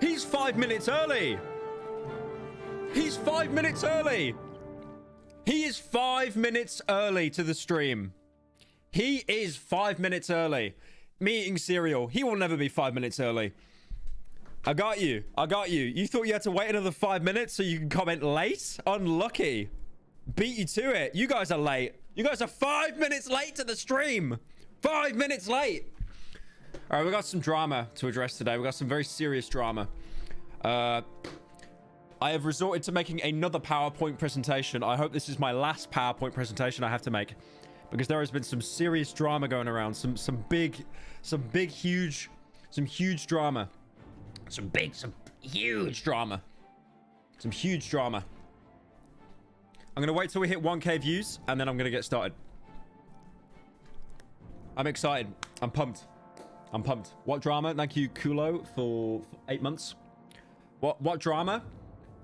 He's 5 minutes early. He's 5 minutes early. He is 5 minutes early to the stream. He is 5 minutes early. Me eating cereal. He will never be 5 minutes early. I got you. I got you. You thought you had to wait another 5 minutes so you can comment late? Unlucky. Beat you to it. You guys are late. You guys are 5 minutes late to the stream. 5 minutes late. All right, we got some drama to address today. We got some very serious drama. I have resorted to making another PowerPoint presentation. I hope this is my last PowerPoint presentation I have to make, because there has been some serious drama going around. Some huge drama. Some huge drama. I'm going to wait till we hit 1K views, and then I'm going to get started. I'm excited. I'm pumped. What drama? Thank you, Kulo, for 8 months. What drama?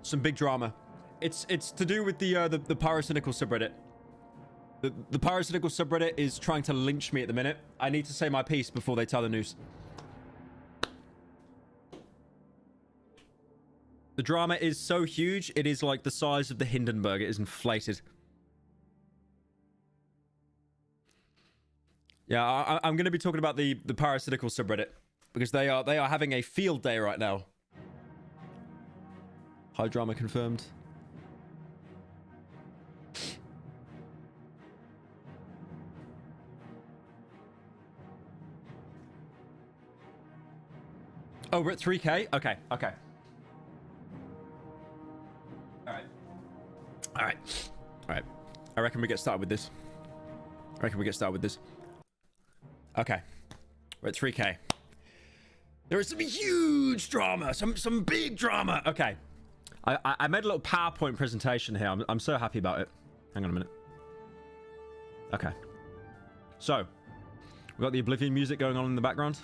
Some big drama. It's to do with the Pyrocynical subreddit. The Pyrocynical subreddit is trying to lynch me at the minute. I need to say my piece before they tell the news. The drama is so huge, it is like the size of the Hindenburg. It is inflated. Yeah, I'm going to be talking about the Pyrocynical subreddit, because they are having a field day right now. High drama confirmed. Oh, we're at 3K? Okay. All right. I reckon we get started with this. Okay. We're at 3K. There is some huge drama. Some big drama. Okay. I made a little PowerPoint presentation here. I'm so happy about it. Hang on a minute. Okay. So, we've got the Oblivion music going on in the background.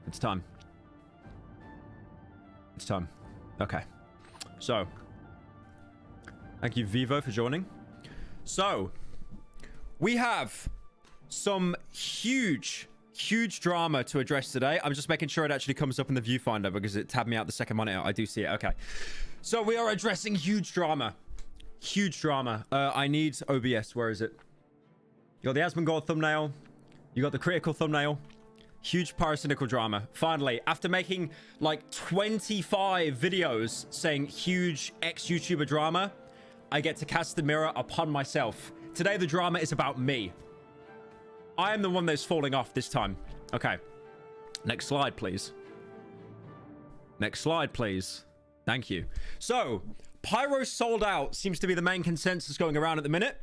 It's time. Okay. So, thank you, Vivo, for joining. So, we have some huge drama to address today. I'm just making sure it actually comes up in the viewfinder, because it tabbed me out the second monitor. I do see it. Okay. So we are addressing huge drama. I need OBS. Where is it? You got the Asmongold thumbnail. You got the critical thumbnail. Huge Pyrocynical drama. Finally, after making like 25 videos saying huge ex-YouTuber drama, I get to cast the mirror upon myself. Today, the drama is about me. I am the one that's falling off this time. Okay. Next slide, please. Thank you. So, Pyro sold out seems to be the main consensus going around at the minute.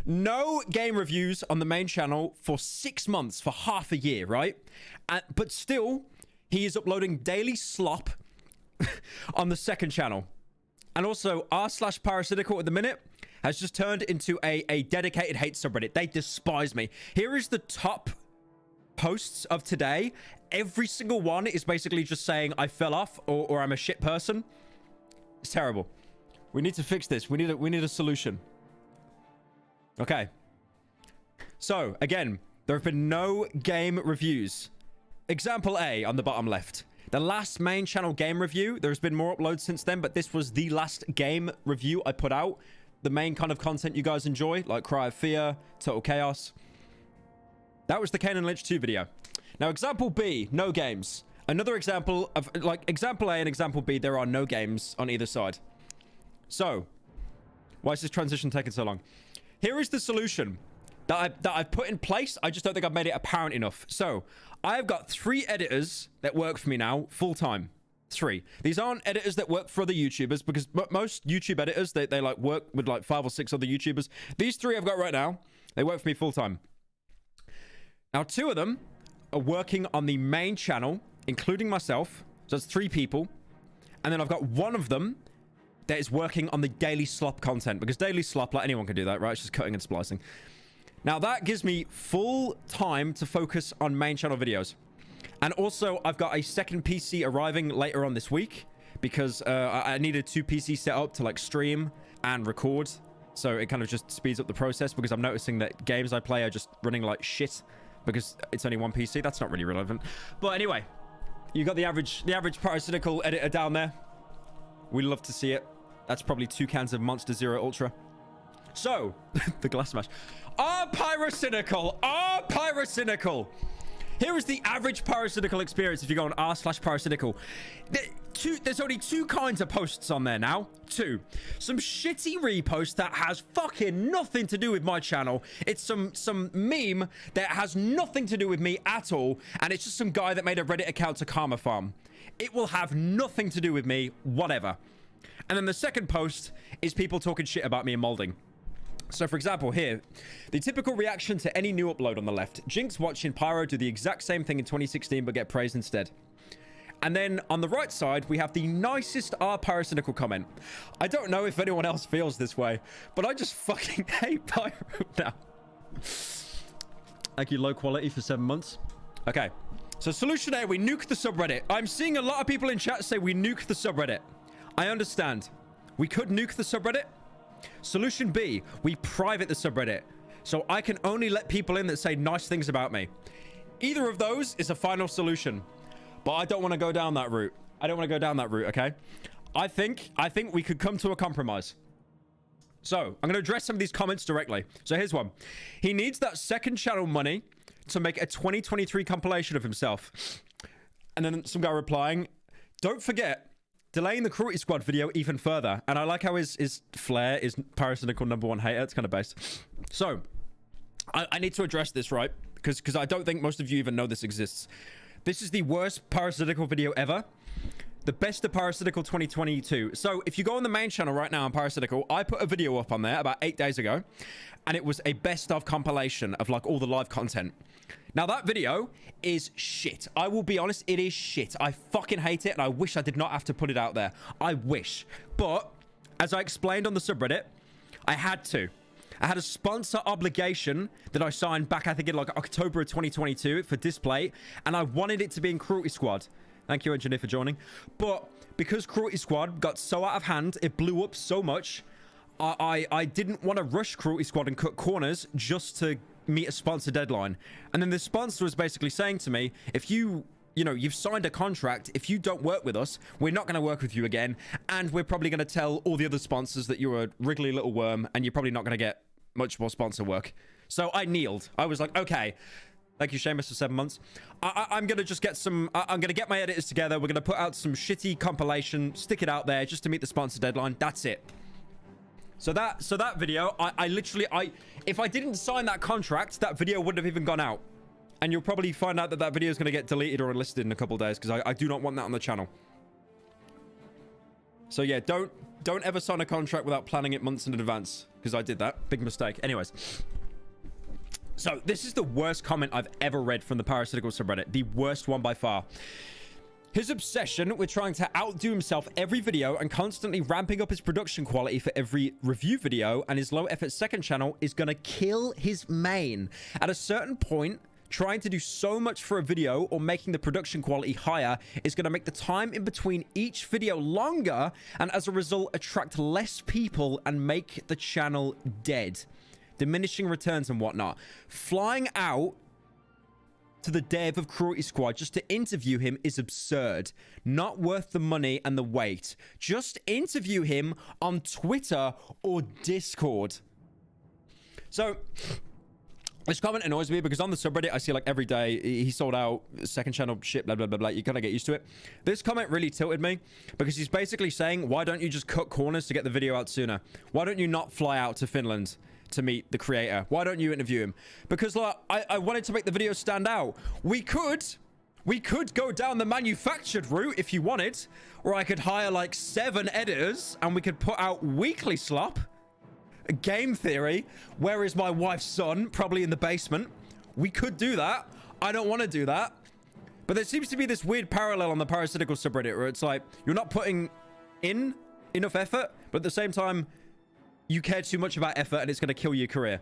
No game reviews on the main channel for 6 months, for half a year, right? But still, he is uploading daily slop on the second channel. And also, r/Pyrocynical at the minute has just turned into a dedicated hate subreddit. They despise me. Here is the top posts of today. Every single one is basically just saying I fell off or I'm a shit person. It's terrible. We need to fix this. We need a solution. Okay. So, again, there have been no game reviews. Example A on the bottom left. The last main channel game review, there's been more uploads since then, but this was the last game review I put out. The main kind of content you guys enjoy, like Cry of Fear, Total Chaos. That was the Kane and Lynch 2 video. Now, example B, no games. Another example of, like, example A and example B, there are no games on either side. So, why is this transition taking so long? Here is the solution that I've put in place. I just don't think I've made it apparent enough. So, I've got 3 editors that work for me now, full-time. 3. These aren't editors that work for other YouTubers, because most YouTube editors, they like work with like 5 or 6 other YouTubers. These 3 I've got right now, they work for me full-time. Now, 2 of them are working on the main channel, including myself. So that's 3 people. And then I've got 1 of them that is working on the daily slop content, because daily slop, like, anyone can do that, right? It's just cutting and splicing. Now, that gives me full time to focus on main channel videos. And also, I've got a second PC arriving later on this week, because I needed 2 PCs set up to like stream and record So it kind of just speeds up the process because I'm noticing that games I play are just running like shit because it's only one PC. That's not really relevant. But anyway, you got the average Pyrocynical editor down there. We love to see it. That's probably 2 cans of Monster Zero Ultra. So, the glass smash. Pyrocynical. Pyrocynical. Here is the average Pyrocynical experience if you go on r/Pyrocynical. There's only 2 kinds of posts on there now. 2. Some shitty repost that has fucking nothing to do with my channel. It's some meme that has nothing to do with me at all. And it's just some guy that made a Reddit account to Karma Farm. It will have nothing to do with me, whatever. And then the second post is people talking shit about me and molding. So, for example, here, the typical reaction to any new upload on the left. Jinx watching Pyro do the exact same thing in 2016, but get praised instead. And then on the right side, we have the nicest Pyrocynical comment. I don't know if anyone else feels this way, but I just fucking hate Pyro now. Thank you, low quality, for 7 months. Okay. So, solution A, we nuke the subreddit. I'm seeing a lot of people in chat say we nuke the subreddit. I understand. We could nuke the subreddit. Solution B, we private the subreddit. So I can only let people in that say nice things about me. Either of those is a final solution. But I don't want to go down that route. I don't want to go down that route, okay? I think we could come to a compromise. So, I'm going to address some of these comments directly. So here's one. He needs that second channel money to make a 2023 compilation of himself. And then some guy replying, don't forget, delaying the Cruelty Squad video even further. And I like how his flair is Pyrocynical #1 hater. It's kind of based. So, I need to address this, right? Because I don't think most of you even know this exists. This is the worst Pyrocynical video ever. The best of Pyrocynical 2022. So, if you go on the main channel right now on Pyrocynical, I put a video up on there about 8 days ago. And it was a best of compilation of like all the live content. Now, that video is shit. I will be honest, it is shit. I fucking hate it, and I wish I did not have to put it out there. I wish. But, as I explained on the subreddit, I had to. I had a sponsor obligation that I signed back, I think, in like October of 2022 for display, and I wanted it to be in Cruelty Squad. Thank you, Engineer, for joining. But, because Cruelty Squad got so out of hand, it blew up so much, I didn't want to rush Cruelty Squad and cut corners just to meet a sponsor deadline. And then the sponsor was basically saying to me, if you've signed a contract, if you don't work with us, we're not going to work with you again, and we're probably going to tell all the other sponsors that you're a wriggly little worm and you're probably not going to get much more sponsor work. So I kneeled. I was like, okay, thank you, Seamus, for 7 months. I'm going to just get some, I'm going to get my editors together. We're going to put out some shitty compilation, stick it out there just to meet the sponsor deadline. That's it. So that video, I literally, if I didn't sign that contract, that video wouldn't have even gone out. And you'll probably find out that that video is going to get deleted or unlisted in a couple of days because I do not want that on the channel. So yeah, don't ever sign a contract without planning it months in advance because I did that. Big mistake. Anyways. So this is the worst comment I've ever read from the Pyrocynical subreddit. The worst one by far. His obsession with trying to outdo himself every video and constantly ramping up his production quality for every review video and his low effort second channel is going to kill his main. At a certain point, trying to do so much for a video or making the production quality higher is going to make the time in between each video longer and as a result attract less people and make the channel dead. Diminishing returns and whatnot. Flying out to the dev of Cruelty Squad just to interview him is absurd. Not worth the money and the wait. Just interview him on Twitter or Discord. So, this comment annoys me because on the subreddit, I see like every day, he sold out, second channel shit, blah, blah, blah, blah. You kind of get used to it. This comment really tilted me because he's basically saying, why don't you just cut corners to get the video out sooner? Why don't you not fly out to Finland to meet the creator? Why don't you interview him? Because like I wanted to make the video stand out. We could go down the manufactured route if you wanted, or I could hire like 7 editors and we could put out weekly slop. Game theory. Where is my wife's son? Probably in the basement. We could do that. I don't want to do that. But there seems to be this weird parallel on the Pyrocynical subreddit where it's like you're not putting in enough effort, but at the same time you care too much about effort and it's going to kill your career.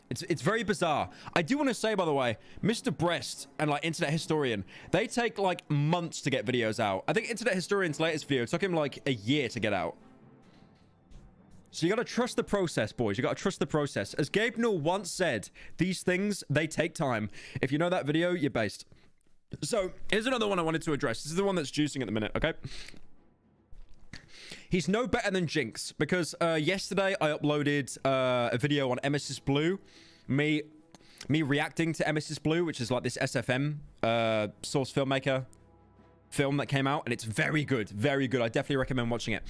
It's very bizarre. I do want to say, by the way, Mr. Breast and like Internet Historian, they take like months to get videos out. I think Internet Historian's latest video took him like a year to get out. So you got to trust the process, boys. You got to trust the process. As Gabe Newell once said, these things, they take time. If you know that video, you're based. So here's another one I wanted to address. This is the one that's juicing at the minute, okay? He's no better than Jinx because yesterday I uploaded a video on Emesis Blue. Me reacting to Emesis Blue, which is like this SFM source filmmaker film that came out, and it's very good. Very good. I definitely recommend watching it.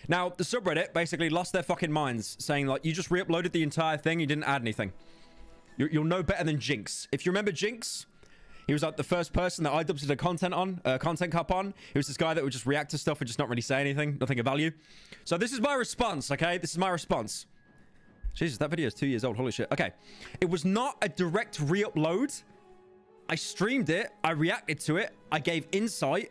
Now, the subreddit basically lost their fucking minds, saying like, you just re-uploaded the entire thing, you didn't add anything. You're no better than Jinx. If you remember Jinx, he was like the first person that I did a content cup on. He was this guy that would just react to stuff and just not really say anything, nothing of value. So this is my response, okay? This is my response. Jesus, that video is 2 years old. Holy shit. Okay. It was not a direct re-upload. I streamed it. I reacted to it. I gave insight.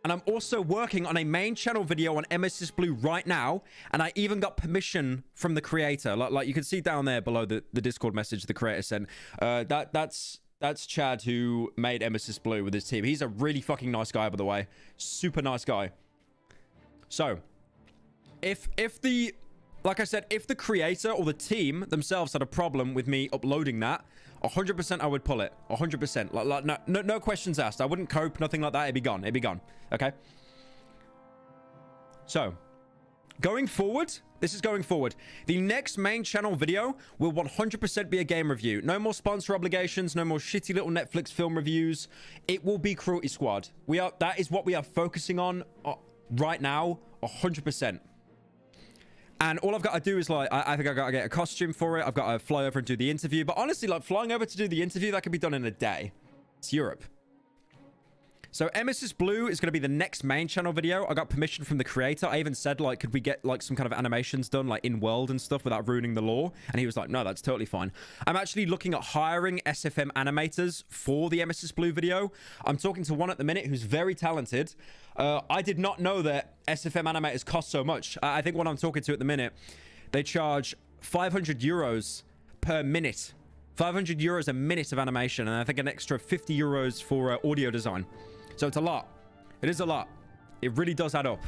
And I'm also working on a main channel video on Emesis Blue right now. And I even got permission from the creator. Like you can see down there below the Discord message the creator sent. That's Chad who made Emesis Blue with his team. He's a really fucking nice guy, by the way. Super nice guy. So, like I said, if the creator or the team themselves had a problem with me uploading that, 100% I would pull it. 100%. Like no questions asked. I wouldn't cope, nothing like that. It'd be gone. It'd be gone. Okay? So, going forward, this is going forward. The next main channel video will 100% be a game review. No more sponsor obligations. No more shitty little Netflix film reviews. It will be Cruelty Squad. That is what we are focusing on right now. 100%. And all I've got to do is, like, I think I've got to get a costume for it. I've got to fly over and do the interview. But honestly, like, flying over to do the interview, that could be done in a day. It's Europe. So, Emesis Blue is going to be the next main channel video. I got permission from the creator. I even said, like, could we get, like, some kind of animations done, like, in-world and stuff without ruining the lore? And he was like, no, that's totally fine. I'm actually looking at hiring SFM animators for the Emesis Blue video. I'm talking to one at the minute who's very talented. I did not know that SFM animators cost so much. I think what I'm talking to at the minute, they charge 500 euros per minute. 500 euros a minute of animation. And I think an extra 50 euros for audio design. So it's a lot. It is a lot. It really does add up.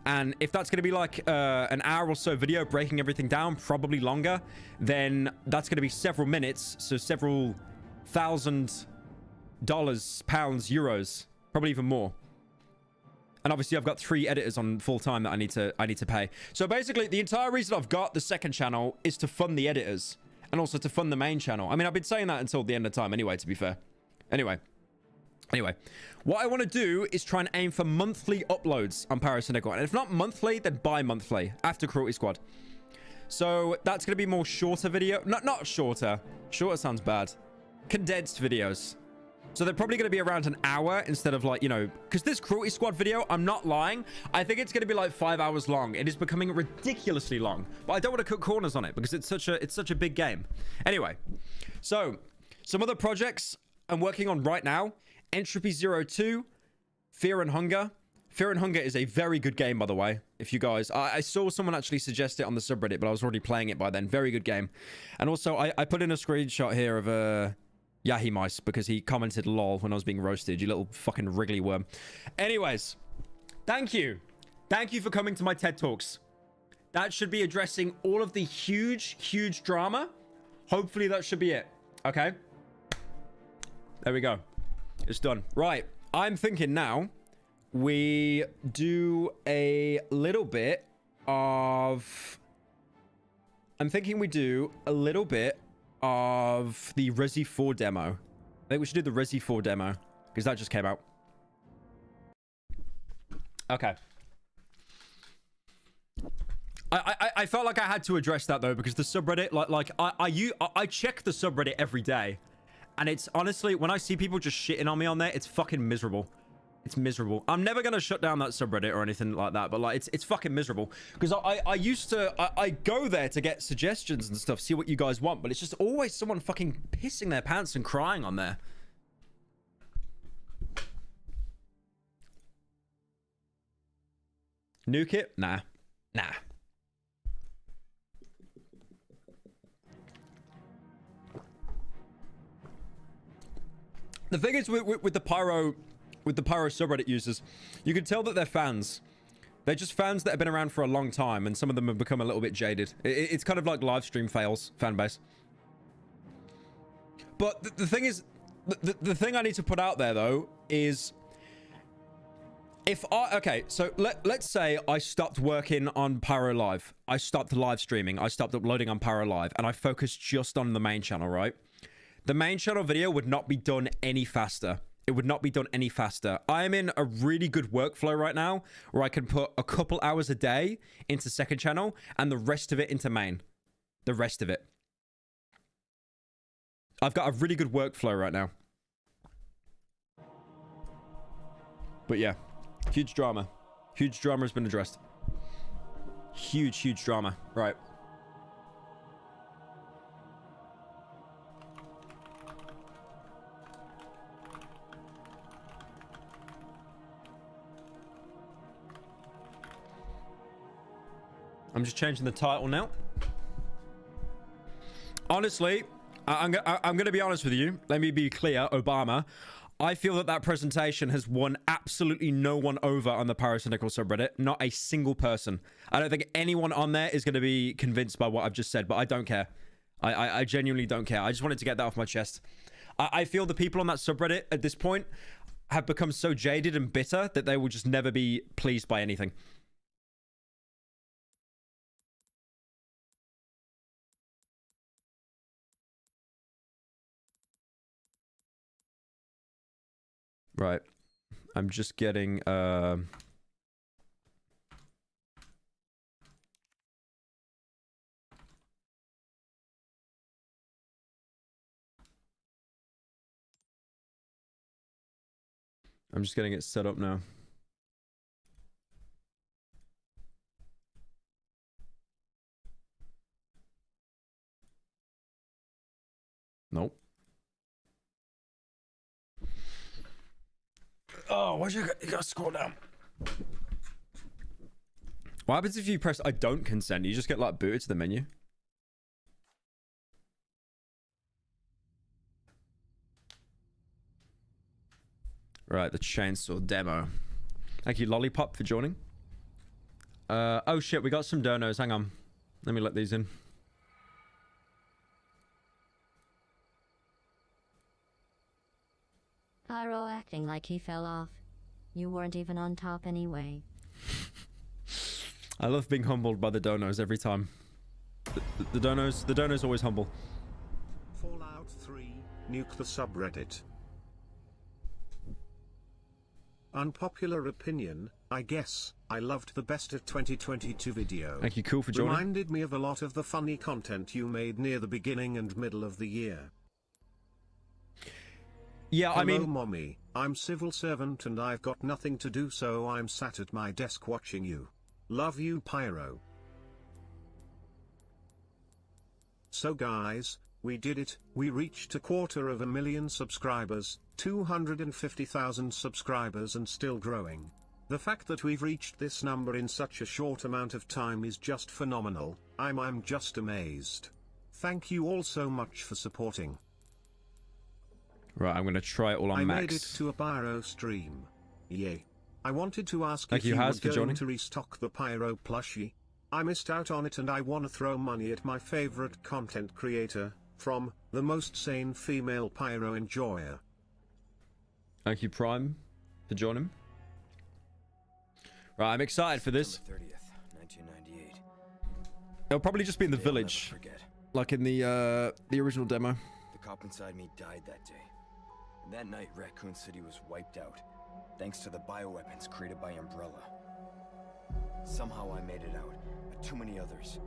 And if that's going to be like an hour or so video breaking everything down, probably longer, then that's going to be several minutes. So several $1,000, pounds, euros, probably even more. And obviously I've got 3 editors on full time that I need to pay. So basically the entire reason I've got the second channel is to fund the editors and also to fund the main channel. I mean, I've been saying that until the end of time anyway, to be fair. Anyway, what I want to do is try and aim for monthly uploads on Pyrocynical. And if not monthly, then bi-monthly after Cruelty Squad. So that's going to be more shorter video. Not shorter. Shorter sounds bad. Condensed videos. So they're probably going to be around an hour instead of, like, you know, because this Cruelty Squad video, I'm not lying, I think it's going to be like 5 hours long. It is becoming ridiculously long, but I don't want to cut corners on it because it's such a big game. Anyway, so some other projects I'm working on right now: Entropy 02, Fear and Hunger. Fear and Hunger is a very good game, by the way. If you guys, I saw someone actually suggest it on the subreddit, but I was already playing it by then. Very good game. And also, I put in a screenshot here of Yahi Mice because he commented lol when I was being roasted, you little fucking wriggly worm. Anyways, thank you for coming to my TED Talks. That should be addressing all of the huge drama. Hopefully that should be it. Okay, there we go. It's done. Right, I'm thinking now we do a little bit of the Resi 4 demo. I think we should do the Resi 4 demo because that just came out. Okay. I felt like I had to address that though because the subreddit, I check the subreddit every day, and it's honestly, when I see people just shitting on me on there, it's fucking miserable. It's miserable. I'm never gonna shut down that subreddit or anything like that, but like it's fucking miserable because I go there to get suggestions and stuff, see what you guys want, but it's just always someone fucking pissing their pants and crying on there. Nuke it? Nah. The thing is with the Pyro subreddit users, you can tell that they're fans. They're just fans that have been around for a long time, and some of them have become a little bit jaded. It's kind of like live stream fails fan base. But the thing is, the thing I need to put out there though is, if I okay, so let's say I stopped working on Pyro Live, I stopped live streaming, I stopped uploading on Pyro Live, and I focused just on the main channel, right? The main channel video would not be done any faster. It would not be done any faster. I am in a really good workflow right now where I can put a couple hours a day into second channel and the rest of it into main. The rest of it. I've got a really good workflow right now. But yeah, huge drama. Huge drama has been addressed. Huge drama. Right. I'm just changing the title now. Honestly, I'm going to be honest with you. Let me be clear, Obama. I feel that that presentation has won absolutely no one over on the Pyrocynical subreddit. Not a single person. I don't think anyone on there is going to be convinced by what I've just said, but I don't care. I genuinely don't care. I just wanted to get that off my chest. I feel the people on that subreddit at this point have become so jaded and bitter that they will just never be pleased by anything. Right. I'm just getting I'm just getting it set up now. Nope. Oh, why'd you gotta scroll down? What happens if you press I don't consent? You just get like booted to the menu. Right, the chainsaw demo. Thank you, Lollipop, for joining. Oh shit, we got some donos. Hang on. Let me let these in. Pyro acting like he fell off. You weren't even on top anyway. I love being humbled by the donos every time. The donos always humble. Fallout 3, nuke the subreddit. Unpopular opinion, I guess. I loved the best of 2022 video. Thank you, Cool, for joining. Reminded me of a lot of the funny content you made near the beginning and middle of the year. Yeah, Hello, I mean, mommy. I'm civil servant and I've got nothing to do, so I'm sat at my desk watching you. Love you, Pyro. So guys, we did it. We reached 250,000 subscribers, 250,000 subscribers and still growing. The fact that we've reached this number in such a short amount of time is just phenomenal. I'm just amazed. Thank you all so much for supporting. right, I'm gonna try it all on I max. made it to a Pyro stream. Yay. I wanted to ask Thank if you, you were Haz, for going joining. to restock the Pyro plushie. I missed out on it and I want to throw money at my favorite content creator, from the most sane female Pyro enjoyer. Thank you, Prime, for joining. Right, I'm excited for this. 30th, 1998. It'll probably just be in the Day I'll never village, forget. like in the original demo. The cop inside me died that day. And that night, Raccoon City was wiped out, thanks to the bioweapons created by Umbrella. Somehow I made it out, but too many others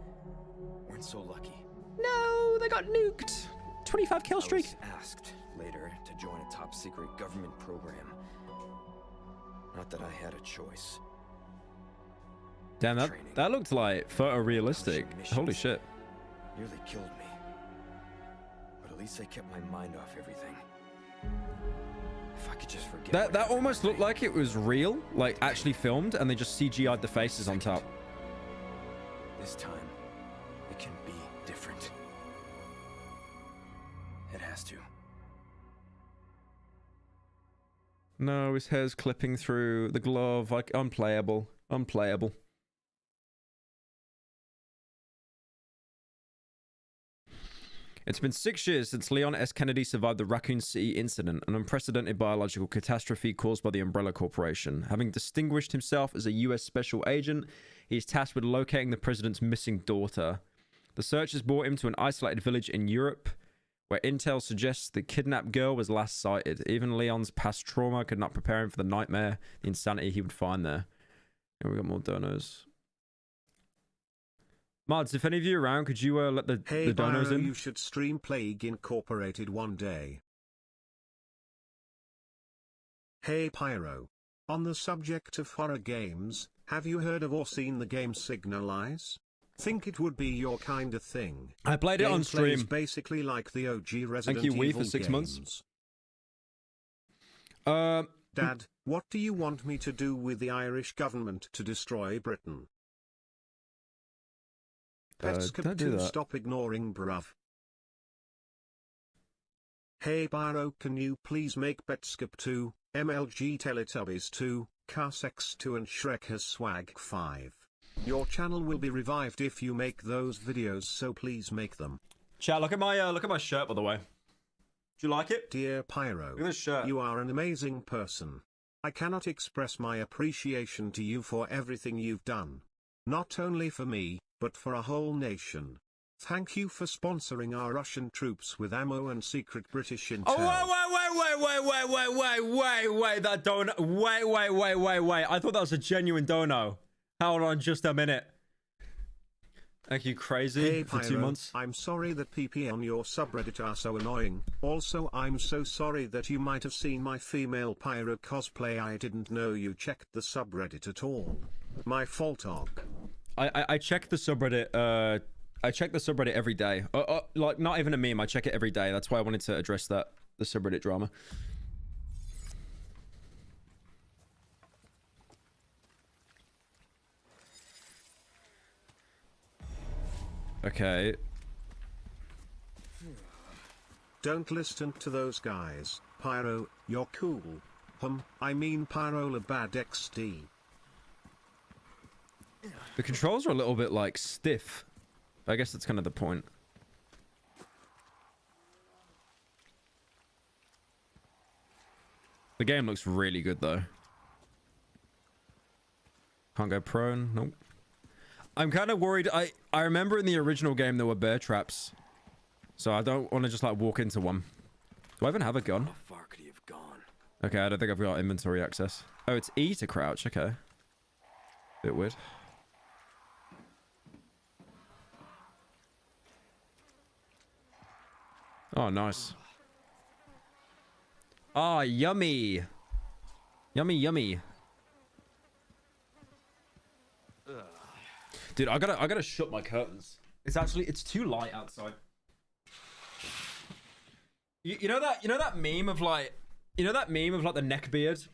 weren't so lucky. No, they got nuked. 25 kill I streak. was asked later to join a top-secret government program. Not that I had a choice. Damn, Training. that looked like photorealistic. Missions. Holy shit. Nearly killed me. But at least I kept my mind off everything. If I could just forget. That what that happened almost that looked day. like it was real, like actually filmed, and they just CGI'd the faces on top. This time, it can be different. It has to. No, his hair's clipping through the glove, like unplayable. Unplayable. It's been 6 years since Leon S. Kennedy survived the Raccoon City incident, an unprecedented biological catastrophe caused by the Umbrella Corporation. Having distinguished himself as a U.S. special agent, he is tasked with locating the president's missing daughter. The search has brought him to an isolated village in Europe, where intel suggests the kidnapped girl was last sighted. Even Leon's past trauma could not prepare him for the nightmare, the insanity he would find there. And we got more donos. Mods, if any of you are around, could you let the donos Pyro, in? you should stream Plague Incorporated one day. Hey Pyro. On the subject of horror games, have you heard of or seen the game Signalize? Think it would be your kind of thing. I played it on Gameplay stream. is basically like the OG Resident Thank you, Wii, Evil for 6 months. games. Dad, what do you want me to do with the Irish government to destroy Britain? Let's don't do that. stop ignoring bruv. Hey Pyro, can you please make Betskip 2, MLG Teletubbies 2, Carsex 2 and Shrek has Swag 5? Your channel will be revived if you make those videos, so please make them. Chat, look at my shirt, by the way. Do you like it? Dear Pyro, Look at this shirt. you are an amazing person. I cannot express my appreciation to you for everything you've done. Not only for me, but for a whole nation. Thank you for sponsoring our Russian troops with ammo and secret British intel. Oh, wait, that dono. Wait. I thought that was a genuine dono. Hold on just a minute. Thank you, Crazy, Hey for Pyro, 2 months. I'm sorry that PP on your subreddit are so annoying. Also, I'm so sorry that you might have seen my female Pyro cosplay. I didn't know you checked the subreddit at all. My fault, Og. I check the subreddit. I check the subreddit every day. Like, not even a meme. I check it every day. That's why I wanted to address that, the subreddit drama. Okay. Don't listen to those guys. Pyro, you're cool. I mean Pyrola bad XD. The controls are a little bit, like, stiff. I guess that's kind of the point. The game looks really good, though. Can't go prone. Nope. I'm kind of worried. I remember in the original game there were bear traps. So I don't want to just, like, walk into one. Do I even have a gun? How far could he have gone? Okay, I don't think I've got inventory access. Oh, it's E to crouch. Okay. Bit weird. Oh, nice. Ah, yummy. Yummy. Dude, I gotta shut my curtains. It's too light outside. You know that meme of like, the neckbeard,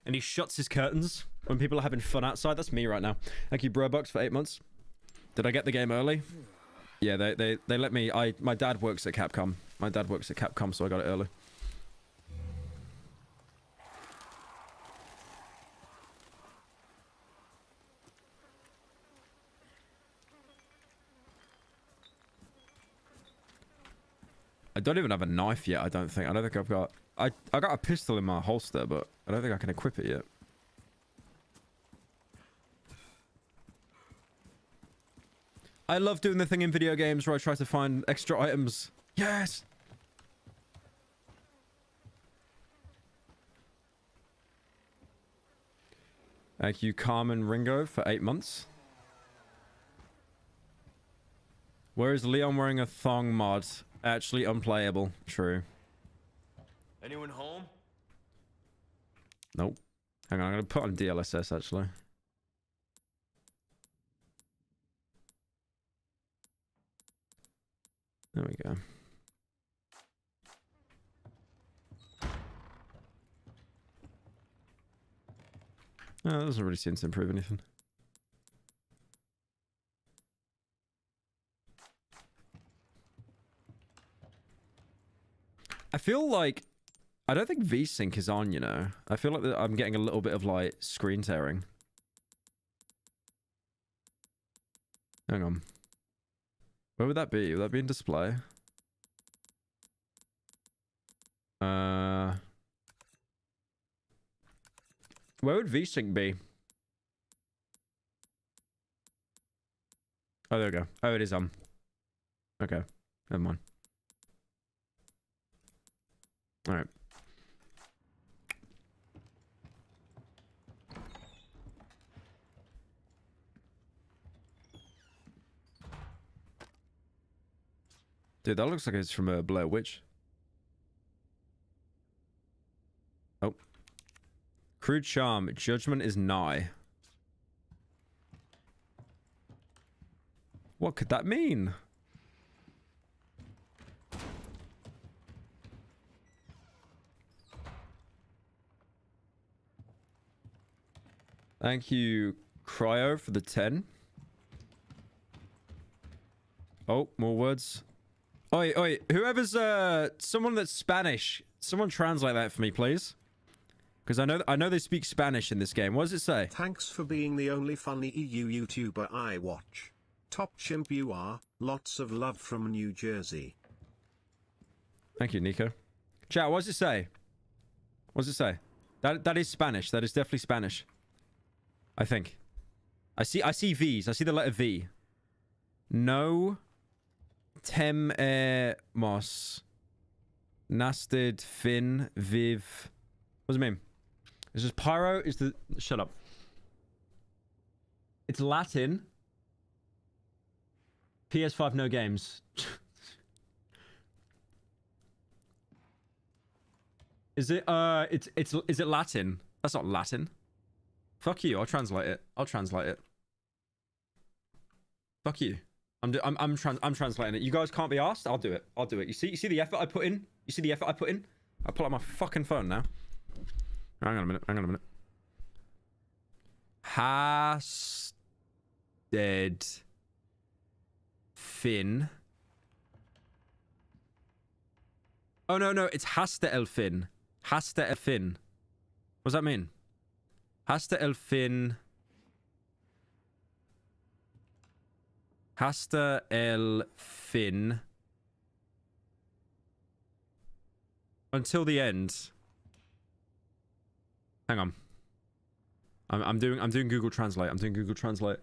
and he shuts his curtains when people are having fun outside. That's me right now. Thank you, Brobucks, for 8 months. Did I get the game early? Yeah, they let me. My dad works at Capcom. So I got it early. I don't even have a knife yet, I don't think. I don't think I've got... I got a pistol in my holster, but I don't think I can equip it yet. I love doing the thing in video games where I try to find extra items. Yes! Thank you, Carmen Ringo, for 8 months. Where is Leon wearing a thong mod? Actually unplayable. True. Anyone home? Nope. Hang on, I'm gonna put on DLSS actually. There we go. Oh, that doesn't really seem to improve anything. I feel like... I don't think VSync is on, you know. I feel like I'm getting a little bit of, like, screen tearing. Hang on. Where would that be? Would that be in display? Where would VSync be? Oh, there we go. Oh, it is on. Okay. Never mind. Alright. Dude, that looks like it's from a Blair Witch. Oh. Crude charm. Judgment is nigh. What could that mean? Thank you, Cryo, for the 10. Oh, more words. Oi, oi, whoever's someone that's Spanish, someone translate that for me, please. Because I know they speak Spanish in this game. What does it say? Thanks for being the only funny EU YouTuber I watch. Top chimp you are. Lots of love from New Jersey. Thank you, Nico. Chat, what does it say? What does it say? That is Spanish. That is definitely Spanish. I think. I see V's. I see the letter V. No temos nasted fin viv. What does it mean? It's just pyro is the... Shut up. It's Latin. PS5 no games. Is it is it Latin? That's not Latin. Fuck you, I'll translate it. I'll translate it. Fuck you. I'm translating it. You guys can't be asked. I'll do it. I'll do it. You see the effort I put in? You see the effort I put in? I'll pull out my fucking phone now. Hang on a minute. Hang on a minute. Hasted Fin. Oh no, it's Hasta el Fin. Hasta el Fin. What does that mean? Hasta el Fin. Hasta el Fin. Until the end. Hang on. I'm doing Google Translate. I'm doing Google Translate.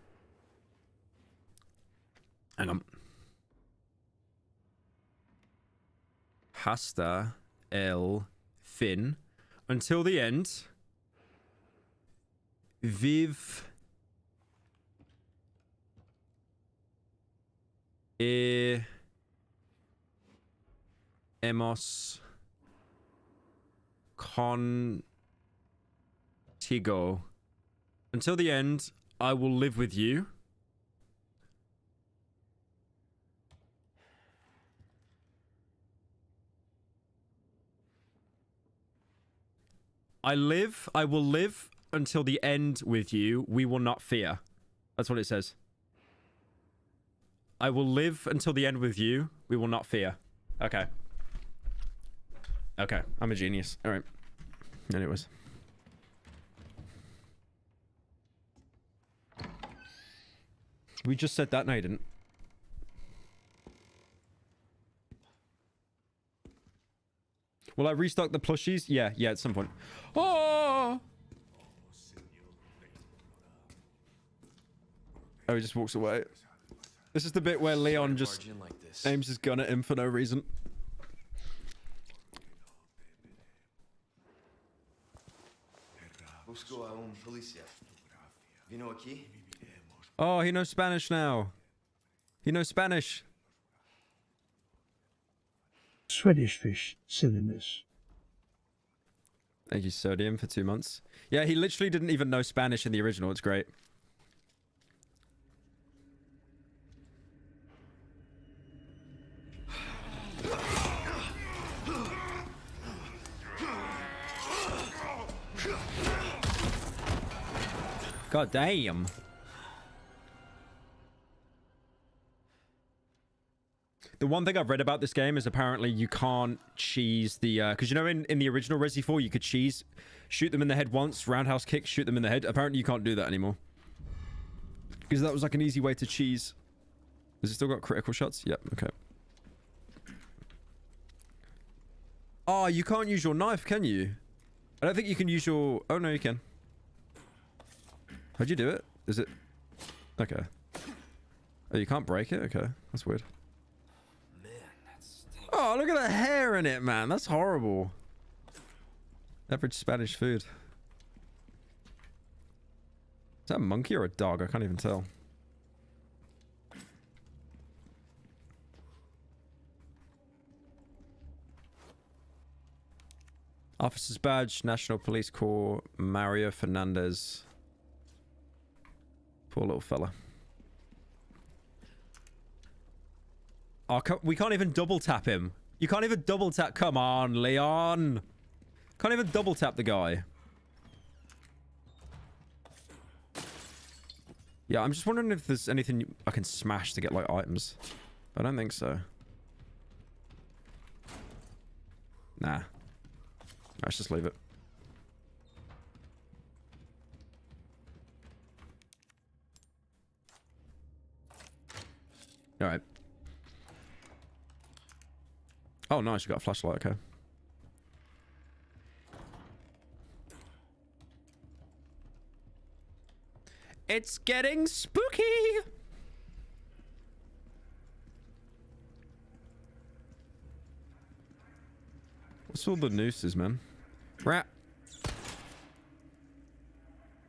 Hang on. Hasta el Fin. Until the end. Viv. Hemos contigo. Until the end, I will live with you. I will live until the end with you. We will not fear. That's what it says. I will live until the end with you. We will not fear. Okay. Okay. I'm a genius. All right. Anyways. We just said that. No, you didn't. Will I restock the plushies? Yeah, at some point. Oh! Oh, he just walks away. This is the bit where Leon just aims his gun at him for no reason. Oh, he knows Spanish now. He knows Spanish. Swedish fish, silliness. Thank you, Sodium, for 2 months. Yeah, he literally didn't even know Spanish in the original. It's great. God damn. The one thing I've read about this game is apparently you can't cheese the... Because you know in the original Resi 4, you could cheese, shoot them in the head once, roundhouse kick, shoot them in the head. Apparently you can't do that anymore. Because that was like an easy way to cheese Has it still got critical shots? Yep, okay. Oh, you can't use your knife, can you? I don't think you can use your... Oh, no, you can. How'd you do it? Is it... Okay. Oh, you can't break it? Okay, that's weird. Man, that stinks. Oh, look at the hair in it, man. That's horrible. Average Spanish food. Is that a monkey or a dog? I can't even tell. Officer's badge, National Police Corps, Mario Fernandez. Poor little fella. Oh, we can't even double tap him. You can't even double tap. Come on, Leon. Can't even double tap the guy. Yeah, I'm just wondering if there's anything I can smash to get, like, items. I don't think so. Nah. Let's just leave it. Alright. Oh, nice. You got a flashlight. Okay. It's getting spooky! What's all the nooses, man? Rat.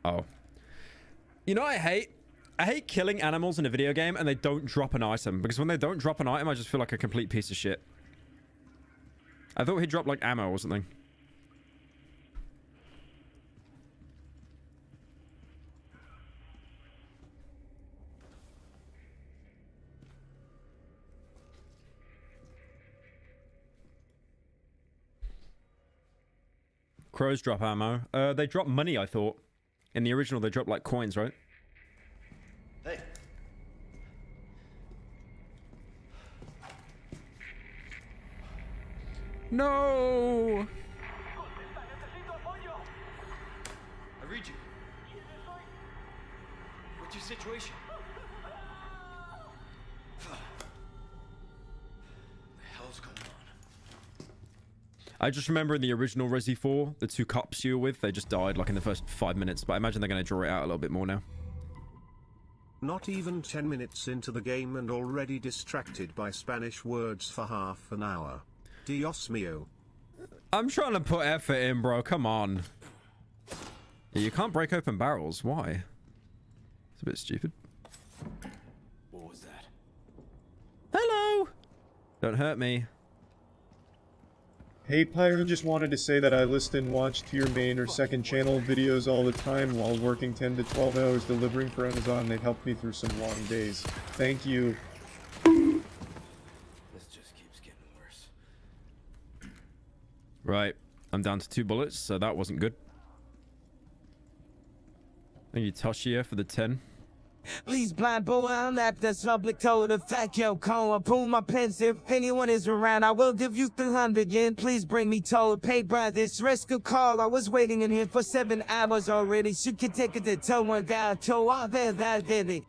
Oh. You know what I hate? I hate killing animals in a video game and they don't drop an item. Because when they don't drop an item, I just feel like a complete piece of shit. I thought he dropped, like, ammo or something. Crows drop ammo. They drop money, I thought. In the original, they drop, like, coins, right? Hey. No! I read you. What's your situation? What the hell's going on? I just remember in the original Resi 4, the two cops you were with, they just died, like, in the first 5 minutes. But I imagine they're going to draw it out a little bit more now. Not even 10 minutes into the game and already distracted by Spanish words for half an hour. Dios mío. I'm trying to put effort in, bro. Come on. Yeah, you can't break open barrels. Why? It's a bit stupid. What was that? Hello! Don't hurt me. Hey Pyro, just wanted to say that I listen and watch to your main or second channel videos all the time while working 10 to 12 hours delivering for Amazon. They've helped me through some long days. Thank you. This just keeps getting worse. Right. I'm down to 2 bullets, so that wasn't good. Thank you, Toshia, for the 10. Please blind boy, I'm at the public told the fact yo call I pull my pens if anyone is around I will give you 300 yen please bring me told pay by this rescue call I was waiting in here for 7 hours already she could take it to tow one down tow all there that did it.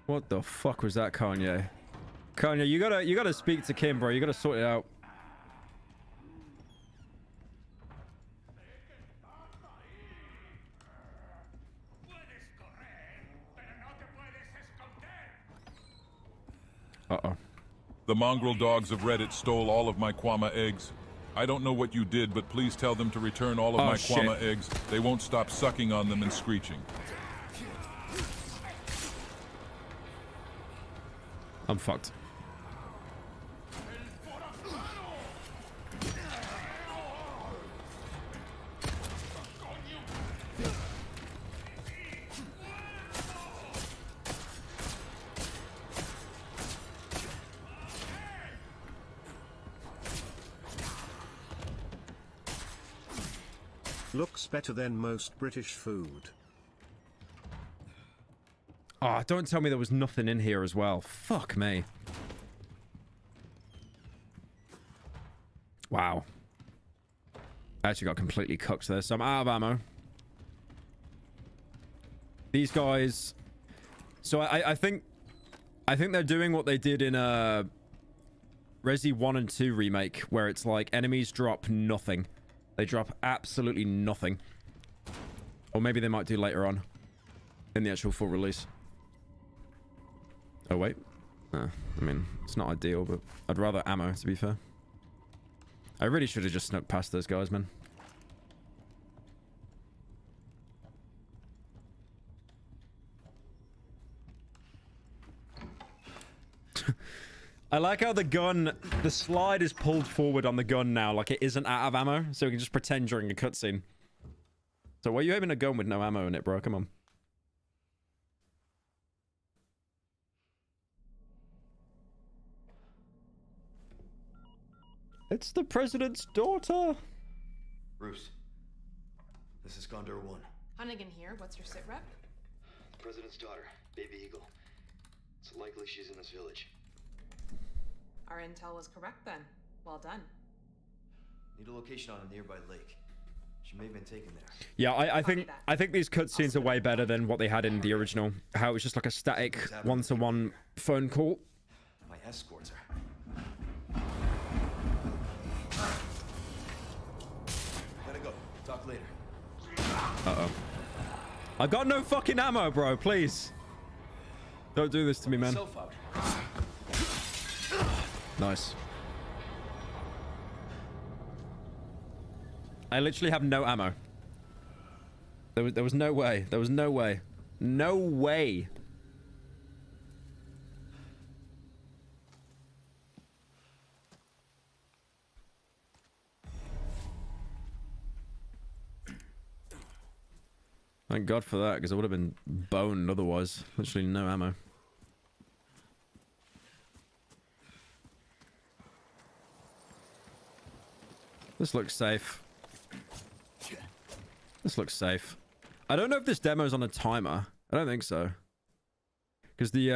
What the fuck was that, Kanye? Kanye, you gotta speak to Kim, bro. You gotta sort it out. Uh-oh. The mongrel dogs of Reddit stole all of my Kwama eggs. I don't know what you did, but please tell them to return all of my Kwama eggs. They won't stop sucking on them and screeching. I'm fucked. Looks better than most British food. Oh, don't tell me there was nothing in here as well. Fuck me. Wow. I actually got completely cooked there, so I'm out of ammo. These guys... So I think I think they're doing what they did in Resi 1 and 2 remake, where it's like enemies drop nothing. They drop absolutely nothing. Or maybe they might do later on in the actual full release. Oh, wait. I mean, it's not ideal, but I'd rather ammo, to be fair. I really should have just snuck past those guys, man. I like how the slide is pulled forward on the gun now, like it isn't out of ammo, so we can just pretend during a cutscene. So why are you having a gun with no ammo in it, bro? Come on. It's the president's daughter. Bruce, this is Condor 1. Hunnigan here. What's your sit rep? President's daughter, Baby Eagle. It's likely she's in this village. Our intel was correct then. Well done. Need a location on a nearby lake. She may have been taken there. Yeah, I think these cutscenes are way better than what they had in the original. How it was just like a static one-to-one phone call. My escorts are. Gotta go. Talk later. Uh-oh. I got no fucking ammo, bro. Please. Don't do this to me, man. Nice. I literally have no ammo. There was no way. There was no way. No way. Thank God for that, because I would have been boned otherwise. Literally no ammo. This looks safe. This looks safe. I don't know if this demo's on a timer. I don't think so. Because the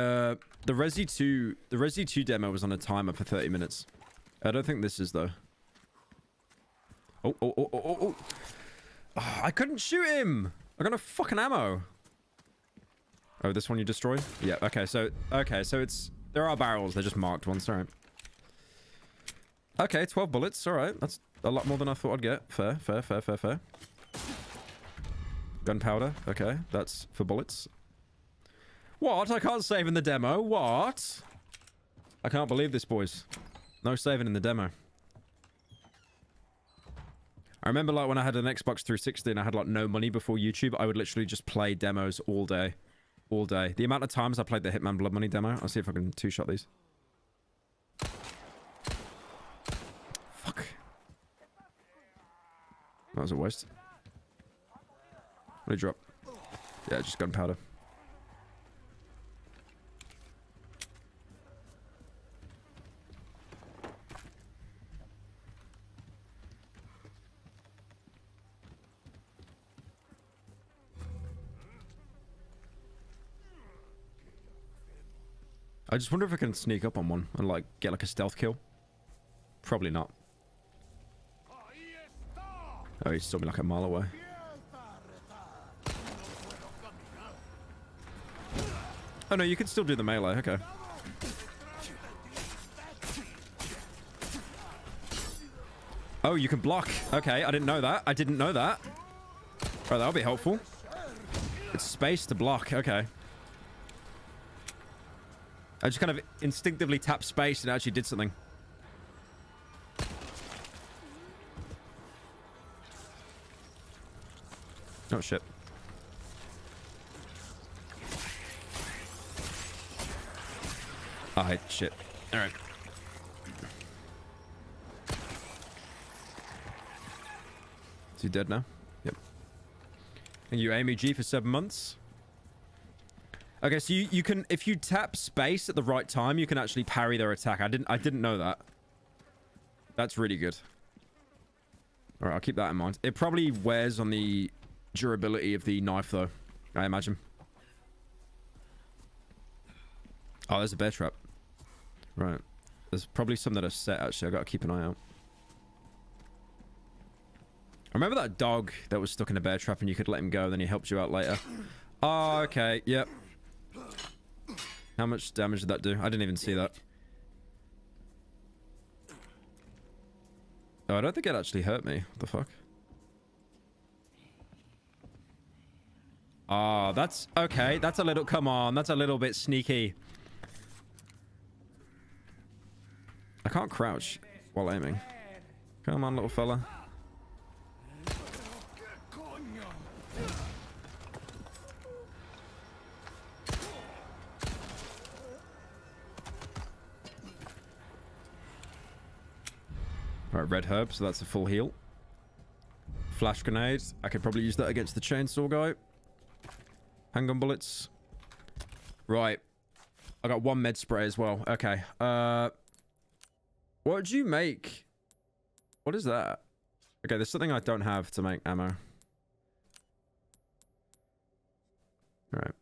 Resi 2 demo was on a timer for 30 minutes. I don't think this is though. Oh, I couldn't shoot him. I got no fucking ammo. Oh, this one you destroyed? Yeah, okay, so it's there are barrels, they're just marked ones, alright. Okay, 12 bullets, alright. That's a lot more than I thought I'd get. Fair. Gunpowder, okay, that's for bullets. What? I can't save in the demo? What? I can't believe this, boys. No saving in the demo. I remember like when I had an Xbox 360 and I had like no money before YouTube, I would literally just play demos all day. All day. The amount of times I played the Hitman Blood Money demo. I'll see if I can two-shot these. Fuck. That was a waste. What did you drop? Yeah, just gunpowder. I just wonder if I can sneak up on one and like get like a stealth kill. Probably not. Oh, he saw me like a mile away. Oh no, you can still do the melee, okay. Oh, you can block. Okay, I didn't know that. I didn't know that. Oh, that'll be helpful. It's space to block, okay. I just kind of instinctively tapped space and it actually did something. Oh shit. Oh, shit. Alright. Is he dead now? Yep. Thank you, Amy G, for 7 months. Okay, so you can, if you tap space at the right time, you can actually parry their attack. I didn't know that. That's really good. All right, I'll keep that in mind. It probably wears on the durability of the knife, though, I imagine. Oh, there's a bear trap. Right. There's probably some that are set, actually. I've got to keep an eye out. I remember that dog that was stuck in a bear trap and you could let him go, then he helped you out later. Oh, okay. Yep. How much damage did that do? I didn't even see that. Oh, I don't think it actually hurt me. What the fuck? Ah, that's... Okay, that's a little... Come on, that's a little bit sneaky. I can't crouch while aiming. Come on, little fella. Alright, red herb, so that's a full heal. Flash grenades. I could probably use that against the chainsaw guy. Handgun bullets. Right. I got one med spray as well. Okay. What did you make? What is that? Okay, there's something I don't have to make ammo. Alright.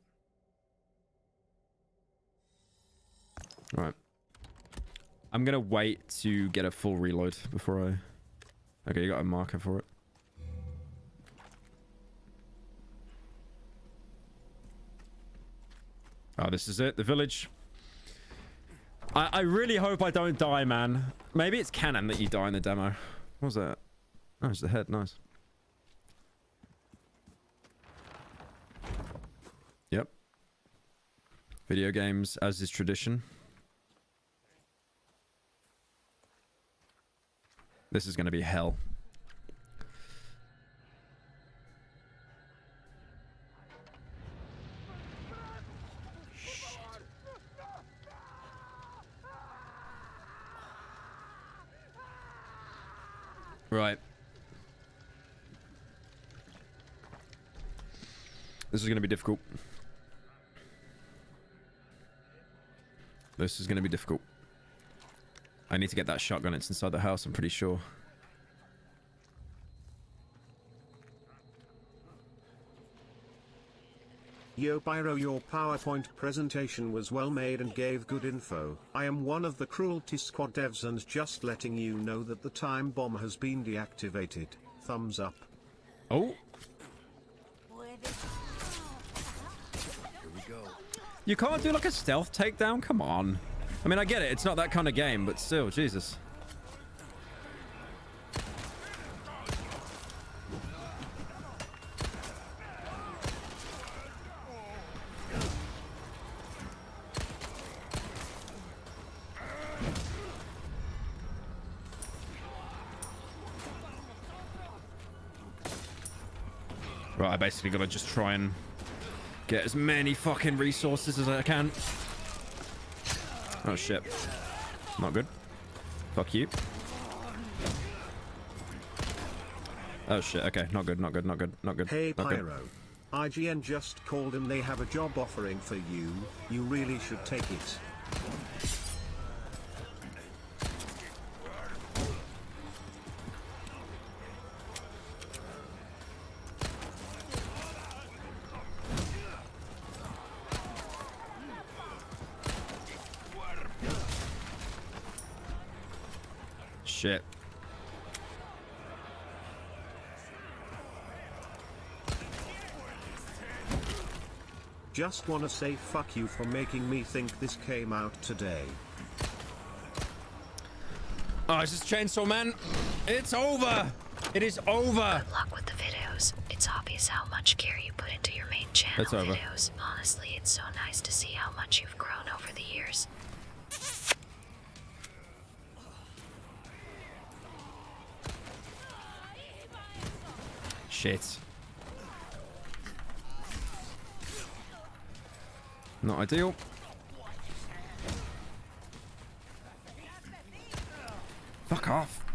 Alright. I'm gonna wait to get a full reload before I... Okay, you got a marker for it. Oh, this is it. The village. I really hope I don't die, man. Maybe it's canon that you die in the demo. What was that? Oh, it's the head. Nice. Yep. Video games, as is tradition. This is going to be hell. Right. This is going to be difficult. This is going to be difficult. I need to get that shotgun. It's inside the house, I'm pretty sure. Yo Pyro, your PowerPoint presentation was well made and gave good info. I am one of the Cruelty Squad devs and just letting you know that the time bomb has been deactivated. Thumbs up. Oh. Here we go. You can't do like a stealth takedown? Come on. I mean, I get it. It's not that kind of game, but still, Jesus. Right, I basically gotta just try and get as many fucking resources as I can. Oh shit. Not good. Fuck you. Oh shit, okay. Not good, not good, not good, not good. Hey not Pyro. good. IGN just called and they have a job offering for you. You really should take it. Shit. Just wanna say fuck you for making me think this came out today. Oh, it's just Chainsaw Man. It's over. It is over. Good luck with the videos. It's obvious how much care you put into your main channel It's over. videos. Honestly, it's so nice to see how much you've grown over the years. Shit. Not ideal. Fuck off.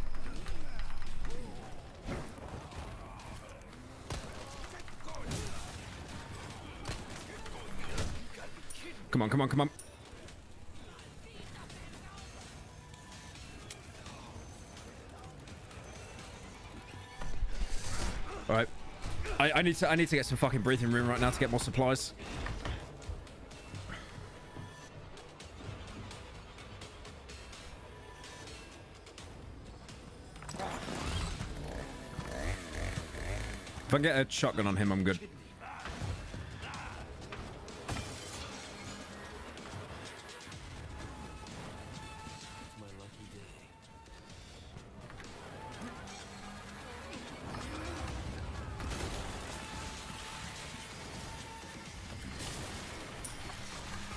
Come on, come on, come on. All right. I need to get some fucking breathing room right now to get more supplies. If I get a shotgun on him, I'm good.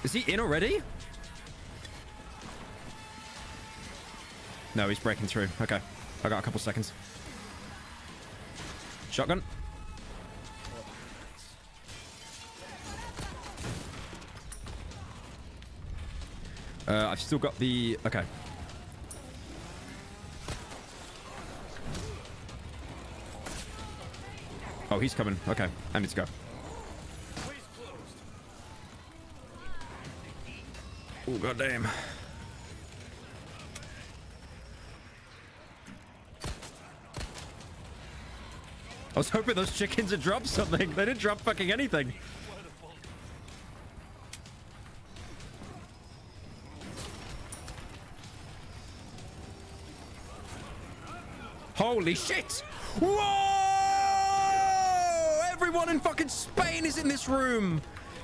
Is he in already? No, he's breaking through. Okay. I got a couple seconds. Shotgun. I've still got the... Okay. Oh, he's coming. Okay. I need to go. Oh, goddamn. I was hoping those chickens had dropped something. They didn't drop fucking anything. Holy shit! Whoa! Everyone in fucking Spain is in this room.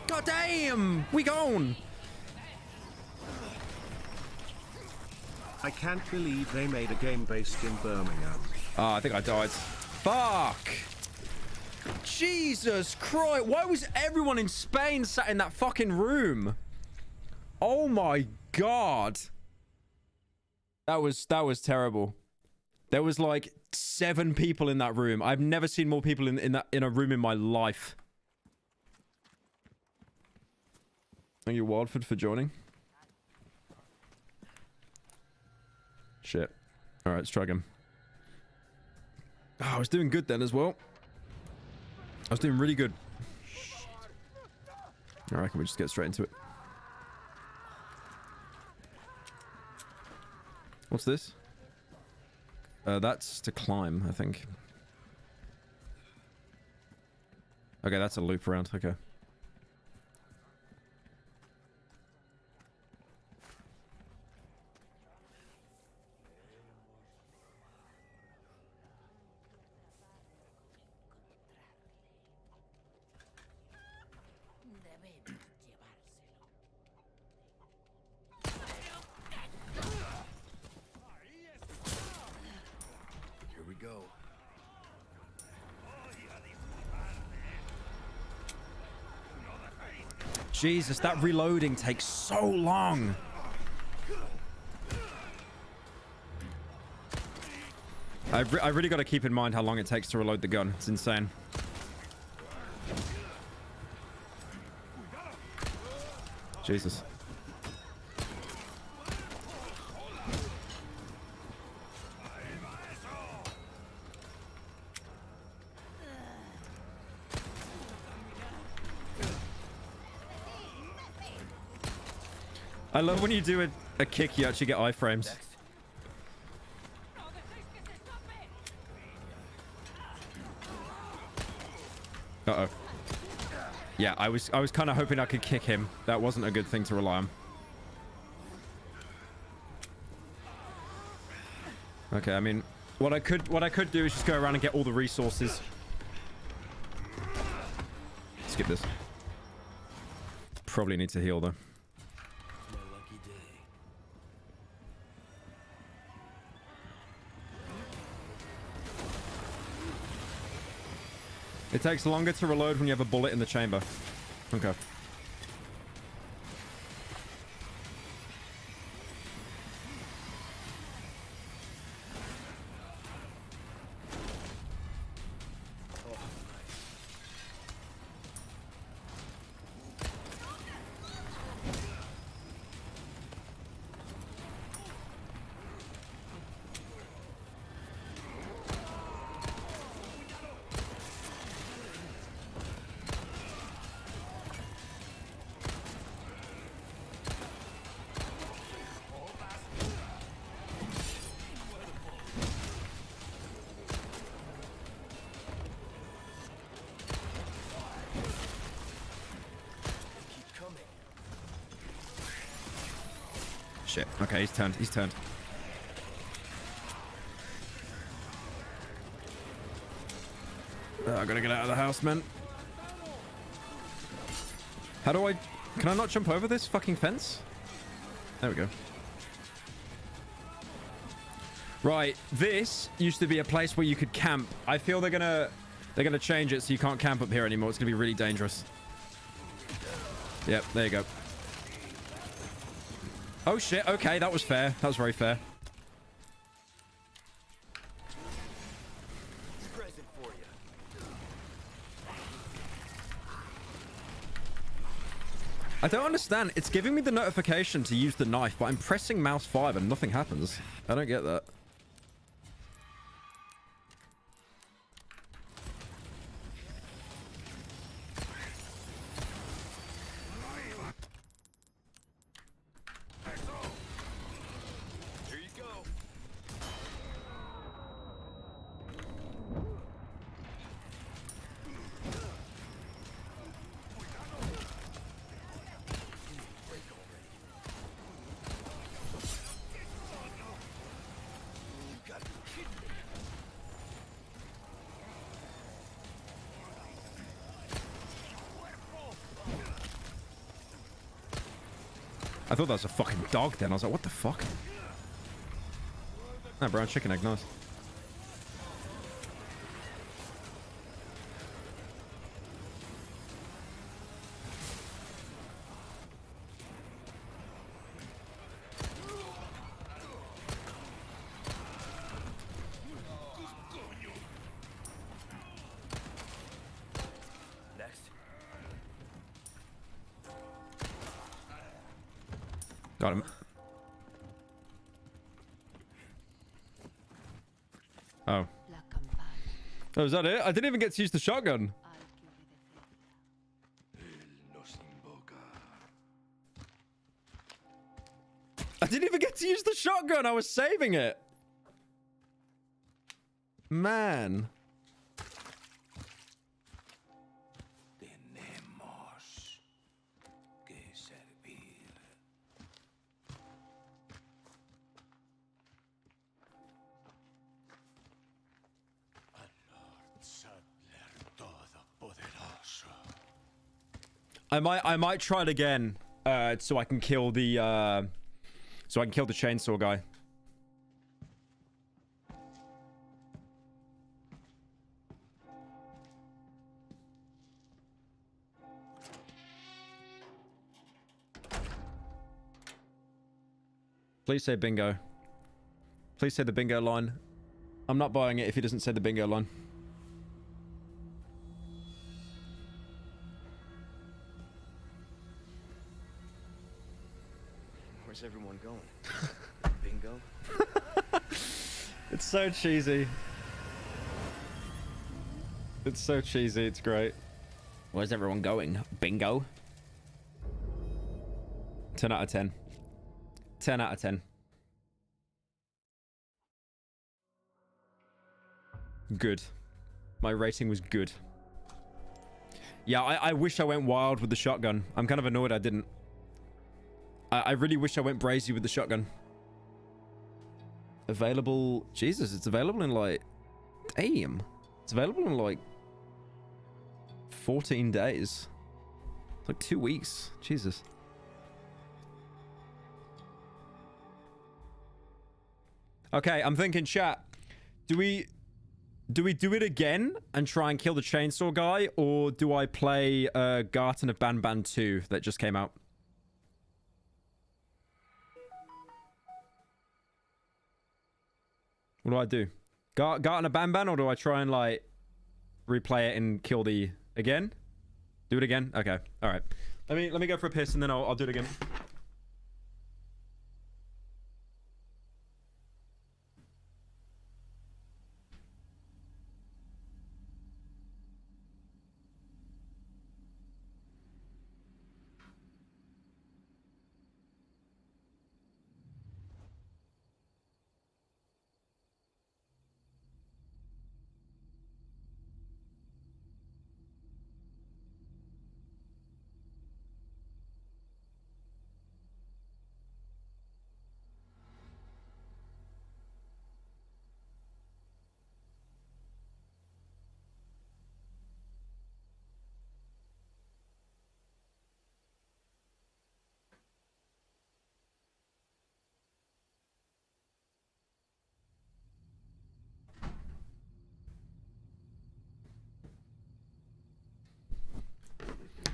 God damn! We gone. I can't believe they made a game based in Birmingham. Ah, I think I died. Fuck! Jesus Christ! Why was everyone in Spain sat in that fucking room? Oh my god! That was terrible. There was like 7 people in that room. I've never seen more people in a room in my life. Thank you, Wildford, for joining. Shit. All right, let's try again. Oh, I was doing good then as well. I was doing really good. I reckon we just get straight into it. What's this? That's to climb, I think. Okay, that's a loop around. Okay. Jesus, that reloading takes so long. I really got to keep in mind how long it takes to reload the gun. It's insane. Jesus. I love when you do a kick, you actually get iframes. Uh-oh. Yeah, I was kind of hoping I could kick him. That wasn't a good thing to rely on. Okay, I mean, what I could do is just go around and get all the resources. Skip this. Probably need to heal though. It takes longer to reload when you have a bullet in the chamber. Okay. Shit. Okay, he's turned. He's turned. I gotta get out of the house, man. How do I... Can I not jump over this fucking fence? There we go. Right, this used to be a place where you could camp. I feel they're gonna change it so you can't camp up here anymore. It's gonna be really dangerous. Yep, there you go. Oh shit, okay, that was fair. That was very fair. Present for you. I don't understand. It's giving me the notification to use the knife, but I'm pressing mouse 5 and nothing happens. I don't get that. Here you go. I thought that was a fucking dog then. I was like, what the fuck? Ah, brown chicken egg, nice. Next. Got him. Oh. Oh, is that it? I didn't even get to use the shotgun. I didn't even get to use the shotgun. I was saving it. Man. I might try it again, so I can kill the chainsaw guy. Please say bingo. Please say the bingo line. I'm not buying it if he doesn't say the bingo line. Where's everyone going? Bingo? It's so cheesy. It's so cheesy. It's great. Where's everyone going? Bingo. 10 out of 10. 10 out of 10. Good. My rating was good. Yeah, I wish I went wild with the shotgun. I'm kind of annoyed I didn't. I really wish I went brazy with the shotgun. Available... Jesus, it's available in like... Damn. It's available in like... 14 days. It's like 2 weeks. Jesus. Okay, I'm thinking, chat. Do we do it again and try and kill the chainsaw guy? Or do I play Garten of Banban 2 that just came out? What do I do? Garten of Banban, or do I try and like replay it and kill the again? Do it again? Okay. All right. Let me go for a piss and then I'll do it again.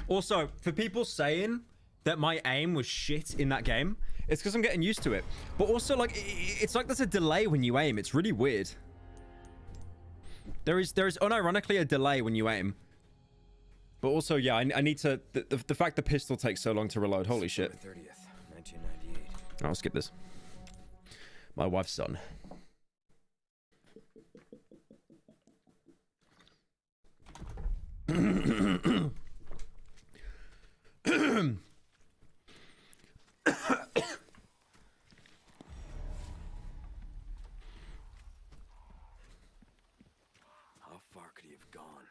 Also, for people saying that my aim was shit in that game. It's because I'm getting used to it. But also, like, it's like there's a delay when you aim. It's really weird. There is unironically a delay when you aim. But also, yeah, I need to... The fact the pistol takes so long to reload. Holy shit. 30th, 1998. I'll skip this. My wife's son. How far could he have gone?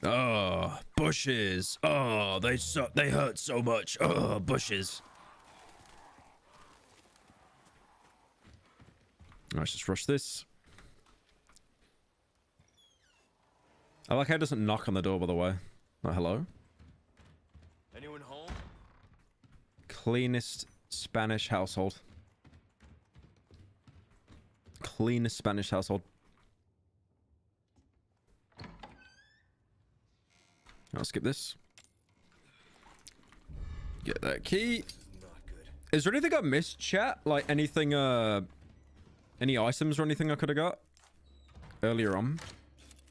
Oh, bushes. Oh, they hurt so much. Oh, bushes. Let's just rush this. I like how it doesn't knock on the door, by the way. Like, hello? Anyone home? Cleanest Spanish household. Cleanest Spanish household. I'll skip this. Get that key. Not good. Is there anything I missed, chat? Like anything, any items or anything I could have got earlier on?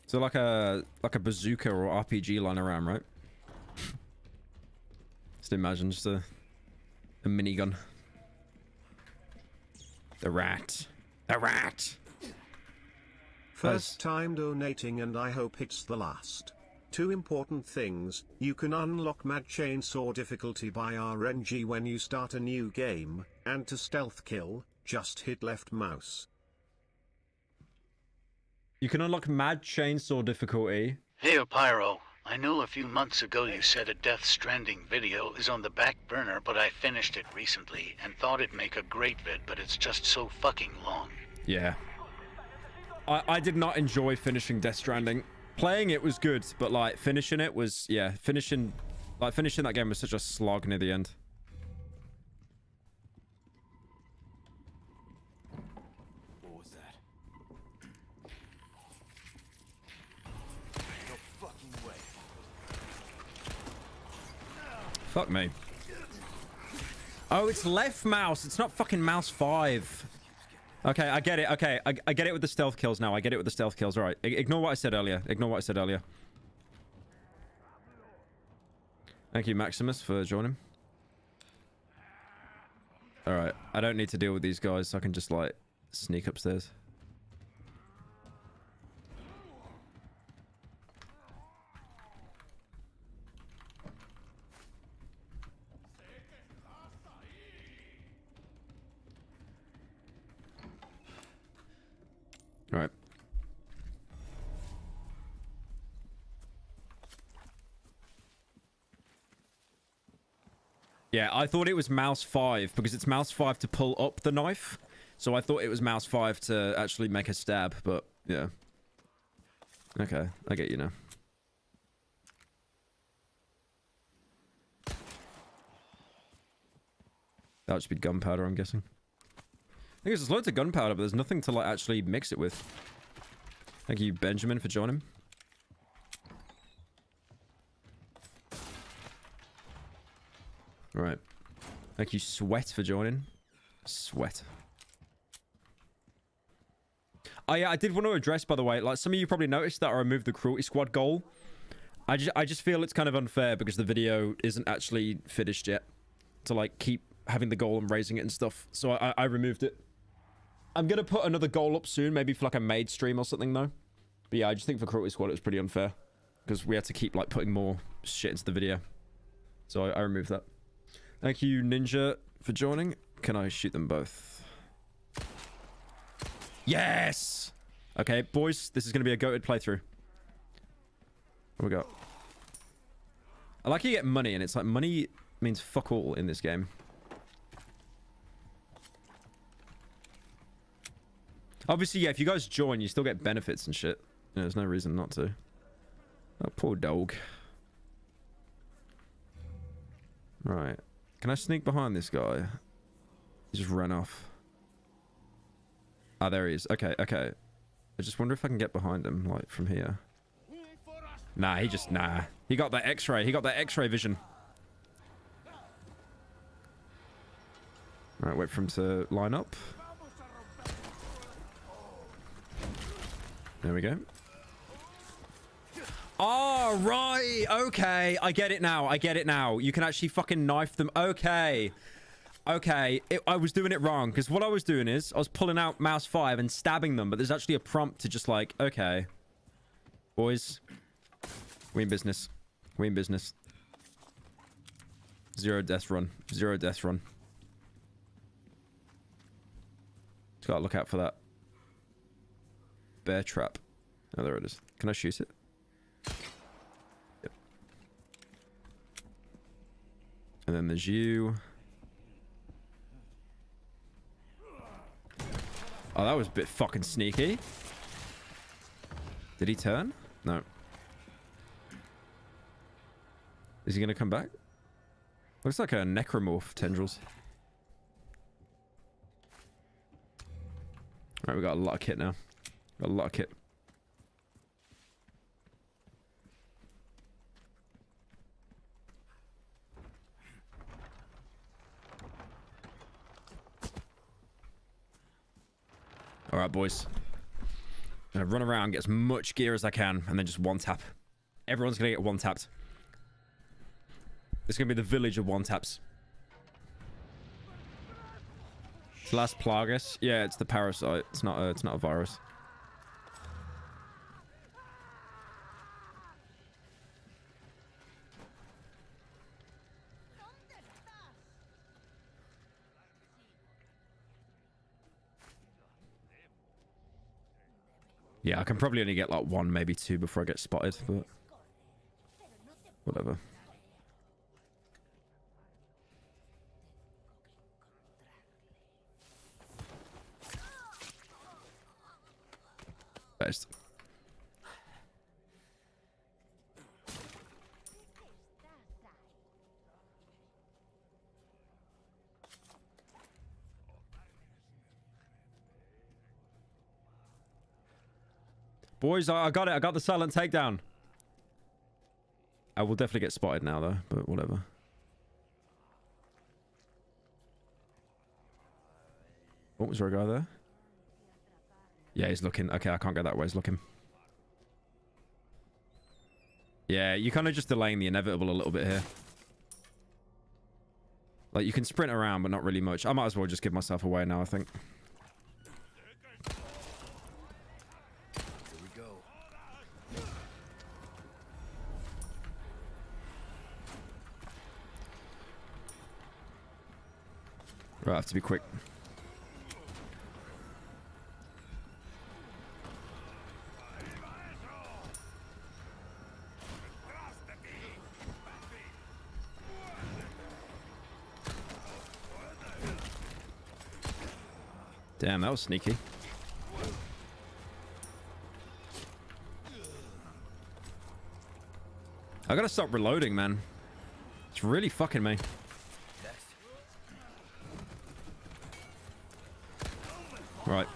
So like a bazooka or RPG lying around, right? Just imagine just a minigun. The rat. The rat. First time donating and I hope it's the last. 2 important things: you can unlock Mad Chainsaw difficulty by RNG when you start a new game, and to stealth kill, just hit left mouse. You can unlock Mad Chainsaw difficulty. Hey, Pyro. I know a few months ago you said a Death Stranding video is on the back burner, but I finished it recently and thought it'd make a great vid, but it's just so fucking long. Yeah. I did not enjoy finishing Death Stranding. Playing it was good, but like finishing it was, yeah, finishing that game was such a slog near the end. What was that? No fucking way. Fuck me. Oh, it's left mouse. It's not fucking mouse 5. Okay, I get it. Okay, I get it with the stealth kills now. I get it with the stealth kills. All right. Ignore what I said earlier. Ignore what I said earlier. Thank you, Maximus, for joining. All right. I don't need to deal with these guys, so I can just, like, sneak upstairs. All right. Yeah, I thought it was mouse 5 because it's mouse 5 to pull up the knife. So I thought it was mouse 5 to actually make a stab, but yeah. Okay, I get you now. That would just be gunpowder, I'm guessing. I think there's loads of gunpowder, but there's nothing to like actually mix it with. Thank you, Benjamin, for joining. Right. Thank you, Sweat, for joining. Sweat. Oh yeah, I did want to address, by the way, like some of you probably noticed that I removed the Cruelty Squad goal. I just feel it's kind of unfair because the video isn't actually finished yet. To like keep having the goal and raising it and stuff. So I removed it. I'm going to put another goal up soon, maybe for like a maid stream or something though. But yeah, I just think for Cruelty Squad it was pretty unfair. Because we had to keep like putting more shit into the video. So I removed that. Thank you, Ninja, for joining. Can I shoot them both? Yes! Okay, boys, this is going to be a goated playthrough. What we got? I like you get money, and it's like money means fuck all in this game. Obviously, yeah, if you guys join, you still get benefits and shit. Yeah, there's no reason not to. Oh, poor dog. Right. Can I sneak behind this guy? He just ran off. Ah, there he is. Okay, okay. I just wonder if I can get behind him, like, from here. Nah, nah. He got that X-ray. He got that X-ray vision. All right, wait for him to line up. There we go. Oh, right. Okay. I get it now. I get it now. You can actually fucking knife them. Okay. Okay. I was doing it wrong because what I was doing is I was pulling out mouse 5 and stabbing them, but there's actually a prompt to just like, okay. Boys. We in business. We in business. 0 death run. 0 death run. Just gotta look out for that bear trap. Oh, there it is. Can I shoot it? Yep. And then there's you. Oh, that was a bit fucking sneaky. Did he turn? No. Is he gonna come back? Looks like a necromorph tendrils. Alright, we got a lot of kit now. Got a lot of kit. Alright, boys. I'm gonna run around, get as much gear as I can, and then just one tap. Everyone's gonna get one tapped. It's gonna be the village of one taps. It's last Plagueis. Yeah, it's the parasite. It's not a virus. Yeah, I can probably only get like 1, maybe 2 before I get spotted, but whatever. Best. Boys, I got it. I got the silent takedown. I will definitely get spotted now, though, but whatever. Oh, was there a guy there? Yeah, he's looking. Okay, I can't go that way. He's looking. Yeah, you kind of just delaying the inevitable a little bit here. Like, you can sprint around, but not really much. I might as well just give myself away now, I think. Here we go. Right, I have to be quick. Damn, that was sneaky. I gotta stop reloading, man. It's really fucking me. Right.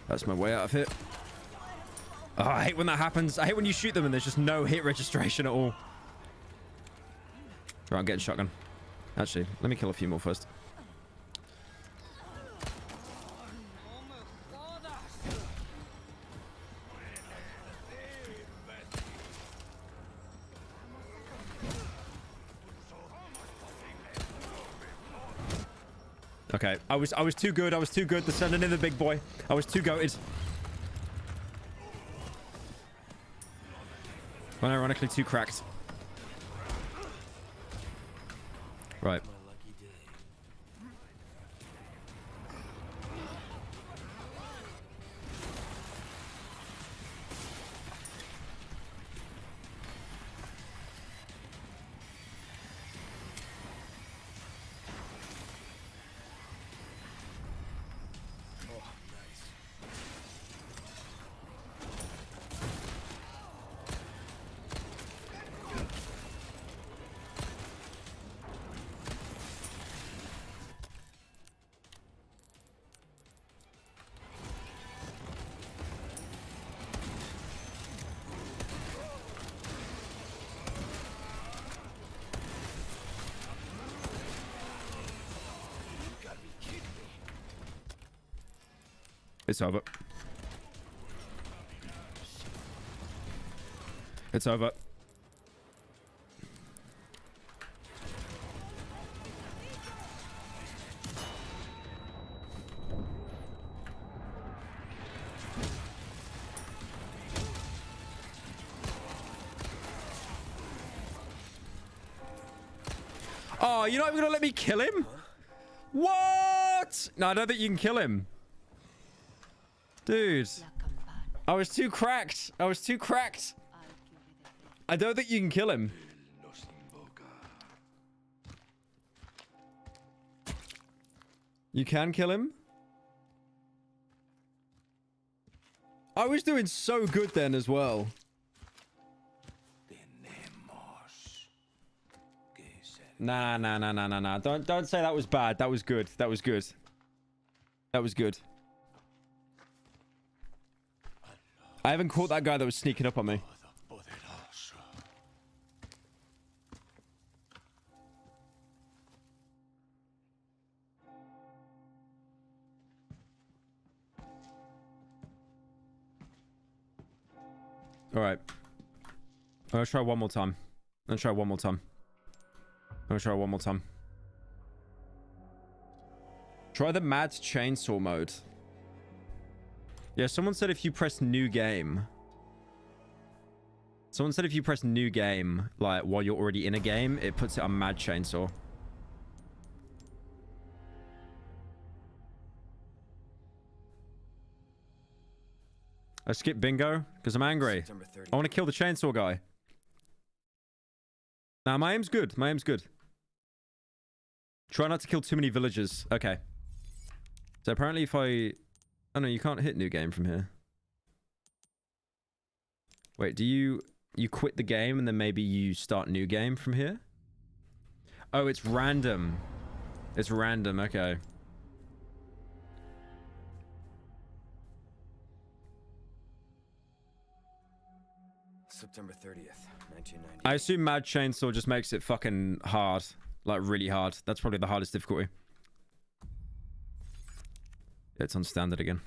That's my way out of here. Oh, I hate when that happens. I hate when you shoot them and there's just no hit registration at all. Right, I'm getting shotgun. Actually, let me kill a few more first. Okay, I was too good. I was too good. They're sending in the big boy. I was too goated. Well, ironically, too cracked. Right. It's over. It's over. Oh, you're not even gonna let me kill him? What? No, I don't think you can kill him. Dude. I was too cracked. I was too cracked. I don't think you can kill him. You can kill him? I was doing so good then as well. Nah. Don't say that was bad. That was good. That was good. That was good. I haven't caught that guy that was sneaking up on me. All right. I'm gonna try one more time. I'm gonna try one more time. I'm gonna try one more time. Try the mad chainsaw mode. Yeah, someone said if you press new game. Someone said if you press new game, like while you're already in a game, it puts it on mad chainsaw. I skipped bingo because I'm angry. I want to kill the chainsaw guy. Nah, my aim's good. My aim's good. Try not to kill too many villagers. Okay. So apparently if I... Oh no, you can't hit new game from here. Wait, do you... You quit the game and then maybe you start new game from here? Oh, it's random. It's random, okay. September 30th, 1990. I assume Mad Chainsaw just makes it fucking hard. Like, really hard. That's probably the hardest difficulty. It's on standard again.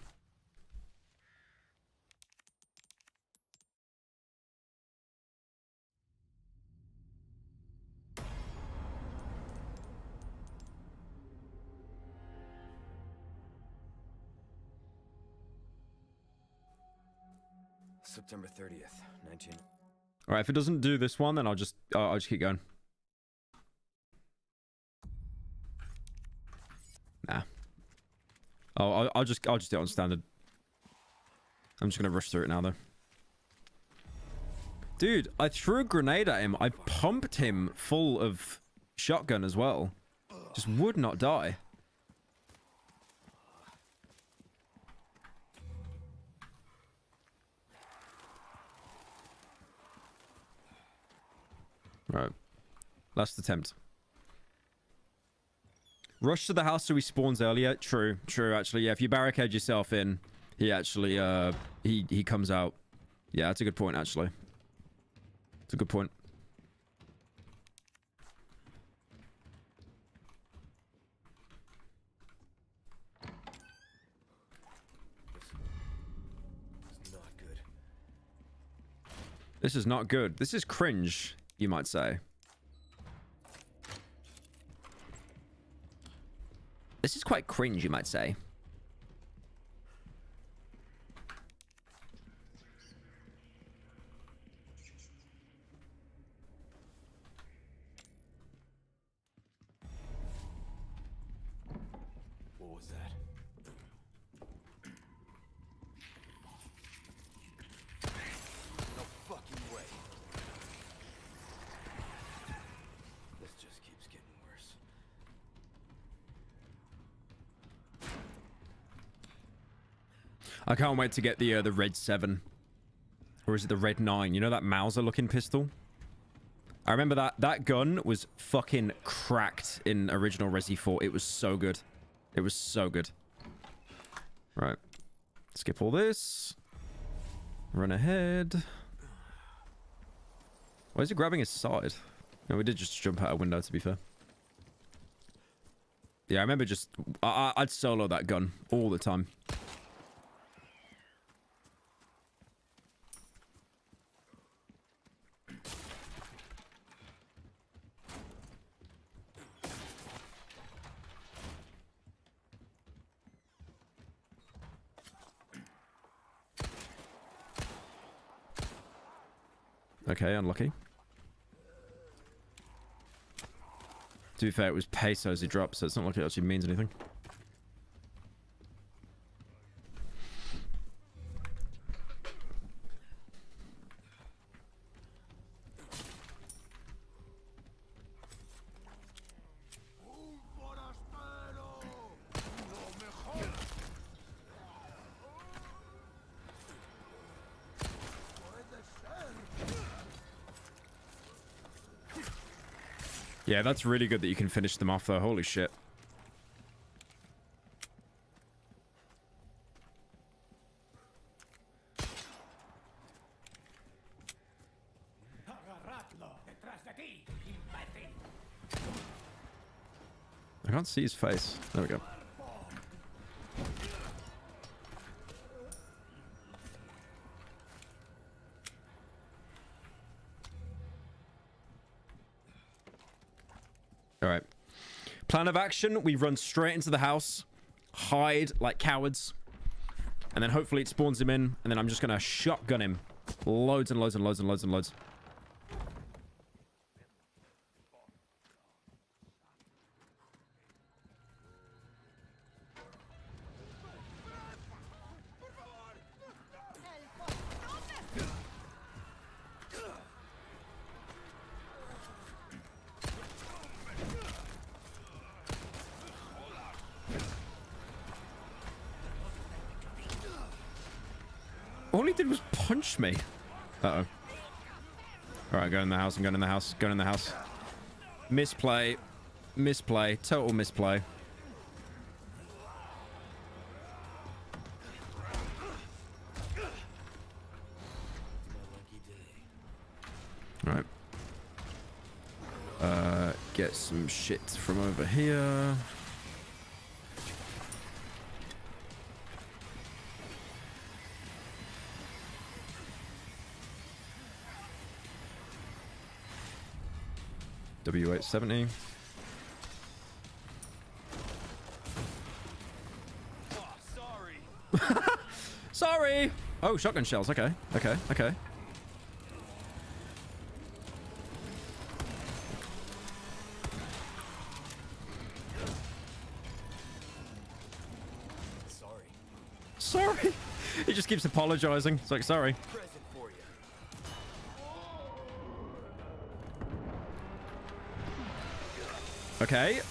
September 30th, 19... All right, if it doesn't do this one, then I'll just keep going. Nah. Oh, I'll just do it on standard. I'm just gonna rush through it now, though. Dude, I threw a grenade at him. I pumped him full of shotgun as well. Just would not die. Right. Last attempt. Rush to the house so he spawns earlier. True, actually. Yeah, if you barricade yourself in, he actually, he comes out. Yeah, that's a good point, actually. It's a good point. This is not good. This is cringe, you might say. This is quite cringe, you might say. What was that? No fucking way. This just keeps getting worse. I can't wait to get the red 7. Or is it the red 9? You know that Mauser looking pistol? I remember that gun was fucking cracked in original Resi 4. It was so good. It was so good. Right. Skip all this. Run ahead. Why is he grabbing his side? No, we did just jump out a window, to be fair. Yeah, I remember just... I'd solo that gun all the time. Okay, unlucky. To be fair, it was pesos he dropped, so it's not like it actually means anything. Yeah, that's really good that you can finish them off, though. Holy shit. I can't see his face. There we go. All right. Plan of action. We run straight into the house, hide like cowards, and then hopefully it spawns him in, and then I'm just going to shotgun him. Loads and loads and loads and loads and loads. All he did was punch me. Uh-oh. Alright, go in the house. I'm going in the house. Going in the house. Misplay. Misplay. Total misplay. Alright. Get some shit from over here. W870. Oh, sorry. Sorry. Oh, shotgun shells. Okay. Okay. Okay. Sorry. Sorry. He just keeps apologizing. It's like, sorry. Present for you. Okay.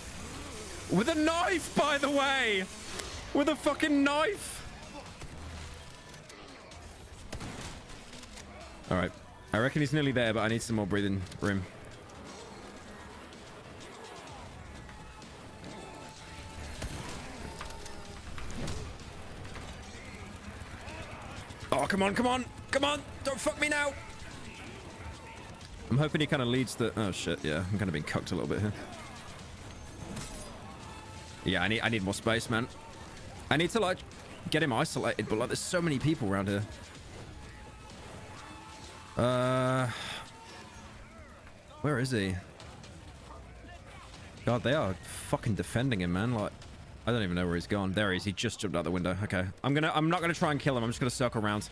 With a knife, by the way. With a fucking knife. All right. I reckon he's nearly there, but I need some more breathing room. Oh, come on, come on. Come on. Don't fuck me now. I'm hoping he kind of leads the... Oh, shit. Yeah, I'm kind of being cocked a little bit here. Yeah, I need more space, man. I need to, like, get him isolated, but, like, there's so many people around here. Where is he? God, they are fucking defending him, man. Like, I don't even know where he's gone. There he is. He just jumped out the window. Okay. I'm not gonna try and kill him. I'm just gonna circle around.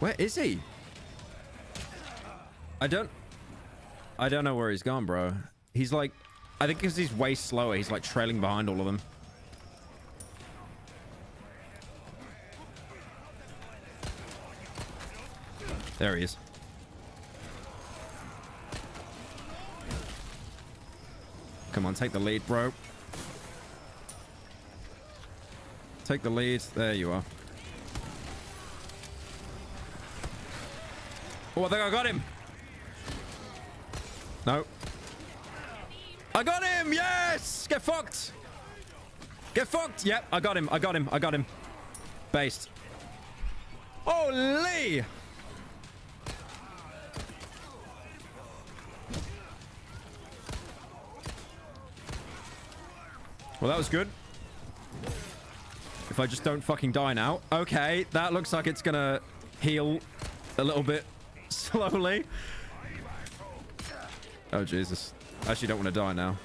Where is he? I don't know where he's gone, bro. He's like, I think because he's way slower, he's like trailing behind all of them. There he is. Come on, take the lead, bro. Take the lead. There you are. Oh, I think I got him. No. I got him! Yes! Get fucked! Get fucked! Yep, I got him. I got him. I got him. Based. Holy! Well, that was good. If I just don't fucking die now. Okay, that looks like it's gonna heal a little bit slowly. Oh, Jesus. I actually don't want to die now.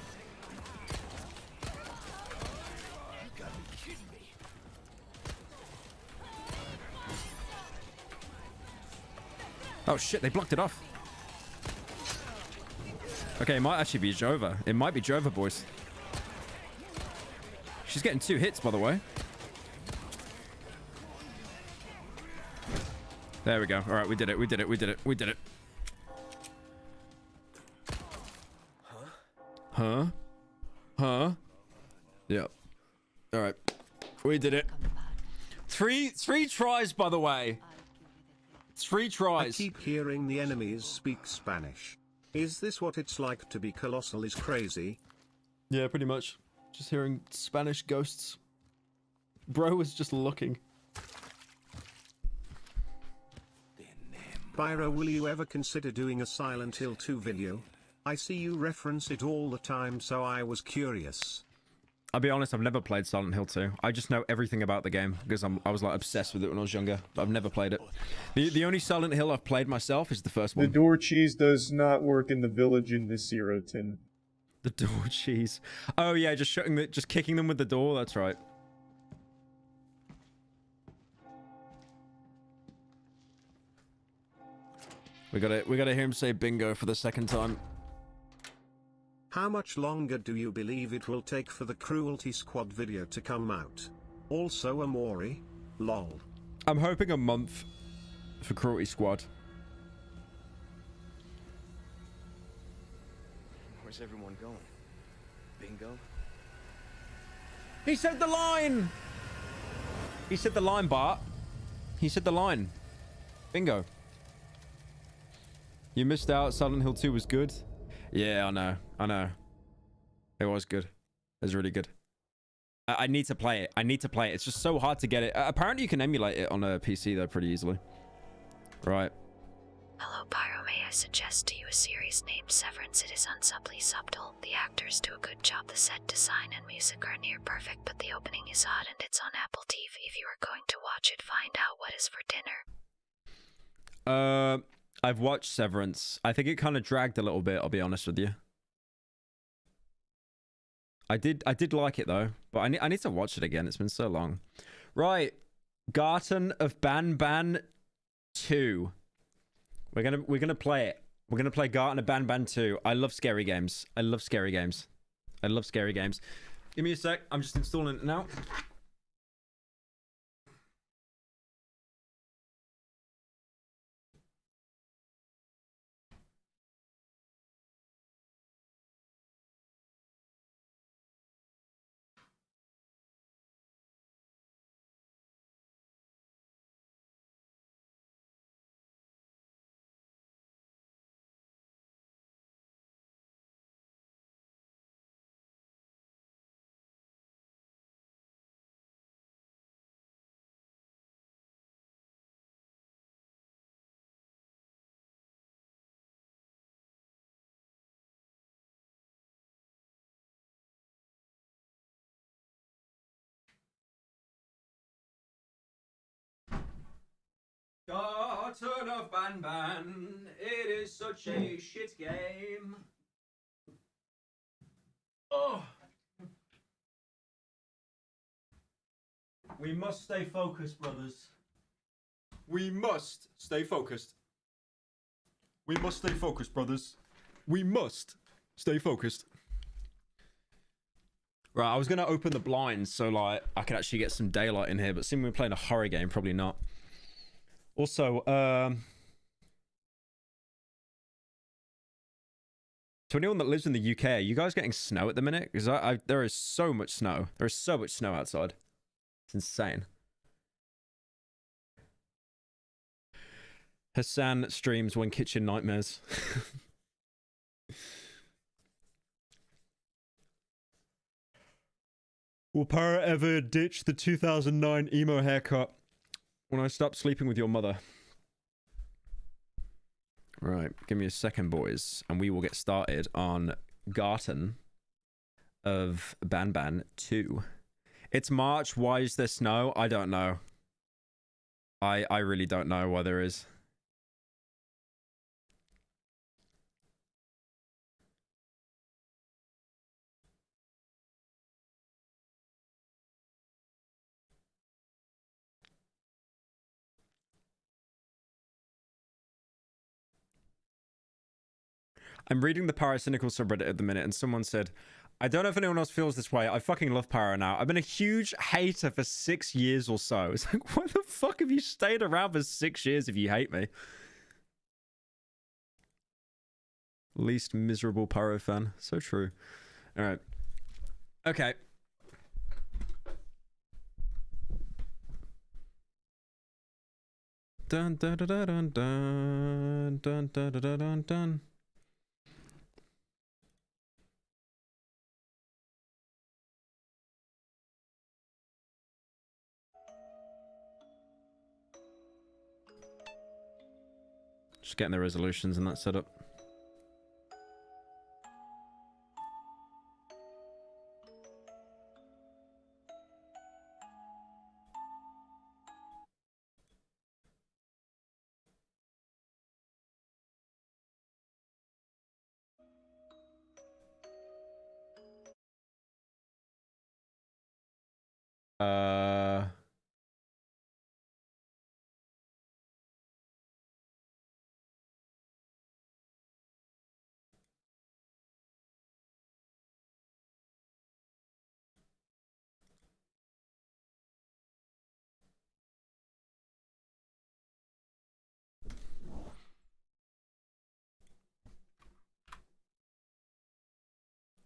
Oh, shit. They blocked it off. Okay, it might actually be Jova. It might be Jova, boys. She's getting 2 hits, by the way. There we go. All right, we did it. We did it. We did it. We did it. Huh? Huh? Yep. All right. We did it. Three tries, by the way. 3 tries. I keep hearing the enemies speak Spanish. Is this what it's like to be colossal is crazy? Yeah, pretty much. Just hearing Spanish ghosts. Bro was just looking. Pyro, will you ever consider doing a Silent Hill 2 video? I see you reference it all the time, so I was curious. I'll be honest, I've never played Silent Hill 2. I just know everything about the game because I was like obsessed with it when I was younger, but I've never played it. The only Silent Hill I've played myself is the first one. The door cheese does not work in the village in this era, Tin. The door cheese. Oh yeah, just kicking them with the door. That's right. We gotta hear him say bingo for the second time. How much longer do you believe it will take for the Cruelty Squad video to come out? Also Amori? Lol. I'm hoping a month for Cruelty Squad. Where's everyone going? Bingo? He said the line! He said the line, Bart. He said the line. Bingo. You missed out. Silent Hill 2 was good. Yeah, I know. I know. It was good. It was really good. I need to play it. I need to play it. It's just so hard to get it. Apparently, you can emulate it on a PC, though, pretty easily. Right. Hello, Pyro. May I suggest to you a series named Severance? It is unsubtly subtle. The actors do a good job. The set design and music are near perfect, but the opening is odd, and it's on Apple TV. If you are going to watch it, find out what is for dinner. I've watched Severance. I think it kind of dragged a little bit, I'll be honest with you. I did like it though, but I need to watch it again. It's been so long. Right. Garten of Banban 2. We're gonna play it. We're gonna play Garten of Banban 2. I love scary games. I love scary games. I love scary games. Give me a sec. I'm just installing it now. Garten of Banban, it is such a shit game. Oh. We must stay focused, brothers. We must stay focused. We must stay focused, brothers. We must stay focused. Right, I was going to open the blinds so like I could actually get some daylight in here, but seeing we're playing a horror game, probably not. Also, to anyone that lives in the UK, are you guys getting snow at the minute? Because there is so much snow. There is so much snow outside. It's insane. Hassan streams when kitchen nightmares. Will Pyro ever ditch the 2009 emo haircut when I stop sleeping with your mother? Right, give me a second, boys, and we will get started on Garten of Banban 2. It's March. Why is there snow? I don't know. I really don't know why there is. I'm reading the Pyrocynical subreddit at the minute, and someone said, I don't know if anyone else feels this way. I fucking love Pyro now. I've been a huge hater for 6 years or so. It's like, why the fuck have you stayed around for 6 years if you hate me? Least miserable Pyro fan. So true. All right. Okay. Dun dun dun dun dun dun dun dun dun dun. Just getting the resolutions and that set up.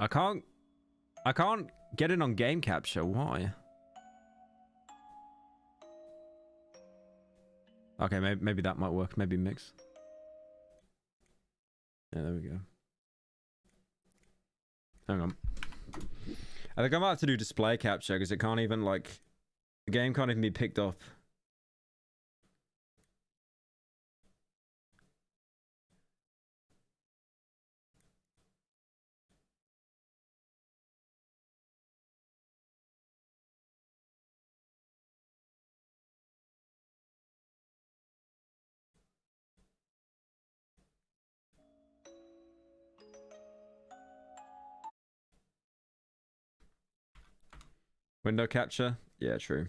I can't get in on game capture. Why? Okay, maybe that might work. Maybe mix. Yeah, there we go. Hang on. I think I might have to do display capture because it can't even, like, the game can't even be picked up. Window capture? Yeah, true.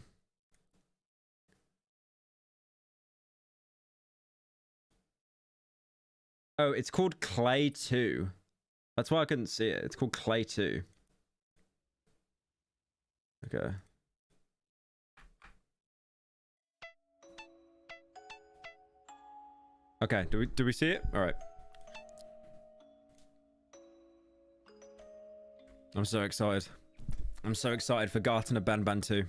Oh, it's called Clay 2. That's why I couldn't see it. It's called Clay 2. Okay. Okay, do we see it? All right. I'm so excited. I'm so excited for Garten of Banban 2.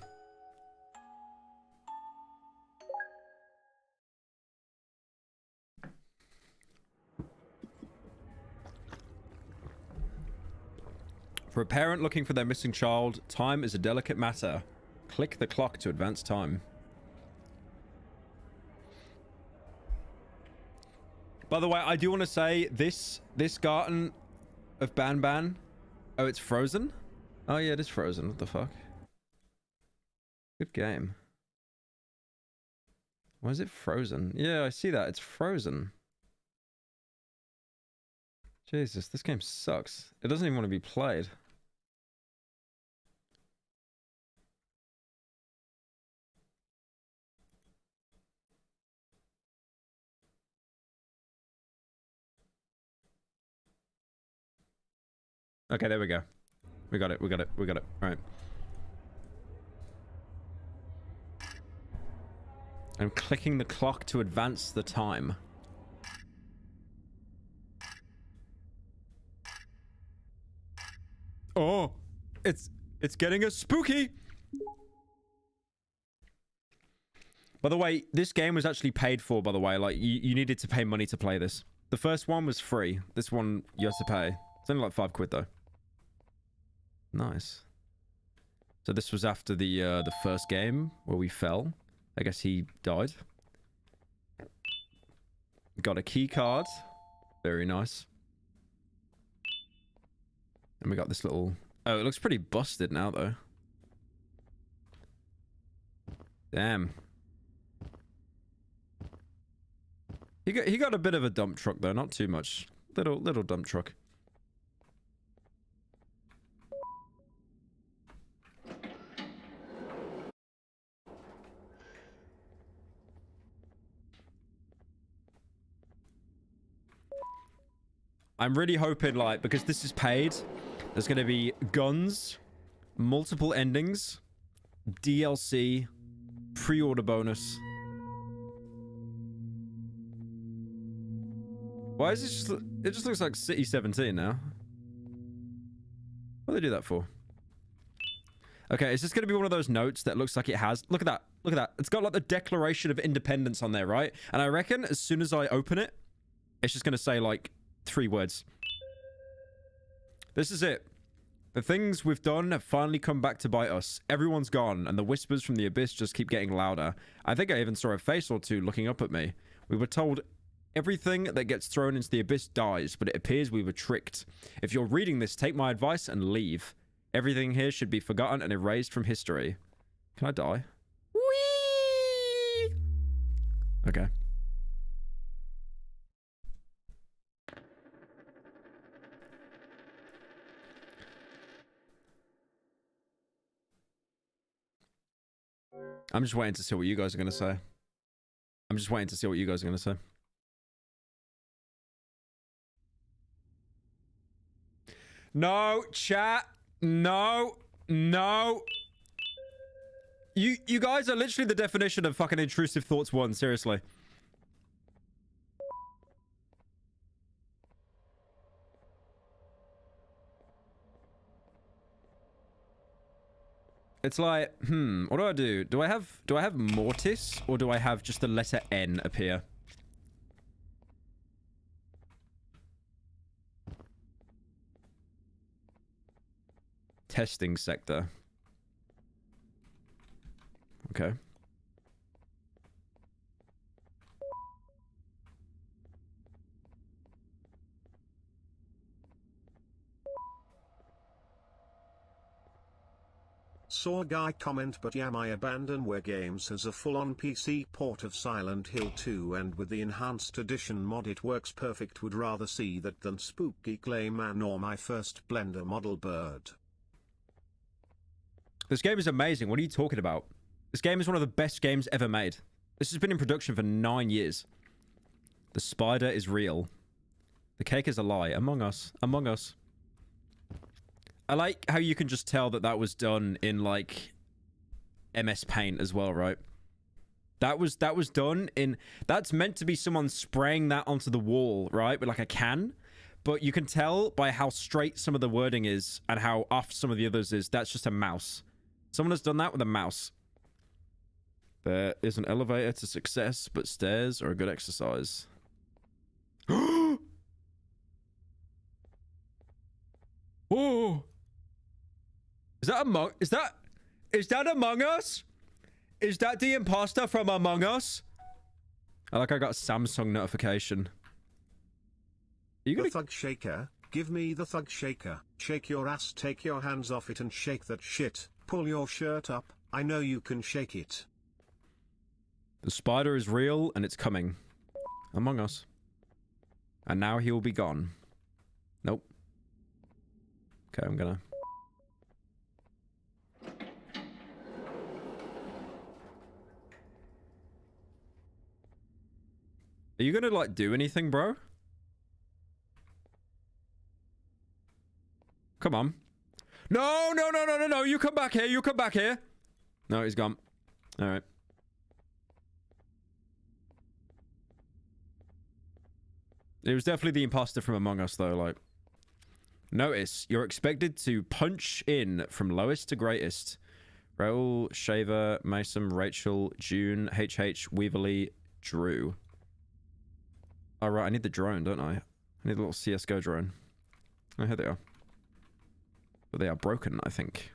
For a parent looking for their missing child, time is a delicate matter. Click the clock to advance time. By the way, I do want to say this Garten of Banban. Oh, it's frozen? Oh yeah, it is frozen. What the fuck? Good game. Why is it frozen? Yeah, I see that. It's frozen. Jesus, this game sucks. It doesn't even want to be played. Okay, there we go. We got it. We got it. We got it. All right. I'm clicking the clock to advance the time. Oh, it's getting us spooky. By the way, this game was actually paid for, by the way. Like, you needed to pay money to play this. The first one was free. This one, you have to pay. It's only like £5, though. Nice. So this was after the first game where we fell. I guess he died. Got a key card. Very nice. And we got this little... Oh, it looks pretty busted now, though. Damn. He got a bit of a dump truck, though. Not too much. Little dump truck. I'm really hoping, like, because this is paid, there's going to be guns, multiple endings, DLC, pre-order bonus. Why is it just... It just looks like City 17 now. What do they do that for? Okay, is this going to be one of those notes that looks like it has... Look at that. Look at that. It's got like the Declaration of Independence on there, right? And I reckon as soon as I open it, it's just going to say like 3 words. This is it. The things we've done have finally come back to bite us. Everyone's gone, and the whispers from the abyss just keep getting louder. I think I even saw a face or two looking up at me. We were told everything that gets thrown into the abyss dies, but it appears we were tricked. If you're reading this, take my advice and leave. Everything here should be forgotten and erased from history. Can I die? Whee! Okay. I'm just waiting to see what you guys are going to say. I'm just waiting to see what you guys are going to say. No, chat. No. No. You guys are literally the definition of fucking intrusive thoughts 1, seriously. It's like, what do I do? Do I have Mortis, or do I have just the letter N appear? Testing sector. Okay. Saw a guy comment, but yeah, my Abandonware Games has a full-on PC port of Silent Hill 2, and with the enhanced edition mod it works perfect. Would rather see that than Spooky Clayman or my first Blender model bird. This game is amazing. What are you talking about? This game is one of the best games ever made. This has been in production for 9 years. The spider is real. The cake is a lie. Among Us. Among Us. I like how you can just tell that that was done in, like, MS Paint as well, right? That was done in... That's meant to be someone spraying that onto the wall, right? With, like, a can. But you can tell by how straight some of the wording is and how off some of the others is. That's just a mouse. Someone has done that with a mouse. There is an elevator to success, but stairs are a good exercise. Oh! Is that Among... Is that Among Us? Is that the imposter from Among Us? I got a Samsung notification. Are you gonna... The thug shaker. Give me the thug shaker. Shake your ass, take your hands off it and shake that shit. Pull your shirt up. I know you can shake it. The spider is real and it's coming. Among Us. And now he will be gone. Nope. Okay, I'm gonna... Are you gonna, like, do anything, bro? Come on. No, no, no, no, no, no. You come back here. You come back here. No, he's gone. All right. It was definitely the imposter from Among Us, though. Like, notice you're expected to punch in from lowest to greatest. Raoul, Shaver, Mason, Rachel, June, HH, Weaverly, Drew. All right, I need the drone, don't I? I need a little CS:GO drone. Oh, here they are. But they are broken, I think.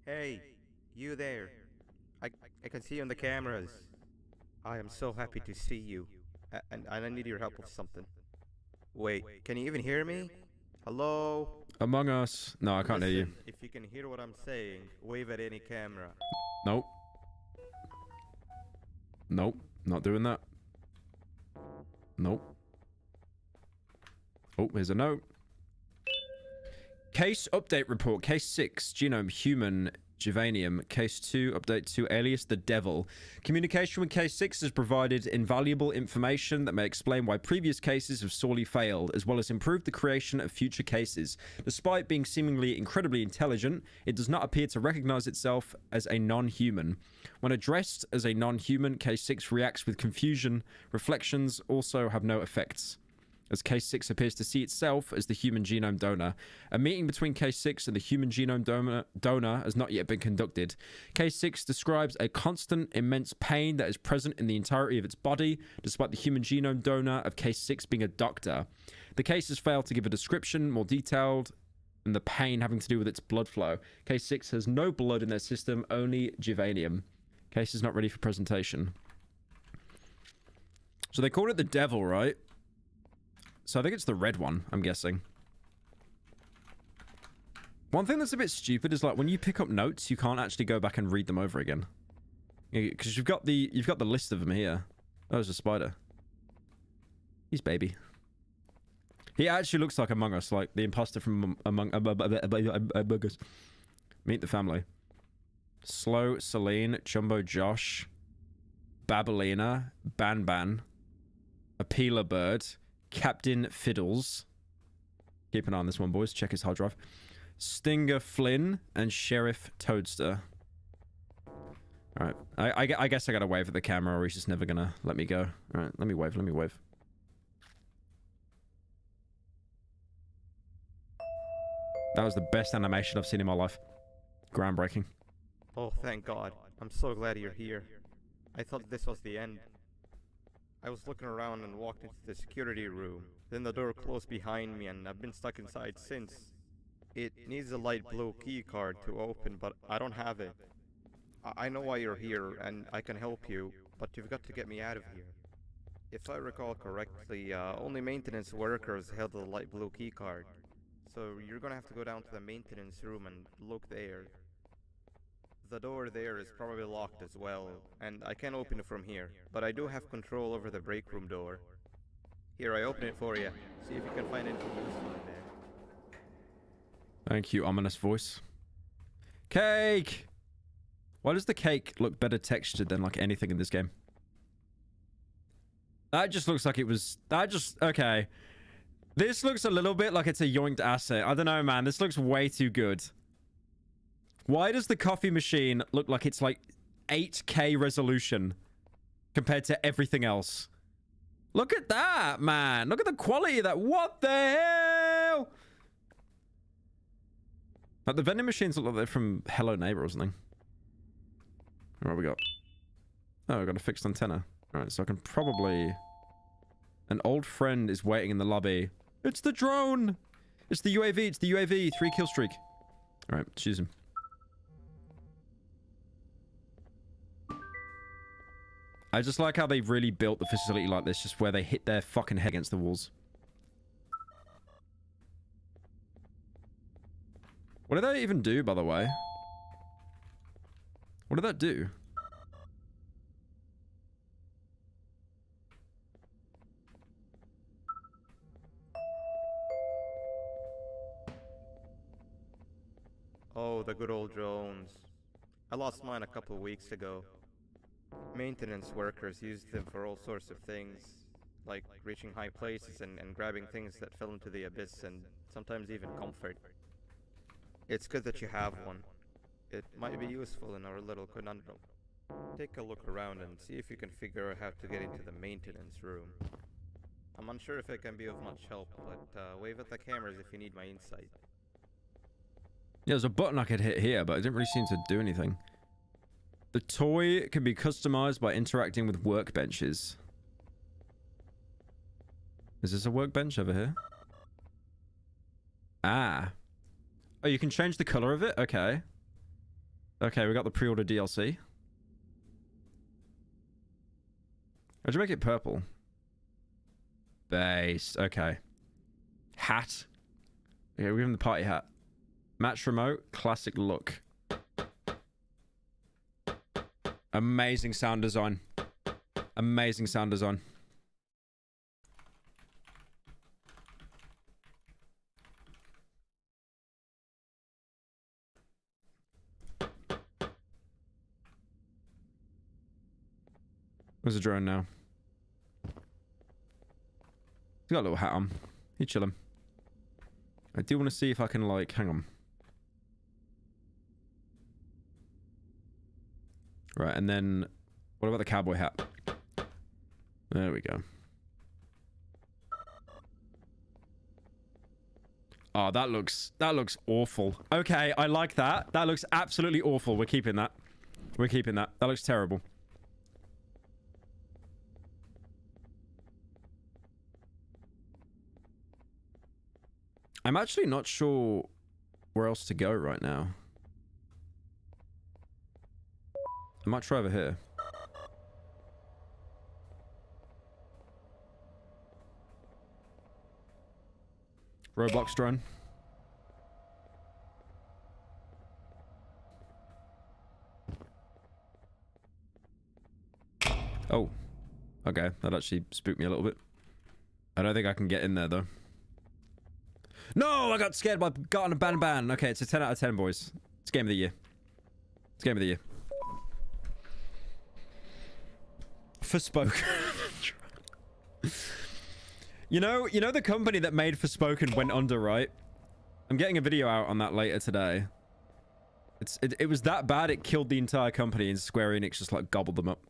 Hey, you there. I can see you on the cameras. I am so happy to see you. And I need your help with something. Wait, can you even hear me? Hello? Among Us. No, I can't hear you. If you can hear what I'm saying, wave at any camera. Nope. Nope. Not doing that. Nope. Oh, here's a note. Case update report. Case 6. Genome human. Juvanium. Case 2, update 2, alias the devil. Communication with case 6 has provided invaluable information that may explain why previous cases have sorely failed, as well as improve the creation of future cases. Despite being seemingly incredibly intelligent, it does not appear to recognize itself as a non-human. When addressed as a non-human, case 6 reacts with confusion. Reflections also have no effects, as Case 6 appears to see itself as the human genome donor. A meeting between Case 6 and the human genome donor has not yet been conducted. Case 6 describes a constant, immense pain that is present in the entirety of its body, despite the human genome donor of Case 6 being a doctor. The case has failed to give a description more detailed than the pain having to do with its blood flow. Case 6 has no blood in their system, only Juvanium. Case is not ready for presentation. So they called it the devil, right? So I think it's the red one, I'm guessing. One thing that's a bit stupid is, like, when you pick up notes, you can't actually go back and read them over again. Because you've got the list of them here. Oh, there's a spider. He's baby. He actually looks like Among Us, like the imposter from Among Us. Meet the family. Slow, Celine, Jumbo Josh, Babylina, Banban, Apela Bird, Captain Fiddles. Keep an eye on this one, boys. Check his hard drive. Stinger Flynn and Sheriff Toadster. Alright. I guess I gotta wave at the camera or he's just never gonna let me go. Alright, let me wave, let me wave. That was the best animation I've seen in my life. Groundbreaking. Oh, thank God. I'm so glad you're here. I thought this was the end. I was looking around and walked into the security room. Then the door closed behind me and I've been stuck inside since. It needs a light blue key card to open, but I don't have it. I know why you're here and I can help you, but you've got to get me out of here. If I recall correctly, only maintenance workers held the light blue key card. So you're gonna have to go down to the maintenance room and look there. The door there is probably locked as well, and I can't open it from here, but I do have control over the break room door. Here, I open it for you. See if you can find anything useful in there. Thank you, ominous voice. Cake! Why does the cake look better textured than, like, anything in this game? That just looks like it was... Okay. This looks a little bit like it's a yoinked asset. I don't know, man. This looks way too good. Why does the coffee machine look like it's like 8K resolution compared to everything else? Look at that, man. Look at the quality of that. What the hell? Like, the vending machines look like they're from Hello Neighbor or something. What we got? Oh, we got a fixed antenna. Alright, so I can probably... An old friend is waiting in the lobby. It's the drone! It's the UAV, it's the UAV. 3 kill streak. Alright, choose him. I just like how they really built the facility like this, just where they hit their fucking head against the walls. What did that even do, by the way? What did that do? Oh, the good old drones. I lost mine a couple of weeks ago. Maintenance workers used them for all sorts of things, like reaching high places and grabbing things that fell into the abyss, and sometimes even comfort. It's good that you have one. It might be useful in our little conundrum. Take a look around and see if you can figure out how to get into the maintenance room. I'm unsure if it can be of much help, but wave at the cameras if you need my insight. Yeah, there's a button I could hit here, but it didn't really seem to do anything. The toy can be customized by interacting with workbenches. Is this a workbench over here? Ah. Oh, you can change the color of it? Okay. Okay, we got the pre-order DLC. How'd you make it purple? Base. Okay. Hat. Okay, we'll give him the party hat. Match remote. Classic look. Amazing sound design. Amazing sound design. Where's the drone now? He's got a little hat on. He's chilling. I do want to see if I can, like, hang on. Right, and then what about the cowboy hat? There we go. Oh, that looks awful. Okay, I like that. That looks absolutely awful. We're keeping that. We're keeping that. That looks terrible. I'm actually not sure where else to go right now. I might try over here. Roblox drone. Oh. Okay, that actually spooked me a little bit. I don't think I can get in there, though. No, I got scared by garten and banban. Okay, it's a 10 out of 10, boys. It's game of the year. It's game of the year. Forspoken. You know the company that made Forspoken went under, right? I'm getting a video out on that later today. It was that bad it killed the entire company, and Square Enix just like gobbled them up.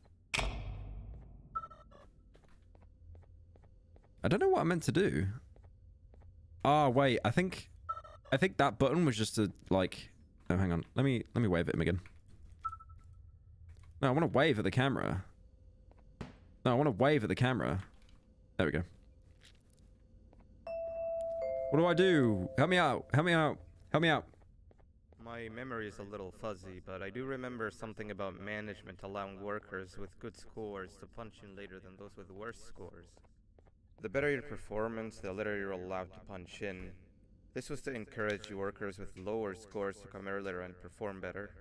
I don't know what I meant to do. Ah, wait, I think that button was just to like... Oh, hang on. Let me wave at him again. No, I want to wave at the camera. No, I want to wave at the camera. There we go. What do I do? Help me out. Help me out. Help me out. My memory is a little fuzzy, but I do remember something about management allowing workers with good scores to punch in later than those with worse scores. The better your performance, the later you're allowed to punch in. This was to encourage workers with lower scores to come earlier and perform better.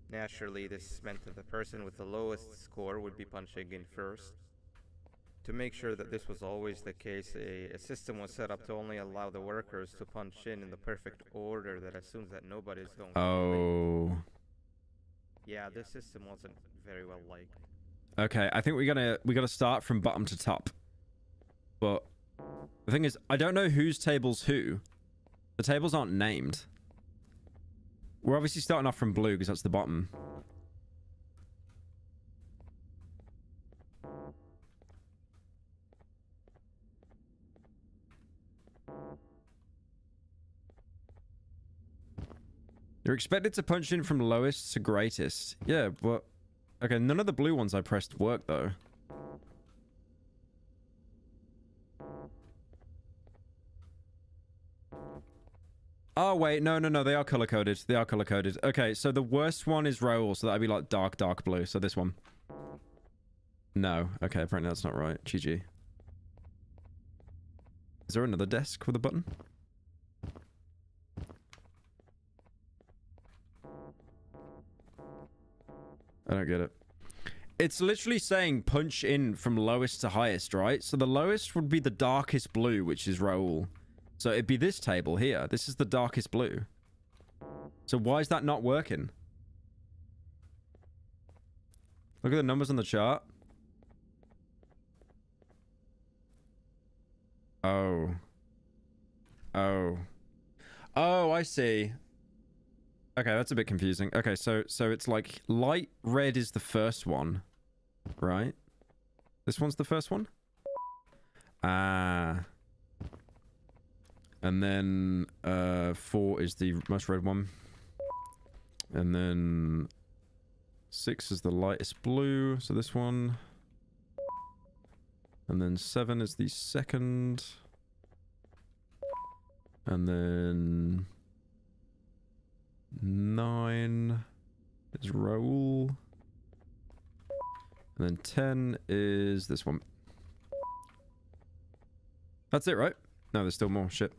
Naturally, this meant that the person with the lowest score would be punching in first. To make sure that this was always the case, a system was set up to only allow the workers to punch in the perfect order that assumes that nobody's going to be late. Yeah, this system wasn't very well liked. Okay, I think we gotta start from bottom to top. But the thing is, I don't know whose table's who. The tables aren't named. We're obviously starting off from blue because that's the bottom. You're expected to punch in from lowest to greatest. Yeah, but... Okay, none of the blue ones I pressed worked, though. Oh, wait. No. They are color-coded. They are color-coded. Okay, so the worst one is Raoul, so that'd be like dark blue. So this one. No. Okay, apparently that's not right. GG. Is there another desk with a button? I don't get it. It's literally saying punch in from lowest to highest, right? So the lowest would be the darkest blue, which is Raoul. So it'd be this table here. This is the darkest blue. So why is that not working? Look at the numbers on the chart. Oh. Oh, I see. Okay, that's a bit confusing. Okay, so it's like light red is the first one, right? This one's the first one? Ah. And then 4 is the most red one. And then 6 is the lightest blue, so this one. And then 7 is the second. And then 9 is Raoul. And then 10 is this one. That's it, right? No, there's still more. Shit.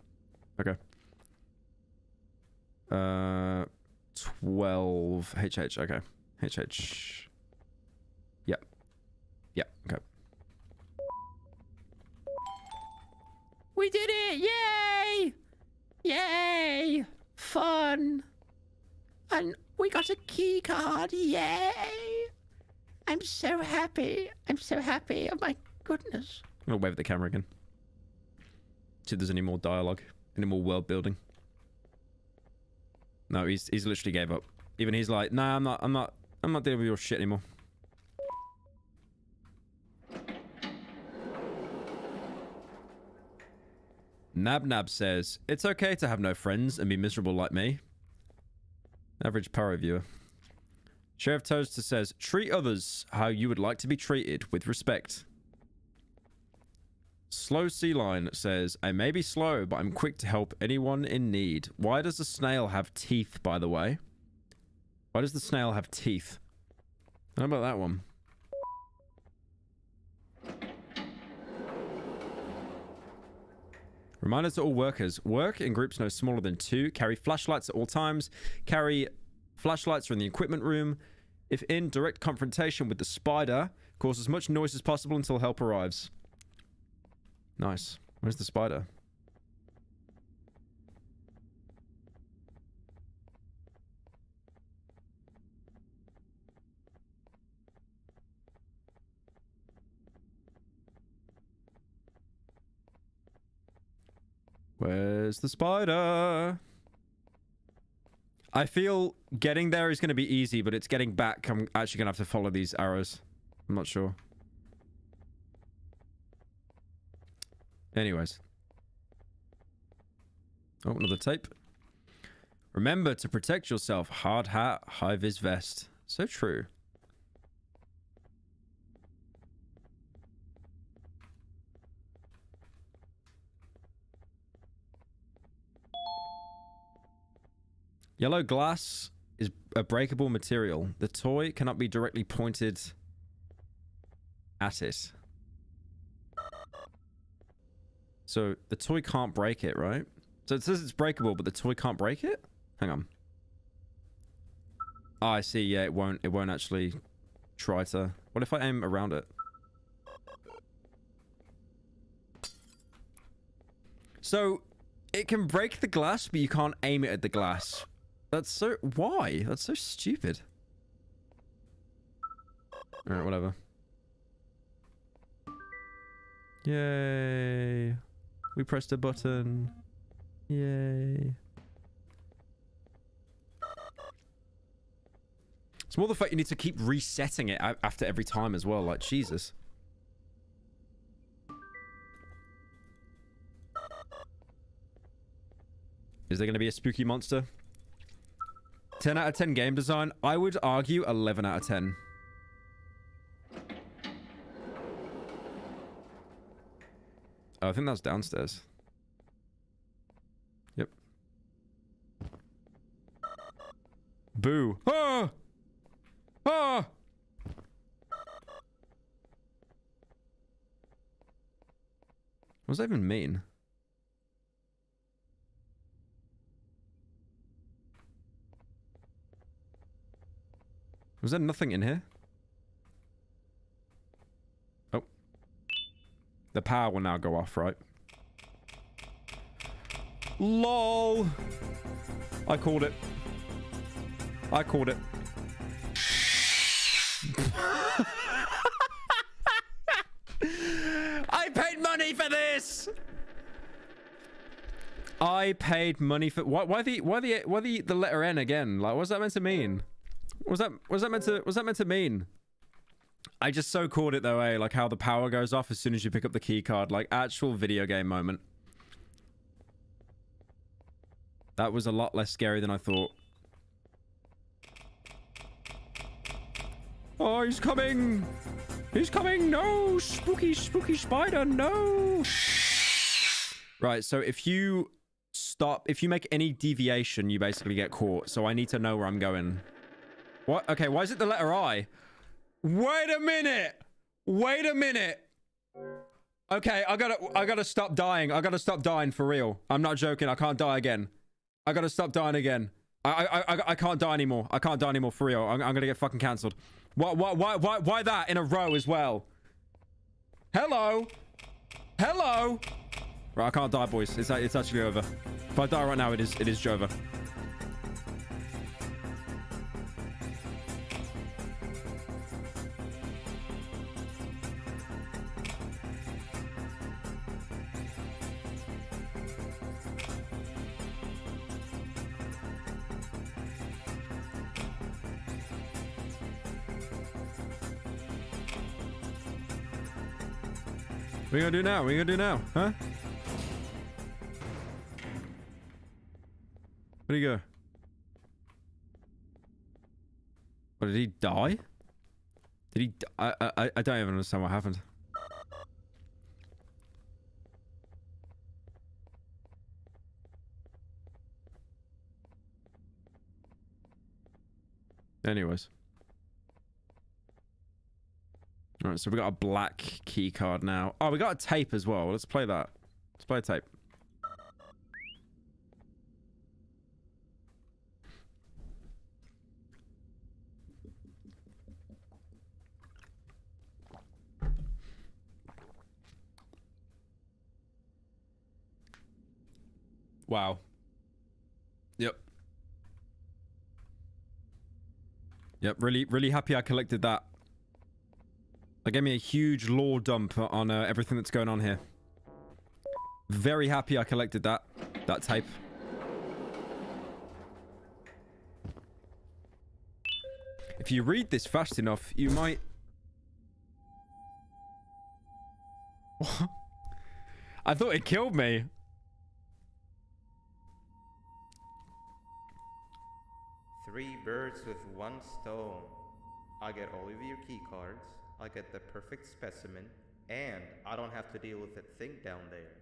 Okay. 12 HH. Okay. HH. Yep. Yep. Okay. We did it! Yay! Yay! Fun! And we got a key card! Yay! I'm so happy. I'm so happy. Oh my goodness. I'm gonna wave at the camera again. See if there's any more dialogue, any more world building. No, he's literally gave up. Even he's like, nah, I'm not dealing with your shit anymore. Nab says, it's okay to have no friends and be miserable like me. Average Pyro viewer. Sheriff Toaster says, treat others how you would like to be treated with respect. Slow Sea Line says, I may be slow, but I'm quick to help anyone in need. Why does the snail have teeth, by the way? Why does the snail have teeth? How about that one? Reminder to all workers. Work in groups no smaller than 2. Carry flashlights at all times. Carry flashlights from the equipment room. If in direct confrontation with the spider, cause as much noise as possible until help arrives. Nice. Where's the spider? Where's the spider? I feel getting there is going to be easy, but it's getting back. I'm actually going to have to follow these arrows. I'm not sure. Anyways. Oh, another tape. Remember to protect yourself. Hard hat, high-vis vest. So true. Yellow glass is a breakable material. The toy cannot be directly pointed at it. So the toy can't break it, right? So it says it's breakable, but the toy can't break it? Hang on. Oh, I see. Yeah, it won't actually try to... What if I aim around it? So it can break the glass, but you can't aim it at the glass. That's so... Why? That's so stupid. Alright, whatever. Yay. We pressed a button. Yay. It's more the fact you need to keep resetting it after every time as well. Like, Jesus. Is there going to be a spooky monster? 10 out of 10 game design? I would argue 11 out of 10. Oh, I think that's downstairs. Yep. Boo. Ah! Ah! What does that even mean? Was there nothing in here? Oh. The power will now go off, right? LOL! I called it. I called it. I paid money for this! I paid money for... Why the letter N again? Like, what's that meant to mean? Was that meant to mean? I just so called it though, eh? Like how the power goes off as soon as you pick up the key card. Like actual video game moment. That was a lot less scary than I thought. Oh, he's coming! He's coming! No! Spooky, spooky spider, no! Right, so if you make any deviation, you basically get caught. So I need to know where I'm going. What? Okay, why is it the letter I? Wait a minute! Wait a minute! Okay, I gotta stop dying. I gotta stop dying for real. I'm not joking. I can't die again. I gotta stop dying again. I can't die anymore. I can't die anymore for real. I'm gonna get fucking cancelled. Why that in a row as well? Hello? Hello? Right, I can't die, boys. It's actually over. If I die right now, it is over. What are you gonna do now? What are you gonna do now? Huh? Where'd he go? What, did he die? Did he? I don't even understand what happened. Anyways. Alright, so we got a black key card now. Oh, we got a tape as well. Let's play that. Let's play a tape. Wow. Yep. Yep, really happy I collected that. That gave me a huge lore dump on everything that's going on here. Very happy I collected that tape. If you read this fast enough, you might... What? I thought it killed me. Three birds with one stone. I get all of your key cards, I get the perfect specimen, and I don't have to deal with that thing down there.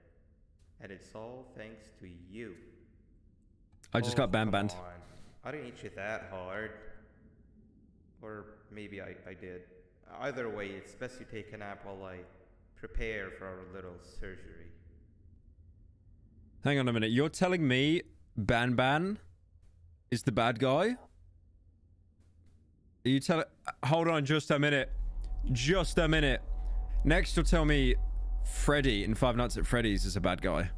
And it's all thanks to you. I just got banned. I didn't hit you that hard. Or maybe I did. Either way, it's best you take a nap while I prepare for our little surgery. Hang on a minute. You're telling me Banban is the bad guy? Are you telling... Hold on just a minute. Just a minute. Next you'll tell me Freddy in Five Nights at Freddy's is a bad guy.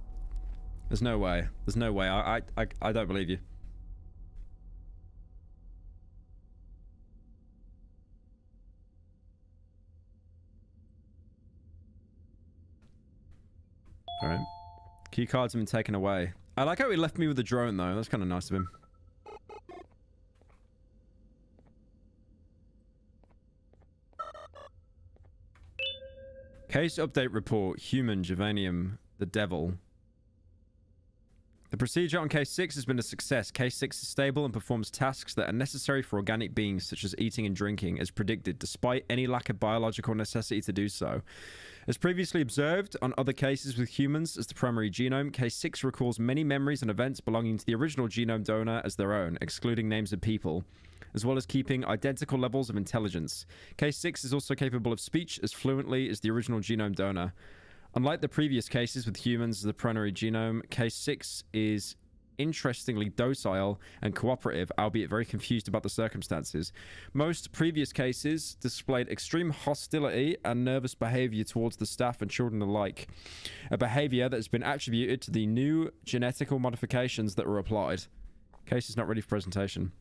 There's no way. There's no way. I don't believe you. Alright. Key cards have been taken away. I like how he left me with the drone though. That's kind of nice of him. Case update report. Human, Javanium, the devil. The procedure on case 6 has been a success. Case 6 is stable and performs tasks that are necessary for organic beings such as eating and drinking as predicted, despite any lack of biological necessity to do so. As previously observed on other cases with humans as the primary genome, case 6 recalls many memories and events belonging to the original genome donor as their own, excluding names of people, as well as keeping identical levels of intelligence. Case 6 is also capable of speech as fluently as the original genome donor. Unlike the previous cases with humans as the primary genome, case 6 is interestingly docile and cooperative, albeit very confused about the circumstances. Most previous cases displayed extreme hostility and nervous behavior towards the staff and children alike, a behavior that has been attributed to the new genetical modifications that were applied. Case is not ready for presentation.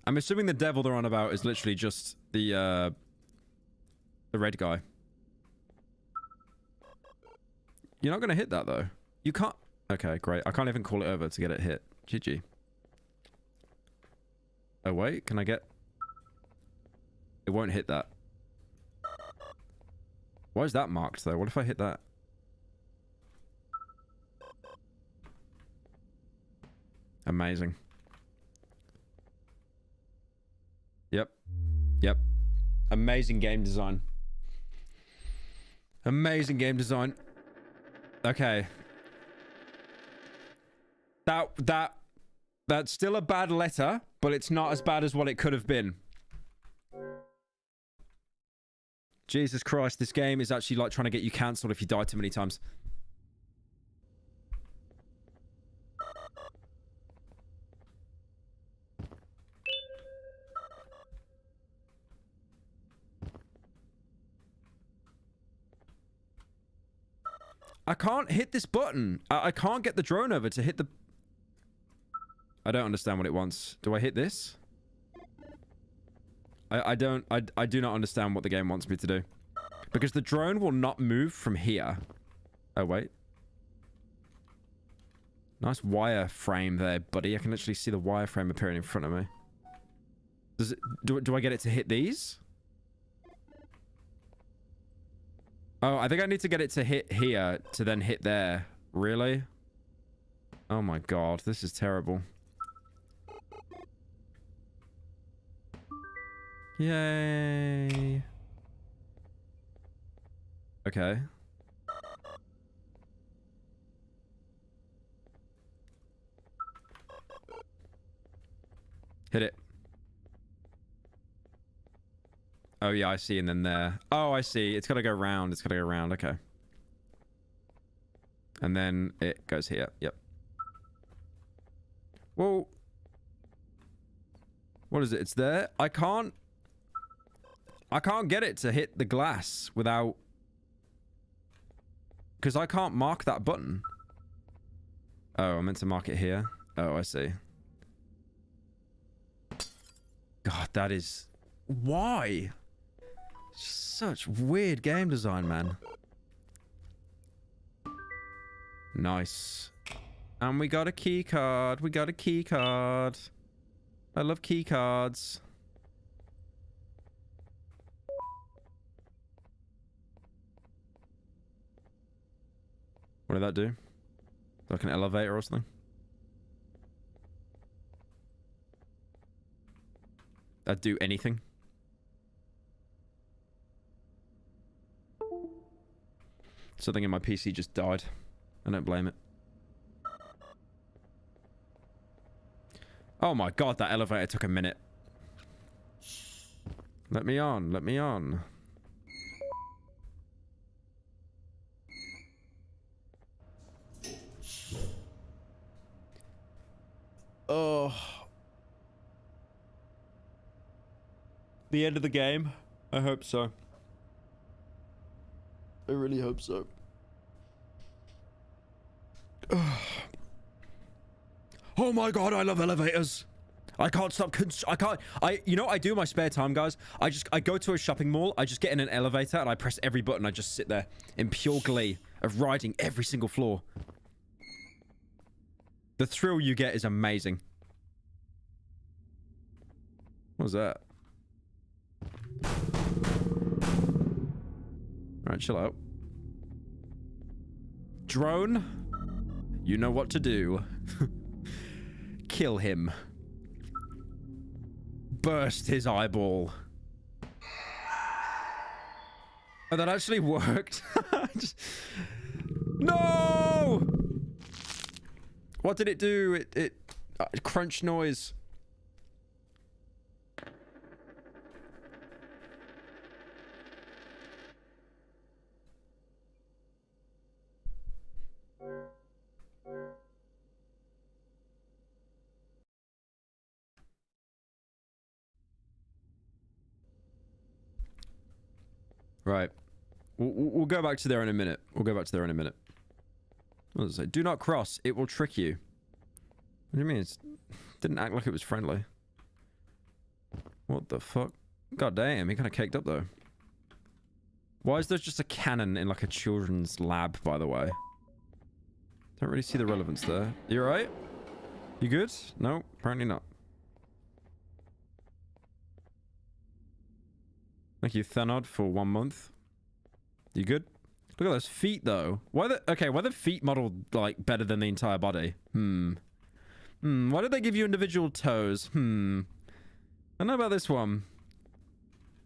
I'm assuming the devil they're on about is literally just the red guy. You're not going to hit that, though. You can't... Okay, great. I can't even call it over to get it hit. GG. Oh, wait. Can I get... It won't hit that. Why is that marked, though? What if I hit that? Amazing. Yep. Yep. Amazing game design. Amazing game design. Okay. That's still a bad letter, but it's not as bad as what it could have been. Jesus Christ, this game is actually like trying to get you cancelled if you die too many times. I can't hit this button. I can't get the drone over to hit the... I don't understand what it wants. Do I hit this? I do not understand what the game wants me to do. Because the drone will not move from here. Oh, wait. Nice wireframe there, buddy. I can literally see the wireframe appearing in front of me. Does it... Do I get it to hit these? Oh, I think I need to get it to hit here to then hit there. Really? Oh my god, this is terrible. Yay. Okay. Hit it. Oh, yeah, I see. And then there. Oh, I see. It's got to go round. It's got to go round. Okay. And then it goes here. Yep. Well, what is it? It's there. I can't get it to hit the glass without, because I can't mark that button. Oh, I meant to mark it here. Oh, I see. God, that is... Why? Such weird game design, man. Nice. And we got a key card. We got a key card. I love key cards. What did that do? Like an elevator or something? That'd do anything. Something in my PC just died. I don't blame it. Oh my god, that elevator took a minute. Let me on, let me on. Oh. The end of the game? I hope so. I really hope so. Oh my god, I love elevators. I can't stop. You know what I do in my spare time, guys? I go to a shopping mall, I just get in an elevator and I press every button. I just sit there in pure glee of riding every single floor. The thrill you get is amazing. What was that? Alright, chill out. Drone, you know what to do. Kill him. Burst his eyeball. Oh, that actually worked. No! What did it do? It crunch noise. Right. We'll go back to there in a minute. We'll go back to there in a minute. What does it say? Do not cross. It will trick you. What do you mean? It didn't act like it was friendly. What the fuck? God damn, he kind of caked up though. Why is there just a cannon in like a children's lab, by the way? Don't really see the relevance there. You alright? You good? No, apparently not. Thank you, Thanod, for 1 month. You good? Look at those feet, though. Why the feet modeled, like, better than the entire body? Why did they give you individual toes? I don't know about this one.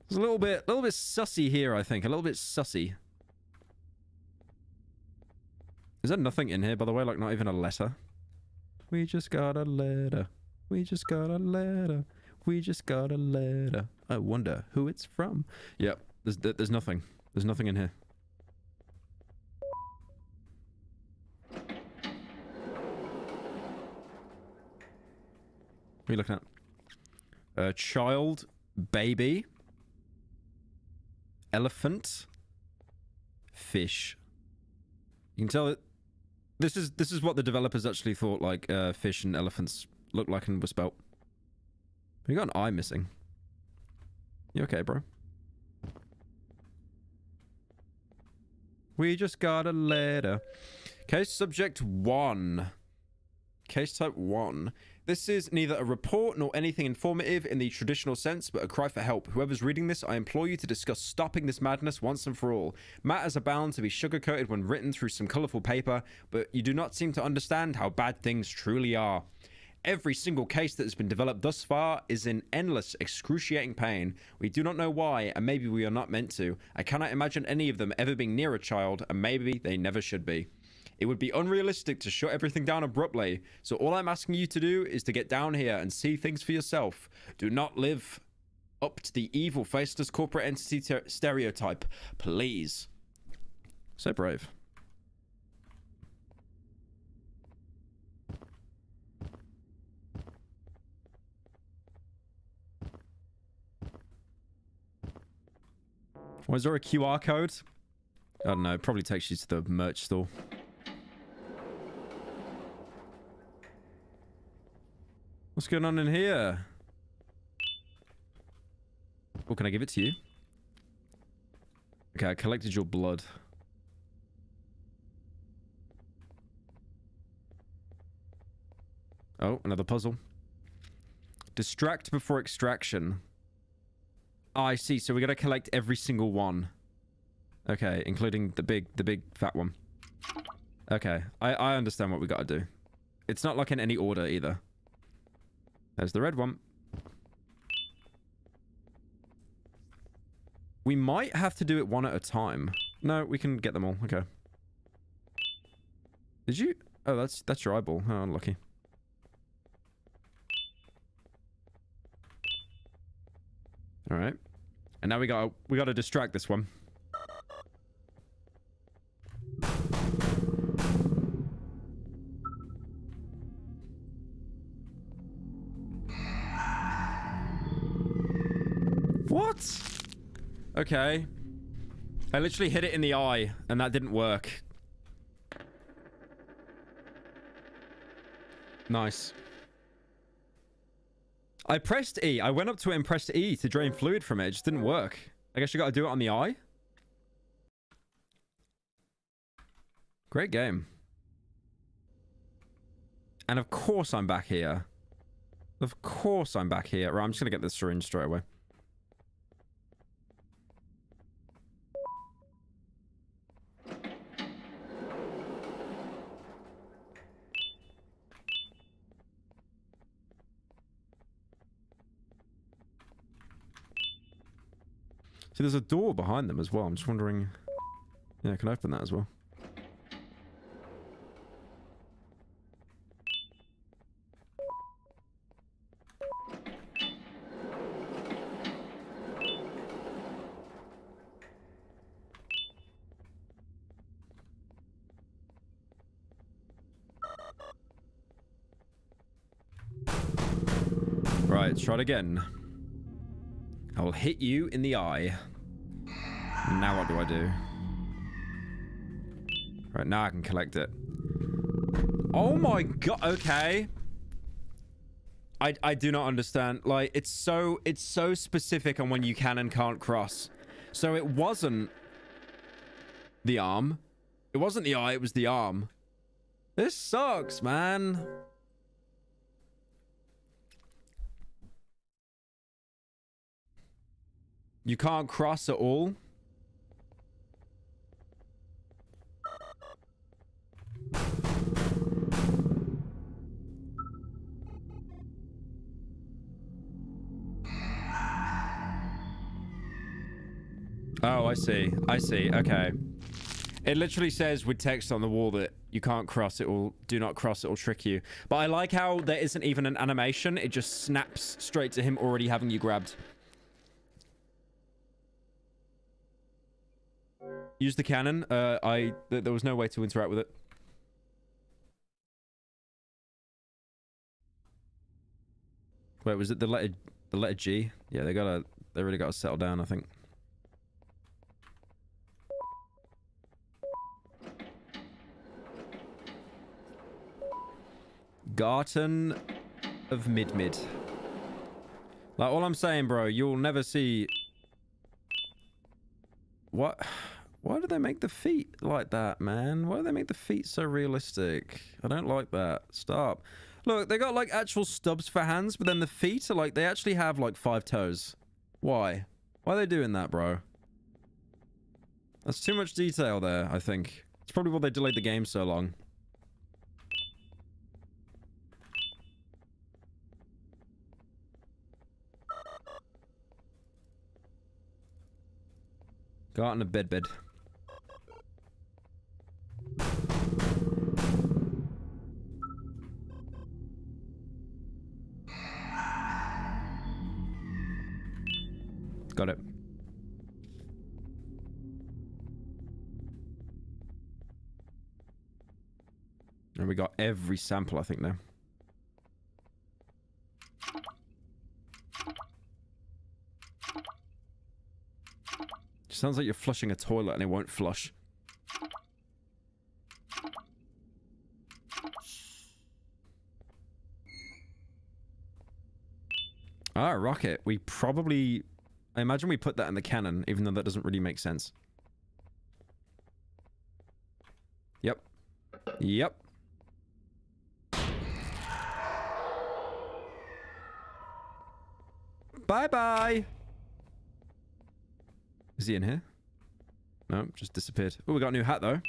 It's a little bit sussy here, I think. A little bit sussy. Is there nothing in here, by the way? Like, not even a letter? We just got a letter. We just got a letter. We just got a letter. I wonder who it's from. Yep. There's nothing. There's nothing in here. What are you looking at? Child, baby, elephant, fish. You can tell it. This is what the developers actually thought like fish and elephants looked like and were spelt. You got an eye missing. You okay, bro? We just got a letter. Case subject 1. Case type 1. This is neither a report nor anything informative in the traditional sense, but a cry for help. Whoever's reading this, I implore you to discuss stopping this madness once and for all. Matters are bound to be sugar-coated when written through some colorful paper, but you do not seem to understand how bad things truly are. Every single case that has been developed thus far is in endless, excruciating pain. We do not know why, and maybe we are not meant to. I cannot imagine any of them ever being near a child, and maybe they never should be. It would be unrealistic to shut everything down abruptly, so all I'm asking you to do is to get down here and see things for yourself. Do not live up to the evil, faceless corporate entity stereotype, please. So brave. Was there a QR code? I don't know, it probably takes you to the merch store. What's going on in here? Oh, can I give it to you? Okay, I collected your blood. Oh, another puzzle. Distract before extraction. Oh, I see. So we gotta collect every single one. Okay, including the big fat one. Okay, I understand what we gotta do. It's not like in any order either. There's the red one. We might have to do it one at a time. No, we can get them all. Okay. Did you? Oh, that's your eyeball. Oh, unlucky. All right. And now we gotta distract this one. What? Okay. I literally hit it in the eye, and that didn't work. Nice. I pressed E. I went up to it and pressed E to drain fluid from it. It just didn't work. I guess you gotta do it on the eye. Great game. And of course I'm back here. Of course I'm back here. Right, I'm just gonna get this syringe straight away. See, there's a door behind them as well. I'm just wondering... Yeah, I can open that as well. Right, let's try it again. I will hit you in the eye. Now what do I do? Right, now I can collect it. Oh my god, okay. I do not understand. Like, it's so specific on when you can and can't cross. So it wasn't the arm. It wasn't the eye, it was the arm. This sucks, man. You can't cross at all? Oh, I see. I see. Okay. It literally says with text on the wall that you can't cross, it will... Do not cross, it will trick you. But I like how there isn't even an animation. It just snaps straight to him already having you grabbed. Use the cannon. There was no way to interact with it. Wait, was it the letter G? Yeah, they really gotta settle down, I think. Garten of Mid. Like, all I'm saying, bro, you'll never see... What? Why do they make the feet like that, man? Why do they make the feet so realistic? I don't like that. Stop. Look, they got like actual stubs for hands, but then the feet are like, they actually have like 5 toes. Why? Why are they doing that, bro? That's too much detail there, I think. It's probably why they delayed the game so long. Garten of bed. Got it. And we got every sample, I think, now. Sounds like you're flushing a toilet and it won't flush. Ah, rocket. We probably... I imagine we put that in the cannon, even though that doesn't really make sense. Yep. Yep. Bye-bye! Is he in here? No, just disappeared. Oh, we got a new hat, though.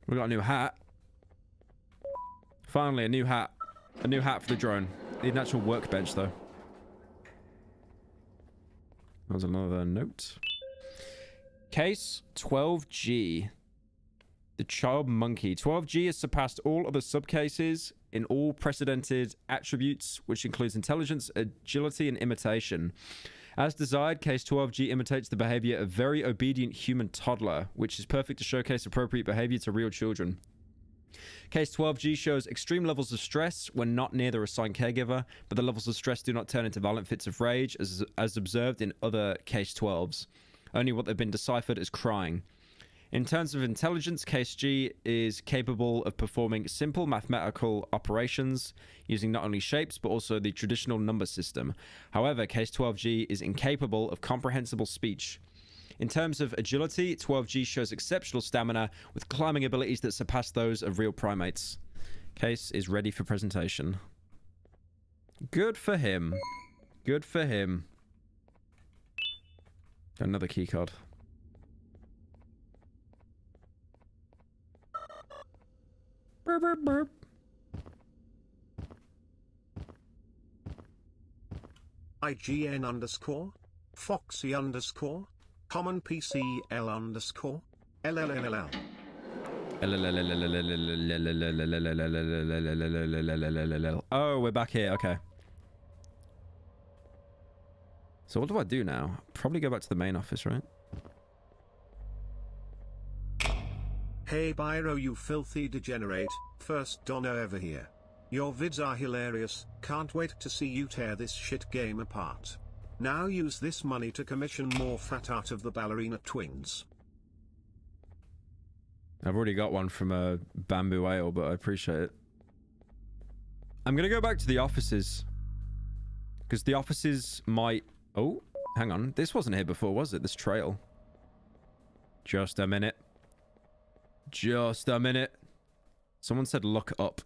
We got a new hat. Finally, a new hat. A new hat for the drone. Need an actual workbench, though. There's another note. Case 12G. The child monkey. 12G has surpassed all other subcases in all precedented attributes, which includes intelligence, agility, and imitation. As desired, Case 12G imitates the behavior of very obedient human toddler, which is perfect to showcase appropriate behavior to real children. Case 12G shows extreme levels of stress when not near their assigned caregiver, but the levels of stress do not turn into violent fits of rage, as observed in other Case 12s. Only what they've been deciphered as crying. In terms of intelligence, Case G is capable of performing simple mathematical operations using not only shapes but also the traditional number system. However, Case 12G is incapable of comprehensible speech. In terms of agility, 12G shows exceptional stamina with climbing abilities that surpass those of real primates. Case is ready for presentation. Good for him. Good for him. Another keycard. Burp, burp, burp. IGN _ Foxy _ Common PCL _ LLLL. Oh, we're back here. Okay. So what do I do now? Probably go back to the main office, right? Hey Byro, you filthy degenerate, first Donna ever here. Your vids are hilarious, can't wait to see you tear this shit game apart. Now use this money to commission more fat art of the ballerina twins. I've already got one from a bamboo ale, but I appreciate it. I'm gonna go back to the offices. Because the offices might... Oh, hang on. This wasn't here before, was it? This trail. Just a minute. Just a minute. Someone said look up.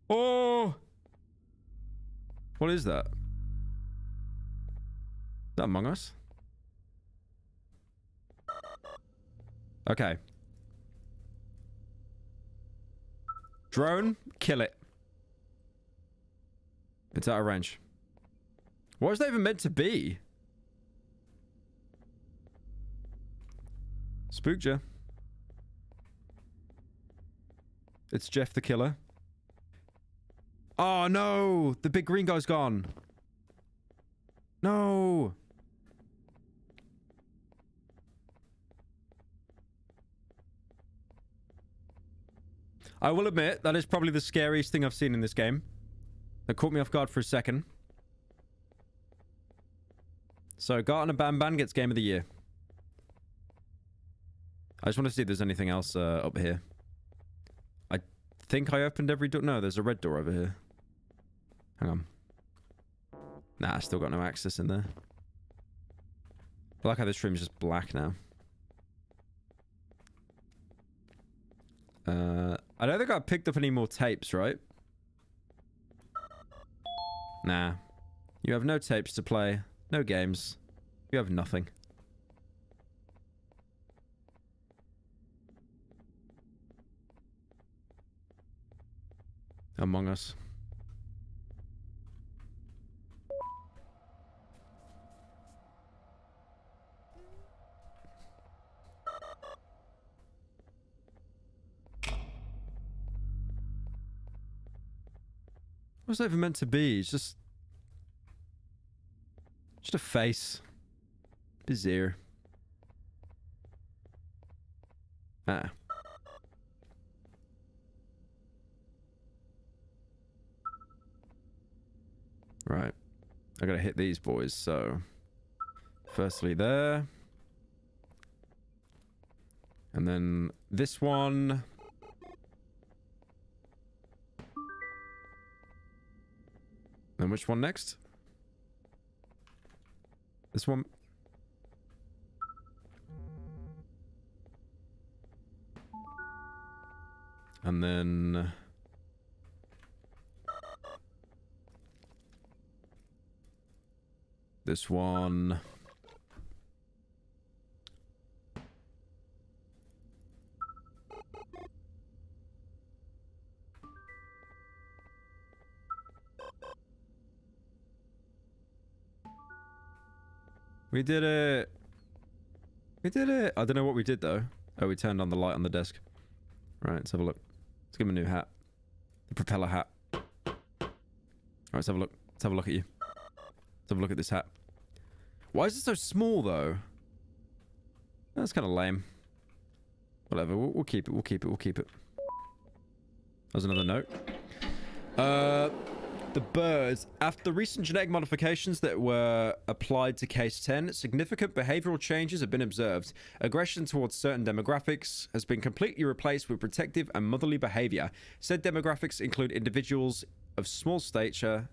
Oh! What is that? Is that Among Us? Okay. Drone, kill it. It's out of range. What was that even meant to be? Spooked ya. It's Jeff the killer. Oh no! The big green guy's gone. No! I will admit, that is probably the scariest thing I've seen in this game. That caught me off guard for a second. So, Garten of Banban gets Game of the Year. I just want to see if there's anything else up here. I think I opened every door. No, there's a red door over here. Hang on. Nah, I still got no access in there. I like how this room is just black now. I don't think I picked up any more tapes, right? Nah. You have no tapes to play. No games. You have nothing. Among Us. What's that even meant to be? It's just a face. Bizarre. Ah. Right. I gotta hit these boys, so... Firstly there. And then this one. And which one next? This one. And then... This one. We did it. We did it. I don't know what we did though. Oh, we turned on the light on the desk. Right, let's have a look. Let's give him a new hat. The propeller hat. Alright, let's have a look. Let's have a look at you. Let's have a look at this hat. Why is it so small though? That's kind of lame. Whatever, we'll keep it, we'll keep it, we'll keep it. There's another note. The birds. After the recent genetic modifications that were applied to Case 10, significant behavioral changes have been observed. Aggression towards certain demographics has been completely replaced with protective and motherly behavior. Said demographics include individuals of small stature,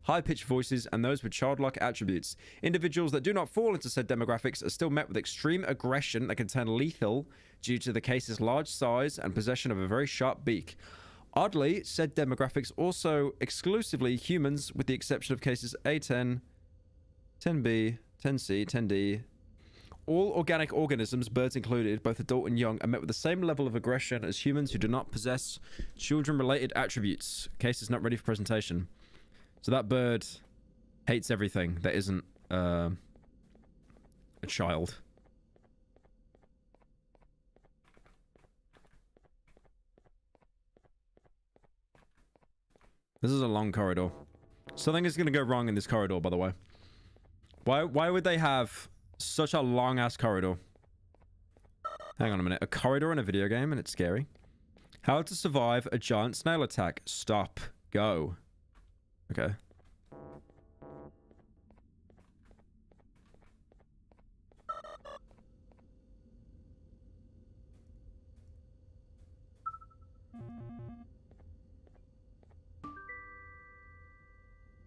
high-pitched voices, and those with childlike attributes. Individuals that do not fall into said demographics are still met with extreme aggression that can turn lethal due to the case's large size and possession of a very sharp beak. Oddly, said demographics also exclusively humans, with the exception of cases A10, 10B, 10C, 10D. All organic organisms, birds included, both adult and young, are met with the same level of aggression as humans who do not possess children-related attributes. Case is not ready for presentation. So that bird hates everything that isn't a child. This is a long corridor. Something is going to go wrong in this corridor, by the way. Why would they have such a long-ass corridor? Hang on a minute. A corridor in a video game and it's scary. How to survive a giant snail attack. Stop. Go. Okay.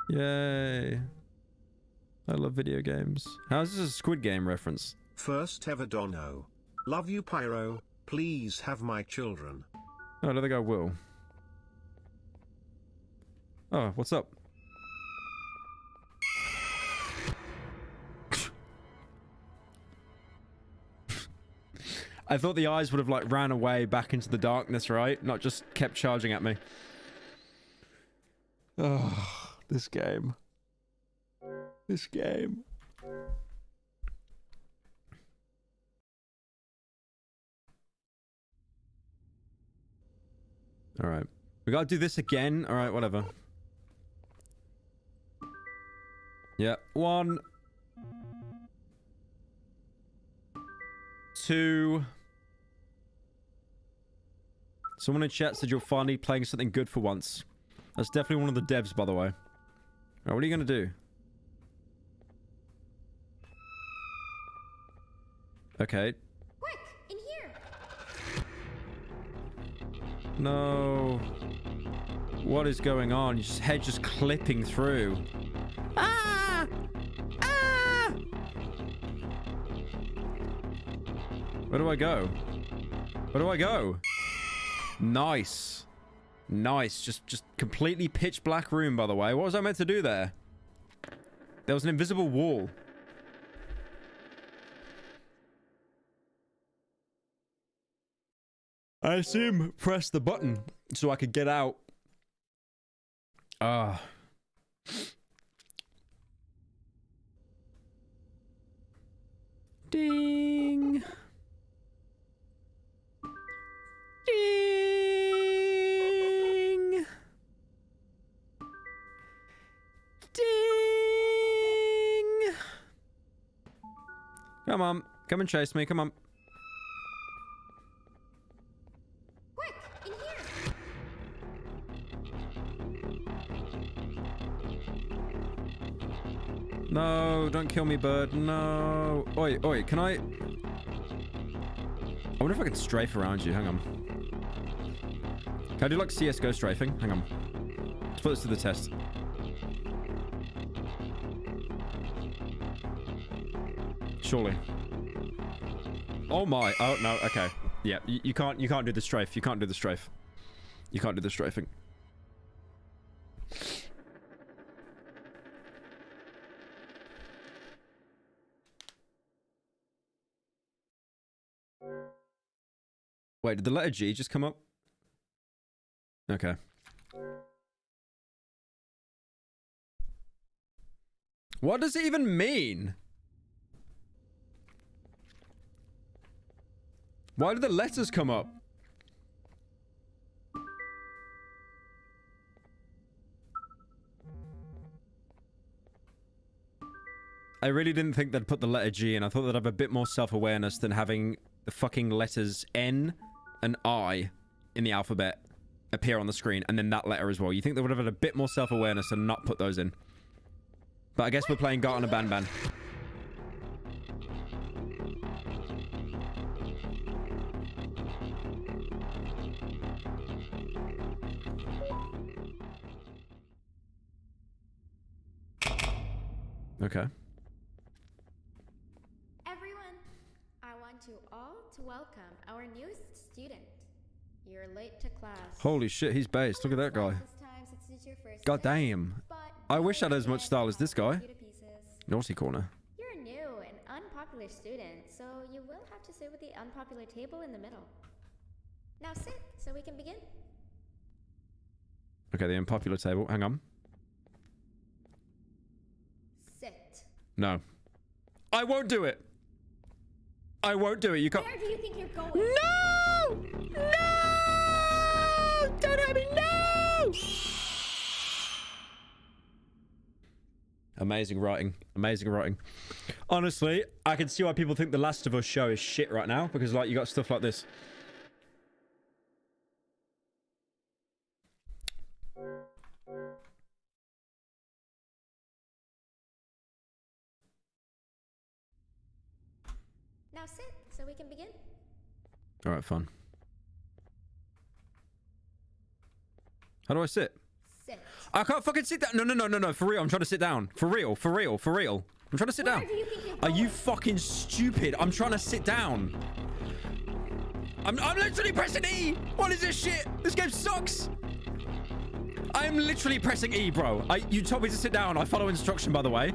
Yay. I love video games. How is this a Squid Game reference? First ever Dono. Love you, Pyro. Please have my children. Oh, I don't think I will. Oh, what's up? I thought the eyes would have like ran away back into the darkness, right? Not just kept charging at me. Oh, this game. This game. All right. We gotta do this again. All right, whatever. Yeah. 1, 2. Someone in chat said you're finally playing something good for once. That's definitely one of the devs, by the way. All right, what are you gonna do? Okay. Quick, in here. No. What is going on? Your head just clipping through. Ah! Ah! Where do I go? Where do I go? Nice. Nice. Just completely pitch black room, by the way. What was I meant to do there? There was an invisible wall. I assume press the button so I could get out. Ah. Ding. Ding. Ding. Come on. Come and chase me. Come on. Quick, in here. No, don't kill me, bird. No. Oi, oi, can I wonder if I can strafe around you. Hang on. Can I do like CSGO strafing? Hang on. Let's put this to the test. Surely. Oh my. Oh no. Okay. Yeah. You can't do the strafe. You can't do the strafe. You can't do the strafing. Wait, did the letter G just come up? Okay. What does it even mean? Why did the letters come up? I really didn't think they'd put the letter G in. I thought they'd have a bit more self-awareness than having the fucking letters N and I in the alphabet appear on the screen, and then that letter as well. You think they would have had a bit more self-awareness and not put those in. But I guess we're playing garten and banban. Okay. Everyone, I want you all to welcome our newest student. You're late to class. Holy shit, he's based. Look at that guy. God damn. I wish I had as much style as this guy. Naughty corner. You're a new and unpopular student, so you will have to sit with the unpopular table in the middle. Now sit, so we can begin. Okay, the unpopular table. Hang on. Sit. No. I won't do it. I won't do it. You can't. Where do you think you're going? No! No! Don't hurt me. No! Amazing writing. Amazing writing. Honestly, I can see why people think the Last of Us show is shit right now, because like you got stuff like this. Now sit, so we can begin. All right, fun. How do I sit? Sit. I can't fucking sit down. No. For real, I'm trying to sit down. For real. I'm trying to sit down. Where do you think you're Are going? you fucking stupid? I'm trying to sit down. I'm literally pressing E. What is this shit? This game sucks. I'm literally pressing E, bro. You told me to sit down. I follow instruction, by the way.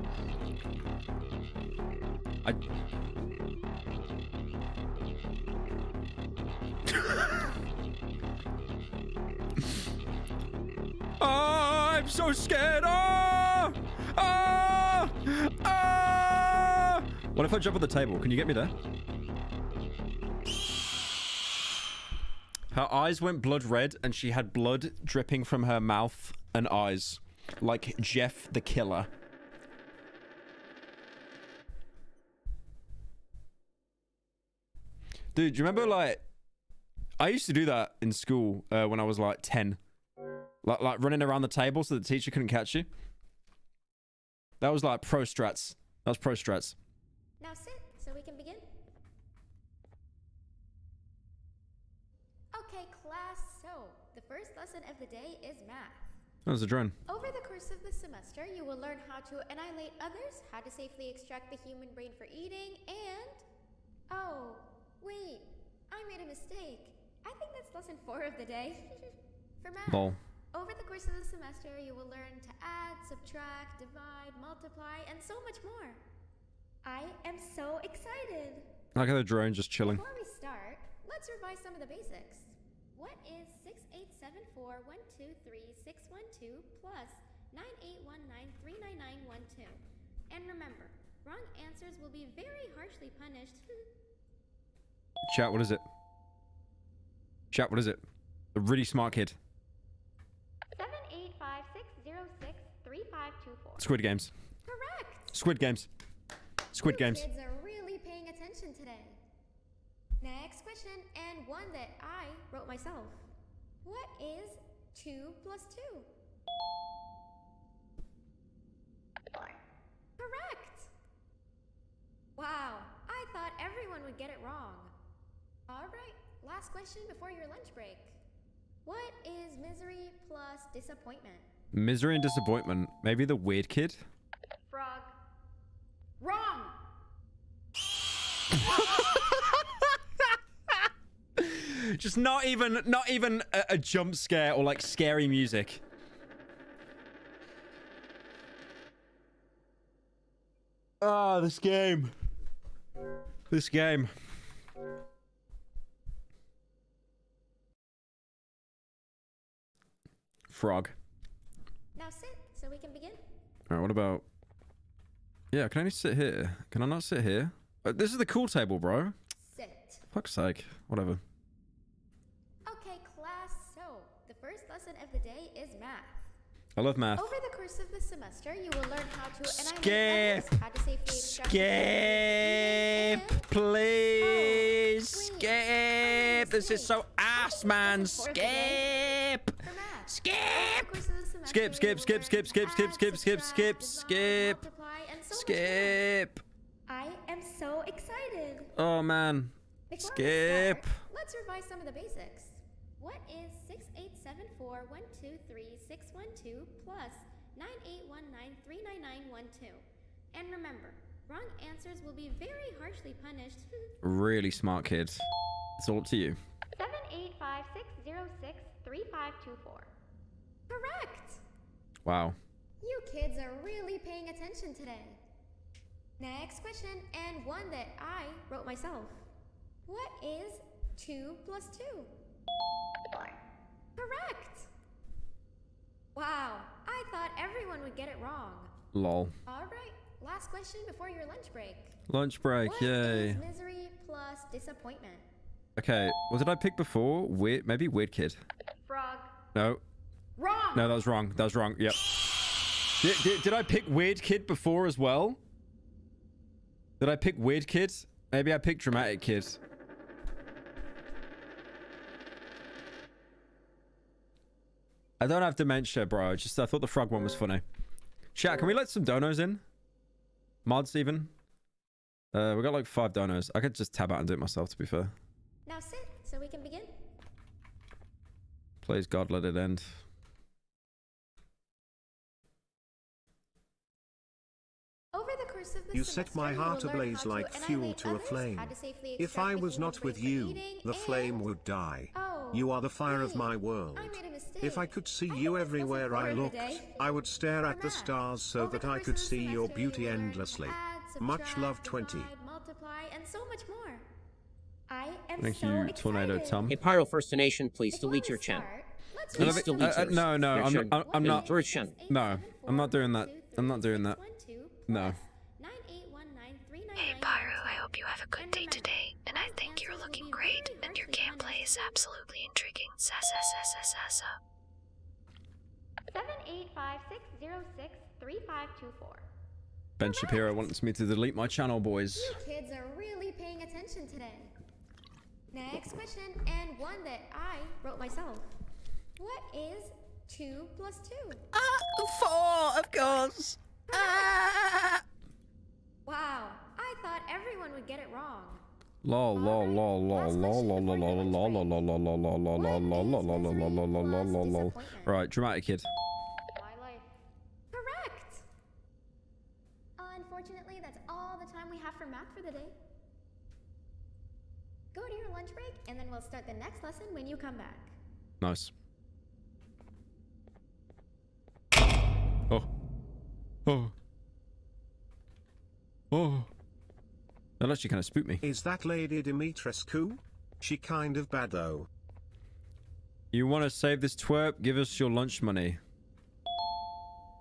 I'm so scared. What if I jump on the table? Can you get me there? Her eyes went blood red and she had blood dripping from her mouth and eyes. Like Jeff the Killer. Dude, do you remember like... I used to do that in school when I was like 10. Like running around the table so the teacher couldn't catch you. That was like pro strats. That was pro strats. Now sit, so we can begin. Okay, class, so the first lesson of the day is math. That was a drone. Over the course of the semester, you will learn how to annihilate others, how to safely extract the human brain for eating, and... Oh, wait. I made a mistake. I think that's lesson 4 of the day. For math. Lol. Over the course of the semester, you will learn to add, subtract, divide, multiply, and so much more. I am so excited. Look at the drone just chilling. Before we start, let's revise some of the basics. What is 6874123612 plus 9819399912? And remember, wrong answers will be very harshly punished. Chat, what is it? Chat, what is it? A really smart kid. 78560635524. Squid Games. Correct. Squid Games. Squid You Games. kids are really paying attention today. Next question, and one that I wrote myself. What is 2 plus 2? 4. Correct. Wow, I thought everyone would get it wrong. All right, last question before your lunch break. What is misery plus disappointment? Misery and disappointment. Maybe the weird kid? Frog. Wrong. Just not even a jump scare or like scary music. Ah, this game. This game. Frog. Now sit so we can begin. Alright, what about... Yeah, can I only sit here? Can I not sit here? This is the cool table, bro. Sit. Fuck's sake. Whatever. Okay, class, so the first lesson of the day is math. I love math. Over the course of the semester, you will learn how to Skip. how to safely extract Skip, please. Skip. This is so ass, man. Skip. Skip. Skip, skip, skip, skip, skip, skip, skip, skip, skip, skip. Skip. I am so excited. Oh, man. Before we Skip. start, let's revise some of the basics. What is 6874123612 plus 9819399912? And remember, wrong answers will be very harshly punished. Really smart kid. It's all up to you. 78560635524. Correct. Wow. You kids are really paying attention today. Next question, and one that I wrote myself. What is 2 plus 2? 4. Correct. Wow, I thought everyone would get it wrong. Lol. All right, last question before your lunch break. Lunch break, What yay. is misery plus disappointment? Okay, what did I pick before? Weird, maybe weird kid. Frog. No. Wrong. No, that was wrong. That was wrong. Yep. Did I pick weird kid before as well? Did I pick weird kid? Maybe I picked dramatic kid. I don't have dementia, bro. Just I thought the frog one was funny. Chat, can we let some donos in? Mods even? We got like 5 donos. I could just tab out and do it myself, to be fair. Now sit so we can begin. Please God, let it end. Over the course of the You set my heart ablaze like fuel to a flame. If I was not with you, the flame would die. You are the fire of my world. If I could see you everywhere I looked, I would stare at the stars so that I could see your beauty endlessly. Much love, 20. Multiply, and so much more. I am Thank so you, excited. Tornado Tom. Hey, Pyro First Nation, please delete your channel. Please delete yours. No, I'm not. Your channel. No, I'm not doing that. I'm not doing that. No. Hey Pyro, I hope you have a good day today, and I think you're looking great, and your gameplay is absolutely intriguing. Sa. 78560635524. Ben Shapiro wants me to delete my channel, boys. You kids are really paying attention today. Next question, and one that I wrote myself. What is 2 plus 2? 4, of course. Wow, I thought everyone would get it wrong. Lol. Right, dramatic kid. My life. Correct. Unfortunately, that's all the time we have for math for the day. Go to your lunch break, and then we'll start the next lesson when you come back. Nice. Oh. Oh. Oh. That actually kind of spooked me. Is that Lady Dimitrescu? She kind of bad though. You want to save this twerp? Give us your lunch money.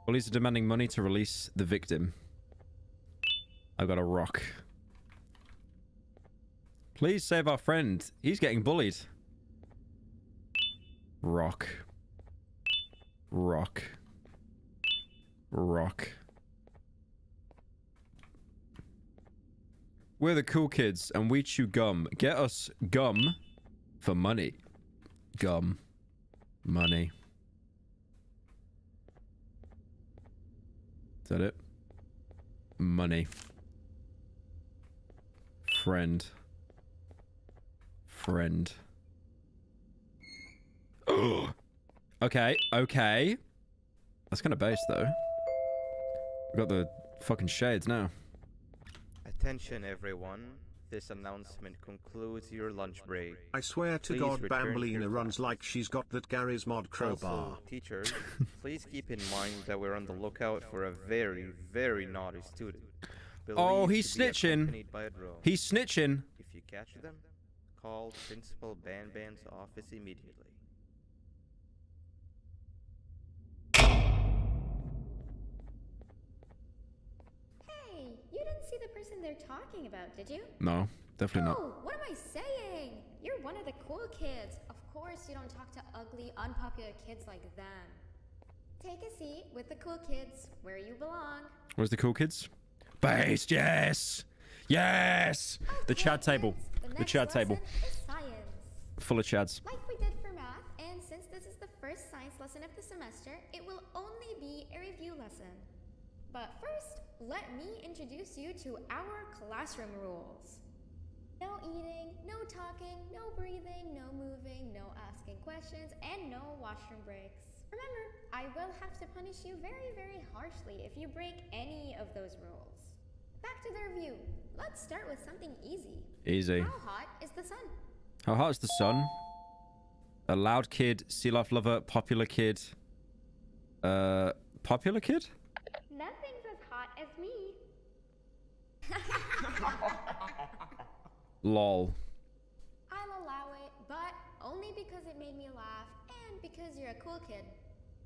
Police are demanding money to release the victim. I've got a rock. Please save our friend. He's getting bullied. Rock. Rock. Rock. We're the cool kids and we chew gum. Get us gum for money. Gum. Money. Is that it? Money. Friend. Friend. Okay, okay. That's kind of base, though. We got the fucking shades now. Attention, everyone. This announcement concludes your lunch break. I swear to Please God, return to Bambolina your runs classes. like she's got that Gary's mod crowbar. Also, teachers, please keep in mind that we're on the lookout for a very, very naughty student. Oh, believed he's to be snitching. accompanied by a drone. He's snitching. If you catch them, call Principal Banban's office immediately. Hey, you didn't see the person they're talking about, did you? No, definitely not. Oh, what am I saying? You're one of the cool kids. Of course you don't talk to ugly, unpopular kids like them. Take a seat with the cool kids, where you belong. Where's the cool kids? Base, yes! Yes! The Chad table. The Chad table. Is science. Full of Chads. Like we did for math, and since this is the first science lesson of the semester, it will only be a review lesson. But first, let me introduce you to our classroom rules. No eating, no talking, no breathing, no moving, no asking questions, and no washroom breaks. Remember, I will have to punish you very, very harshly if you break any of those rules. Back to the review. Let's start with something easy. Easy. How hot is the sun? How hot is the sun? A loud kid, sea life lover, popular kid. Popular kid? Nothing's as hot as me. Lol. I'll allow it, but only because it made me laugh and because you're a cool kid.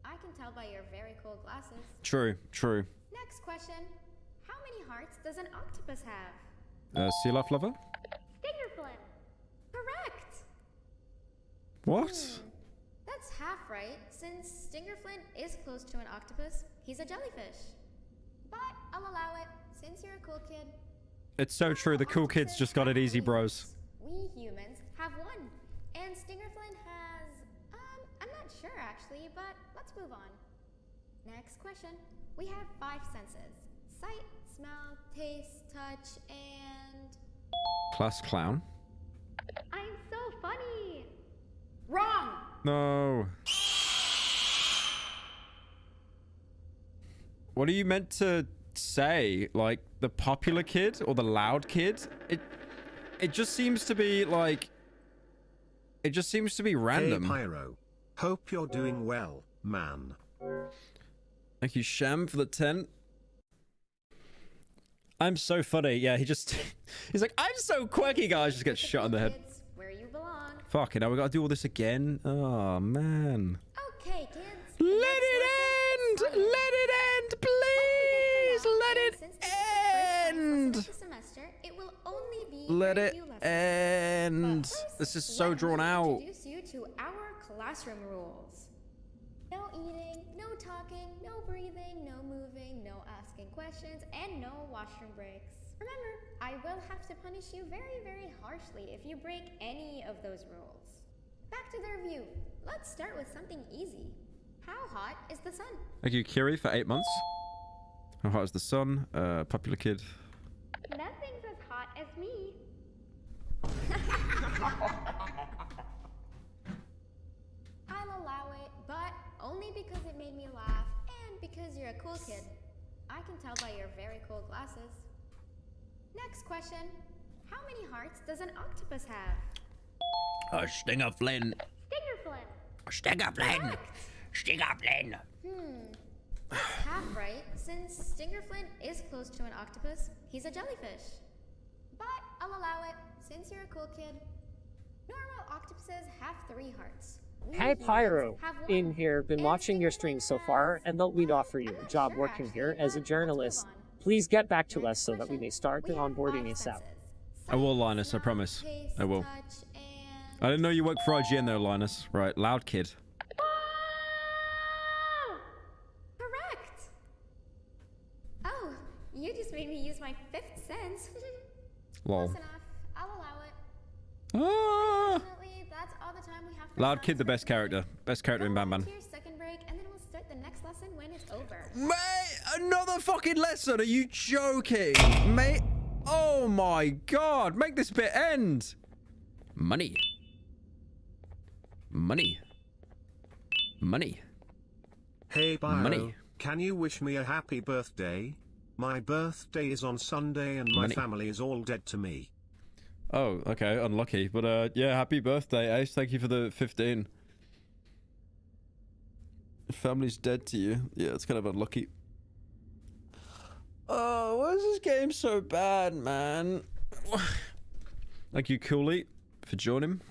I can tell by your very cool glasses. True, true. Next question. How many hearts does an octopus have? Sea life lover? Stingerflint. Correct. What? That's half right, since Stingerflint is close to an octopus. He's a jellyfish. But I'll allow it, since you're a cool kid. It's so true. The cool kids just got it easy, bros. We humans have one, and Stingerflint has, I'm not sure actually, but let's move on. Next question. We have 5 senses. Sight, smell, taste, touch, and... Class clown? I'm so funny! Wrong! No. What are you meant to say? Like, the popular kid or the loud kid? It just seems to be like... It just seems to be random. Hey Pyro. Hope you're doing well, man. Thank you, Sham, for the 10. I'm so funny. Yeah, he just... He's like, I'm so quirky, guys. Just gets shot in the head. Where you belong. Fuck it, now we gotta do all this again? Oh, man. Okay, kids. Let it end! Let it end, please! Let it end! It will only be Let it end. This is so drawn out. Introduce you to our classroom rules. No eating, no talking, no breathing, no moving, no asking questions, and no washroom breaks. Remember, I will have to punish you very, very harshly if you break any of those rules. Back to the review. Let's start with something easy. How hot is the sun? Thank you, Kiri, for 8 months. How hot is the sun? Popular kid. Nothing's as hot as me. I'll allow it, but only because it made me laugh and because you're a cool kid. I can tell by your very cool glasses. Next question. How many hearts does an octopus have? A Stingerflin. Stingerflin. Stingerflin. Stingerflin. Half right, since Stingerflin is close to an octopus, he's a jellyfish. But I'll allow it, since you're a cool kid. Normal octopuses have 3 hearts. Hey Pyro, in here, been watching your streams so far, and thought we'd offer you a job working here as a journalist. Please get back to us so that we may start the onboarding ASAP. I will, Linus, I promise. I will. I didn't know you worked for IGN there, Linus. Right, loud kid. Correct! Oh, you just made me use my 5th sense. Lol. Close enough. I'll allow it. Ah! Unfortunately, that's all the time we have for Loud kid, the best character. Best character in Banban. Here's second break, and then we'll start the next lesson when it's over. Mate, another fucking lesson. Are you joking? Mate, oh my god. Make this bit end. Money. Money. Money. Hey Bio, Money. Can you wish me a happy birthday? My birthday is on Sunday and my Money. family is all dead to me. Oh, okay, unlucky. But yeah, happy birthday, Ace. Thank you for the 15. Family's dead to you. Yeah, it's kind of unlucky. Oh, why is this game so bad, man? Thank you, Cooley, for joining.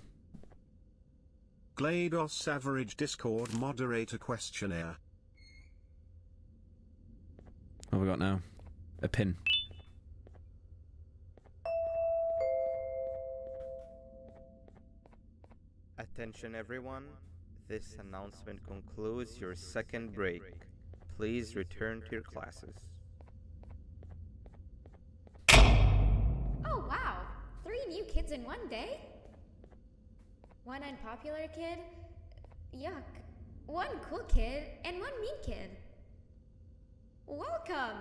GLaDOS average Discord moderator questionnaire. What have we got now? A pin. Attention everyone, this announcement concludes your second break. Please return to your classes. Oh wow! 3 new kids in one day? 1 unpopular kid? Yuck. 1 cool kid and 1 mean kid. Welcome!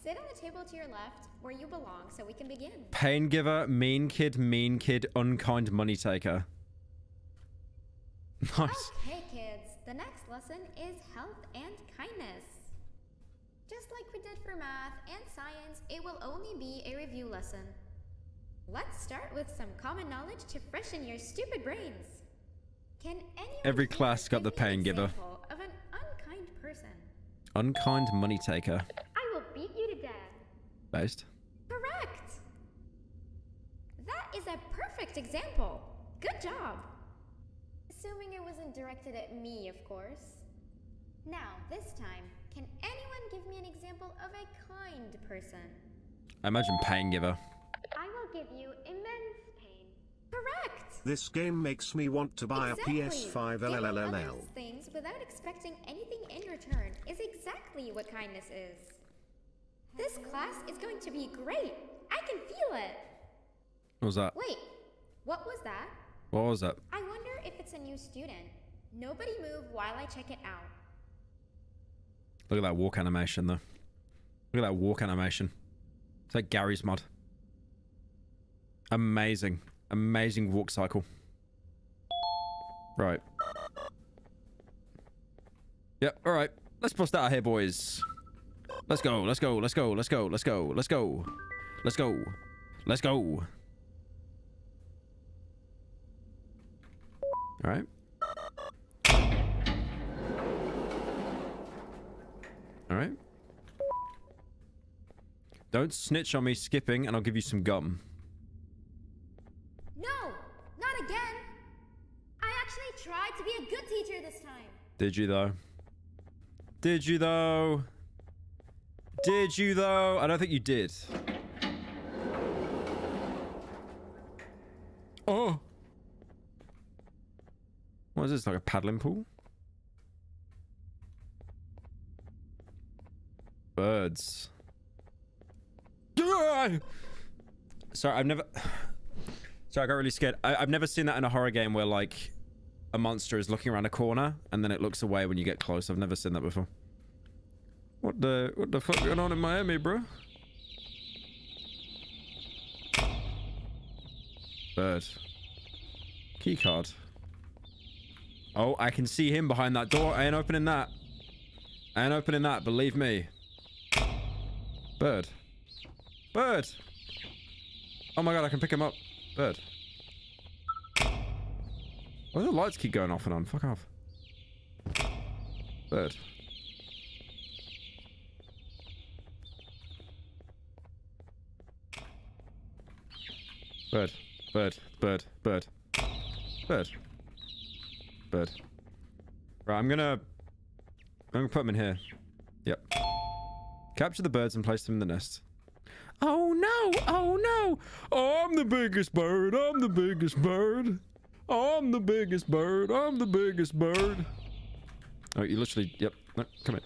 Sit on the table to your left, where you belong, so we can begin. Pain giver, mean kid, unkind money taker. Nice. Okay, kids, the next lesson is health and kindness. Just like we did for math and science, it will only be a review lesson. Let's start with some common knowledge to freshen your stupid brains. Can anyone Every class got the give me an pain giver. example of an unkind person? Unkind money taker. I will beat you to death. Based. Correct! That is a perfect example. Good job. Assuming it wasn't directed at me, of course. Now, this time, can anyone give me an example of a kind person? I imagine pain giver. I will give you immense pain. Correct! This game makes me want to buy Exactly. a PS5 Giving LLLL. others things without expecting anything in return is exactly what kindness is. This class is going to be great. I can feel it. What was that? Wait, what was that? What was that? I wonder if it's a new student. Nobody move while I check it out. Look at that walk animation, though. Look at that walk animation. It's like Gary's mod. Amazing. Amazing walk cycle. Right. Yep, alright. Let's bust out of here, boys. Let's go, let's go, let's go, let's go, let's go, let's go. Let's go. Let's go. Alright. Alright. Don't snitch on me skipping and I'll give you some gum. No, not again. I actually tried to be a good teacher this time. Did you though? Did you though? Did you though? I don't think you did. Oh. What is this, like a paddling pool? Birds. Sorry, I've never... Sorry, I got really scared. I've never seen that in a horror game where, like, a monster is looking around a corner and then it looks away when you get close. I've never seen that before. What the fuck going on in Miami, bro? Bird. Keycard. Oh, I can see him behind that door. I ain't opening that. I ain't opening that, believe me. Bird. Bird. Oh my god, I can pick him up. Bird. Why do the lights keep going off and on? Fuck off. Bird. Bird. Bird. Bird. Bird. Bird. Bird. Right, I'm gonna put them in here. Yep. Capture the birds and place them in the nest. Oh no! Oh no! Oh, I'm the biggest bird! I'm the biggest bird! I'm the biggest bird! I'm the biggest bird! Oh, you literally... Yep. No, come in.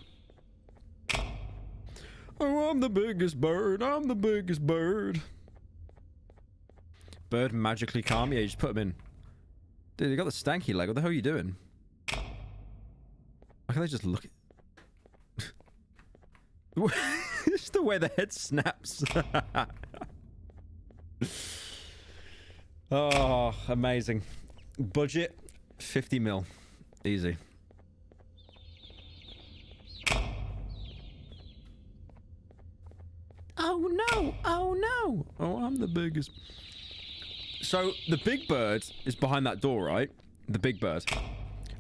Oh, I'm the biggest bird! I'm the biggest bird! Bird magically calm? Yeah, you just put them in. Dude, you got the stanky leg. What the hell are you doing? Why can't they just look at... Just the way the head snaps. Oh, amazing. Budget, 50 mil. Easy. Oh no! Oh no! Oh, I'm the biggest. So, the big bird is behind that door, right? The big bird.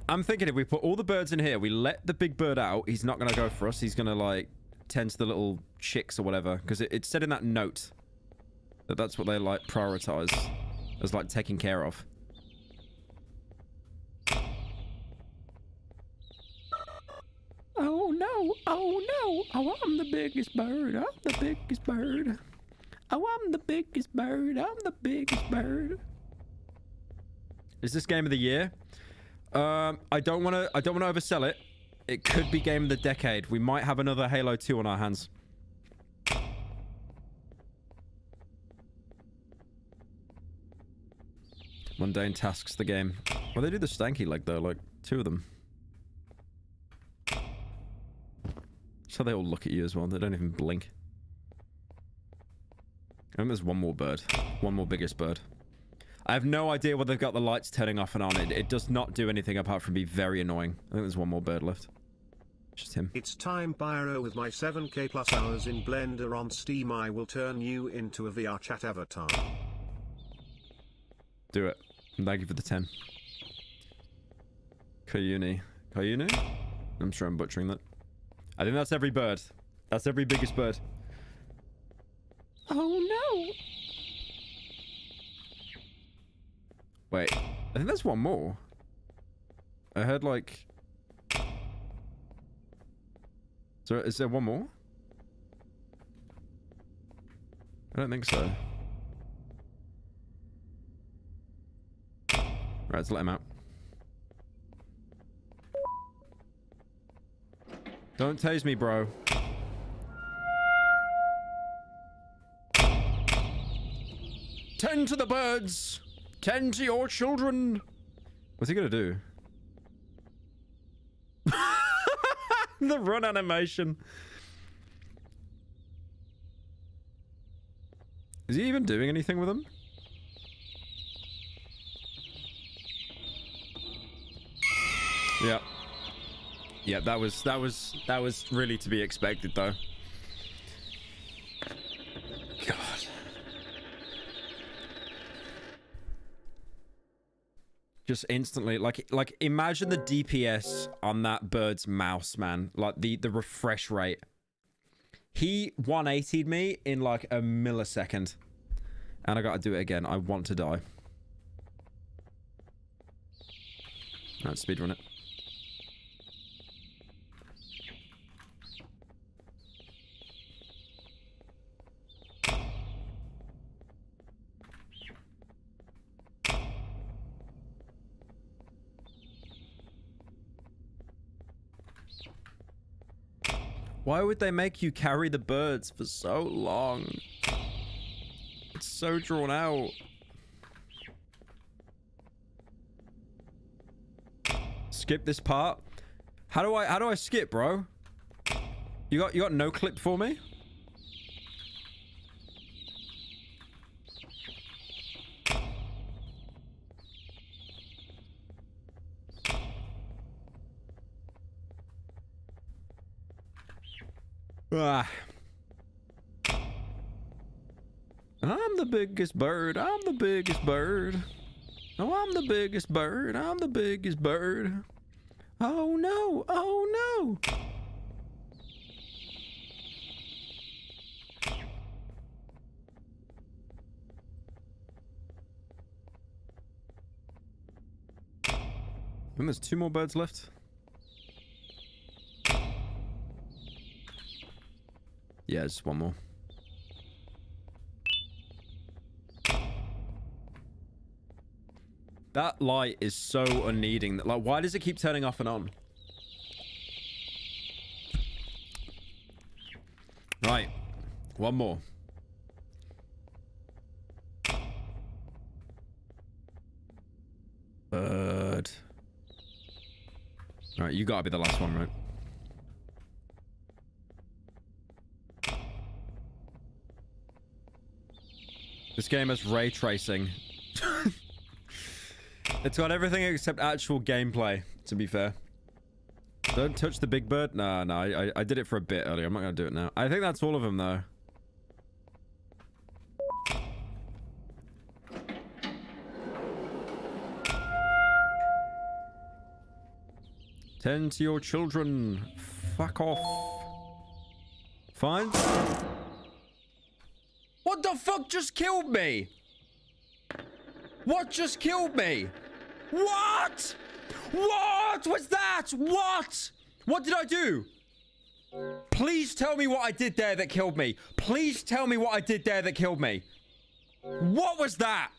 I'm thinking if we put all the birds in here, we let the big bird out, he's not going to go for us. He's going to, like, tend to the little chicks or whatever. Because it said in that note that that's what they, like, prioritize as, like, taking care of. Oh, no. Oh, no. Oh, I'm the biggest bird. I'm the biggest bird. Oh, I'm the biggest bird. I'm the biggest bird. Is this game of the year? I don't want to oversell it. It could be game of the decade. We might have another Halo 2 on our hands. Mundane tasks, the game. Well, they do the stanky leg though, like 2 of them. So they all look at you as well. They don't even blink. I think there's one more bird. One more biggest bird. I have no idea whether they've got the lights turning off and on. It does not do anything apart from be very annoying. I think there's one more bird left. Just him. It's time, Pyro. With my 7k plus hours in Blender on Steam, I will turn you into a VR chat avatar. Do it. And thank you for the 10. Kayuni. Kayuni? I'm sure I'm butchering that. I think that's every bird. That's every biggest bird. Oh no! Wait, I think there's one more. I heard like... So is there one more? I don't think so. Right, let's let him out. Don't tase me, bro. Tend to the birds! Tend to your children! What's he gonna do? The run animation. Is he even doing anything with them? Yeah. Yeah, that was really to be expected though. God. Just instantly, like imagine the DPS on that bird's mouse, man. Like the refresh rate. He 180'd me in like a millisecond. And I gotta do it again. I want to die. Alright, speedrun it. Why would they make you carry the birds for so long? It's so drawn out. Skip this part. How do I skip, bro? You got no clip for me? Ah. I'm the biggest bird. I'm the biggest bird. Oh, I'm the biggest bird. I'm the biggest bird. Oh no. Oh no. And there's 2 more birds left. Yeah, just 1 more. That light is so unneeding. Like, why does it keep turning off and on? Right. 1 more. Bird. Alright, you gotta be the last one, right? This game has ray tracing. It's got everything except actual gameplay, to be fair. Don't touch the big bird? No, I did it for a bit earlier. I'm not gonna do it now. I think that's all of them, though. Tend to your children. Fuck off. Fine. What the fuck just killed me? What just killed me? What? What was that? What? What did I do? Please tell me what I did there that killed me. Please tell me what I did there that killed me. What was that?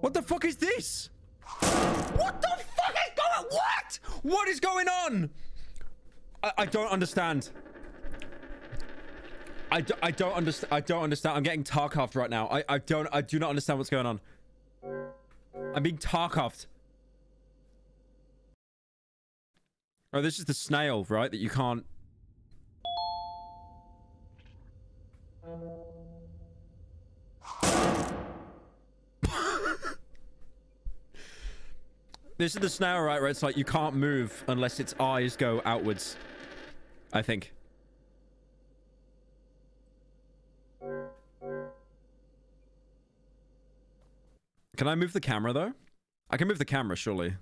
What the fuck is this? What the fuck is going on? What? What is going on? I don't understand. I don't understand. I don't understand. I'm getting Tarkoved right now. I do not understand what's going on. I'm being Tarkoved. Oh, this is the snail, right? That you can't... This is the snail, right? Where it's like you can't move unless its eyes go outwards. I think. Can I move the camera, though? I can move the camera, surely.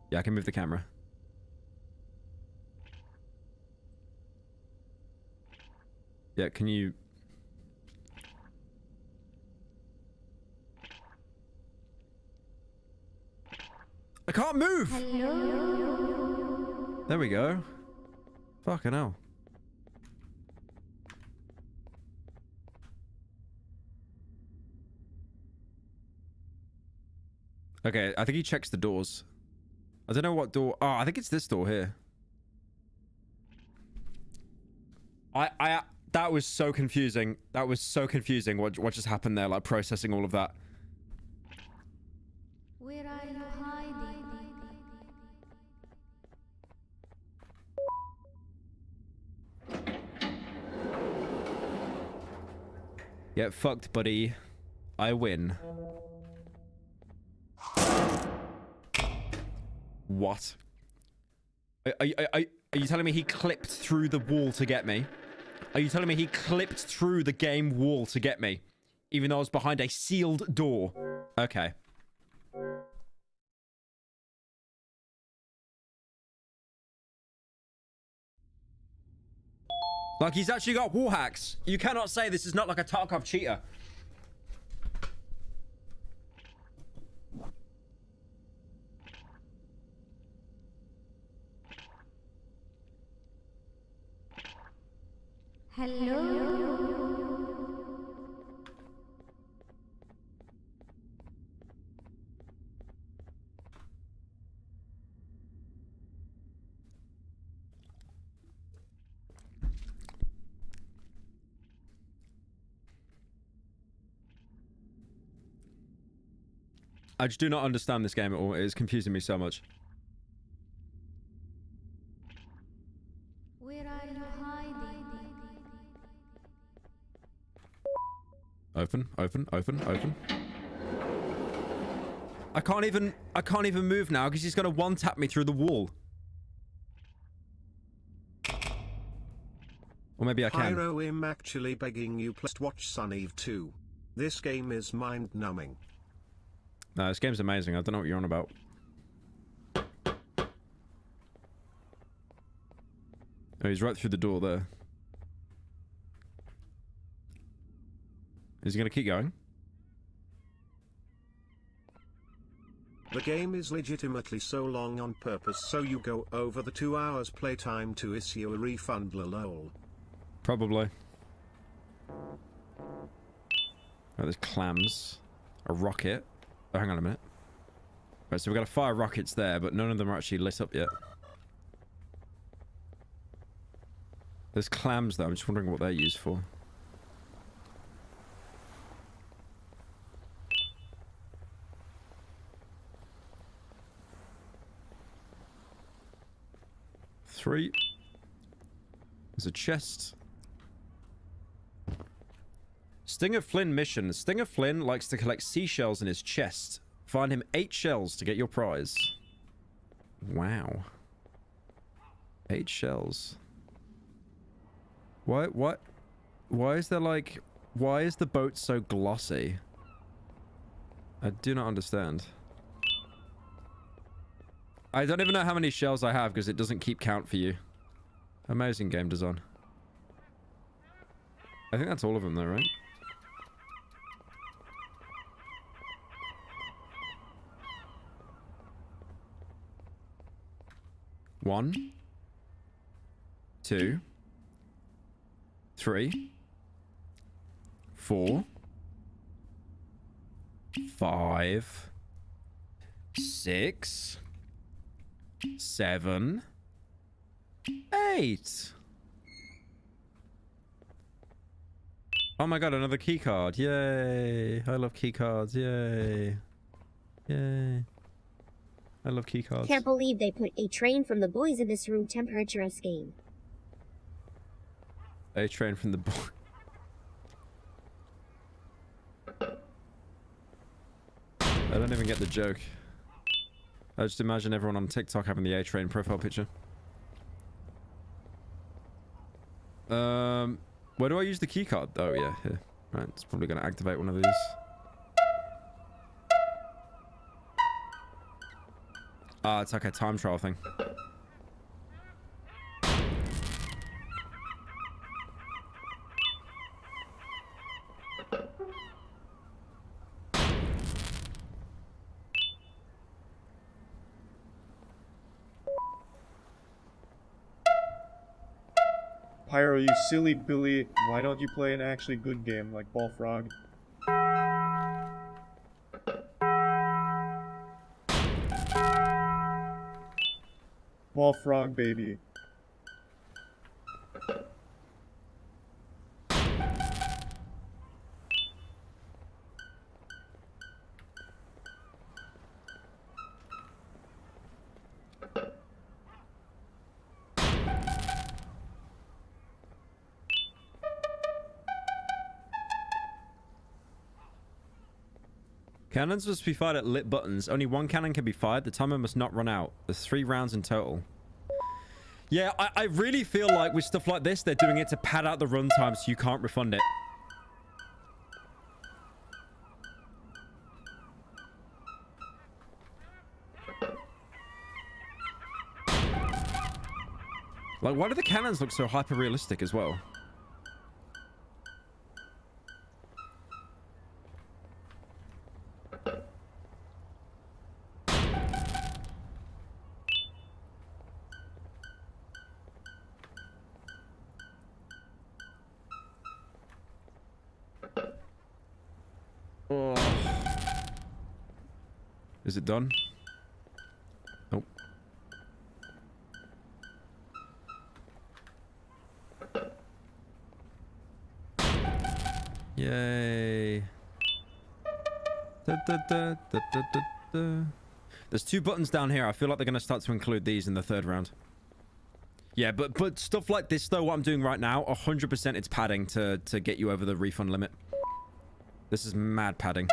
Yeah, I can move the camera. Yeah, can you... I can't move! Hello? There we go. Fucking hell. Okay, I think he checks the doors. I don't know what door... Oh, I think it's this door here. That was so confusing. That was so confusing what just happened there, like processing all of that. Where are you hiding? Get fucked, buddy. I win. What? Are you telling me he clipped through the wall to get me? Are you telling me he clipped through the game wall to get me? Even though I was behind a sealed door. Okay. Like, he's actually got wall hacks. You cannot say this is not like a Tarkov cheater. Hello? I just do not understand this game at all. It is confusing me so much. Where are you hiding? Open, open, open, open. I can't even move now because he's gonna one-tap me through the wall. Or maybe I can. Pyro, I'm actually begging you, please watch Sun Eve 2. This game is mind-numbing. No, this game's amazing. I don't know what you're on about. Oh, he's right through the door there. Is he going to keep going? The game is legitimately so long on purpose so you go over the 2 hours playtime to issue a refund, lol. Probably. Oh, there's clams. A rocket. Oh, hang on a minute. Right, so we've got to fire rockets there, but none of them are actually lit up yet. There's clams, though. I'm just wondering what they're used for. Three. There's a chest. Stinger Flynn mission. Stinger Flynn likes to collect seashells in his chest. Find him 8 shells to get your prize. Wow. 8 shells. Why is there like... Why is the boat so glossy? I do not understand. I don't even know how many shells I have because it doesn't keep count for you. Amazing game design. I think that's all of them though, right? One, 2, 3, 4, 5, 6, 7, 8. Oh my god, another key card. Yay. I love key cards. Yay. Yay. I love key cards. Can't believe they put a train from the boys in this room temperature us game. A train from the boy. I don't even get the joke. I just imagine everyone on TikTok having the A-Train profile picture. Where do I use the keycard? Oh yeah, here. Right, it's probably going to activate one of these. Ah, it's like a time trial thing. Pyro, you silly Billy, why don't you play an actually good game like Ball Frog? Ball Frog, baby. Cannons must be fired at lit buttons. Only one cannon can be fired. The timer must not run out. There's 3 rounds in total. Yeah, I really feel like with stuff like this, they're doing it to pad out the runtime so you can't refund it. Like, why do the cannons look so hyper-realistic as well? Oh. Is it done? Nope. Yay. Da, da, da, da, da, da, da. There's 2 buttons down here. I feel like they're going to start to include these in the 3rd round. Yeah, but stuff like this, though, what I'm doing right now, 100% it's padding to get you over the refund limit. This is mad padding.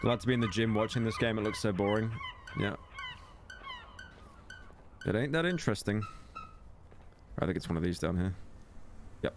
Glad to be in the gym watching this game. It looks so boring. Yeah. It ain't that interesting. I think it's one of these down here. Yep.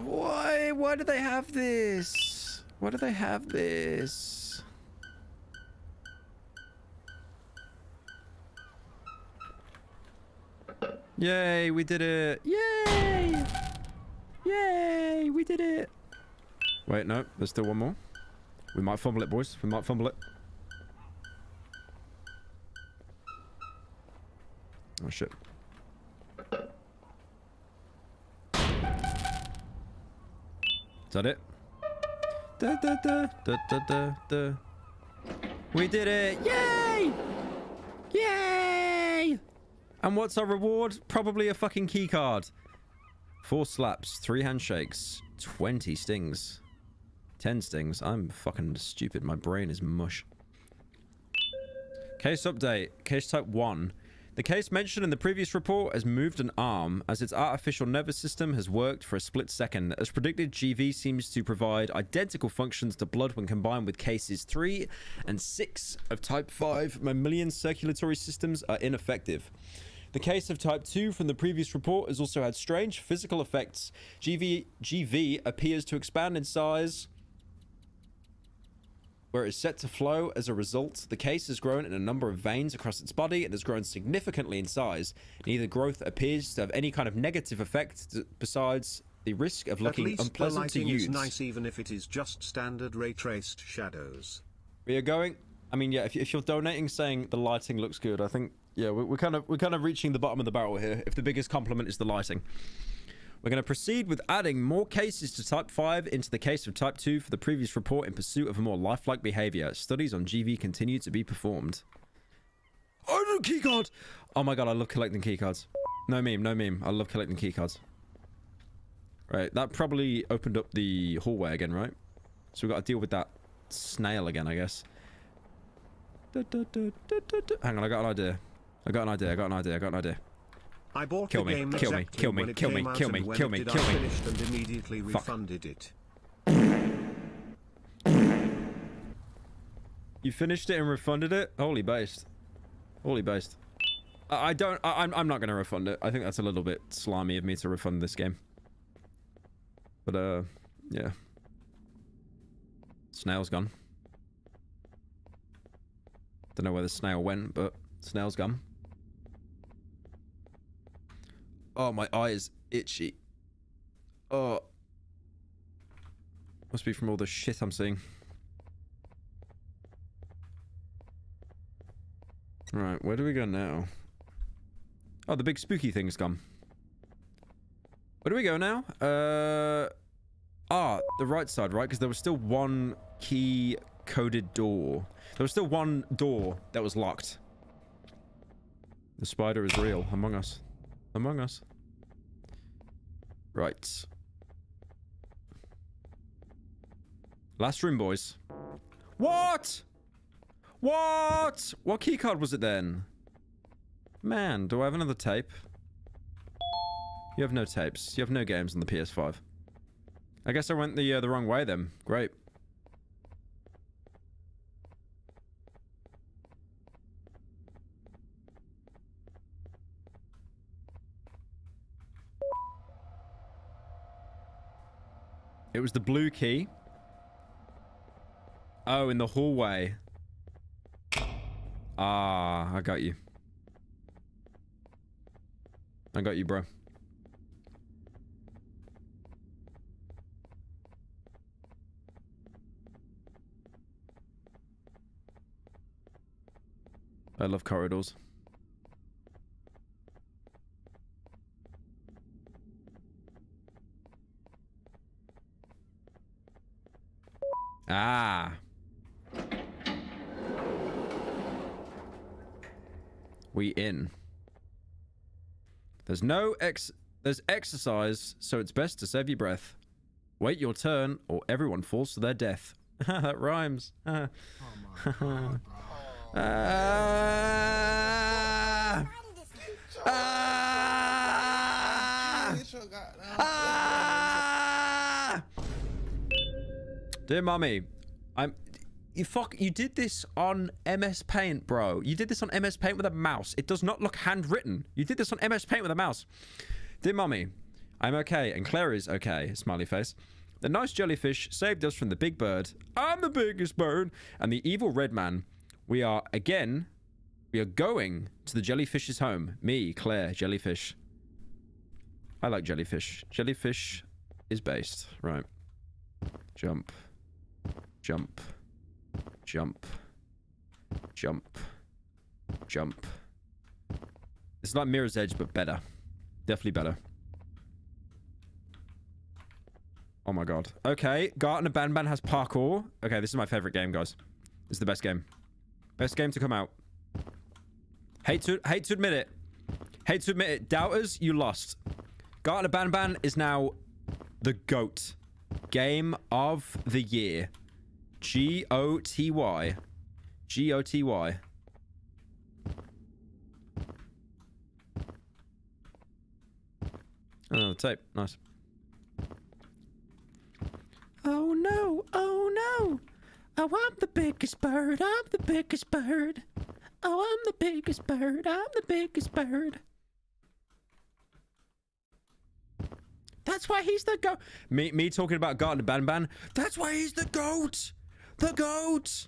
Why? Why do they have this? Why do they have this? Yay, we did it. Yay! Yay, we did it. Wait, no, there's still one more. We might fumble it, boys. We might fumble it. Oh, shit. Is that it? Da, da, da, da, da, da, da. We did it! Yay! Yay! And what's our reward? Probably a fucking key card. 4 slaps, 3 handshakes, 20 stings, 10 stings. I'm fucking stupid. My brain is mush. Case update. Case type 1. The case mentioned in the previous report has moved an arm as its artificial nervous system has worked for a split second. As predicted, GV seems to provide identical functions to blood when combined with cases 3 and 6 of type 5. Mammalian circulatory systems are ineffective. The case of type 2 from the previous report has also had strange physical effects. GV appears to expand in size where it is set to flow. As a result, the case has grown in a number of veins across its body and has grown significantly in size. Neither growth appears to have any kind of negative effect besides the risk of looking unpleasant to use. Is nice even if it is just standard ray traced shadows. We are going. I mean, yeah. If you're donating, saying the lighting looks good, I think yeah, we're kind of reaching the bottom of the barrel here. If the biggest compliment is the lighting. We're going to proceed with adding more cases to Type 5 into the case of Type 2 for the previous report in pursuit of a more lifelike behavior. Studies on GV continue to be performed. Oh, no, keycard! Oh my god, I love collecting keycards. No meme, no meme. I love collecting keycards. Right, that probably opened up the hallway again, right? So we've got to deal with that snail again, I guess. Hang on, I got an idea. I got an idea. I bought kill the game kill me, exactly kill me, when it kill me, came out, kill me, and when kill it me, did, kill I me. finished and immediately refunded it. You finished it and refunded it? Holy based. Holy based. I'm not going to refund it. I think that's a little bit slimy of me to refund this game. But, yeah. Snail's gone. Don't know where the snail went, but snail's gone. Oh, my eye is itchy. Oh. Must be from all the shit I'm seeing. Right, where do we go now? Oh, the big spooky thing's gone. Where do we go now? The right side, right? Because there was still one key-coded door. There was still one door that was locked. The spider is real. Among us. Among us. Right. Last room, boys. What? What? What keycard was it then? Man, do I have another tape? You have no tapes. You have no games on the PS5. I guess I went the wrong way then. Great. It was the blue key. Oh, in the hallway. Ah, I got you. I got you, bro. I love corridors. Ah. We in. There's exercise, so it's best to save your breath. Wait your turn, or everyone falls to their death. That rhymes. Dear mommy, you did this on MS Paint, bro. You did this on MS Paint with a mouse. It does not look handwritten. You did this on MS Paint with a mouse. Dear mommy, I'm okay, and Claire is okay. Smiley face. The nice jellyfish saved us from the big bird. I'm the biggest bird. And the evil red man. We are going to the jellyfish's home. Me, Claire, jellyfish. I like jellyfish. Jellyfish is based. Right. Jump. Jump. Jump. Jump. Jump. It's like Mirror's Edge, but better. Definitely better. Oh my god. Okay, Garten of Banban has parkour. Okay, this is my favorite game, guys. This is the best game. Best game to come out. Hate to admit it. Hate to admit it. Doubters, you lost. Garten of Banban is now the GOAT. Game of the year. G-O-T-Y. G-O-T-Y. Oh, the tape. Nice. Oh no, oh no. Oh, I'm the biggest bird, I'm the biggest bird. Oh, I'm the biggest bird, I'm the biggest bird. That's why he's the GOAT. Me talking about Garten of Banban. That's why he's the GOAT. The GOAT.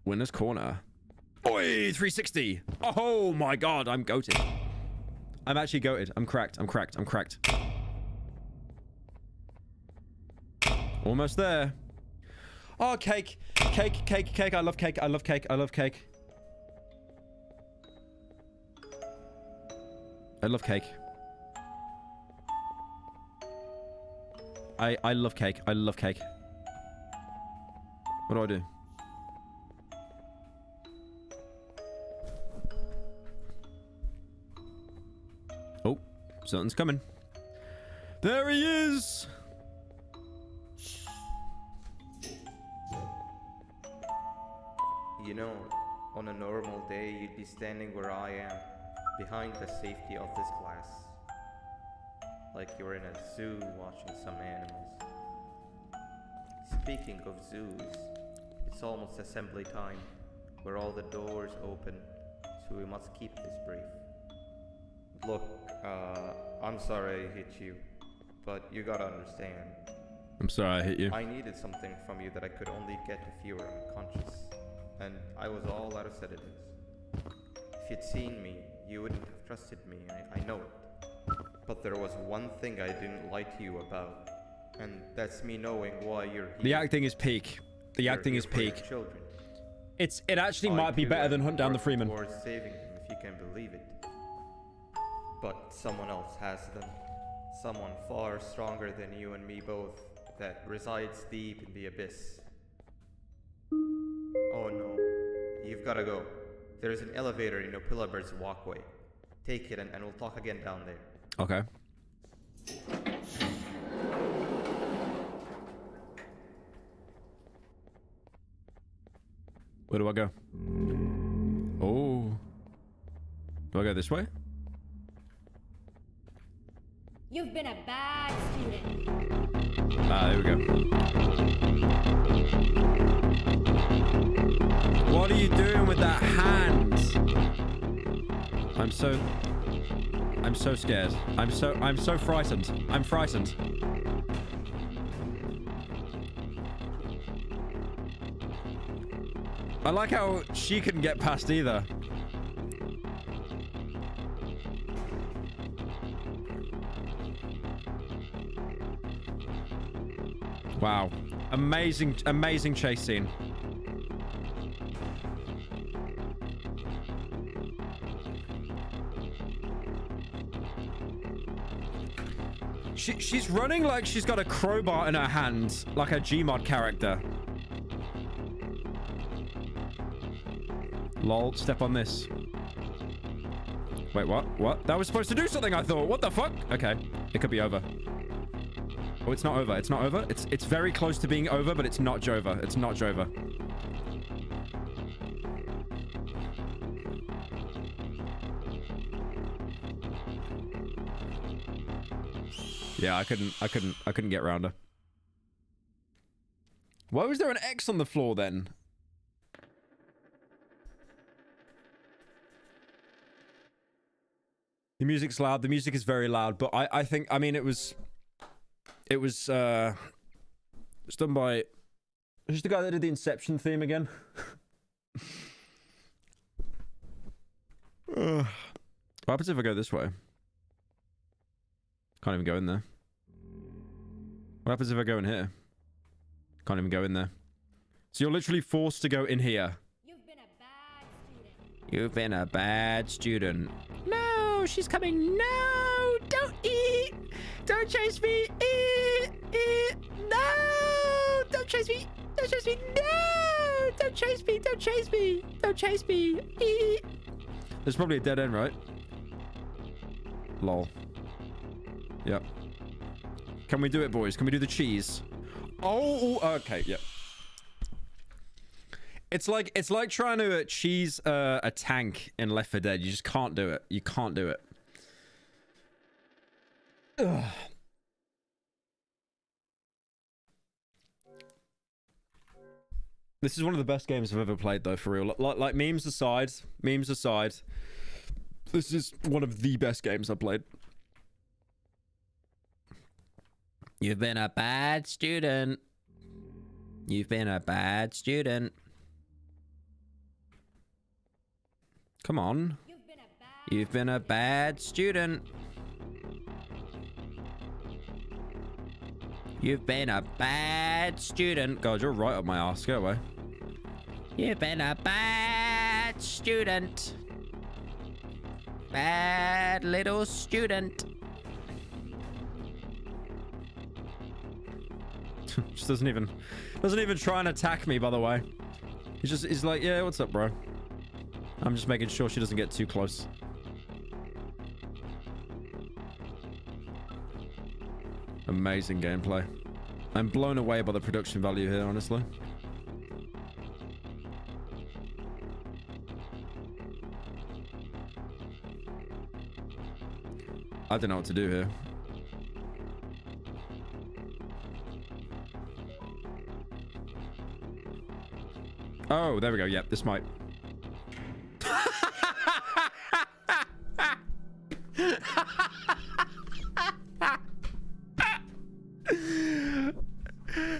Winner's corner. Oi, 360. Oh my god, I'm goated. I'm actually goated. I'm cracked. I'm cracked. I'm cracked. Almost there. Oh, cake. Cake, cake, cake. I love cake. I love cake. I love cake. I love cake. I love cake. I love cake. What do I do? Oh, something's coming. There he is! You know, on a normal day, you'd be standing where I am, behind the safety of this glass. Like you're in a zoo watching some animals. Speaking of zoos, it's almost assembly time, where all the doors open, so we must keep this brief. Look, I'm sorry I hit you, but you gotta understand. I'm sorry I hit you. I needed something from you that I could only get if you were unconscious, and I was all out of sedatives. If you'd seen me, you wouldn't have trusted me, I know it. But there was one thing I didn't lie to you about, and that's me knowing why you're here. The acting is peak. The acting is peak. Children. It actually might be better than Hunt Down the Freeman. Towards saving them, if you can believe it. But someone else has them. Someone far stronger than you and me both, that resides deep in the abyss. Oh no, you've gotta go. There's an elevator in Opillabird's walkway. Take it and we'll talk again down there. Okay. Where do I go? Oh. Do I go this way? You've been a bad student. Ah, there we go. What are you doing with that hand? I'm so scared. I'm so frightened. I'm frightened. I like how she couldn't get past either. Wow. Amazing, amazing chase scene. She's running like she's got a crowbar in her hand, like a Gmod character. Lol, step on this. Wait, what? What? That was supposed to do something, I thought. What the fuck? Okay. It could be over. Oh, it's not over. It's not over. It's very close to being over, but it's not Jova. It's not Jova. Yeah, I couldn't get around her. Why was there an X on the floor then? The music's loud. The music is very loud, but I think, I mean, it was it's done by, who's the guy that did the Inception theme again? What happens if I go this way? Can't even go in there. What happens if I go in here? Can't even go in there. So you're literally forced to go in here. You've been a bad student. You've been a bad student. No, she's coming. No, don't eat. Don't chase me. Eat, eat. No, don't chase me. Don't chase me. No, don't chase me. Don't chase me. Don't chase me. Eat. There's probably a dead end, right? Lol. Yep. Can we do it, boys? Can we do the cheese? Oh, okay, yep. It's like trying to cheese a tank in Left 4 Dead. You just can't do it. You can't do it. Ugh. This is one of the best games I've ever played, though, for real. Like memes aside, this is one of the best games I've played. You've been a bad student. You've been a bad student. Come on. You've been a bad student. You've been a bad student. God, you're right up my ass. Go away. You've been a bad student. Bad little student. Just doesn't even try and attack me, by the way. He's like, yeah, what's up, bro? I'm just making sure she doesn't get too close. Amazing gameplay. I'm blown away by the production value here, honestly. I don't know what to do here. Oh, there we go. Yep, this might.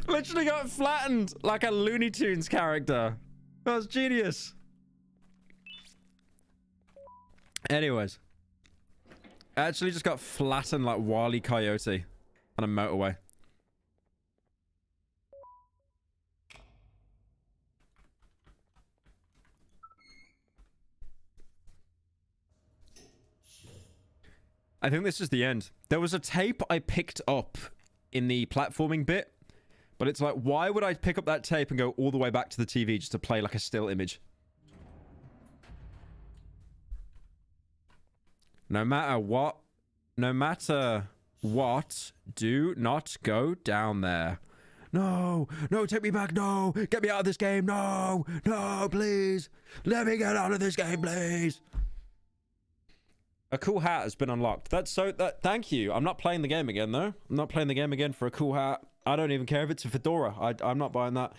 Literally got flattened like a Looney Tunes character. That was genius. Anyways. I actually just got flattened like Wile E. Coyote on a motorway. I think this is the end. There was a tape I picked up in the platforming bit, but it's like, why would I pick up that tape and go all the way back to the TV just to play like a still image? No matter what, do not go down there. No, no, take me back. No, get me out of this game. No, no, please. Let me get out of this game, please. A cool hat has been unlocked. Thank you. I'm not playing the game again, though. I'm not playing the game again for a cool hat. I don't even care if it's a fedora. I'm not buying that.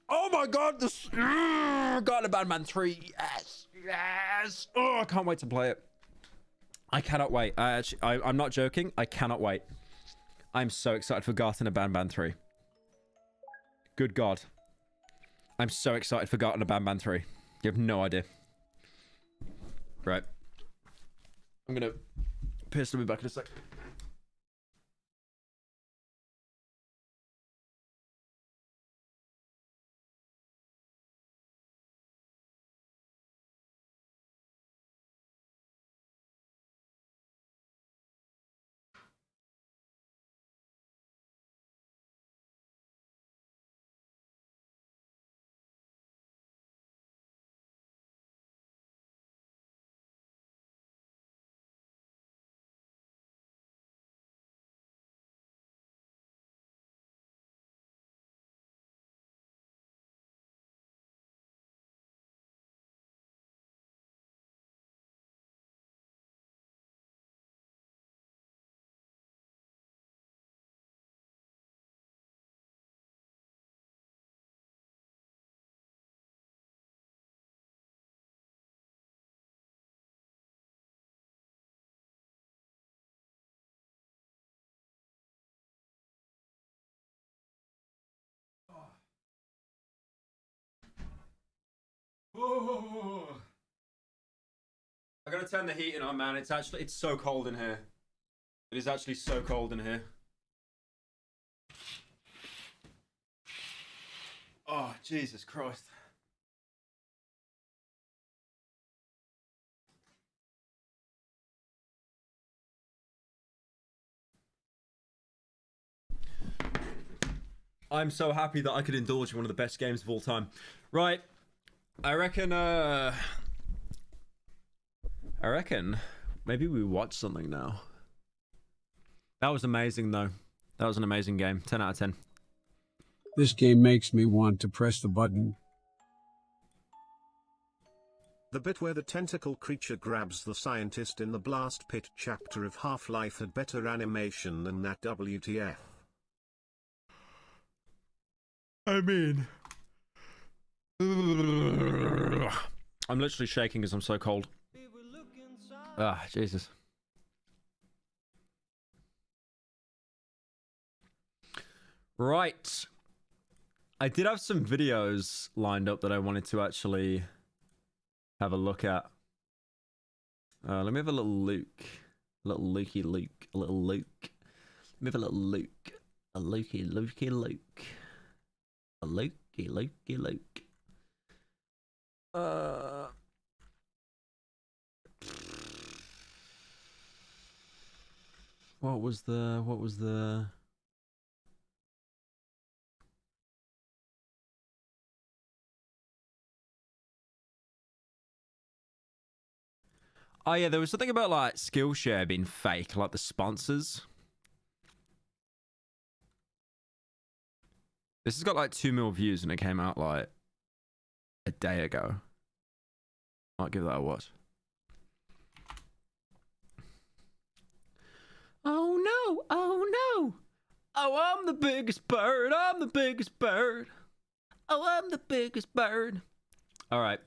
Oh my god, this Garten of Banban 3. Yes, yes. Oh, I can't wait to play it. I cannot wait. I'm not joking. I cannot wait. I'm so excited for Garten of Banban 3. Good god. I'm so excited for Garten of Banban 3. You have no idea. Right. I'm gonna piss to be back in a sec. I gotta turn the heating on, man. It's so cold in here. It is actually so cold in here. Oh, Jesus Christ. I'm so happy that I could indulge in one of the best games of all time. Right. I reckon maybe we watch something now. That was amazing, though. That was an amazing game. 10 out of 10. This game makes me want to press the button. The bit where the tentacle creature grabs the scientist in the blast pit chapter of Half-Life had better animation than that, WTF. I mean... I'm literally shaking because I'm so cold. Ah, Jesus. Right. I did have some videos lined up that I wanted to actually have a look at. Let me have a little Luke. A little Lukey Luke. A little Luke. Let me have a little Luke. A Lukey Luke. A Lukey Luke. What was the Oh yeah, there was something about like Skillshare being fake, like the sponsors. This has got like 2 million views and it came out like a day ago. I'll give that a watch. Oh no, oh no. Oh, I'm the biggest bird. I'm the biggest bird. Oh, I'm the biggest bird. All right.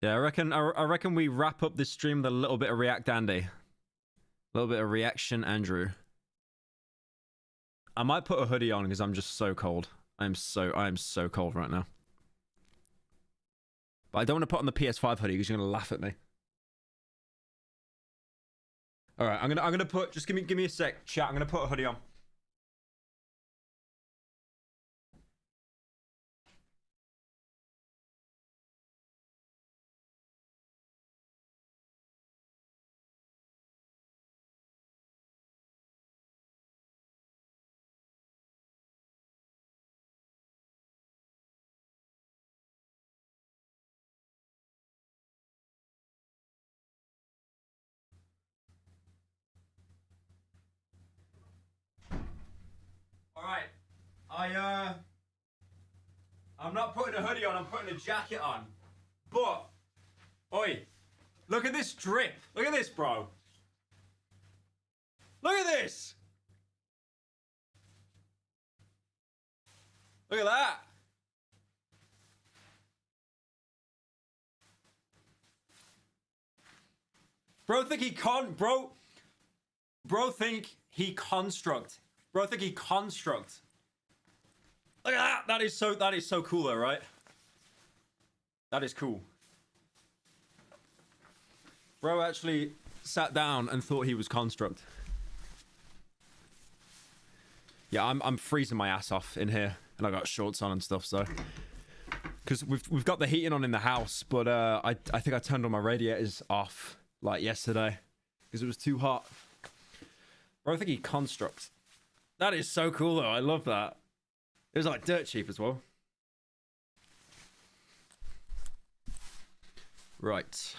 Yeah, I reckon we wrap up this stream with a little bit of React Andy. A little bit of reaction Andrew. I might put a hoodie on because I'm just so cold. I am so cold right now. But I don't want to put on the PS5 hoodie because you're gonna laugh at me. All right, I'm gonna put. Just give me a sec, chat. I'm gonna put a hoodie on. Alright, I'm not putting a hoodie on, I'm putting a jacket on. But, oi, look at this drip. Look at this, bro. Look at this. Look at that. Bro think he Bro think he construct. Bro think he construct. Look at that. That is so cool though, right? That is cool. Bro actually sat down and thought he was construct. Yeah, I'm freezing my ass off in here, and I got shorts on and stuff, so because we've got the heating on in the house, but I think I turned all my radiators off like yesterday because it was too hot. Bro, I think he constructs. That is so cool though. I love that. It was like dirt cheap as well. Right.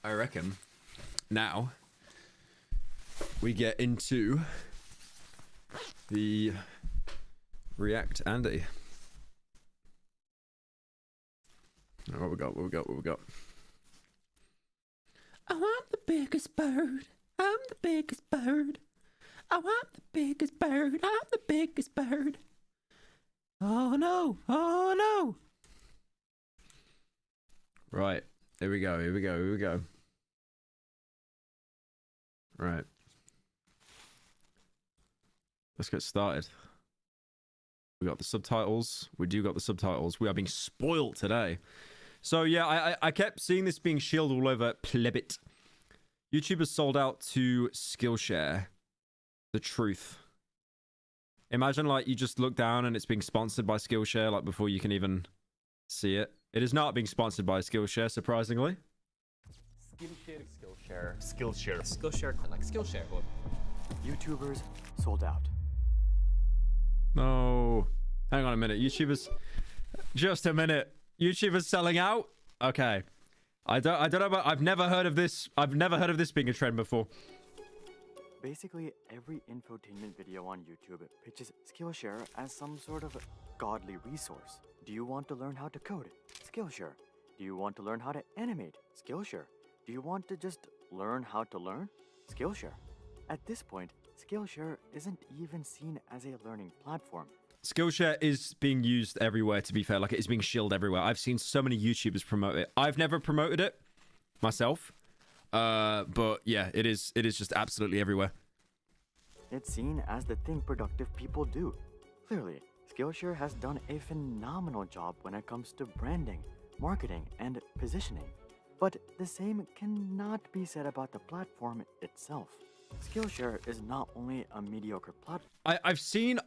I reckon now we get into the React Andy. Oh, what we got? Oh, I'm the biggest bird. I'm the biggest bird. Oh, I'm the biggest bird. I'm the biggest bird. Oh no. Oh no. Right. Here we go. Right. Let's get started. We got the subtitles. We do got the subtitles. We are being spoilt today. So yeah, I kept seeing this being shielded all over Plebit. YouTubers sold out to Skillshare. The truth. Imagine like you just look down and it's being sponsored by Skillshare like before you can even see it. It is not being sponsored by Skillshare, surprisingly. Skillshare, like Skillshare. YouTubers sold out. No. Hang on a minute. YouTubers... Just a minute. YouTubers selling out? Okay. I don't know about... I've never heard of this. I've never heard of this being a trend before. Basically, every infotainment video on YouTube pitches Skillshare as some sort of godly resource. Do you want to learn how to code? Skillshare. Do you want to learn how to animate? Skillshare. Do you want to just learn how to learn? Skillshare. At this point, Skillshare isn't even seen as a learning platform. Skillshare is being used everywhere, to be fair. Like, it's being shielded everywhere. I've seen so many YouTubers promote it. I've never promoted it myself. But yeah, it is just absolutely everywhere. It's seen as the thing productive people do. Clearly, Skillshare has done a phenomenal job when it comes to branding, marketing, and positioning. But the same cannot be said about the platform itself. Skillshare is not only a mediocre platform. I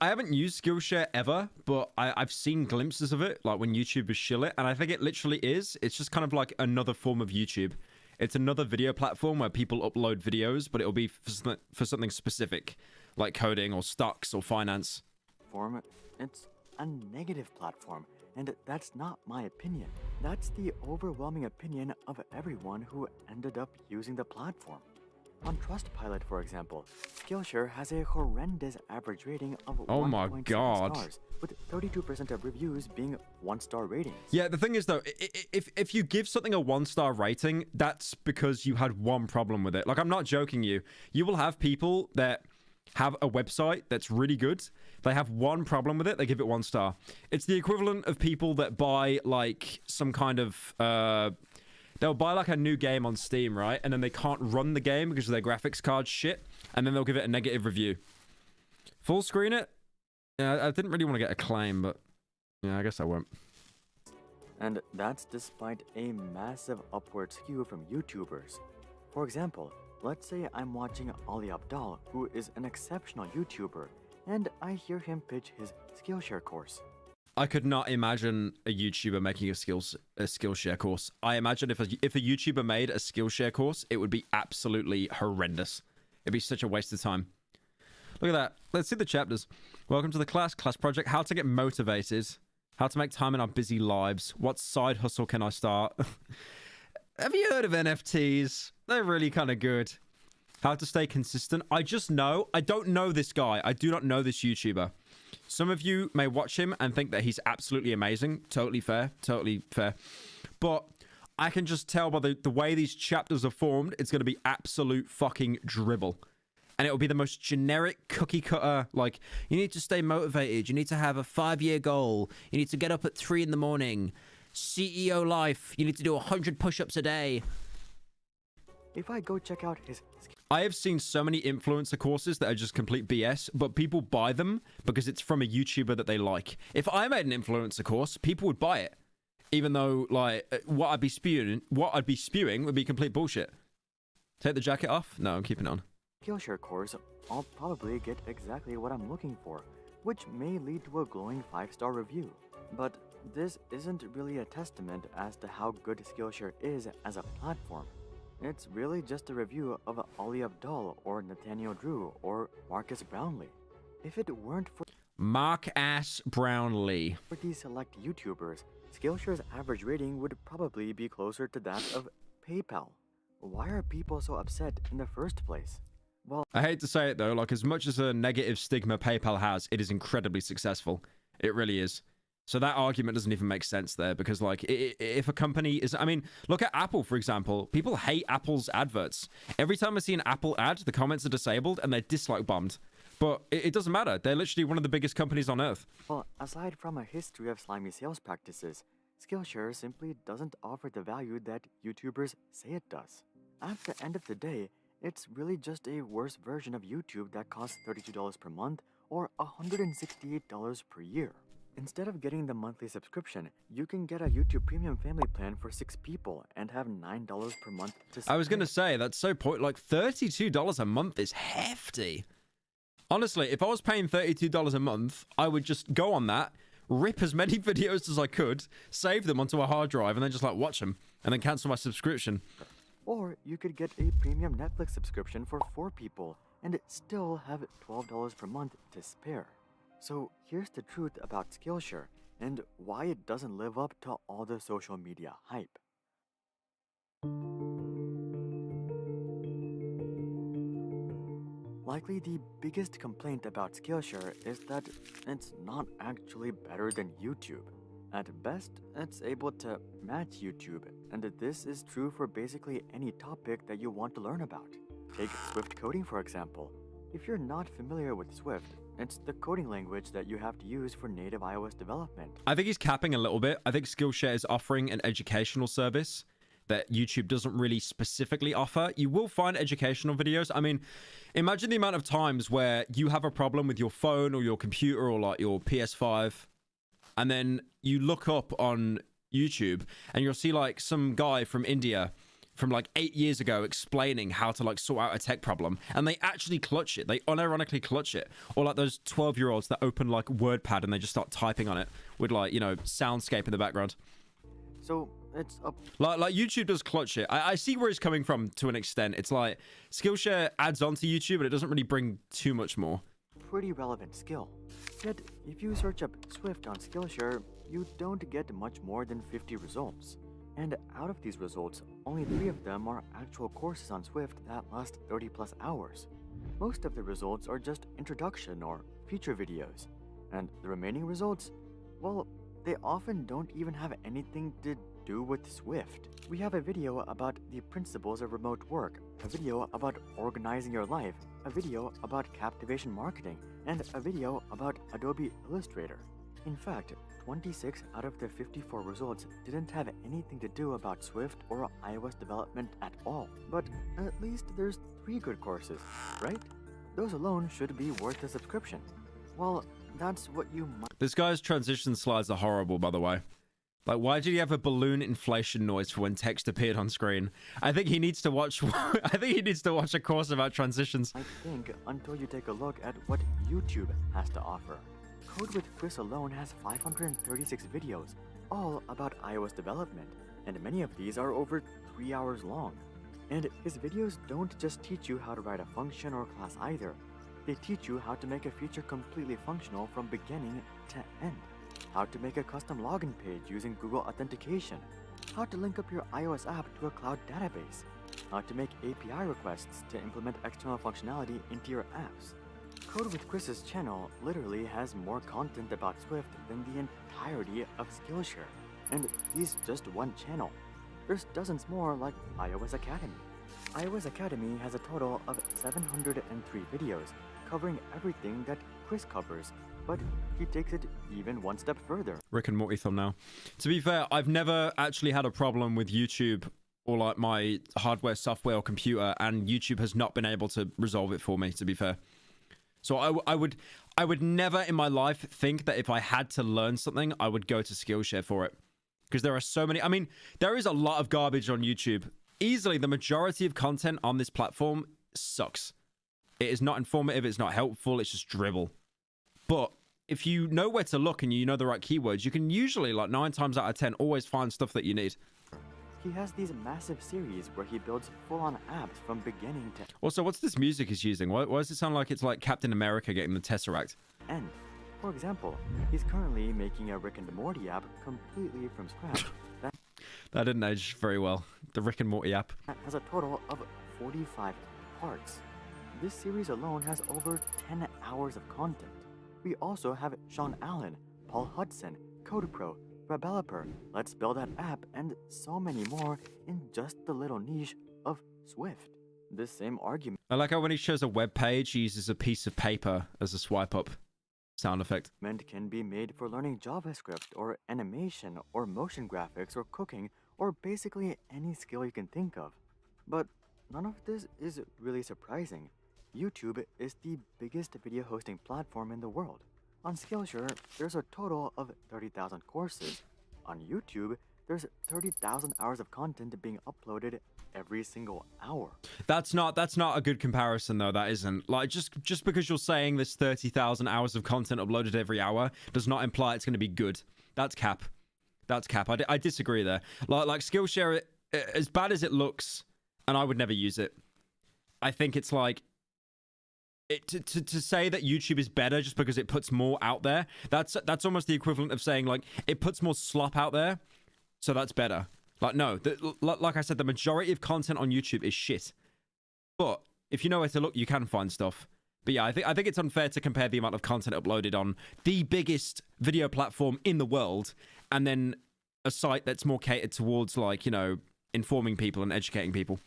haven't used Skillshare ever, but I've seen glimpses of it, like when YouTubers shill it, and I think it literally is. It's just kind of like another form of YouTube. It's another video platform where people upload videos, but it'll be for something specific, like coding or stocks or finance. It's a negative platform, and that's not my opinion. That's the overwhelming opinion of everyone who ended up using the platform. On Trustpilot, for example, Skillshare has a horrendous average rating of 1.7 stars, with 32% of reviews being 1-star ratings. Yeah, the thing is though, if you give something a 1-star rating, that's because you had one problem with it. Like, I'm not joking you. You will have people that have a website that's really good. They have one problem with it, they give it 1 star. It's the equivalent of people that buy like some kind of they'll buy like a new game on Steam, right? And then they can't run the game because their graphics card's shit. And then they'll give it a negative review. Full screen it? Yeah, I didn't really want to get a claim, but yeah, I guess I won't. And that's despite a massive upward skew from YouTubers. For example, let's say I'm watching Ali Abdal, who is an exceptional YouTuber, and I hear him pitch his Skillshare course. I could not imagine a YouTuber making a Skillshare course. I imagine if a YouTuber made a Skillshare course, it would be absolutely horrendous. It'd be such a waste of time. Look at that. Let's see the chapters. Welcome to the class project. How to get motivated. How to make time in our busy lives. What side hustle can I start? Have you heard of NFTs? They're really kind of good. How to stay consistent. I don't know this guy. I do not know this YouTuber. Some of you may watch him and think that he's absolutely amazing. Totally fair. Totally fair. But I can just tell by the way these chapters are formed, it's going to be absolute fucking dribble. And it will be the most generic cookie cutter, like, you need to stay motivated. You need to have a 5-year goal. You need to get up at 3 in the morning. CEO life. You need to do 100 push-ups a day. If I go check out his... I have seen so many influencer courses that are just complete BS, but people buy them because it's from a YouTuber that they like. If I made an influencer course, people would buy it. Even though, like, what I'd be spewing would be complete bullshit. Take the jacket off? No, I'm keeping it on. Skillshare course, I'll probably get exactly what I'm looking for, which may lead to a glowing 5-star review. But this isn't really a testament as to how good Skillshare is as a platform. It's really just a review of Ali Abdal or Nathaniel Drew or Marcus Brownlee. If it weren't for Mark-ass Brownlee. For these select YouTubers, Skillshare's average rating would probably be closer to that of PayPal. Why are people so upset in the first place? Well, I hate to say it though, like, as much as a negative stigma PayPal has, it is incredibly successful. It really is. So that argument doesn't even make sense there, because, like, if a company is... I mean, look at Apple, for example. People hate Apple's adverts. Every time I see an Apple ad, the comments are disabled and they're dislike bombed. But it doesn't matter. They're literally one of the biggest companies on earth. Well, aside from a history of slimy sales practices, Skillshare simply doesn't offer the value that YouTubers say it does. At the end of the day, it's really just a worse version of YouTube that costs $32 per month or $168 per year. Instead of getting the monthly subscription, you can get a YouTube Premium family plan for 6 people and have $9 per month to spend. I was going to say, that's so like $32 a month is hefty. Honestly, if I was paying $32 a month, I would just go on that, rip as many videos as I could, save them onto a hard drive, and then just like watch them, and then cancel my subscription. Or you could get a premium Netflix subscription for 4 people and still have $12 per month to spare. So here's the truth about Skillshare and why it doesn't live up to all the social media hype. Likely the biggest complaint about Skillshare is that it's not actually better than YouTube. At best, it's able to match YouTube, and this is true for basically any topic that you want to learn about. Take Swift coding for example. If you're not familiar with Swift, it's the coding language that you have to use for native iOS development. I think he's capping a little bit. I think Skillshare is offering an educational service that YouTube doesn't really specifically offer. You will find educational videos. I mean, imagine the amount of times where you have a problem with your phone or your computer or like your PS5, and then you look up on YouTube and you'll see like some guy from India from like 8 years ago explaining how to like sort out a tech problem, and they actually clutch it. They unironically clutch it. Or like those 12-year-olds that open like WordPad and they just start typing on it with like, you know, soundscape in the background. So it's a like YouTube does clutch it. I see where he's coming from to an extent. It's like Skillshare adds on to YouTube, but it doesn't really bring too much more. pretty relevant skill. Yet, if you search up Swift on Skillshare, you don't get much more than 50 results. And out of these results, only 3 of them are actual courses on Swift that last 30 plus hours. Most of the results are just introduction or feature videos. And the remaining results, well, they often don't even have anything to do with Swift. We have a video about the principles of remote work, a video about organizing your life, a video about captivation marketing, and a video about Adobe Illustrator. In fact, 26 out of the 54 results didn't have anything to do about Swift or iOS development at all. But at least there's 3 good courses, right? Those alone should be worth a subscription. Well, that's what you might... This guy's transition slides are horrible, by the way. Like, why did he have a balloon inflation noise for when text appeared on screen? I think he needs to watch... I think he needs to watch a course about transitions. I think until you take a look at what YouTube has to offer. Code with Chris alone has 536 videos, all about iOS development, and many of these are over 3 hours long. And his videos don't just teach you how to write a function or class either. They teach you how to make a feature completely functional from beginning to end. How to make a custom login page using Google Authentication. How to link up your iOS app to a cloud database. How to make API requests to implement external functionality into your apps. Code with Chris's channel literally has more content about Swift than the entirety of Skillshare. And he's just one channel. There's dozens more like iOS Academy. iOS Academy has a total of 703 videos, covering everything that Chris covers, but he takes it even one step further. Rick and Morty thumbnail. To be fair, I've never actually had a problem with YouTube or like my hardware, software, or computer, and YouTube has not been able to resolve it for me, to be fair. So I would never in my life think that if I had to learn something, I would go to Skillshare for it. Because there are so many... I mean, there is a lot of garbage on YouTube. Easily, the majority of content on this platform sucks. It is not informative, it's not helpful, it's just dribble. But if you know where to look and you know the right keywords, you can usually, like 9 times out of 10, always find stuff that you need. He has these massive series where he builds full-on apps from beginning to... Also, what's this music he's using? Why does it sound like it's like Captain America getting the Tesseract? End. For example, he's currently making a Rick and Morty app completely from scratch. That didn't age very well. The Rick and Morty app. That has a total of 45 parts. This series alone has over 10 hours of content. We also have Sean Allen, Paul Hudson, CodePro, Rebelliper, Let's Build That App, and so many more in just the little niche of Swift. This same argument... I like how when he shows a web page, he uses a piece of paper as a swipe up sound effect. Can be made for learning JavaScript or animation or motion graphics or cooking or basically any skill you can think of. But none of this is really surprising. YouTube is the biggest video hosting platform in the world. On Skillshare, there's a total of 30,000 courses. On YouTube, there's 30,000 hours of content being uploaded every single hour. That's not a good comparison though. That isn't. Like just because you're saying there's 30,000 hours of content uploaded every hour does not imply it's going to be good. That's cap. That's cap. I disagree there. Like Skillshare, as bad as it looks, and I would never use it. I think it's like to say that YouTube is better just because it puts more out there. That's almost the equivalent of saying like it puts more slop out there, so that's better. Like no, like I said, the majority of content on YouTube is shit. But if you know where to look, you can find stuff. But yeah, I think it's unfair to compare the amount of content uploaded on the biggest video platform in the world and then a site that's more catered towards, like, you know, informing people and educating people.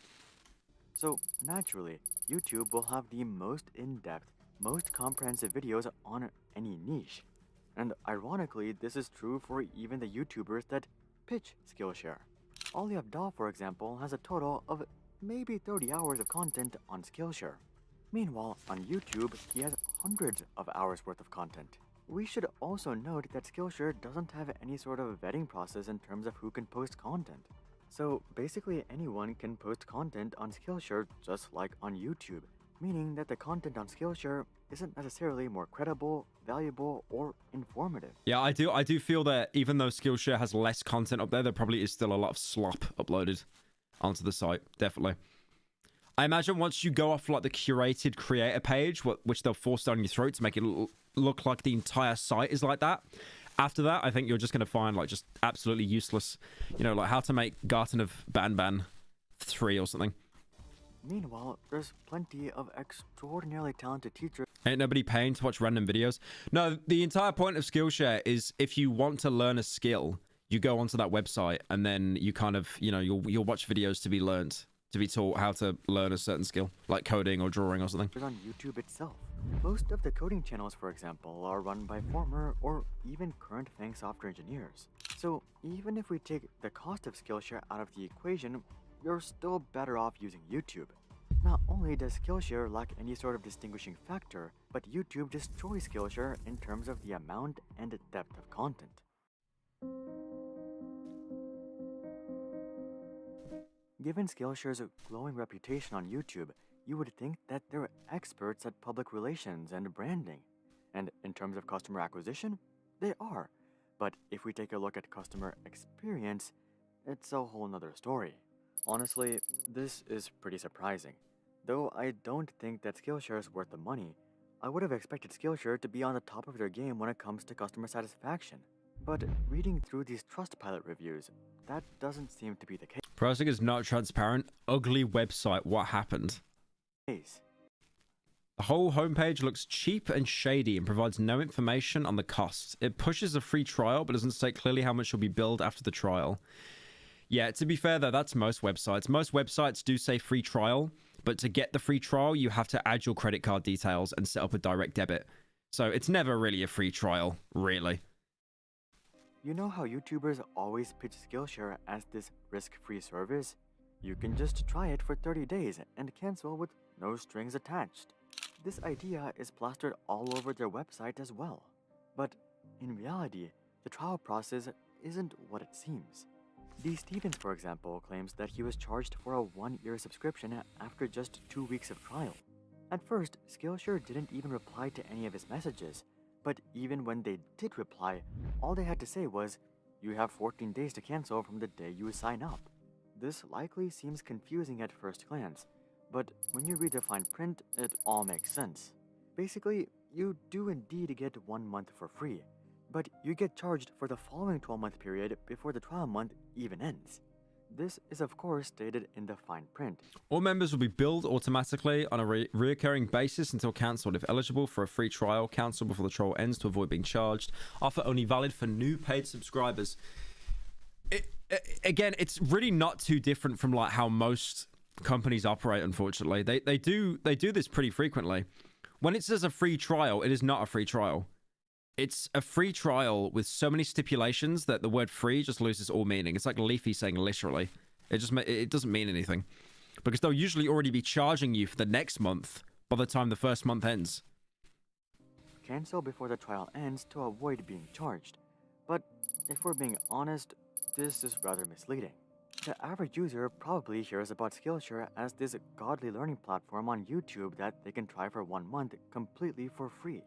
So naturally, YouTube will have the most in-depth, most comprehensive videos on any niche. And ironically, this is true for even the YouTubers that pitch Skillshare. Ali Abdal, for example, has a total of maybe 30 hours of content on Skillshare. Meanwhile, on YouTube, he has hundreds of hours worth of content. We should also note that Skillshare doesn't have any sort of vetting process in terms of who can post content. So basically anyone can post content on Skillshare just like on YouTube, meaning that the content on Skillshare isn't necessarily more credible, valuable, or informative. Yeah, I do feel that even though Skillshare has less content up there probably is still a lot of slop uploaded onto the site, definitely. I imagine once you go off like the curated creator page, which they'll force down your throat to make it look like the entire site is like that. After that, I think you're just going to find like just absolutely useless, you know, like how to make Garten of Banban 3 or something. Meanwhile, there's plenty of extraordinarily talented teachers. Ain't nobody paying to watch random videos. No, the entire point of Skillshare is if you want to learn a skill, you go onto that website and then you kind of, you know, you'll watch videos to be learned, to be taught how to learn a certain skill, like coding or drawing or something. On YouTube itself. Most of the coding channels, for example, are run by former or even current FANG software engineers. So even if we take the cost of Skillshare out of the equation, you're still better off using YouTube. Not only does Skillshare lack any sort of distinguishing factor, but YouTube destroys Skillshare in terms of the amount and depth of content. Given Skillshare's glowing reputation on YouTube, you would think that they're experts at public relations and branding. And in terms of customer acquisition, they are. But if we take a look at customer experience, it's a whole nother story. Honestly, this is pretty surprising. Though I don't think that Skillshare is worth the money, I would have expected Skillshare to be on the top of their game when it comes to customer satisfaction. But reading through these Trustpilot reviews, that doesn't seem to be the case. Pricing is not transparent. Ugly website. What happened? The whole homepage looks cheap and shady and provides no information on the costs. It pushes a free trial but doesn't state clearly how much will be billed after the trial. Yeah, to be fair though, that's most websites. Most websites do say free trial, but to get the free trial, you have to add your credit card details and set up a direct debit. So it's never really a free trial, really. You know how YouTubers always pitch Skillshare as this risk-free service? You can just try it for 30 days and cancel with no strings attached. This idea is plastered all over their website as well. But in reality, the trial process isn't what it seems. D. Stevens, for example, claims that he was charged for a 1-year subscription after just 2 weeks of trial. At first, Skillshare didn't even reply to any of his messages, but even when they did reply, all they had to say was, "You have 14 days to cancel from the day you sign up." This likely seems confusing at first glance, but when you read the fine print, it all makes sense. Basically, you do indeed get 1 month for free, but you get charged for the following 12-month period before the trial month even ends. This is of course stated in the fine print. All members will be billed automatically on a reoccurring basis until cancelled. If eligible for a free trial, cancel before the trial ends to avoid being charged. Offer only valid for new paid subscribers. Again, it's really not too different from like how most companies operate, unfortunately. They do this pretty frequently. When it says a free trial, it is not a free trial. It's a free trial with so many stipulations that the word free just loses all meaning. It's like Leafy saying literally. It doesn't mean anything. Because they'll usually already be charging you for the next month by the time the first month ends. cancel before the trial ends to avoid being charged. But if we're being honest, this is rather misleading. The average user probably hears about Skillshare as this godly learning platform on YouTube that they can try for 1 month completely for free.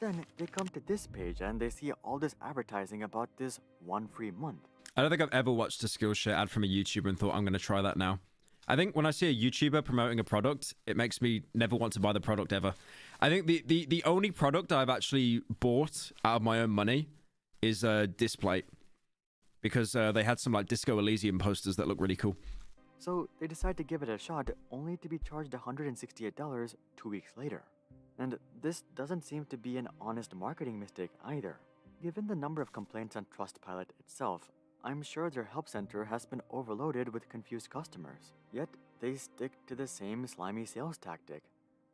Then they come to this page and they see all this advertising about this one free month. I don't think I've ever watched a Skillshare ad from a YouTuber and thought, I'm going to try that now. I think when I see a YouTuber promoting a product, it makes me never want to buy the product ever. I think the only product I've actually bought out of my own money is a display. Because they had some like Disco Elysium posters that look really cool. So they decide to give it a shot, only to be charged $168 2 weeks later. And this doesn't seem to be an honest marketing mistake either. Given the number of complaints on Trustpilot itself, I'm sure their help center has been overloaded with confused customers. Yet they stick to the same slimy sales tactic.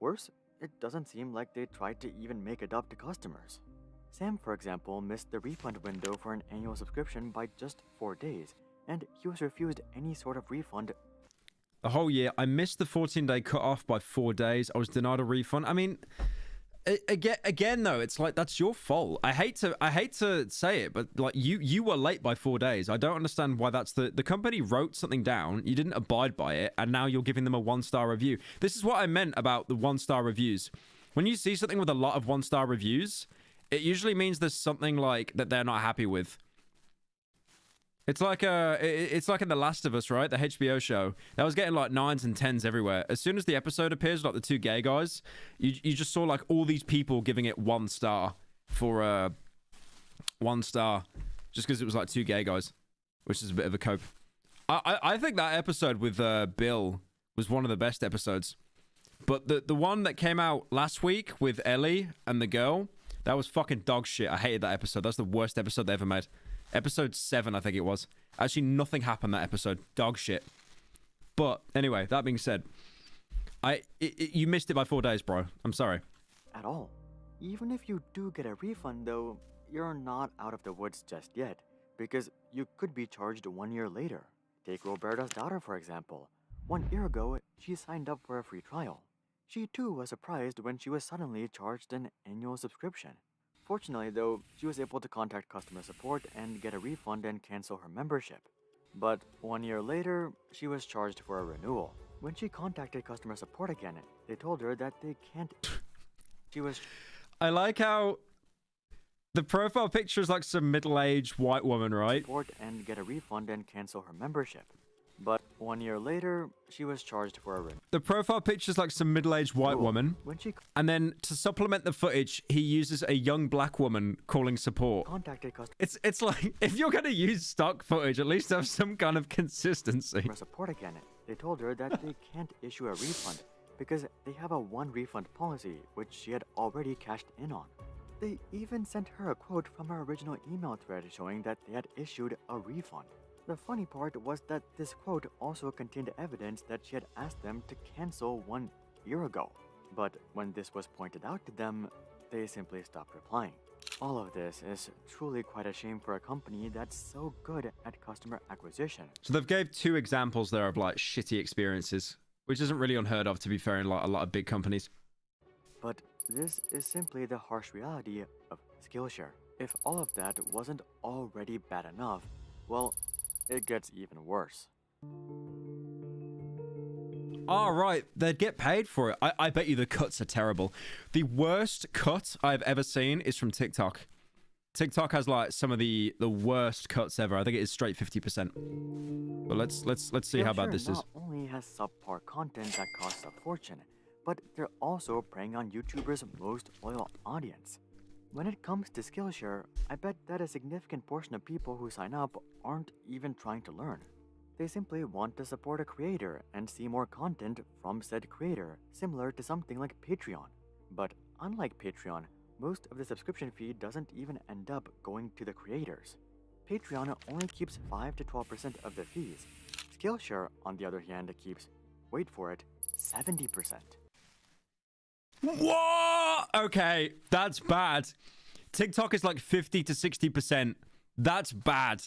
Worse, it doesn't seem like they tried to even make it up to customers. Sam, for example, missed the refund window for an annual subscription by just 4 days, and he was refused any sort of refund. The whole year, I missed the 14-day cutoff by 4 days. I was denied a refund. I mean, again though, it's like that's your fault. I hate to say it, but like you were late by 4 days. I don't understand why that's the company wrote something down, you didn't abide by it, and now you're giving them a 1-star review. This is what I meant about the 1-star reviews. When you see something with a lot of 1-star reviews, it usually means there's something like that they're not happy with. It's like in The Last of Us, right? The HBO show. That was getting like 9s and 10s everywhere. As soon as the episode appears, like the 2 gay guys, you just saw like all these people giving it 1 star for 1 star, just because it was like 2 gay guys, which is a bit of a cope. I think that episode with Bill was one of the best episodes. But the one that came out last week with Ellie and the girl, that was fucking dog shit. I hated that episode. That's the worst episode they ever made. Episode 7, I think it was. Actually, nothing happened that episode. Dog shit. But anyway, that being said, you missed it by 4 days, bro. I'm sorry. At all. Even if you do get a refund, though, you're not out of the woods just yet, because you could be charged 1 year later. Take Roberta's daughter, for example. 1 year ago, she signed up for a free trial. She too was surprised when she was suddenly charged an annual subscription. Fortunately, though, she was able to contact customer support and get a refund and cancel her membership. But 1 year later, she was charged for a renewal. When she contacted customer support again, they told her that they can't. I like how the profile picture is like some middle-aged white woman, right? And get a refund and cancel her membership. But 1 year later, she was charged for a renewal. The profile picture is like some middle-aged white woman. And then to supplement the footage, he uses a young black woman calling support. It's like, if you're going to use stock footage, at least have some kind of consistency. Support again, they told her that they can't issue a refund because they have a 1 refund policy, which she had already cashed in on. They even sent her a quote from her original email thread showing that they had issued a refund. The funny part was that this quote also contained evidence that she had asked them to cancel 1 year ago. But when this was pointed out to them, they simply stopped replying. All of this is truly quite a shame for a company that's so good at customer acquisition. So they've gave 2 examples there of like shitty experiences, which isn't really unheard of, to be fair, in like a lot of big companies. But this is simply the harsh reality of Skillshare. If all of that wasn't already bad enough, well, it gets even worse. All right, they'd get paid for it. I bet you the cuts are terrible. The worst cut I've ever seen is from TikTok. TikTok has like some of the worst cuts ever. I think it is straight 50%. But let's see how bad this is. Not only has subpar content that costs a fortune, but they're also preying on YouTubers' most loyal audience. When it comes to Skillshare, I bet that a significant portion of people who sign up aren't even trying to learn. They simply want to support a creator and see more content from said creator, similar to something like Patreon. But unlike Patreon, most of the subscription fee doesn't even end up going to the creators. Patreon only keeps 5 to 12% of the fees. Skillshare, on the other hand, keeps, wait for it, 70%. What? Okay, that's bad. TikTok is like 50 to 60%. That's bad.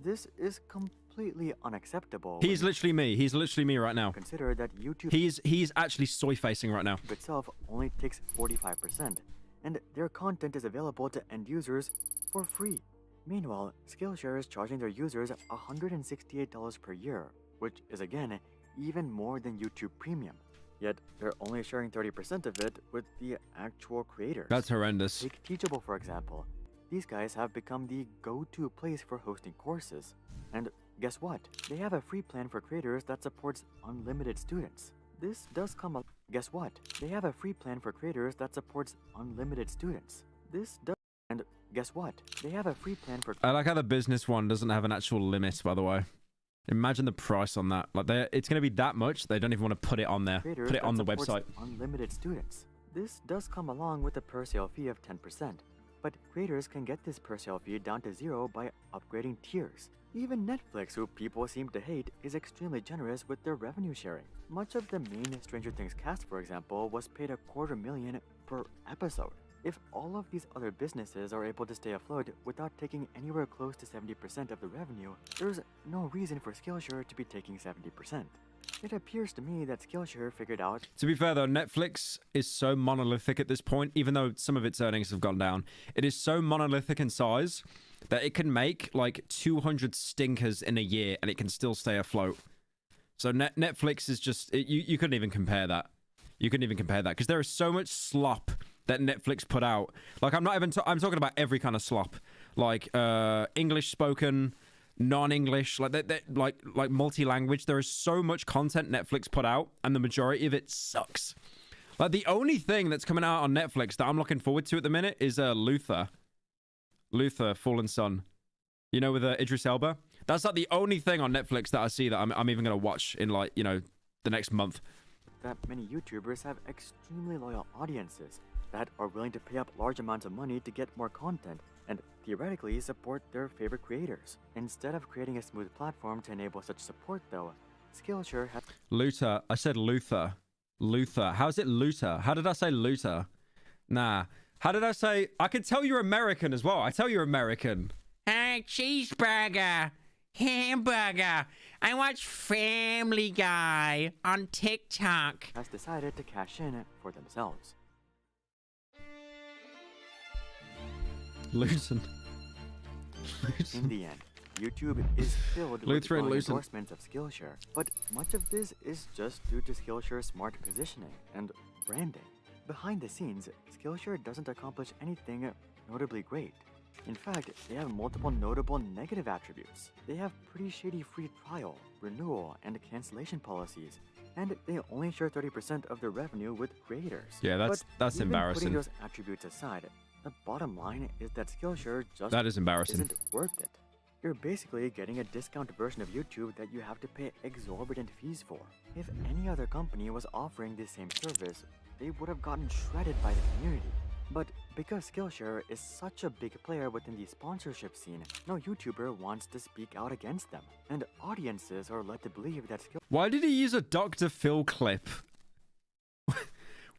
This is completely unacceptable. He's literally me. He's literally me right now. Consider that YouTube He's actually soy facing right now. itself only takes 45%, and their content is available to end users for free. Meanwhile, Skillshare is charging their users $168 per year, which is again even more than YouTube Premium. Yet they're only sharing 30% of it with the actual creators. That's horrendous. Take Teachable, for example. These guys have become the go-to place for hosting courses. And guess what? They have a free plan for creators that supports unlimited students. This does come Guess what? They have a free plan for creators that supports unlimited students. This does And guess what? They have a free plan for I like how the business one doesn't have an actual limit, by the way. Imagine the price on that. Like, it's going to be that much. They don't even want to put it on there. Put it on the website. Unlimited students. This does come along with a per sale fee of 10%, but creators can get this per sale fee down to 0 by upgrading tiers. Even Netflix, who people seem to hate, is extremely generous with their revenue sharing. Much of the main Stranger Things cast, for example, was paid $250,000 per episode. If all of these other businesses are able to stay afloat without taking anywhere close to 70% of the revenue, there's no reason for Skillshare to be taking 70%. It appears to me that Skillshare figured out... To be fair, though, Netflix is so monolithic at this point, even though some of its earnings have gone down. It is so monolithic in size that it can make, like, 200 stinkers in a year, and it can still stay afloat. So Netflix is just... You couldn't even compare that. You couldn't even compare that, because there is so much slop that Netflix put out. Like, I'm not even... I'm talking about every kind of slop. Like, English spoken... non-English, like multi-language. There is so much content Netflix put out, and the majority of it sucks. Like, the only thing that's coming out on Netflix that I'm looking forward to at the minute is Luther, Fallen Son. You know, with Idris Elba. That's like the only thing on Netflix that I see that I'm even gonna watch in, like, you know, the next month. That many YouTubers have extremely loyal audiences that are willing to pay up large amounts of money to get more content and theoretically support their favorite creators. Instead of creating a smooth platform to enable such support, though, Skillshare has... Luther. I said Luther. Luther. How is it Luther? How did I say Luther? Nah. How did I say... I can tell you're American as well. I tell you're American. Cheeseburger. Hamburger. I watch Family Guy on TikTok. Has decided to cash in for themselves. Luton. In the end, YouTube is filled with glowing endorsements of Skillshare, but much of this is just due to Skillshare's smart positioning and branding. Behind the scenes, Skillshare doesn't accomplish anything notably great. In fact, they have multiple notable negative attributes. They have pretty shady free trial, renewal, and cancellation policies, and they only share 30% of their revenue with creators. Yeah, that's embarrassing. Putting those attributes aside, the bottom line is that Skillshare just isn't worth it. You're basically getting a discount version of YouTube that you have to pay exorbitant fees for. If any other company was offering the same service, they would have gotten shredded by the community. But because Skillshare is such a big player within the sponsorship scene, no YouTuber wants to speak out against them, and audiences are led to believe that Why did he use a Dr. Phil clip?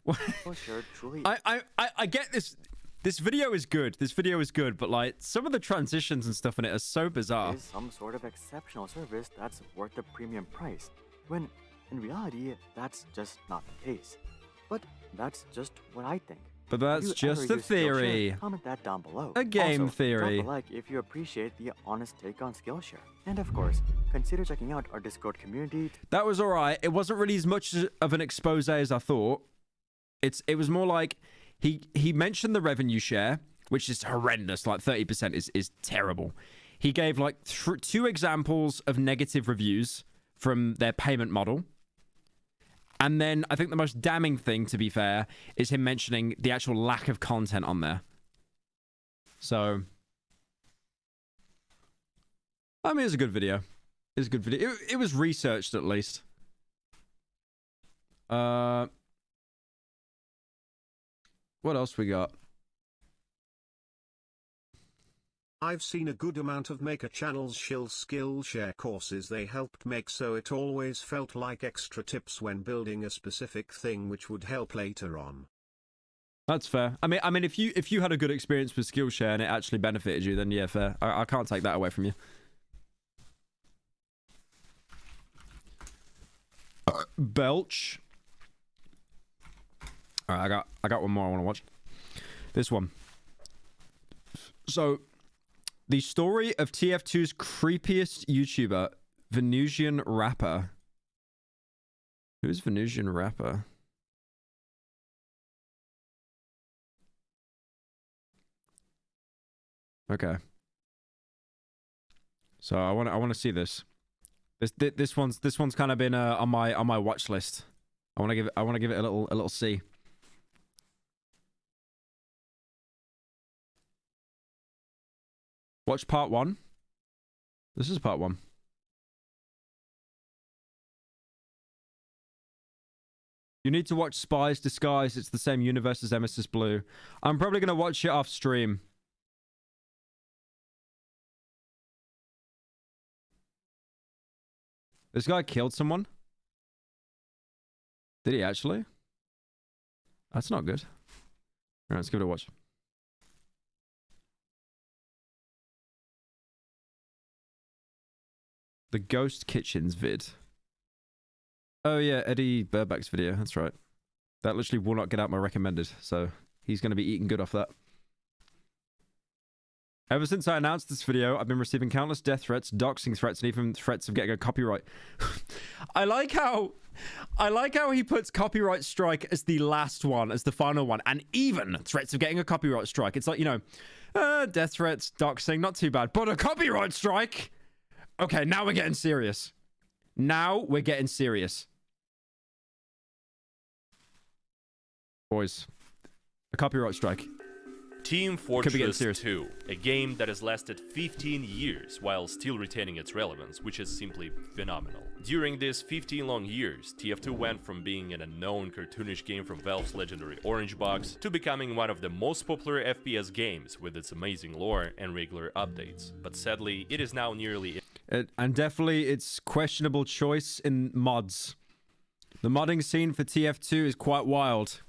Skillshare truly... I get this. This video is good. This video is good, but, like, some of the transitions and stuff in it are so bizarre. Is some sort of exceptional service that's worth the premium price, when in reality, that's just not the case. But that's just what I think. But that's just a theory. Comment that down below. A game also, theory. Drop a like if you appreciate the honest take on Skillshare. And of course, consider checking out our Discord community. That was alright. It wasn't really as much of an expose as I thought. It was more like he mentioned the revenue share, which is horrendous. Like 30% is terrible. He gave like 2 examples of negative reviews from their payment model. And then I think the most damning thing, to be fair, is him mentioning the actual lack of content on there. So, I mean, it's a good video. It's a good video. It was researched, at least. What else we got? I've seen a good amount of maker channels shill Skillshare courses they helped make, so it always felt like extra tips when building a specific thing which would help later on. That's fair. I mean, if you had a good experience with Skillshare and it actually benefited you, then yeah, fair. I can't take that away from you. Belch. All right, I got one more I want to watch. This one. So, the story of TF2's creepiest YouTuber, Venusian Rapper. Who's Venusian Rapper? Okay. So I want to see this. This one's kind of been on my watch list. I want to give it a little see. Watch part 1. This is part 1. You need to watch Spies Disguise. It's the same universe as Emesis Blue. I'm probably going to watch it off stream. This guy killed someone? Did he actually? That's not good. Alright, let's give it a watch. The Ghost Kitchens vid. Oh yeah, Eddie Burback's video. That's right. That literally will not get out my recommended, so he's going to be eating good off that. Ever since I announced this video, I've been receiving countless death threats, doxing threats, and even threats of getting a copyright. I like how he puts copyright strike as the last one, as the final one, and even threats of getting a copyright strike. It's like, you know, death threats, doxing, not too bad, but a copyright strike? Okay, now we're getting serious. Now we're getting serious. Boys, a copyright strike. Team Fortress 2, a game that has lasted 15 years while still retaining its relevance, which is simply phenomenal. During these 15 long years, TF2 went from being an unknown cartoonish game from Valve's legendary Orange Box to becoming one of the most popular FPS games with its amazing lore and regular updates. But sadly, it is now nearly... and definitely its questionable choice in mods. The modding scene for TF2 is quite wild.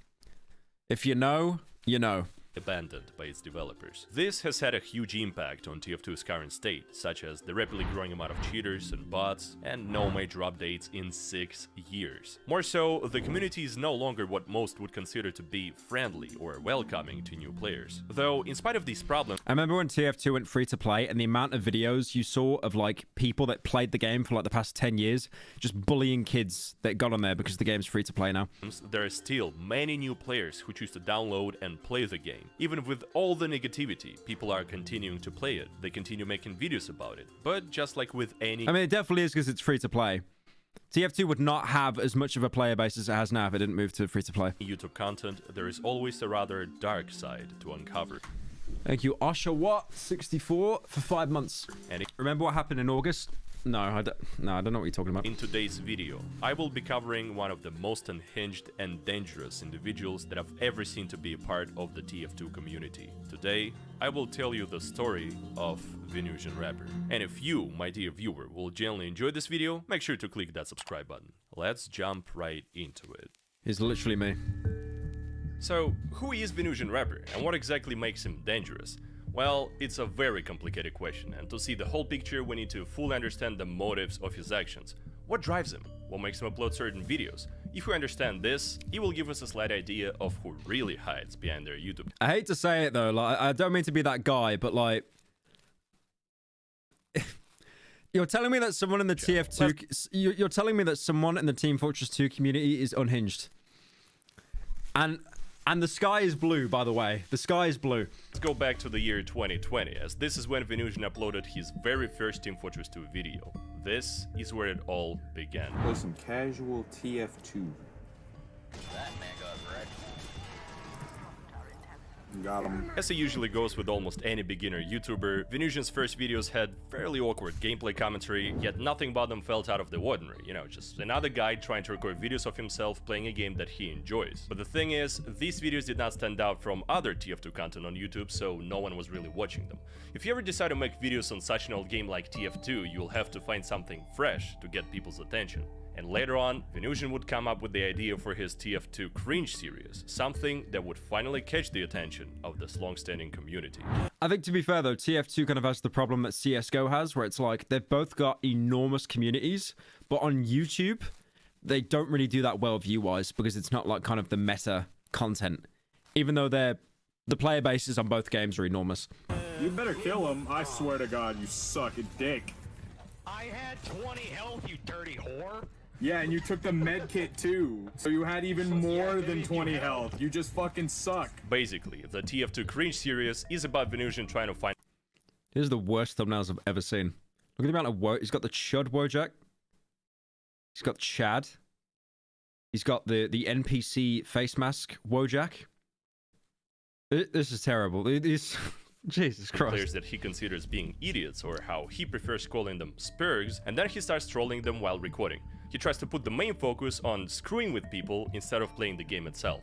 If you know, you know. Abandoned by its developers. This has had a huge impact on TF2's current state, such as the rapidly growing amount of cheaters and bots, and no major updates in 6 years. More so, the community is no longer what most would consider to be friendly or welcoming to new players. Though, in spite of these problems... I remember when TF2 went free to play, and the amount of videos you saw of, like, people that played the game for, like, the past 10 years, just bullying kids that got on there because the game's free to play now. There are still many new players who choose to download and play the game. Even with all the negativity, people are continuing to play it. They continue making videos about it. But just like with any... I mean, it definitely is because it's free to play. TF2 would not have as much of a player base as it has now if it didn't move to free to play. YouTube content, there is always a rather dark side to uncover. Thank you, Osha Watt 64 for 5 months. And remember what happened in August? No, I don't know what you're talking about. In today's video, I will be covering one of the most unhinged and dangerous individuals that I've ever seen to be a part of the TF2 community. Today, I will tell you the story of Venusian Rapper. And if you, my dear viewer, will genuinely enjoy this video, make sure to click that subscribe button. Let's jump right into it. He's literally me. So, who is Venusian Rapper, and what exactly makes him dangerous? Well, it's a very complicated question, and to see the whole picture we need to fully understand the motives of his actions. What drives him? What makes him upload certain videos? If we understand this, it will give us a slight idea of who really hides behind their YouTube. I hate to say it though, like, I don't mean to be that guy, but like... You're telling me that someone in the TF2... You're telling me that someone in the Team Fortress 2 community is unhinged. And the sky is blue, by the way. The sky is blue. Let's go back to the year 2020, as this is when Venusian uploaded his very first Team Fortress 2 video. This is where it all began. Play some casual TF2. That man got wrecked. Got him. As it usually goes with almost any beginner YouTuber, Venusian's first videos had fairly awkward gameplay commentary, yet nothing about them felt out of the ordinary, you know, just another guy trying to record videos of himself playing a game that he enjoys. But the thing is, these videos did not stand out from other TF2 content on YouTube, so no one was really watching them. If you ever decide to make videos on such an old game like TF2, you'll have to find something fresh to get people's attention. And later on, Venusian would come up with the idea for his TF2 Cringe series, something that would finally catch the attention of this long-standing community. I think, to be fair though, TF2 kind of has the problem that CSGO has, where it's like, they've both got enormous communities, but on YouTube, they don't really do that well view-wise, because it's not like kind of the meta content. Even though they're The player bases on both games are enormous. You better kill him. I swear to God, you suck a dick. I had 20 health, you dirty whore. Yeah, and you took the med kit too. So you had even more than 20 health. You just fucking suck. Basically, the TF2 cringe series is about Venusian trying to find... Here's the worst thumbnails I've ever seen. Look at the amount of he's got the Chud Wojak. He's got Chad. He's got the NPC face mask Wojak. This is terrible. Jesus Christ. Players that he considers being idiots, or how he prefers calling them spurgs, and then he starts trolling them while recording. He tries to put the main focus on screwing with people instead of playing the game itself.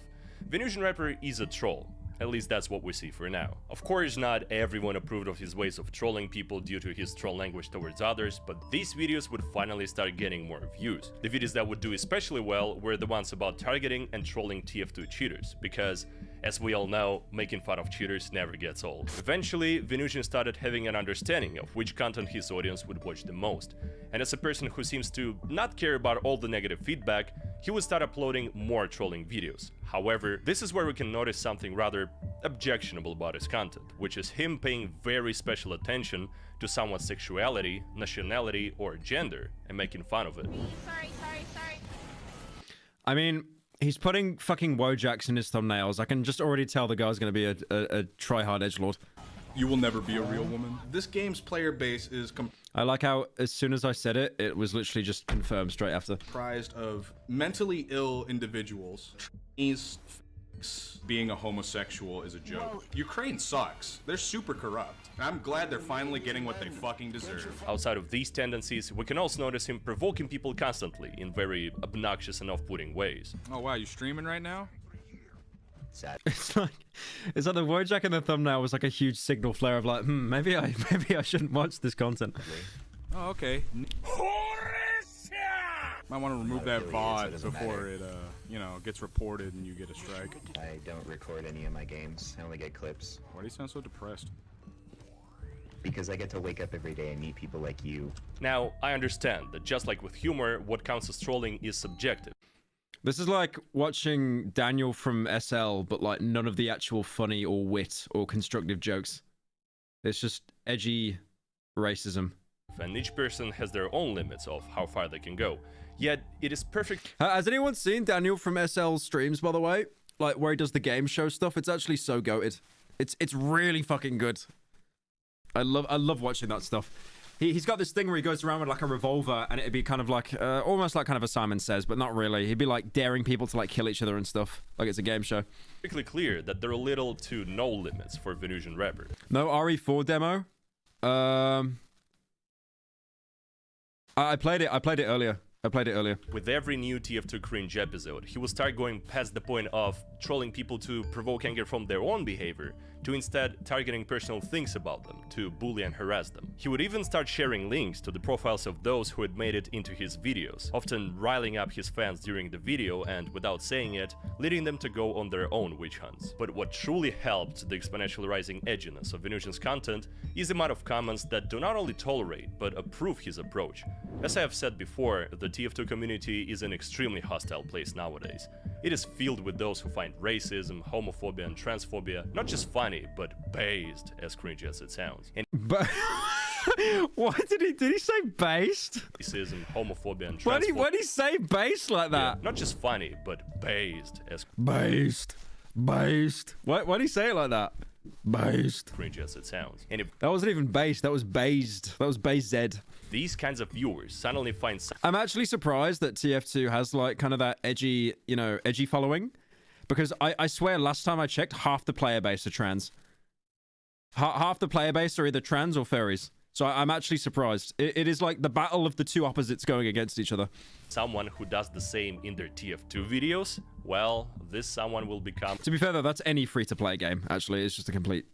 Venusian Rapper is a troll. At least that's what we see for now. Of course, not everyone approved of his ways of trolling people due to his troll language towards others, but these videos would finally start getting more views. The videos that would do especially well were the ones about targeting and trolling TF2 cheaters, because, as we all know, making fun of cheaters never gets old. Eventually, Venusian started having an understanding of which content his audience would watch the most, and as a person who seems to not care about all the negative feedback, he would start uploading more trolling videos. However, this is where we can notice something rather objectionable about his content, which is him paying very special attention to someone's sexuality, nationality, or gender, and making fun of it. Sorry. I mean, he's putting fucking Wojaks in his thumbnails. I can just already tell the guy's going to be a try-hard edgelord. You will never be a real woman. This game's player base is I like how as soon as I said it, it was literally just confirmed straight after. comprised of mentally ill individuals. Being a homosexual is a joke. Ukraine sucks. They're super corrupt. I'm glad they're finally getting what they fucking deserve. Outside of these tendencies, we can also notice him provoking people constantly in very obnoxious and off-putting ways. Oh wow, you streaming right now? It's like the Wojak in the thumbnail was like a huge signal flare of like, maybe I shouldn't watch this content. Oh, okay. Might want to remove that VOD before it, you know, gets reported and you get a strike. I don't record any of my games. I only get clips. Why do you sound so depressed? Because I get to wake up every day and meet people like you. Now, I understand that just like with humor, what counts as trolling is subjective. This is like watching Daniel from SL, but like none of the actual funny or wit or constructive jokes. It's just edgy racism. And each person has their own limits of how far they can go. Yet, it is perfect. Has anyone seen Daniel from SL streams, by the way? Like, where he does the game show stuff? It's actually so goated. It's really fucking good. I love watching that stuff. He's got this thing where he goes around with like a revolver, and it'd be kind of like, almost like kind of a Simon Says, but not really. He'd be like daring people to like kill each other and stuff. Like it's a game show. Perfectly clear that there are little to no limits for Venusian Rapper. No RE4 demo? I played it earlier. With every new TF2 cringe episode, he will start going past the point of trolling people to provoke anger from their own behavior, to instead targeting personal things about them, to bully and harass them. He would even start sharing links to the profiles of those who had made it into his videos, often riling up his fans during the video and, without saying it, leading them to go on their own witch hunts. But what truly helped the exponentially rising edginess of Venusian's content is the amount of comments that do not only tolerate, but approve his approach. As I have said before, the TF2 community is an extremely hostile place nowadays. It is filled with those who find racism, homophobia and transphobia not just funny, but based, as cringy as it sounds. And but what did he say based? Racism, homophobia and Why transphobia. did he say based like that? Yeah, not just funny, but based, as Based. Why did he say it like that? Based. Cringy as it sounds. And if that wasn't even based, that was based. That was based. These kinds of viewers suddenly find... I'm actually surprised that TF2 has like kind of that edgy, edgy following. Because I swear last time I checked, half the player base are trans. Half the player base are either trans or furries. So I'm actually surprised. It is like the battle of the two opposites going against each other. Someone who does the same in their TF2 videos, well, this someone will become... To be fair though, that's any free-to-play game, actually. It's just a complete,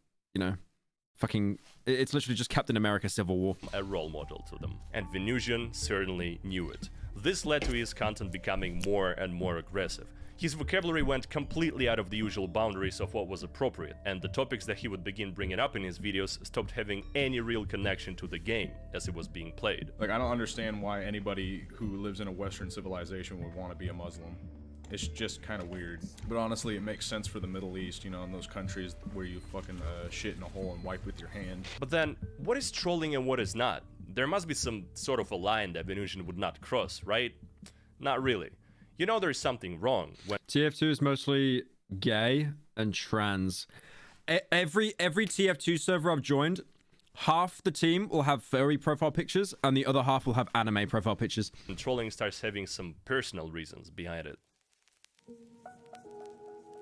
fucking... It's literally just Captain America Civil War. A role model to them. And Venusian certainly knew it. This led to his content becoming more and more aggressive. His vocabulary went completely out of the usual boundaries of what was appropriate, and the topics that he would begin bringing up in his videos stopped having any real connection to the game as it was being played. Like, I don't understand why anybody who lives in a Western civilization would want to be a Muslim. It's just kind of weird. But honestly, it makes sense for the Middle East, you know, in those countries where you fucking shit in a hole and wipe with your hand. But then, what is trolling and what is not? There must be some sort of a line that Venusian would not cross, right? Not really. You know there's something wrong when TF2 is mostly gay and trans. Every TF2 server I've joined, half the team will have furry profile pictures and the other half will have anime profile pictures. And trolling starts having some personal reasons behind it.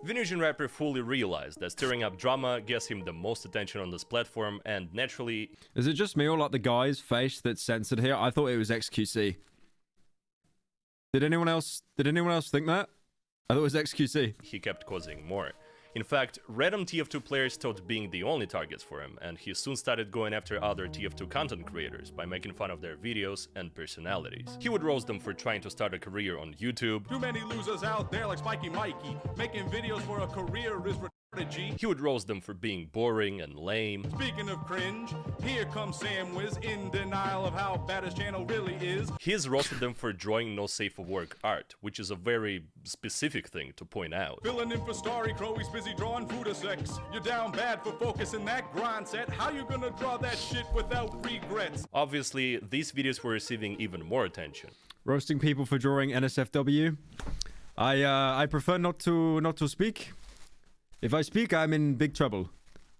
Venusian rapper fully realized that stirring up drama gets him the most attention on this platform, and naturally... Is it just me or like the guy's face that's censored here? I thought it was XQC. Did anyone else think that? I thought it was XQC. He kept causing more. In fact, random TF2 players stopped being the only targets for him, and he soon started going after other TF2 content creators by making fun of their videos and personalities. He would roast them for trying to start a career on YouTube. Too many losers out there like Spiky Mikey. Making videos for a career is retarded, G. He would roast them for being boring and lame. Speaking of cringe, here comes Sam Wiz in denial of how bad his channel really is. He's roasted them for drawing no safe for work art, which is a very specific thing to point out. Filling in for Starry Crow, he's busy drawing food or sex. You're down bad for focusing that grind set. How you gonna draw that shit without regrets? Obviously, these videos were receiving even more attention. Roasting people for drawing NSFW. I prefer not to speak. If I speak, I'm in big trouble.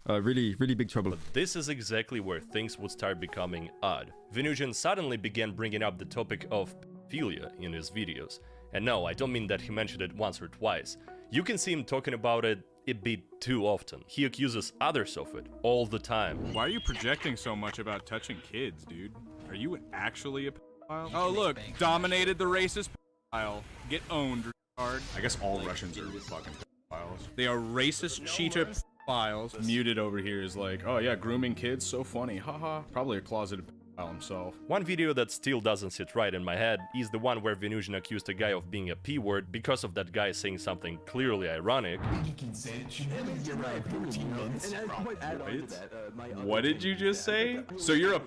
Really big trouble. But this is exactly where things would start becoming odd. Venusian suddenly began bringing up the topic of pedophilia in his videos. And no, I don't mean that he mentioned it once or twice. You can see him talking about it a bit too often. He accuses others of it all the time. Why are you projecting so much about touching kids, dude? Are you actually a pedophile? Oh look, dominated the racist pedophile. Get owned, retard. I guess all Russians are fucking pedophiles. They are racist cheater pedophiles. Muted over here is like, oh yeah, grooming kids, so funny, haha. Probably a closeted pedophile himself. One video that still doesn't sit right in my head is the one where Venusian accused a guy of being a P-word because of that guy saying something clearly ironic. What did you just say? So you're a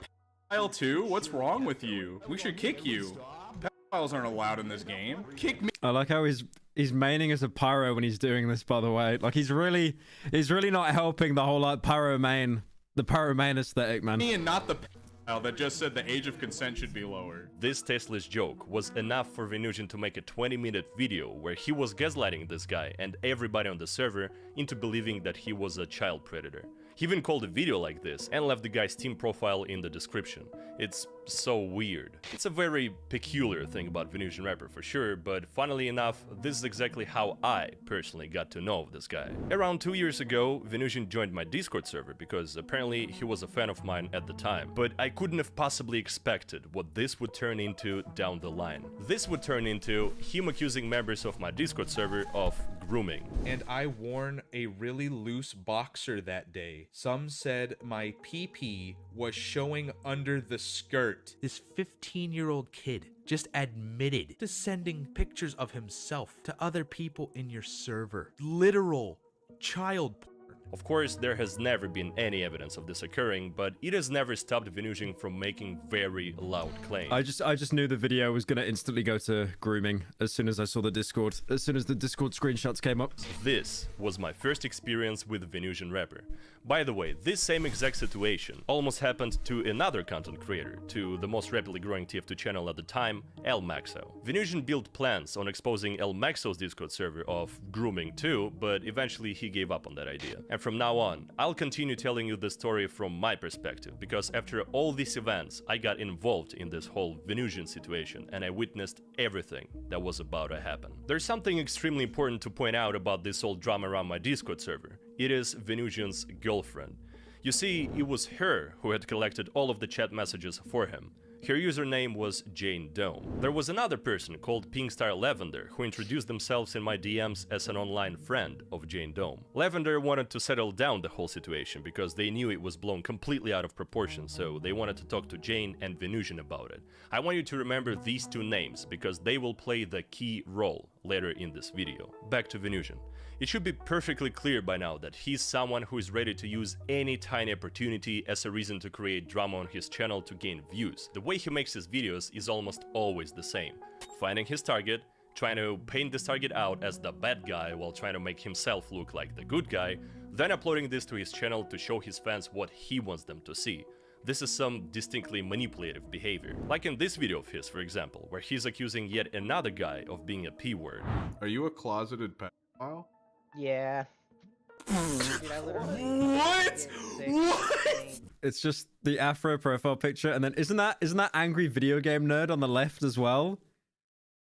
pedophile too? What's wrong with you? We should kick you. Pedophiles aren't allowed in this game. Kick me. I like how he's maining as a pyro when he's doing this, by the way. Like he's really not helping the whole like pyro main aesthetic, man. Me and not the pedophile that just said the age of consent should be lower. This tasteless joke was enough for Venusian to make a 20-minute video where he was gaslighting this guy and everybody on the server into believing that he was a child predator. He even called a video like this and left the guy's Steam profile in the description. It's so weird. It's a very peculiar thing about Venusian rapper for sure, but funnily enough, this is exactly how I personally got to know this guy. Around 2 years ago, Venusian joined my Discord server because apparently he was a fan of mine at the time, but I couldn't have possibly expected what this would turn into down the line. This would turn into him accusing members of my Discord server of grooming. And I worn a really loose boxer that day. Some said my PP was showing under the skirt. This 15-year-old kid just admitted to sending pictures of himself to other people in your server. Literal child porn. Of course, there has never been any evidence of this occurring, but it has never stopped Venusian from making very loud claims. I just knew the video was gonna instantly go to grooming as soon as I saw the Discord. As soon as the Discord screenshots came up. This was my first experience with Venusian rapper. By the way, this same exact situation almost happened to another content creator, to the most rapidly growing TF2 channel at the time, El Maxo. Venusian built plans on exposing El Maxo's Discord server of grooming too, but eventually he gave up on that idea. And from now on, I'll continue telling you the story from my perspective, because after all these events, I got involved in this whole Venusian situation, and I witnessed everything that was about to happen. There's something extremely important to point out about this whole drama around my Discord server. It is Venusian's girlfriend. You see, it was her who had collected all of the chat messages for him. Her username was Jane Doe. There was another person called Pinkstar Lavender who introduced themselves in my DMs as an online friend of Jane Doe. Lavender wanted to settle down the whole situation because they knew it was blown completely out of proportion, so they wanted to talk to Jane and Venusian about it. I want you to remember these two names because they will play the key role later in this video. Back to Venusian. It should be perfectly clear by now that he's someone who is ready to use any tiny opportunity as a reason to create drama on his channel to gain views. The way he makes his videos is almost always the same. Finding his target, trying to paint this target out as the bad guy while trying to make himself look like the good guy, then uploading this to his channel to show his fans what he wants them to see. This is some distinctly manipulative behavior. Like in this video of his, for example, where he's accusing yet another guy of being a P-word. Are you a closeted pedophile? Yeah. Dude, I literally What? It's just the Afro profile picture, and then isn't that angry video game nerd on the left as well?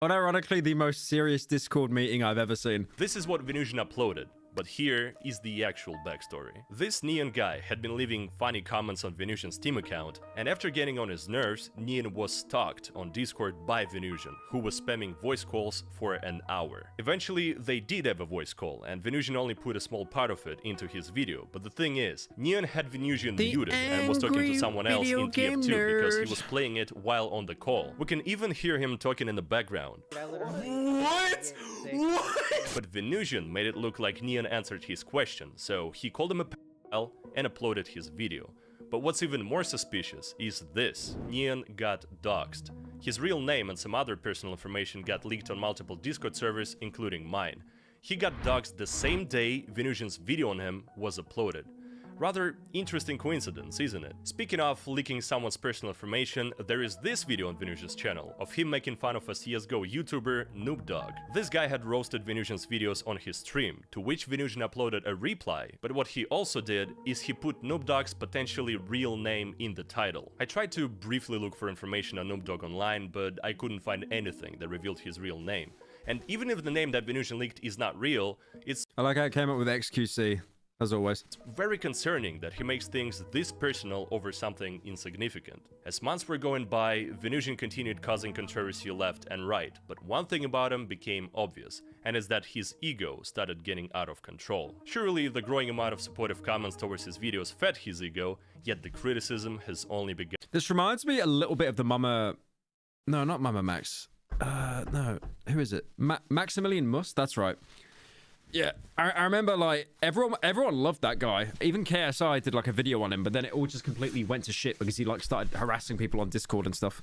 Unironically, the most serious Discord meeting I've ever seen. This is what Venusian uploaded. But here is the actual backstory. This Neon guy had been leaving funny comments on Venusian's Steam account, and after getting on his nerves, Neon was stalked on Discord by Venusian, who was spamming voice calls for an hour. Eventually, they did have a voice call, and Venusian only put a small part of it into his video, but the thing is, Neon had Venusian muted and was talking to someone else in TF2 because he was playing it while on the call. We can even hear him talking in the background. What? But Venusian made it look like Neon answered his question, so he called him a pedophile and uploaded his video. But what's even more suspicious is this. Neon got doxxed. His real name and some other personal information got leaked on multiple Discord servers, including mine. He got doxxed the same day Venusian's video on him was uploaded. Rather interesting coincidence, isn't it? Speaking of leaking someone's personal information, there is this video on Venusian's channel of him making fun of a CSGO YouTuber, NoobDog. This guy had roasted Venusian's videos on his stream, to which Venusian uploaded a reply, but what he also did is he put NoobDog's potentially real name in the title. I tried to briefly look for information on NoobDog online, but I couldn't find anything that revealed his real name. And even if the name that Venusian leaked is not real, it's... I like how it came up with XQC. As always. It's very concerning that he makes things this personal over something insignificant. As months were going by, Venusian continued causing controversy left and right, but one thing about him became obvious, and is that his ego started getting out of control. Surely the growing amount of supportive comments towards his videos fed his ego, yet the criticism has only begun. This reminds me a little bit of the Mama... No, not Mama Max. No, who is it? Maximilian Must? That's right. Yeah, I remember, like, everyone loved that guy. Even KSI did, like, a video on him, but then it all just completely went to shit because he, like, started harassing people on Discord and stuff.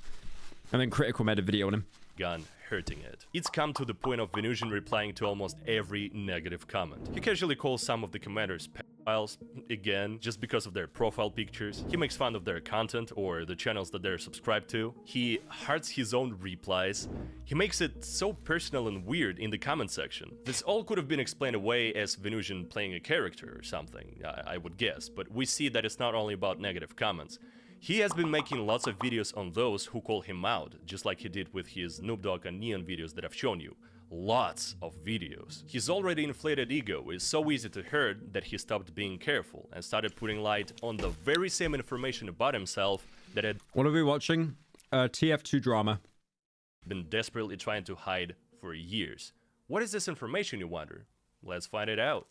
And then Critical made a video on him. Gun hurting it. It's come to the point of Venusian replying to almost every negative comment. He casually calls some of the commenters pedophiles, again, just because of their profile pictures. He makes fun of their content or the channels that they're subscribed to. He hearts his own replies. He makes it so personal and weird in the comment section. This all could have been explained away as Venusian playing a character or something, I would guess, but we see that it's not only about negative comments. He has been making lots of videos on those who call him out, just like he did with his NoobDog and Neon videos that I've shown you. Lots of videos. His already inflated ego is so easy to hurt that he stopped being careful and started putting light on the very same information about himself that had... What are we watching? TF2 drama. ...been desperately trying to hide for years. What is this information, you wonder? Let's find it out.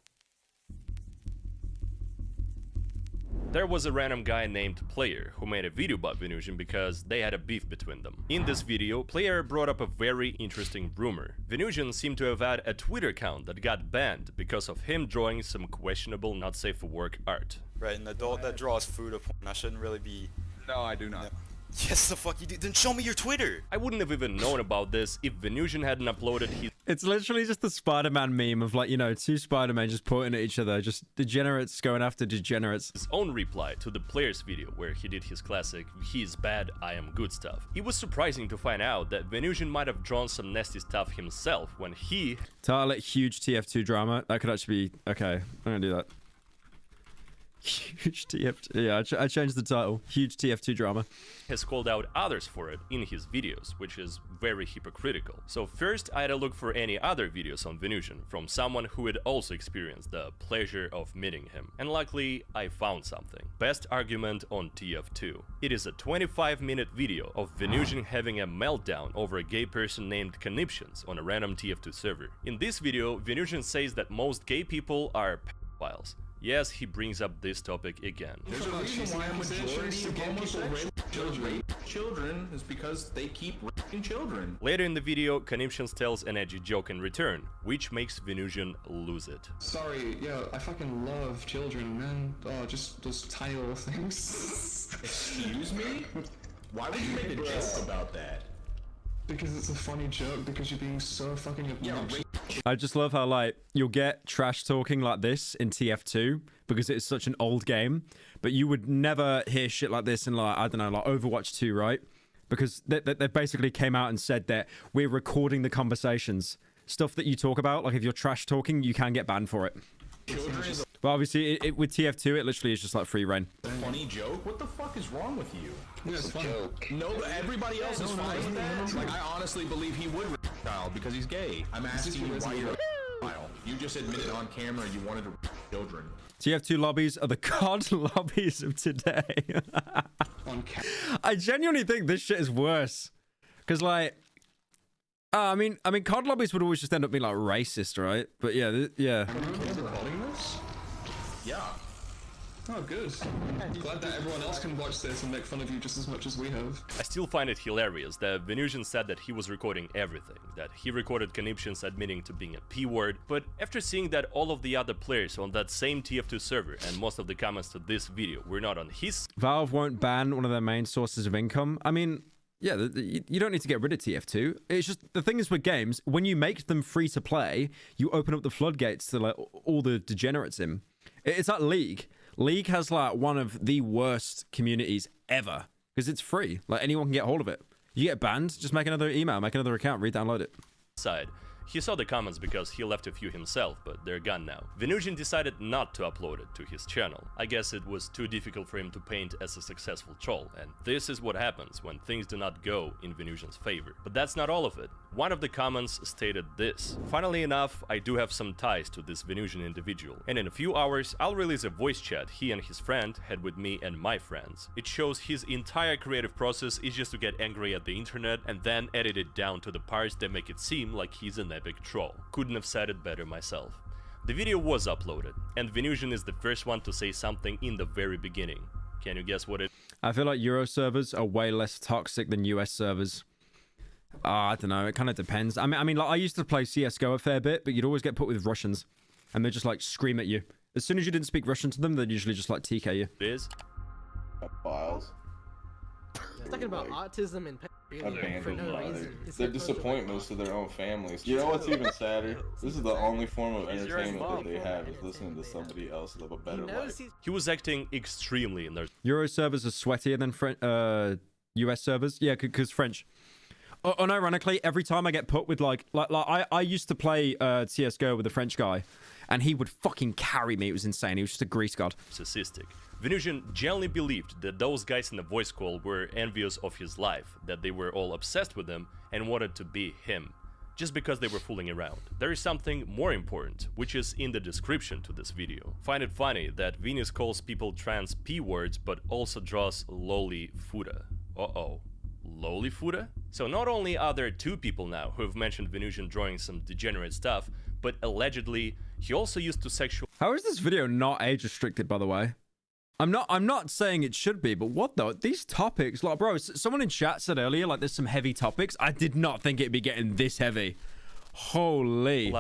There was a random guy named Player who made a video about Venusian because they had a beef between them. In this video, Player brought up a very interesting rumor. Venusian seemed to have had a Twitter account that got banned because of him drawing some questionable, not safe for work art. Right, an adult that draws food porn, I shouldn't really be... No, I do not. Yes, the fuck you do. Then show me your Twitter. I wouldn't have even known about this if Venusian hadn't uploaded his... It's literally just the Spider-Man meme of, like, you know, two Spider-Men just pointing at each other, just degenerates going after degenerates. His own reply to the Player's video where he did his classic "he's bad, I am good" stuff. It was surprising to find out that Venusian might have drawn some nasty stuff himself when he... Title it huge TF2 drama. That could actually be... Okay, I'm gonna do that. Huge TF2. Yeah, I changed the title. Huge TF2 drama. Has called out others for it in his videos, which is very hypocritical. So first, I had to look for any other videos on Venusian from someone who had also experienced the pleasure of meeting him. And luckily, I found something. Best argument on TF2. It is a 25-minute video of Venusian having a meltdown over a gay person named Conniptions on a random TF2 server. In this video, Venusian says that most gay people are pedophiles. Yes, he brings up this topic again. There's a reason why a majority of homosexuals rape children is because they keep raping children. Later in the video, Conniptions tells an edgy joke in return, which makes Venusian lose it. Sorry, yeah, I fucking love children, man. Oh, just those tiny little things. Excuse me? Why would you make a joke about that? because it's a funny joke, because you're being so fucking obnoxious. I just love how, like, you'll get trash talking like this in TF2 because it's such an old game, but you would never hear shit like this in, like, I don't know, like Overwatch 2, right? Because they basically came out and said that we're recording the conversations. Stuff that you talk about, like if you're trash talking, you can get banned for it. But obviously, with TF2, it literally is just like free reign. Funny joke? What the fuck is wrong with you? Yeah, it's funny. No, but everybody else is fine with that. Like, I honestly believe he would rape a child because he's gay. I'm asking you why you're a child. You just admitted on camera you wanted to rape children. TF2 lobbies are the COD lobbies of today. I genuinely think this shit is worse. Because, like, I mean, COD lobbies would always just end up being, like, racist, right? But, yeah, yeah. Yeah. Oh, good. Glad that everyone else can watch this and make fun of you just as much as we have. I still find it hilarious that Venusian said that he was recording everything, that he recorded conniptions admitting to being a P-word, but after seeing that all of the other players on that same TF2 server and most of the comments to this video were not on his... Valve won't ban one of their main sources of income. I mean, yeah, you don't need to get rid of TF2. It's just, the thing is with games, when you make them free to play, you open up the floodgates to like all the degenerates in. It's like League. League has like one of the worst communities ever because it's free. Like anyone can get hold of it. You get banned, just make another email, make another account, re-download it. Side. He saw the comments because he left a few himself, but they're gone now. Venusian decided not to upload it to his channel. I guess it was too difficult for him to paint as a successful troll, and this is what happens when things do not go in Venusian's favor. But that's not all of it. One of the comments stated this: "Funnily enough, I do have some ties to this Venusian individual, and in a few hours I'll release a voice chat he and his friend had with me and my friends. It shows his entire creative process is just to get angry at the internet and then edit it down to the parts that make it seem like he's an epic troll. Couldn't have said it better myself." The video was uploaded, and Venusian is the first one to say something in the very beginning. Can you guess what it... I feel like Euro servers are way less toxic than US servers. I don't know, it kind of depends. I mean, like, I used to play CSGO a fair bit, but you'd always get put with Russians, and they just, like, scream at you. As soon as you didn't speak Russian to them, they'd usually just, like, TK you. It is? Files. Talking about autism and pedophilia for no reason. They disappoint most of their own families. You know what's even sadder? This is the only form of entertainment that they have, is listening to somebody else live a better life. He was acting extremely in their... Euro servers are sweatier than US servers. Yeah, because French. Unironically, every time I get put with like I used to play CSGO with a French guy, and he would fucking carry me. It was insane. He was just a grease god. Narcissistic. Venusian genuinely believed that those guys in the voice call were envious of his life, that they were all obsessed with him and wanted to be him, just because they were fooling around. There is something more important, which is in the description to this video. Find it funny that Venus calls people trans P-words, but also draws loli fuda. Uh-oh. Loli fuda? So not only are there two people now who have mentioned Venusian drawing some degenerate stuff, but allegedly he also used to sexual... How is this video not age restricted, by the way? I'm not saying it should be, but what though? These topics, like, bro, someone in chat said earlier, like, there's some heavy topics. I did not think it'd be getting this heavy. Holy.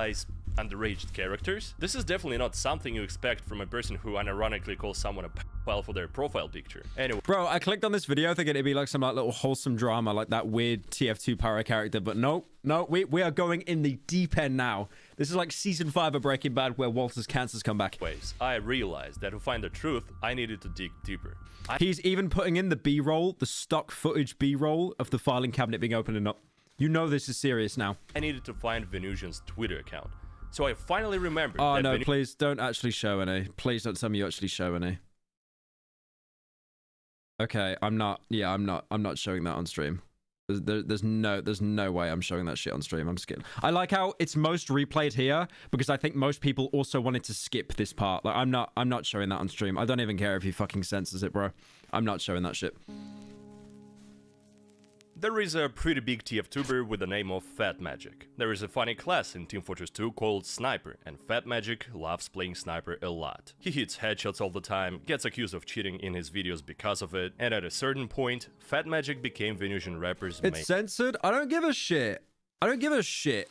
Underaged characters. This is definitely not something you expect from a person who unironically calls someone a pedophile for their profile picture. Anyway. Bro, I clicked on this video thinking it'd be like some like little wholesome drama, like that weird TF2 Pyro character, but no, we are going in the deep end now. This is like season 5 of Breaking Bad where Walter's cancers come back. I realized that to find the truth, I needed to dig deeper. He's even putting in the B-roll, the stock footage B-roll of the filing cabinet being opened up. You know this is serious now. I needed to find Venusian's Twitter account. So I finally remembered. Oh no, please don't actually show any. Please don't tell me you actually show any. Okay, I'm not showing that on stream. There's no way I'm showing that shit on stream. I'm scared. I like how it's most replayed here because I think most people also wanted to skip this part. Like I'm not showing that on stream. I don't even care if he fucking censors it, bro. I'm not showing that shit. There is a pretty big TF2ber with the name of Fat Magic. There is a funny class in Team Fortress 2 called Sniper, and Fat Magic loves playing Sniper a lot. He hits headshots all the time, gets accused of cheating in his videos because of it, and at a certain point, Fat Magic became Venusian rapper's main... It's censored? I don't give a shit. I don't give a shit.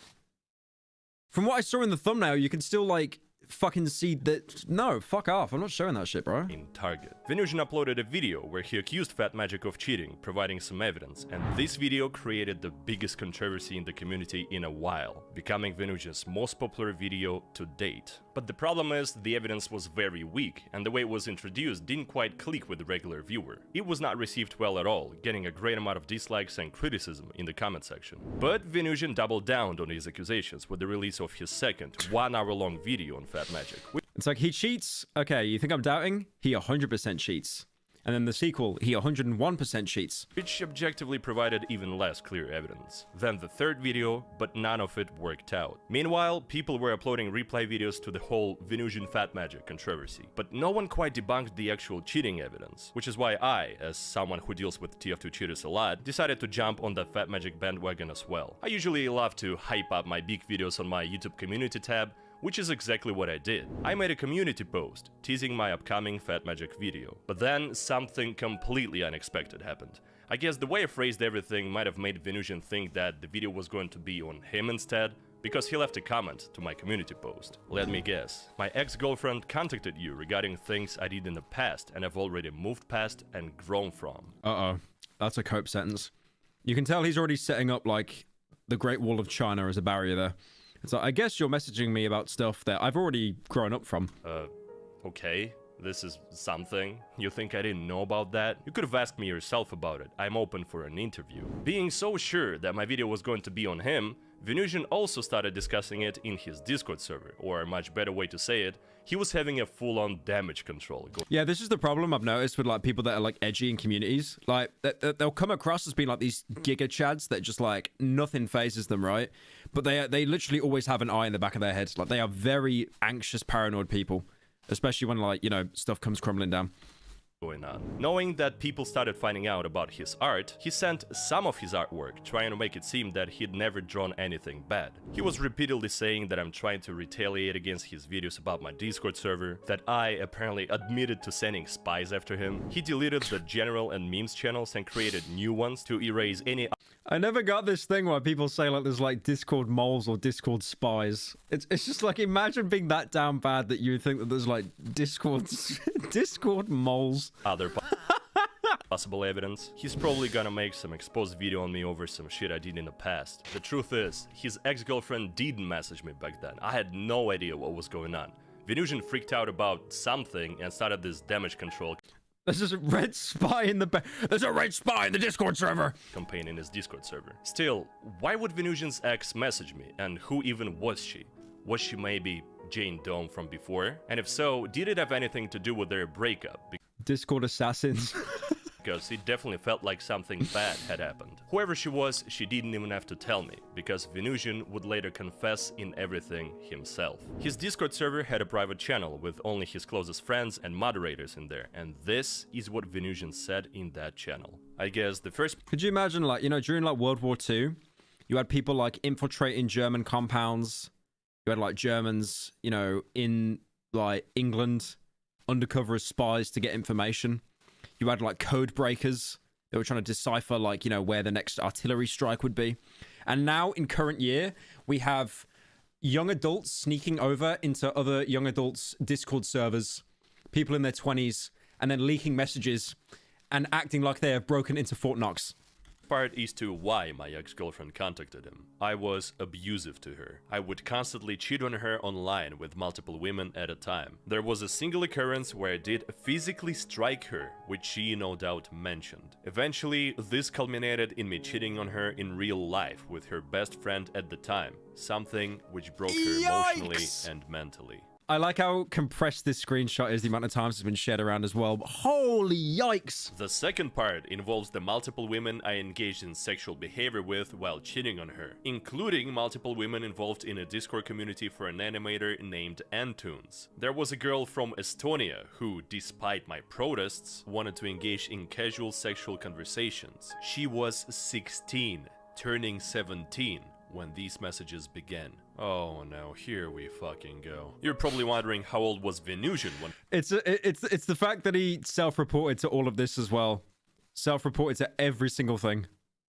From what I saw in the thumbnail, you can still, like, fucking see that. No, fuck off. I'm not showing that shit, bro. In Target. Venusian uploaded a video where he accused Fat Magic of cheating, providing some evidence, and this video created the biggest controversy in the community in a while, becoming Venusian's most popular video to date. But the problem is, the evidence was very weak, and the way it was introduced didn't quite click with the regular viewer. It was not received well at all, getting a great amount of dislikes and criticism in the comment section. But Venusian doubled down on his accusations with the release of his second, 1 hour-long video on Fat Magic. It's like, he cheats. Okay, you think I'm doubting? He 100% cheats. And then the sequel, he 101% cheats. Which objectively provided even less clear evidence than the third video, but none of it worked out. Meanwhile, people were uploading reply videos to the whole Venusian Fat Magic controversy, but no one quite debunked the actual cheating evidence, which is why I, as someone who deals with tf2 cheaters a lot, decided to jump on the Fat Magic bandwagon as well. I usually love to hype up my big videos on my YouTube community tab, which is exactly what I did. I made a community post teasing my upcoming Fat Magic video. But then something completely unexpected happened. I guess the way I phrased everything might have made Venusian think that the video was going to be on him instead, because he left a comment to my community post. Let me guess. My ex-girlfriend contacted you regarding things I did in the past and have already moved past and grown from. Uh-oh. That's a cope sentence. You can tell he's already setting up, like, the Great Wall of China as a barrier there. So I guess you're messaging me about stuff that I've already grown up from. Okay. This is something. You think I didn't know about that? You could have asked me yourself about it. I'm open for an interview. Being so sure that my video was going to be on him, Venusian also started discussing it in his Discord server, or a much better way to say it, he was having a full-on damage control. Yeah, this is the problem I've noticed with like people that are like edgy in communities. Like they'll come across as being like these giga chads that just like nothing phases them, right? But they literally always have an eye in the back of their heads. Like they are very anxious, paranoid people, especially when like, you know, stuff comes crumbling down. Going on. Knowing that people started finding out about his art, he sent some of his artwork, trying to make it seem that he'd never drawn anything bad. He was repeatedly saying that I'm trying to retaliate against his videos about my Discord server, that I apparently admitted to sending spies after him. He deleted the general and memes channels and created new ones to erase any... I never got this thing where people say like there's like Discord moles or Discord spies. It's just like, imagine being that down bad that you would think that there's like Discord moles. Other possible evidence. He's probably gonna make some exposed video on me over some shit I did in the past. The truth is, his ex-girlfriend didn't message me back then. I had no idea what was going on. Venusian freaked out about something and started this damage control. There's a red spy in the There's a red spy in the Discord server! Campaign in his Discord server. Still, why would Venusian's ex message me? And who even was she? Was she maybe Jane Doe from before? And if so, did it have anything to do with their breakup? Discord assassins. Because it definitely felt like something bad had happened. Whoever she was, she didn't even have to tell me, because Venusian would later confess in everything himself. His Discord server had a private channel with only his closest friends and moderators in there, and this is what Venusian said in that channel. I guess the first... Could you imagine, like, you know, during like World War II, you had people like infiltrating German compounds, you had like Germans, you know, in like England, undercover as spies to get information. You had like code breakers. They were trying to decipher like, you know, where the next artillery strike would be. And now in current year, we have young adults sneaking over into other young adults' Discord servers, people in their 20s, and then leaking messages and acting like they have broken into Fort Knox. Part is to why my ex-girlfriend contacted him. I was abusive to her. I would constantly cheat on her online with multiple women at a time. There was a single occurrence where I did physically strike her, which she no doubt mentioned. Eventually, this culminated in me cheating on her in real life with her best friend at the time, something which broke her emotionally and mentally. I like how compressed this screenshot is, the amount of times it's been shared around as well. Holy yikes! The second part involves the multiple women I engaged in sexual behavior with while cheating on her, including multiple women involved in a Discord community for an animator named Antunes. There was a girl from Estonia who, despite my protests, wanted to engage in casual sexual conversations. She was 16, turning 17. When these messages began. Oh no, here we fucking go. You're probably wondering how old was Venusian when... It's the fact that he self-reported to all of this as well. Self-reported to every single thing.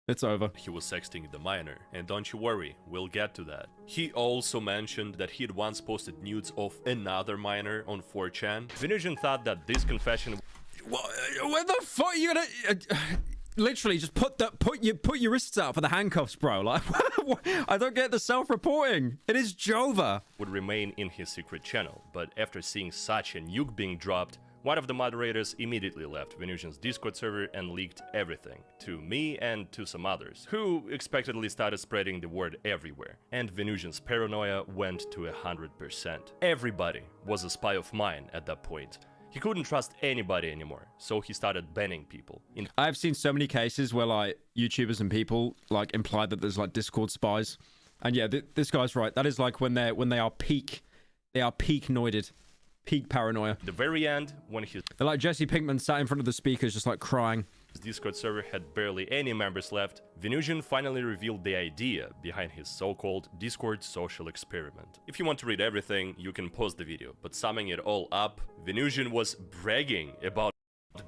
It's over. He was sexting the minor, and don't you worry, we'll get to that. He also mentioned that he'd once posted nudes of another minor on 4chan. Venusian thought that this confession... Where the fuck are you gonna... literally, just put your wrists out for the handcuffs, bro. Like, I don't get the self-reporting. It is Jova. ...would remain in his secret channel, but after seeing such a nuke being dropped, one of the moderators immediately left Venusian's Discord server and leaked everything to me and to some others, who expectedly started spreading the word everywhere. And Venusian's paranoia went to 100%. Everybody was a spy of mine at that point. He couldn't trust anybody anymore, so he started banning people. I've seen so many cases where like YouTubers and people like imply that there's like Discord spies, and yeah, this guy's right. That is like when they are peak noided. Peak paranoia. The very end, when his... They're like Jesse Pinkman sat in front of the speakers just like crying. His Discord server had barely any members left, Venusian finally revealed the idea behind his so-called Discord social experiment. If you want to read everything, you can pause the video, but summing it all up, Venusian was bragging about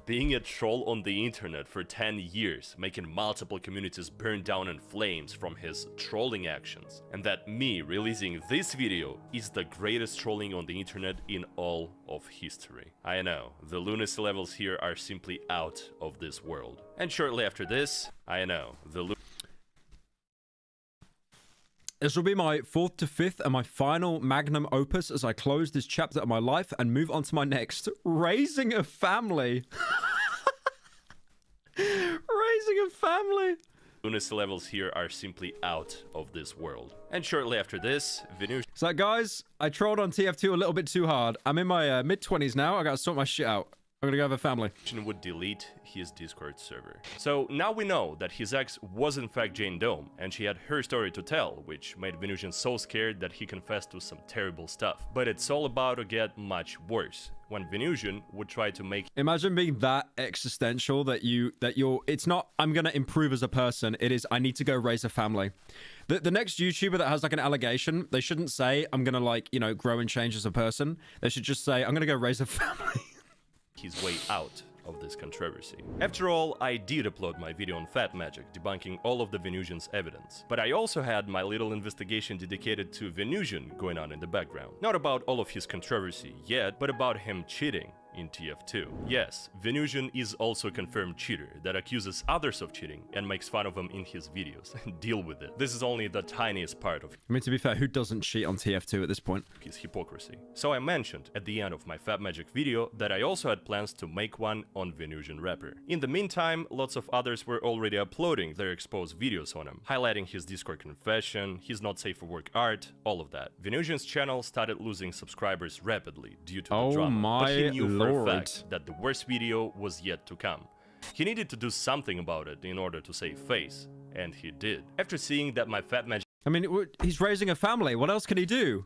being a troll on the internet for 10 years, making multiple communities burn down in flames from his trolling actions, and that me releasing this video is the greatest trolling on the internet in all of history. I know, the lunacy levels here are simply out of this world. And shortly after this, I know, This will be my 4th to 5th and my final magnum opus as I close this chapter of my life and move on to my next. Raising a family. Raising a family. lunacy levels here are simply out of this world. And shortly after this, Venusian... So guys, I trolled on TF2 a little bit too hard. I'm in my mid-20s now. I gotta sort my shit out. I'm gonna go have a family. ...would delete his Discord server. So now we know that his ex was in fact Jane Doe, and she had her story to tell, which made Venusian so scared that he confessed to some terrible stuff. But it's all about to get much worse, when Venusian would try to make... Imagine being that existential that you're... It's not, I'm gonna improve as a person, it is, I need to go raise a family. The next YouTuber that has like an allegation, they shouldn't say, I'm gonna like, you know, grow and change as a person. They should just say, I'm gonna go raise a family. his way out of this controversy. After all, I did upload my video on Fat Magic, debunking all of the Venusian's evidence. But I also had my little investigation dedicated to Venusian going on in the background. Not about all of his controversy yet, but about him cheating in TF2. Yes, Venusian is also a confirmed cheater that accuses others of cheating and makes fun of them in his videos. Deal with it. This is only the tiniest part of... I mean, to be fair, who doesn't cheat on TF2 at this point? ...his hypocrisy. So I mentioned at the end of my Fat Magic video that I also had plans to make one on Venusian Rapper. In the meantime, lots of others were already uploading their exposed videos on him, highlighting his Discord confession, his not safe for work art, all of that. Venusian's channel started losing subscribers rapidly due to the drama, but he knew for a fact that the worst video was yet to come. He needed to do something about it in order to save face, and he did. After seeing that my Fat Magic... I mean, he's raising a family. What else can he do?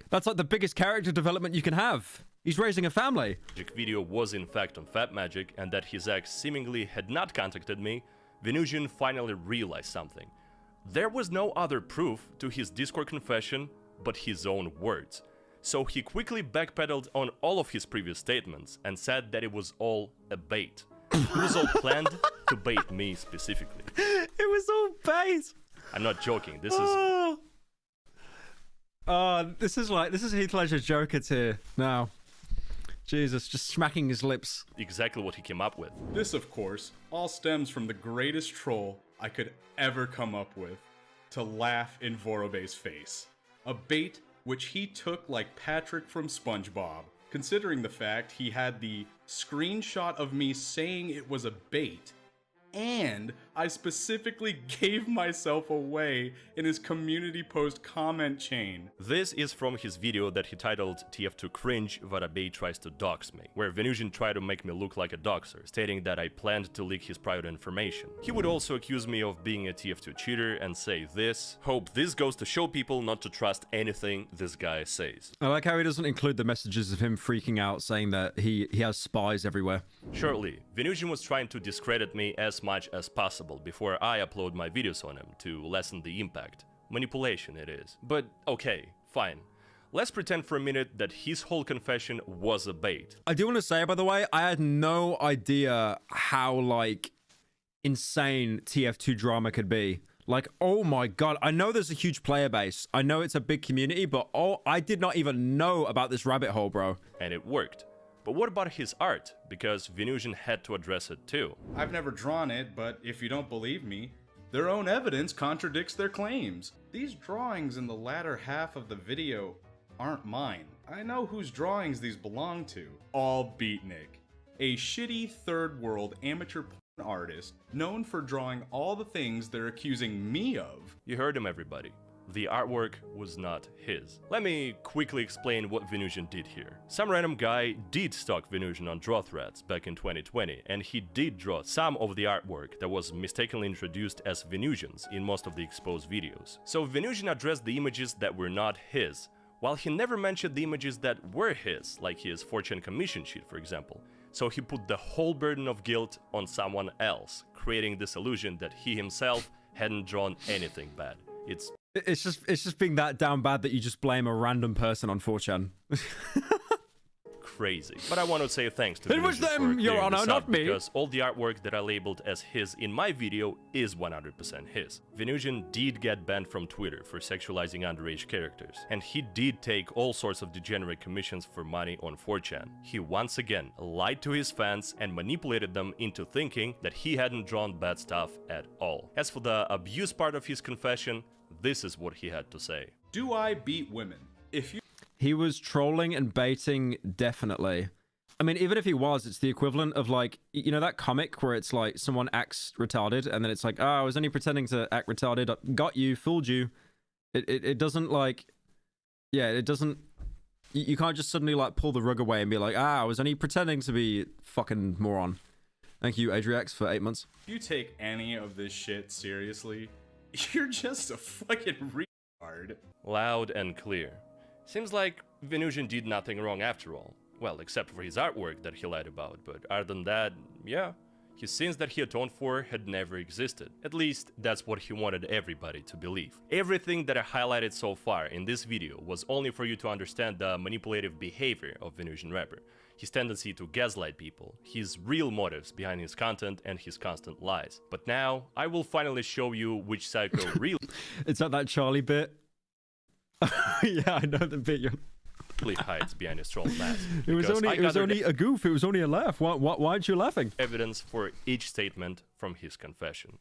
That's like the biggest character development you can have. He's raising a family. ...video was in fact on Fat Magic, and that his ex seemingly had not contacted me, Venusian finally realized something. There was no other proof to his Discord confession but his own words. So he quickly backpedaled on all of his previous statements and said that it was all a bait. It was all planned to bait me specifically. It was all bait! I'm not joking, this is Heath Ledger's Joker tier now. Jesus, just smacking his lips. Exactly what he came up with. This, of course, all stems from the greatest troll I could ever come up with, to laugh in Vorobe's face. A bait which he took like Patrick from SpongeBob, considering the fact he had the screenshot of me saying it was a bait, and I specifically gave myself away in his community post comment chain. This is from his video that he titled TF2 Cringe, Vods tries to dox me, where Venusian tried to make me look like a doxer, stating that I planned to leak his private information. He would also accuse me of being a TF2 cheater and say this: hope this goes to show people not to trust anything this guy says. I like how he doesn't include the messages of him freaking out, saying that he has spies everywhere. Shortly, Venusian was trying to discredit me as much as possible before I upload my videos on him to lessen the impact. Manipulation it is. But okay, fine. Let's pretend for a minute that his whole confession was a bait. I do want to say, by the way, I had no idea how, like, insane TF2 drama could be. Like, oh my god, I know there's a huge player base. I know it's a big community, but oh, I did not even know about this rabbit hole, bro. And it worked. But what about his art? Because Venusian had to address it too. I've never drawn it, but if you don't believe me, their own evidence contradicts their claims. These drawings in the latter half of the video aren't mine. I know whose drawings these belong to. All Beatnik, a shitty third world amateur porn artist known for drawing all the things they're accusing me of. You heard him, everybody. The artwork was not his. Let me quickly explain what Venusian did here. Some random guy did stalk Venusian on draw threads back in 2020, and he did draw some of the artwork that was mistakenly introduced as Venusian's in most of the exposed videos. So Venusian addressed the images that were not his, while he never mentioned the images that were his, like his 4chan commission sheet, for example. So he put the whole burden of guilt on someone else, creating this illusion that he himself hadn't drawn anything bad. It's just being that down bad that you just blame a random person on 4chan. crazy. But I want to say thanks to it was them, Your Honor, not me. Because all the artwork that I labeled as his in my video is 100% his. Venusian did get banned from Twitter for sexualizing underage characters, and he did take all sorts of degenerate commissions for money on 4chan. He once again lied to his fans and manipulated them into thinking that he hadn't drawn bad stuff at all. As for the abuse part of his confession, this is what he had to say. Do I beat women? He was trolling and baiting, definitely. I mean, even if he was, it's the equivalent of, like, you know that comic where it's like someone acts retarded and then it's like, oh, I was only pretending to act retarded, got you, fooled you. It doesn't, like, yeah, it doesn't, you can't just suddenly, like, pull the rug away and be like, I was only pretending to be fucking moron. Thank you, Adriax, for 8 months. If you take any of this shit seriously, you're just a fucking retard. Loud and clear. Seems like Venusian did nothing wrong after all. Well, except for his artwork that he lied about, but other than that, yeah. His sins that he atoned for had never existed. At least, that's what he wanted everybody to believe. Everything that I highlighted so far in this video was only for you to understand the manipulative behavior of Venusian rapper, his tendency to gaslight people, his real motives behind his content, and his constant lies. But now, I will finally show you which psycho really... It's not that Charlie bit. Yeah, I know the bit you're... hides behind his troll mask. It was only a goof. It was only a laugh. Why aren't you laughing? Evidence for each statement from his confession.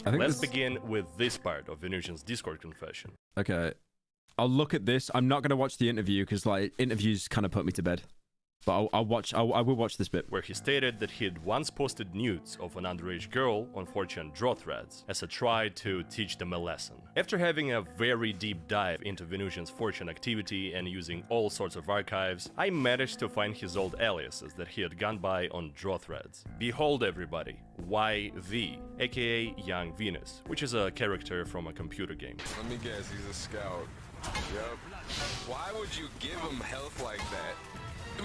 Let's begin with this part of Venusian's Discord confession. Okay, I'll look at this. I'm not going to watch the interview because, like, interviews kind of put me to bed. But I will watch this bit. Where he stated that he had once posted nudes of an underage girl on 4chan draw threads as a try to teach them a lesson. After having a very deep dive into Venusian's 4chan activity and using all sorts of archives, I managed to find his old aliases that he had gone by on draw threads. Behold everybody, YV, aka Young Venus, which is a character from a computer game. Let me guess, he's a scout. Yup. Why would you give him health like that?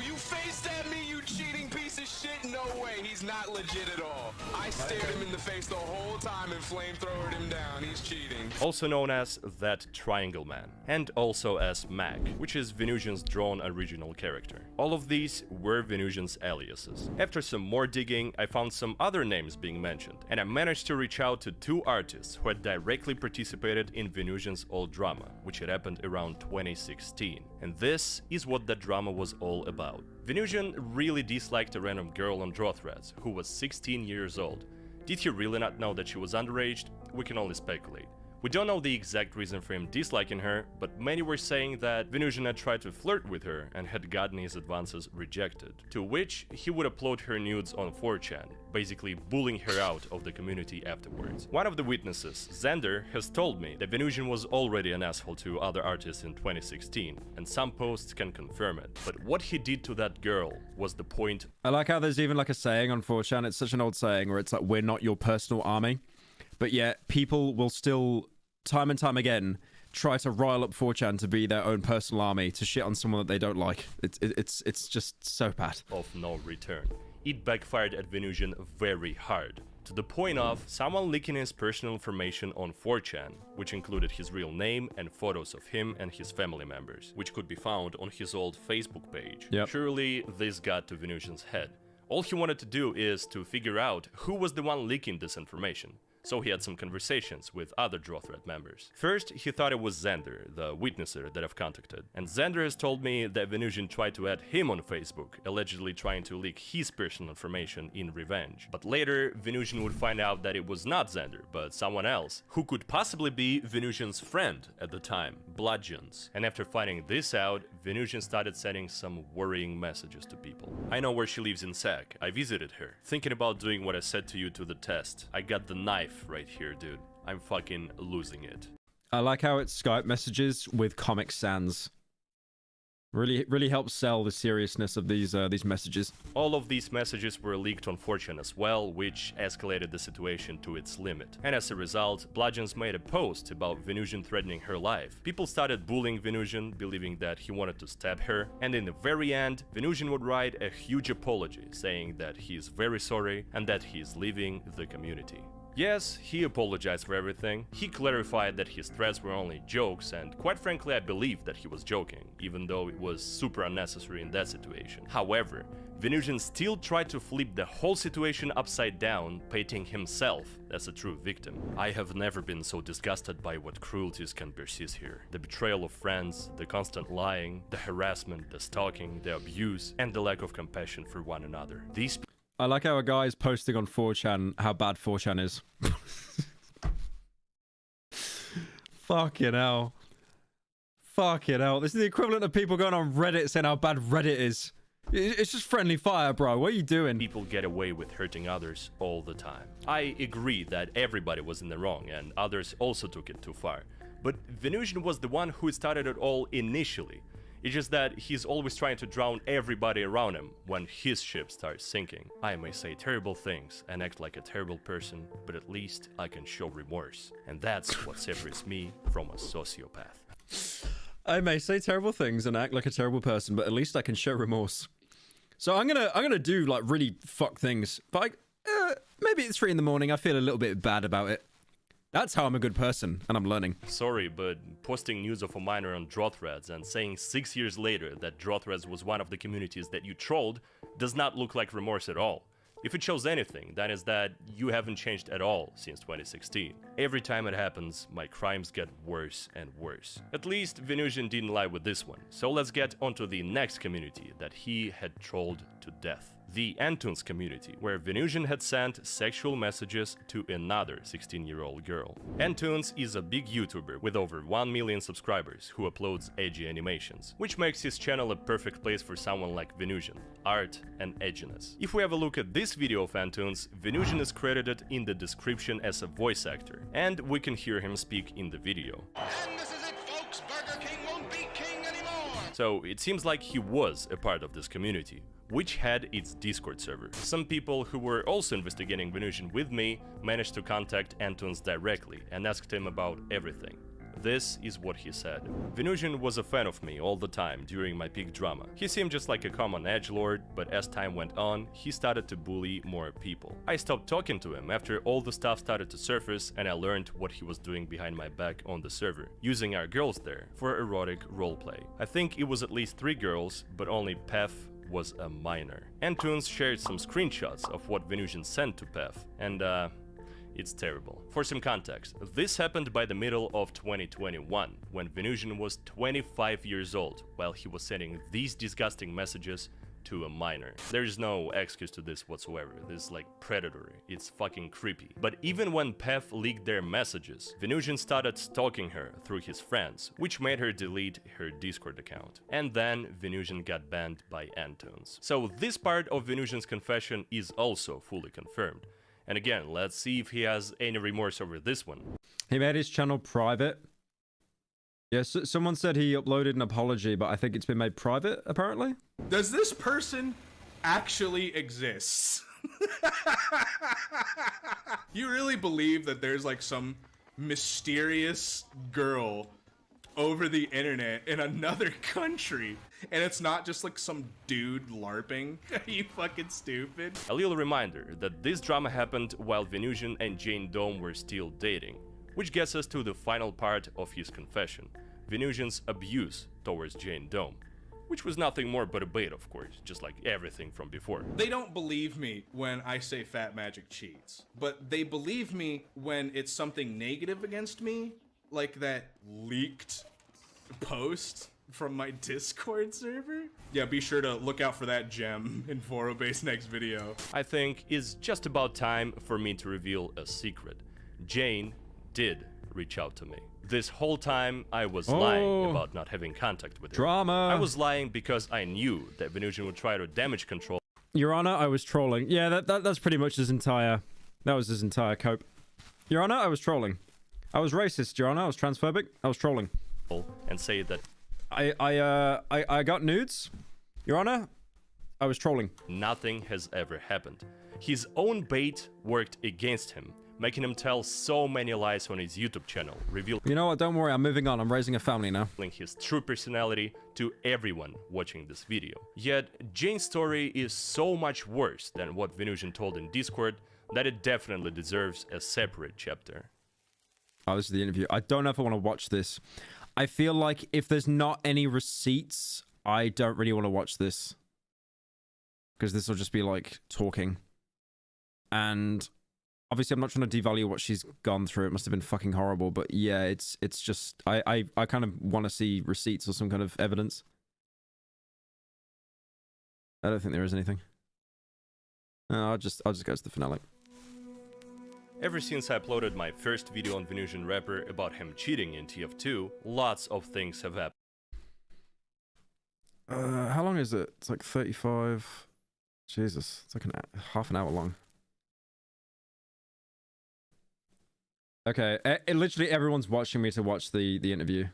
You face-stabbed me, you cheating piece of shit? No way, he's not legit at all. I stared him in the face the whole time and flamethrowered him down. He's cheating. Also known as That Triangle Man, and also as Mac, which is Venusian's drawn original character. All of these were Venusian's aliases. After some more digging, I found some other names being mentioned, and I managed to reach out to 2 artists who had directly participated in Venusian's old drama, which had happened around 2016. And this is what that drama was all about. Venusian really disliked a random girl on draw threads who was 16 years old. Did he really not know that she was underage? We can only speculate. We don't know the exact reason for him disliking her, but many were saying that Venusian had tried to flirt with her and had gotten his advances rejected, to which he would upload her nudes on 4chan, basically bullying her out of the community afterwards. One of the witnesses, Xander, has told me that Venusian was already an asshole to other artists in 2016, and some posts can confirm it. But what he did to that girl was the point. I like how there's even like a saying on 4chan, it's such an old saying where it's like, we're not your personal army, but yet people will still time and time again try to rile up 4chan to be their own personal army to shit on someone that they don't like. It's just so bad. Of no return. It backfired at Venusian very hard, to the point of someone leaking his personal information on 4chan, which included his real name and photos of him and his family members, which could be found on his old Facebook page. Yep. Surely this got to Venusian's head. All he wanted to do is to figure out who was the one leaking this information. So he had some conversations with other Draw Thread members. First, he thought it was Xander, the witnesser that I've contacted. And Xander has told me that Venusian tried to add him on Facebook, allegedly trying to leak his personal information in revenge. But later, Venusian would find out that it was not Xander, but someone else, who could possibly be Venusian's friend at the time, Bludgeons. And after finding this out, Venusian started sending some worrying messages to people. I know where she lives in Sac. I visited her. Thinking about doing what I said to you to the test. I got the knife right here, dude. I'm fucking losing it. I like how it's Skype messages with Comic Sans. Really helps sell the seriousness of these messages. All of these messages were leaked on 4chan as well, which escalated the situation to its limit. And as a result, Bludgeons made a post about Venusian threatening her life. People started bullying Venusian, believing that he wanted to stab her, and in the very end, Venusian would write a huge apology, saying that he is very sorry and that he is leaving the community. Yes, he apologized for everything. He clarified that his threats were only jokes, and quite frankly I believe that he was joking, even though it was super unnecessary in that situation. However, Venusian still tried to flip the whole situation upside down, painting himself as a true victim. I have never been so disgusted by what cruelties can persist here. The betrayal of friends, the constant lying, the harassment, the stalking, the abuse, and the lack of compassion for one another. These I like how a guy is posting on 4chan how bad 4chan is. Fucking hell. Fucking hell. This is the equivalent of people going on Reddit saying how bad Reddit is. It's just friendly fire, bro. What are you doing? People get away with hurting others all the time. I agree that everybody was in the wrong and others also took it too far. But Venusian was the one who started it all initially. It's just that he's always trying to drown everybody around him when his ship starts sinking. I may say terrible things and act like a terrible person, but at least I can show remorse. And that's what separates me from a sociopath. I may say terrible things and act like a terrible person, but at least I can show remorse. So I'm gonna do like really fuck things, but maybe it's 3 in the morning. I feel a little bit bad about it. That's how I'm a good person, and I'm learning. Sorry, but posting news of a minor on Draw Threads and saying 6 years later that Draw Threads was one of the communities that you trolled does not look like remorse at all. If it shows anything, that is that you haven't changed at all since 2016. Every time it happens, my crimes get worse and worse. At least Venusian didn't lie with this one, so let's get onto the next community that he had trolled to death. The Antunes community, where Venusian had sent sexual messages to another 16-year-old girl. Antunes is a big YouTuber with over 1 million subscribers who uploads edgy animations, which makes his channel a perfect place for someone like Venusian, art and edginess. If we have a look at this video of Antunes, Venusian is credited in the description as a voice actor, and we can hear him speak in the video. And this is it, folks. Burger King won't be king anymore. So it seems like he was a part of this community, which had its Discord server. Some people who were also investigating Venusian with me managed to contact Antunes directly and asked him about everything. This is what he said. Venusian was a fan of me all the time during my peak drama. He seemed just like a common edgelord, but as time went on, he started to bully more people. I stopped talking to him after all the stuff started to surface and I learned what he was doing behind my back on the server, using our girls there for erotic roleplay. I think it was at least 3 girls, but only Pef was a minor. Antunes shared some screenshots of what Venusian sent to Pef, and it's terrible. For some context, this happened by the middle of 2021, when Venusian was 25 years old, while he was sending these disgusting messages to a minor. There's no excuse to this whatsoever. This is like predatory. It's fucking creepy. But even when Pef leaked their messages, Venusian started stalking her through his friends, which made her delete her Discord account. And then Venusian got banned by Antunes. So this part of Venusian's confession is also fully confirmed. And again, let's see if he has any remorse over this one. He made his channel private. Yes, someone said he uploaded an apology, but I think it's been made private, apparently. Does this person actually exist? You really believe that there's like some mysterious girl over the internet in another country, and it's not just like some dude LARPing? Are you fucking stupid? A little reminder that this drama happened while Venusian and Jane Dome were still dating, which gets us to the final part of his confession, Venusian's abuse towards Jane Dome. which was nothing more but a bait, of course, just like everything from before. They don't believe me when I say Fat Magic cheats, but they believe me when it's something negative against me, like that leaked post from my Discord server. Yeah, be sure to look out for that gem in Vorobay's next video. I think it's just about time for me to reveal a secret. Jane did reach out to me. This whole time I was lying about not having contact with her. Drama. I was lying because I knew that Venusian would try to damage control. Your Honor, I was trolling. Yeah, that's pretty much his entire... That was his entire cope. Your Honor, I was trolling. I was racist, Your Honor. I was transphobic. I was trolling. And say that... I got nudes. Your Honor, I was trolling. Nothing has ever happened. His own bait worked against him, making him tell so many lies on his YouTube channel, revealing... You know what? Don't worry. I'm moving on. I'm raising a family now. ...his true personality to everyone watching this video. Yet, Jane's story is so much worse than what Venusian told in Discord that it definitely deserves a separate chapter. Oh, this is the interview. I don't know if I want to watch this. I feel like if there's not any receipts, I don't really want to watch this. Because this will just be like talking. And obviously I'm not trying to devalue what she's gone through. It must have been fucking horrible. But yeah, it's just... I kind of want to see receipts or some kind of evidence. I don't think there is anything. No, I'll just go to the finale. Ever since I uploaded my first video on Venusian Rapper about him cheating in TF2, lots of things have happened. How long is it? It's like 35... Jesus, it's like half an hour long. Okay, literally everyone's watching me to watch the interview.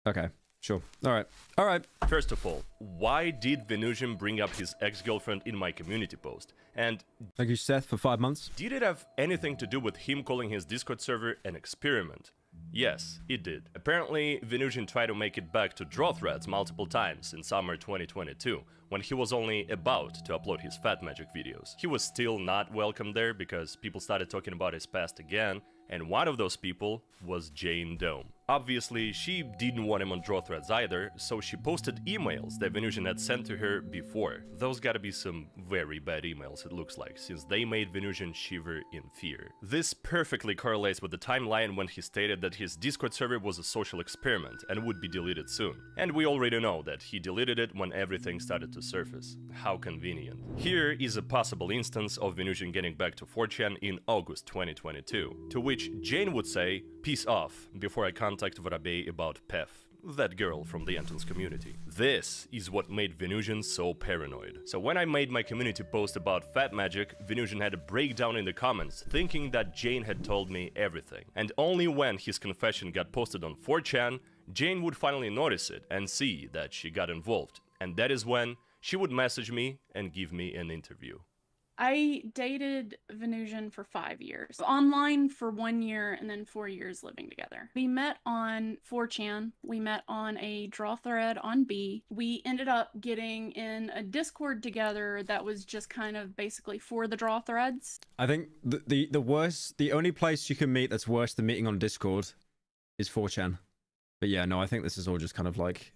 Okay, sure. All right. First of all, why did Venusian bring up his ex-girlfriend in my community post? And thank you, Seth, for 5 months. Did it have anything to do with him calling his Discord server an experiment? Yes, it did. Apparently, Venusian tried to make it back to draw threads multiple times in summer 2022, when he was only about to upload his Fat Magic videos. He was still not welcome there because people started talking about his past again, and one of those people was Jane Dome. Obviously, she didn't want him on draw threads either, so she posted emails that Venusian had sent to her before. Those gotta be some very bad emails, it looks like, since they made Venusian shiver in fear. This perfectly correlates with the timeline when he stated that his Discord server was a social experiment and would be deleted soon. And we already know that he deleted it when everything started to surface. How convenient. Here is a possible instance of Venusian getting back to 4chan in August 2022, to which Jane would say, "Peace off," before I contact Vorabe about Pef, that girl from the Anton's community. This is what made Venusian so paranoid. So when I made my community post about Fat Magic, Venusian had a breakdown in the comments, thinking that Jane had told me everything. And only when his confession got posted on 4chan, Jane would finally notice it and see that she got involved. And that is when she would message me and give me an interview. I dated Venusian for 5 years. Online for 1 year and then 4 years living together. We met on 4chan. We met on a draw thread on B. We ended up getting in a Discord together that was just kind of basically for the draw threads. I think the only place you can meet that's worse than meeting on Discord is 4chan. But yeah, no, I think this is all just kind of like,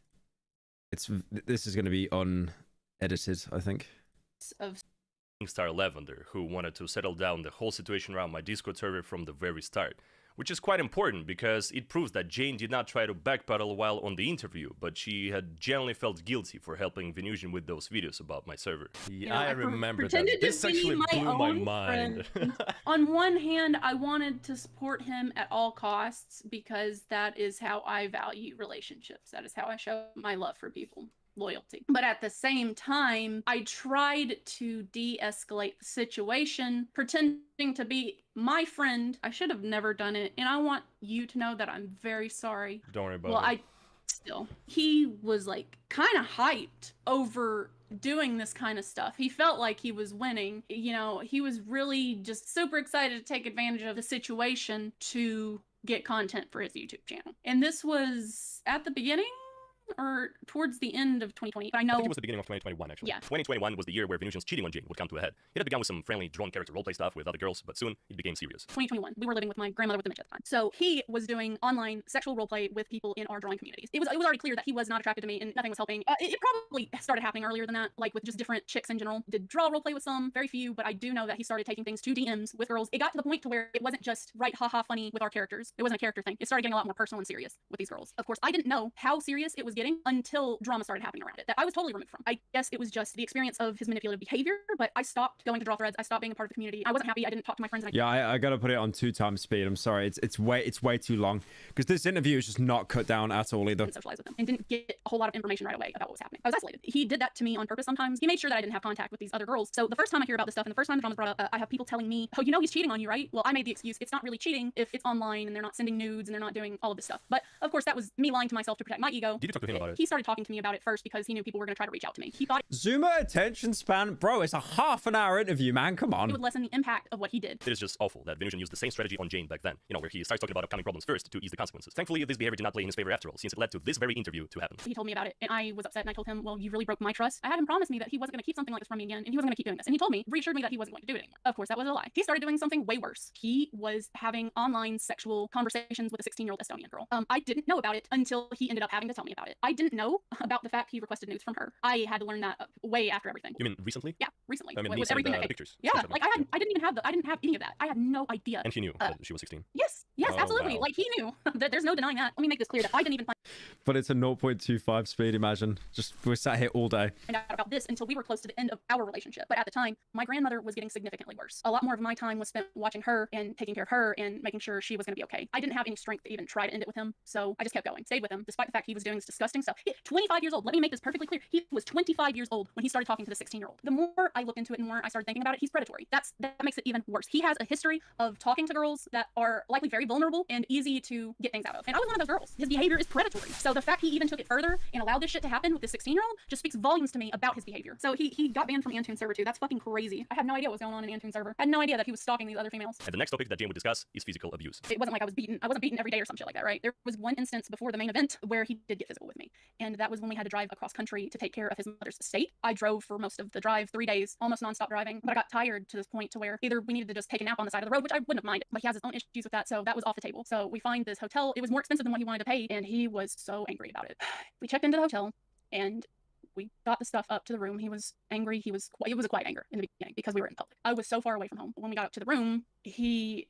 this is going to be unedited, I think. Of Star Lavender, who wanted to settle down the whole situation around my Discord server from the very start. Which is quite important because it proves that Jane did not try to backpedal while on the interview, but she had genuinely felt guilty for helping Venusian with those videos about my server. Yeah, I remember that. This actually blew my mind. On one hand, I wanted to support him at all costs because that is how I value relationships. That is how I show my love for people. Loyalty. But at the same time, I tried to de-escalate the situation, pretending to be my friend. I should have never done it, and I want you to know that I'm very sorry. Don't worry about it. He was like kind of hyped over doing this kind of stuff. He felt like he was winning. You know, he was really just super excited to take advantage of the situation to get content for his YouTube channel. And this was at the beginning or towards the end of 2020. But I know I think it was the beginning of 2021, actually. Yeah. 2021 was the year where Venusian's cheating on Jane would come to a head. It had begun with some friendly drawn character roleplay stuff with other girls, but soon it became serious. 2021. We were living with my grandmother with dementia at the time. So he was doing online sexual roleplay with people in our drawing communities. It was already clear that he was not attracted to me and nothing was helping. It probably started happening earlier than that, like with just different chicks in general. Did draw roleplay with some, very few, but I do know that he started taking things to DMs with girls. It got to the point to where it wasn't just right, haha, funny with our characters. It wasn't a character thing. It started getting a lot more personal and serious with these girls. Of course, I didn't know how serious it was getting until drama started happening around it that I was totally removed from. I guess it was just the experience of his manipulative behavior, but I stopped going to draw threads. I stopped being a part of the community. I wasn't happy. I didn't talk to my friends. Yeah, I gotta put it on 2x speed. I'm sorry, it's way too long because this interview is just not cut down at all either. Socialize with him and didn't get a whole lot of information right away about what was happening. I was isolated. He did that to me on purpose sometimes. He made sure that I didn't have contact with these other girls. So the first time I hear about this stuff and the first time the drama's brought up, I have people telling me, oh, you know he's cheating on you, right? Well, I made the excuse. It's not really cheating if it's online and they're not sending nudes and they're not doing all of this stuff. But of course, that was me lying to myself to protect my ego. Did you talk to him about it? He started talking to me about it first because he knew people were going to try to reach out to me. He thought Zoomer attention span, bro. It's a half-an-hour interview, man. Come on. it would lessen the impact of what he did. It is just awful that Venusian used the same strategy on Jane back then, you know, where he starts talking about upcoming problems first to ease the consequences. Thankfully, this behavior did not play in his favor after all, since it led to this very interview to happen. He told me about it and I was upset and I told him, well, you really broke my trust. I had him promise me that he wasn't going to keep something like this from me again and he wasn't going to keep doing this. And he told me, reassured me that he wasn't going to do it anymore. Of course, that was a lie. He started doing something way worse. He was having online sexual conversations with a 16-year-old Estonian girl. I didn't know about it until he ended up having to tell me about it. I didn't know about the fact he requested nudes from her. I had to learn that way after everything. You mean recently? Yeah, recently. I mean, with everything. pictures. Yeah, like I didn't even have I didn't have any of that. I had no idea. And he knew that she was 16. Yes, Oh, absolutely. wow. Like he knew. There's no denying that. Let me make this clear that I didn't even find But it's a 0.25 speed, imagine. Just, we're sat here all day. out about this until we were close to the end of our relationship. But at the time, my grandmother was getting significantly worse. A lot more of my time was spent watching her and taking care of her and making sure she was going to be okay. I didn't have any strength to even try to end it with him, so I just kept going. Stayed with him, despite the fact he was doing this disgusting stuff. 25 years old. Let me make this perfectly clear. He was 25 years old when he started talking to the 16-year-old. The more I looked into it and more I started thinking about it, he's predatory. That makes it even worse. He has a history of talking to girls that are likely very vulnerable and easy to get things out of. And I was one of those girls. His behavior is predatory. So the fact he even took it further and allowed this shit to happen with this 16-year-old just speaks volumes to me about his behavior. So he got banned from Antoon server too. That's fucking crazy. I had no idea what was going on in Antoon server. I had no idea that he was stalking these other females. And the next topic that Jane would discuss is physical abuse. It wasn't like I was beaten. I wasn't beaten every day or some shit like that, right? There was one instance before the main event where he did get physical with me. And that was when we had to drive across country to take care of his mother's estate. I drove for most of the drive, 3 days, almost nonstop driving, but I got tired to this point to where either we needed to just take a nap on the side of the road, which I wouldn't have minded, but he has his own issues with that, so that was off the table. So we find this hotel. It was more expensive than what he wanted to pay, and he was so angry about it. We checked into the hotel, and we got the stuff up to the room. He was angry. It was a quiet anger in the beginning because we were in public. I was so far away from home. When we got up to the room, he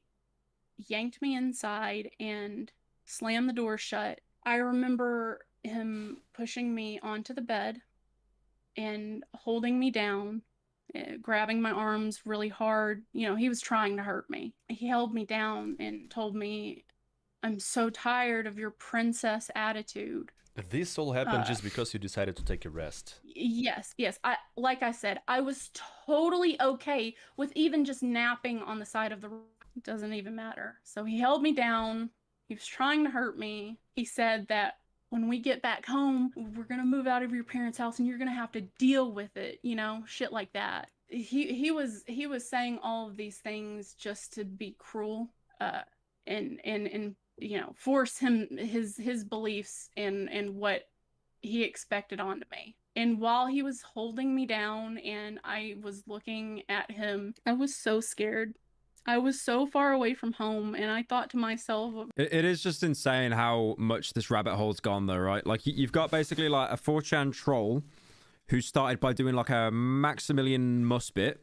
yanked me inside and slammed the door shut. I remember him pushing me onto the bed and holding me down, grabbing my arms really hard. You know, he was trying to hurt me. He held me down and told me, I'm so tired of your princess attitude. This all happened just because you decided to take a rest. Yes. Like I said, I was totally okay with even just napping on the side of the room. It doesn't even matter. So he held me down. He was trying to hurt me. He said that when we get back home, we're gonna move out of your parents' house and you're gonna have to deal with it, you know, shit like that. He was saying all of these things just to be cruel, and you know, force his beliefs and what he expected onto me. And while he was holding me down and I was looking at him, I was so scared. I was so far away from home, and I thought to myself, It is just insane how much this rabbit hole's gone though, right? Like you've got basically like a 4chan troll who started by doing like a Maximilian Musbit,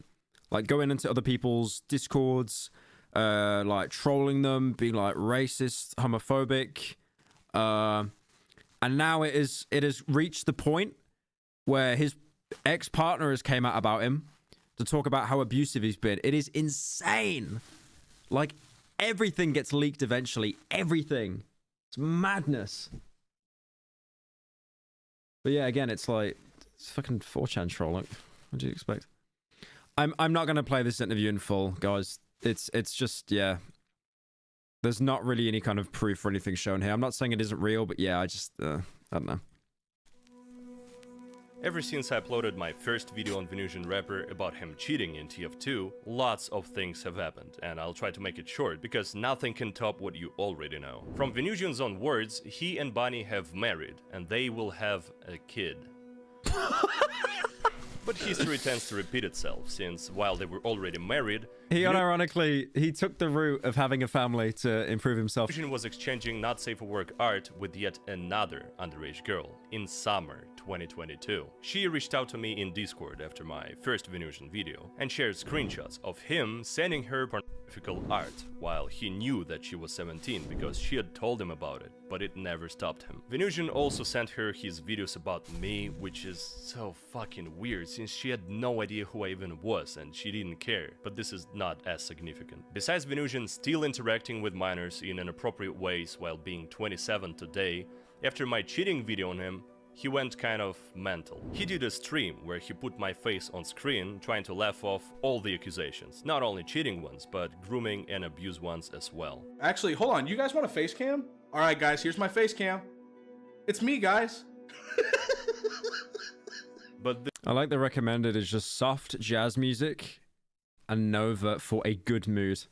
like going into other people's discords, like trolling them, being like racist, homophobic, and now it has reached the point where his ex-partner has came out about him to talk about how abusive he's been. It is insane. Like everything gets leaked eventually. Everything. It's madness. But yeah, again, it's like it's fucking 4chan trolling. What do you expect? I'm not gonna play this interview in full, guys. It's just, yeah. There's not really any kind of proof or anything shown here. I'm not saying it isn't real, but yeah, I just I don't know. Ever since I uploaded my first video on Venusian Rapper about him cheating in TF2, lots of things have happened, and I'll try to make it short because nothing can top what you already know. From Venusian's own words, he and Bunny have married, and they will have a kid. But history tends to repeat itself, since while they were already married, he unironically, he took the route of having a family to improve himself. Venusian was exchanging not safe for work art with yet another underage girl in summer 2022. She reached out to me in Discord after my first Venusian video and shared screenshots of him sending her pornographical art while he knew that she was 17 because she had told him about it, but it never stopped him. Venusian also sent her his videos about me, which is so fucking weird since she had no idea who I even was and she didn't care, but this is not as significant. Besides Venusian still interacting with minors in inappropriate ways while being 27 today, after my cheating video on him, he went kind of mental. He did a stream where he put my face on screen trying to laugh off all the accusations, not only cheating ones, but grooming and abuse ones as well. Actually, hold on, you guys want a face cam? Alright guys, here's my face cam. It's me, guys. But I like the recommended is just soft jazz music and Nova for a good mood.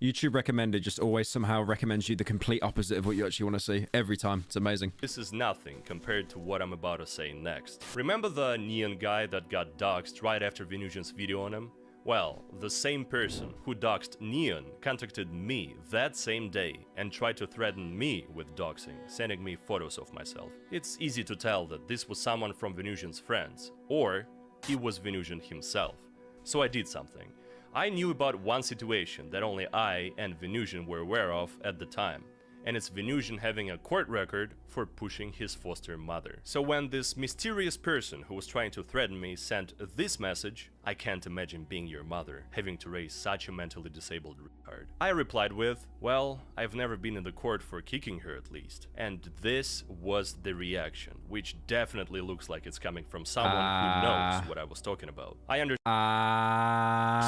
YouTube recommended just always somehow recommends you the complete opposite of what you actually want to see every time. It's amazing. This is nothing compared to what I'm about to say next. Remember the neon guy that got doxxed right after Venusian's video on him? Well, the same person who doxed Neon contacted me that same day and tried to threaten me with doxing, sending me photos of myself. It's easy to tell that this was someone from Venusian's friends, or he was Venusian himself. So I did something. I knew about one situation that only I and Venusian were aware of at the time, and it's Venusian having a court record for pushing his foster mother. So when this mysterious person who was trying to threaten me sent this message, "I can't imagine being your mother, having to raise such a mentally disabled retard," I replied with, "Well, I've never been in the court for kicking her at least." And this was the reaction, which definitely looks like it's coming from someone who knows what I was talking about. I understand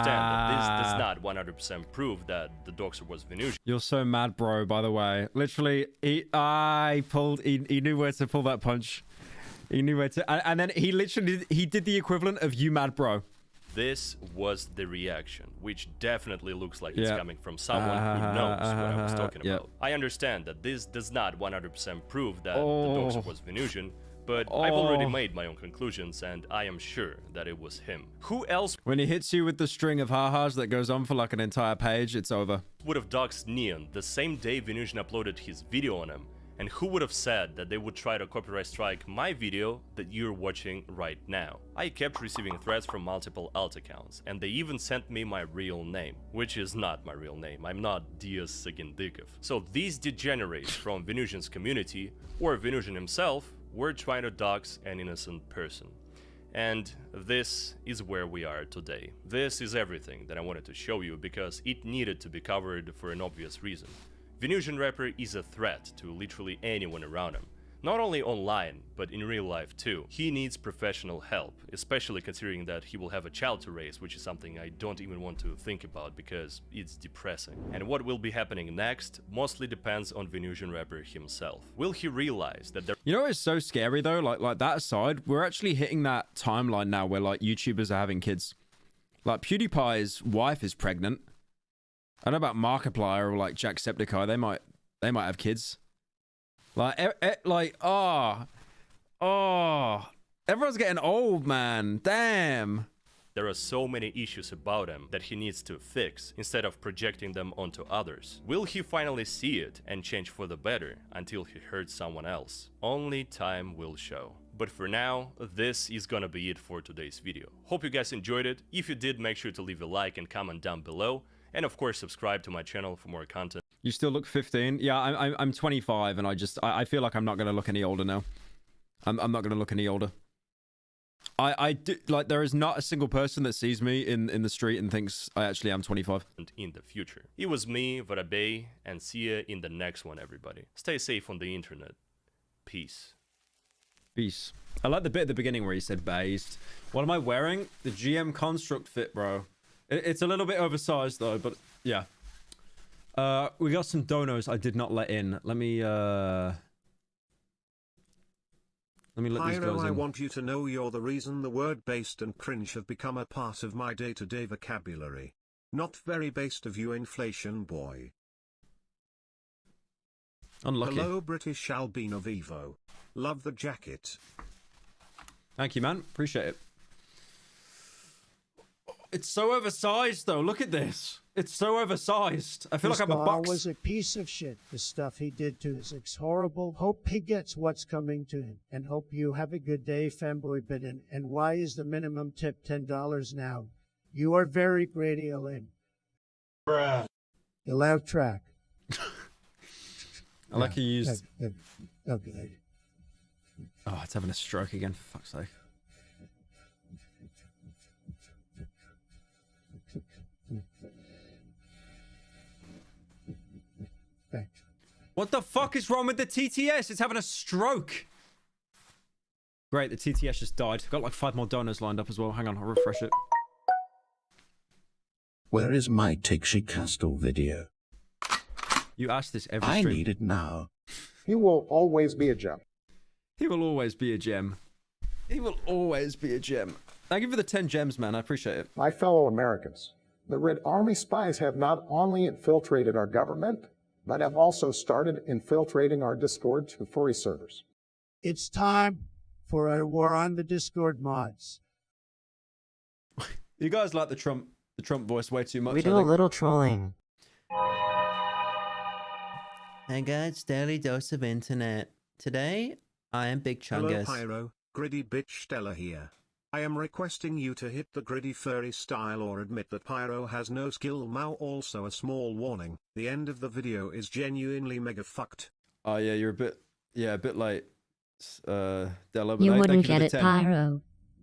that this does not 100% prove that the doxer was Venusian. You're so mad, bro, by the way. Literally, he knew where to pull that punch. He knew where to, and then he literally, he did the equivalent of "you mad, bro." This was the reaction, which definitely looks like it's coming from someone who knows what I was talking about. I understand that this does not 100% prove that the doxer was Venusian, but I've already made my own conclusions, and I am sure that it was him. Who else When he hits you with the string of ha-has that goes on for like an entire page, it's over. would have doxed Neon the same day Venusian uploaded his video on him? And who would have said that they would try to copyright strike my video that you're watching right now? I kept receiving threats from multiple alt accounts, and they even sent me my real name, which is not my real name. I'm not Diaz Sagindikov. So these degenerates from Venusian's community, or Venusian himself, were trying to dox an innocent person. And this is where we are today. This is everything that I wanted to show you because it needed to be covered for an obvious reason. Venusian Rapper is a threat to literally anyone around him. Not only online, but in real life too. He needs professional help, especially considering that he will have a child to raise, which is something I don't even want to think about because it's depressing. And what will be happening next mostly depends on Venusian Rapper himself. Will he realize that there— You know, it's so scary though, like that aside, we're actually hitting that timeline now where like YouTubers are having kids. Like PewDiePie's wife is pregnant. I don't know about Markiplier or like Jacksepticeye, they might have kids. Like, everyone's getting old, man. Damn. There are so many issues about him that he needs to fix instead of projecting them onto others. Will he finally see it and change for the better until he hurts someone else? Only time will show. But for now, this is gonna be it for today's video. Hope you guys enjoyed it. If you did, make sure to leave a like and comment down below. And of course, subscribe to my channel for more content. You still look 15? Yeah, I'm 25, and I feel like I'm not gonna look any older now. I'm not gonna look any older. I do, like, there is not a single person that sees me in the street and thinks I actually am 25. In the future. It was me, Vorobey, and see ya in the next one, everybody. Stay safe on the internet. Peace. Peace. I like the bit at the beginning where he said based. What am I wearing? The GM Construct fit, bro. It's a little bit oversized though, but yeah. We got some donos I did not let in. Let me Let me let these Pyro, guys I in. want you to know you're the reason the word based and cringe have become a part of my day-to-day vocabulary. Not very based of you, inflation boy. Unlucky. Hello, British Albino Vivo. Love the jacket. Thank you, man. Appreciate it. It's so oversized, though. Look at this. It's so oversized. I feel This like I'm a guy box. was a piece of shit. The stuff he did to us is horrible. Hope he gets what's coming to him. And hope you have a good day, fanboy bidden. And why is the minimum tip $10 now? You are very great, ELM. Bruh. The loud track. I like you used... Okay. Oh, it's having a stroke again, for fuck's sake. What the fuck is wrong with the TTS? It's having a stroke. Great, the TTS just died. Got like 5 more donors lined up as well. Hang on, I'll refresh it. Where is my Tixie Castle video? You ask this every I stream. need it now. He will always be a gem. He will always be a gem. He will always be a gem. Thank you for the 10 gems, man. I appreciate it. My fellow Americans, the Red Army spies have not only infiltrated our government, but have also started infiltrating our Discord to furry servers. It's time for a war on the Discord mods. You guys like the Trump voice way too much. We do a little trolling. Hey guys, daily dose of internet. Today, I am Big Chungus. Hello Pyro, Gritty Bitch Stella here. I am requesting you to hit the gritty furry style or admit that Pyro has no skill. Now also a small warning, the end of the video is genuinely mega fucked. Oh yeah, you're a bit late. Della, but You thank wouldn't you for get the it, 10. Pyro.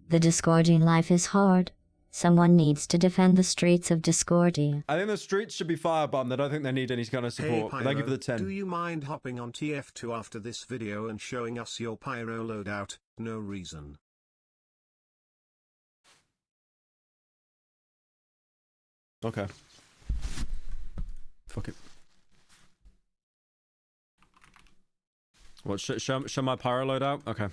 The Discordian life is hard. Someone needs to defend the streets of Discordia. I think the streets should be firebombed. I don't think they need any kind of support. Hey But Pyro, thank you for the 10. do you mind hopping on tf2 after this video and showing us your Pyro loadout? No reason. Okay. Fuck it. What? Show my pyro loadout? Okay.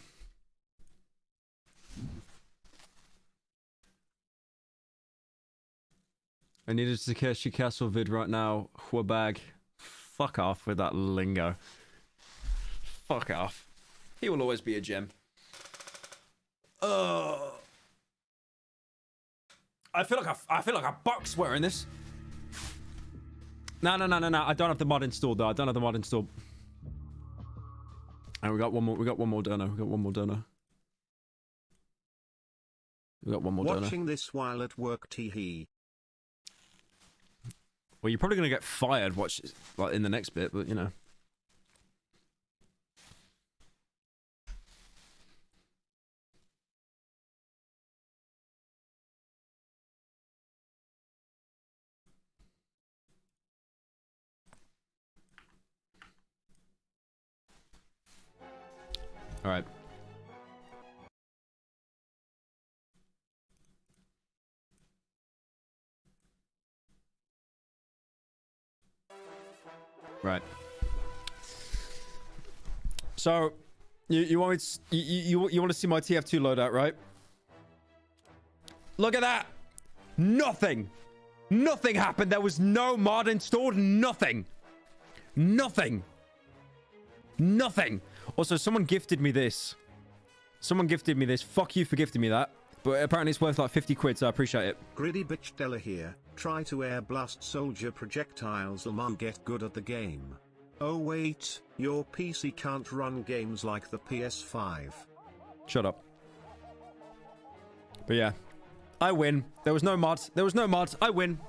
I needed to catch your castle vid right now. Bag. Fuck off with that lingo. Fuck off. He will always be a gem. I feel like a box wearing this. No. I don't have the mod installed though. I don't have the mod installed. And we got one more. We got one more donor. We got one more donor. We got one more donor. Watching this while at work, tee. Well, you're probably gonna get fired. Watch like in the next bit, but you know. All right. Right. So, you want me to, you want to see my tf2 loadout, right? Look at that. Nothing happened. There was no mod installed. Nothing. Also, someone gifted me this. Fuck you for gifting me that. But apparently it's worth like 50 quid, so I appreciate it. Gritty bitch Della here. Try to air blast soldier projectiles and get good at the game. Oh wait, your PC can't run games like the PS5. Shut up. But yeah, I win. There was no mods. I win.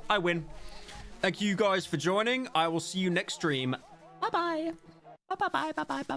Thank you guys for joining. I will see you next stream. Bye-bye. Bye-bye. Bye-bye.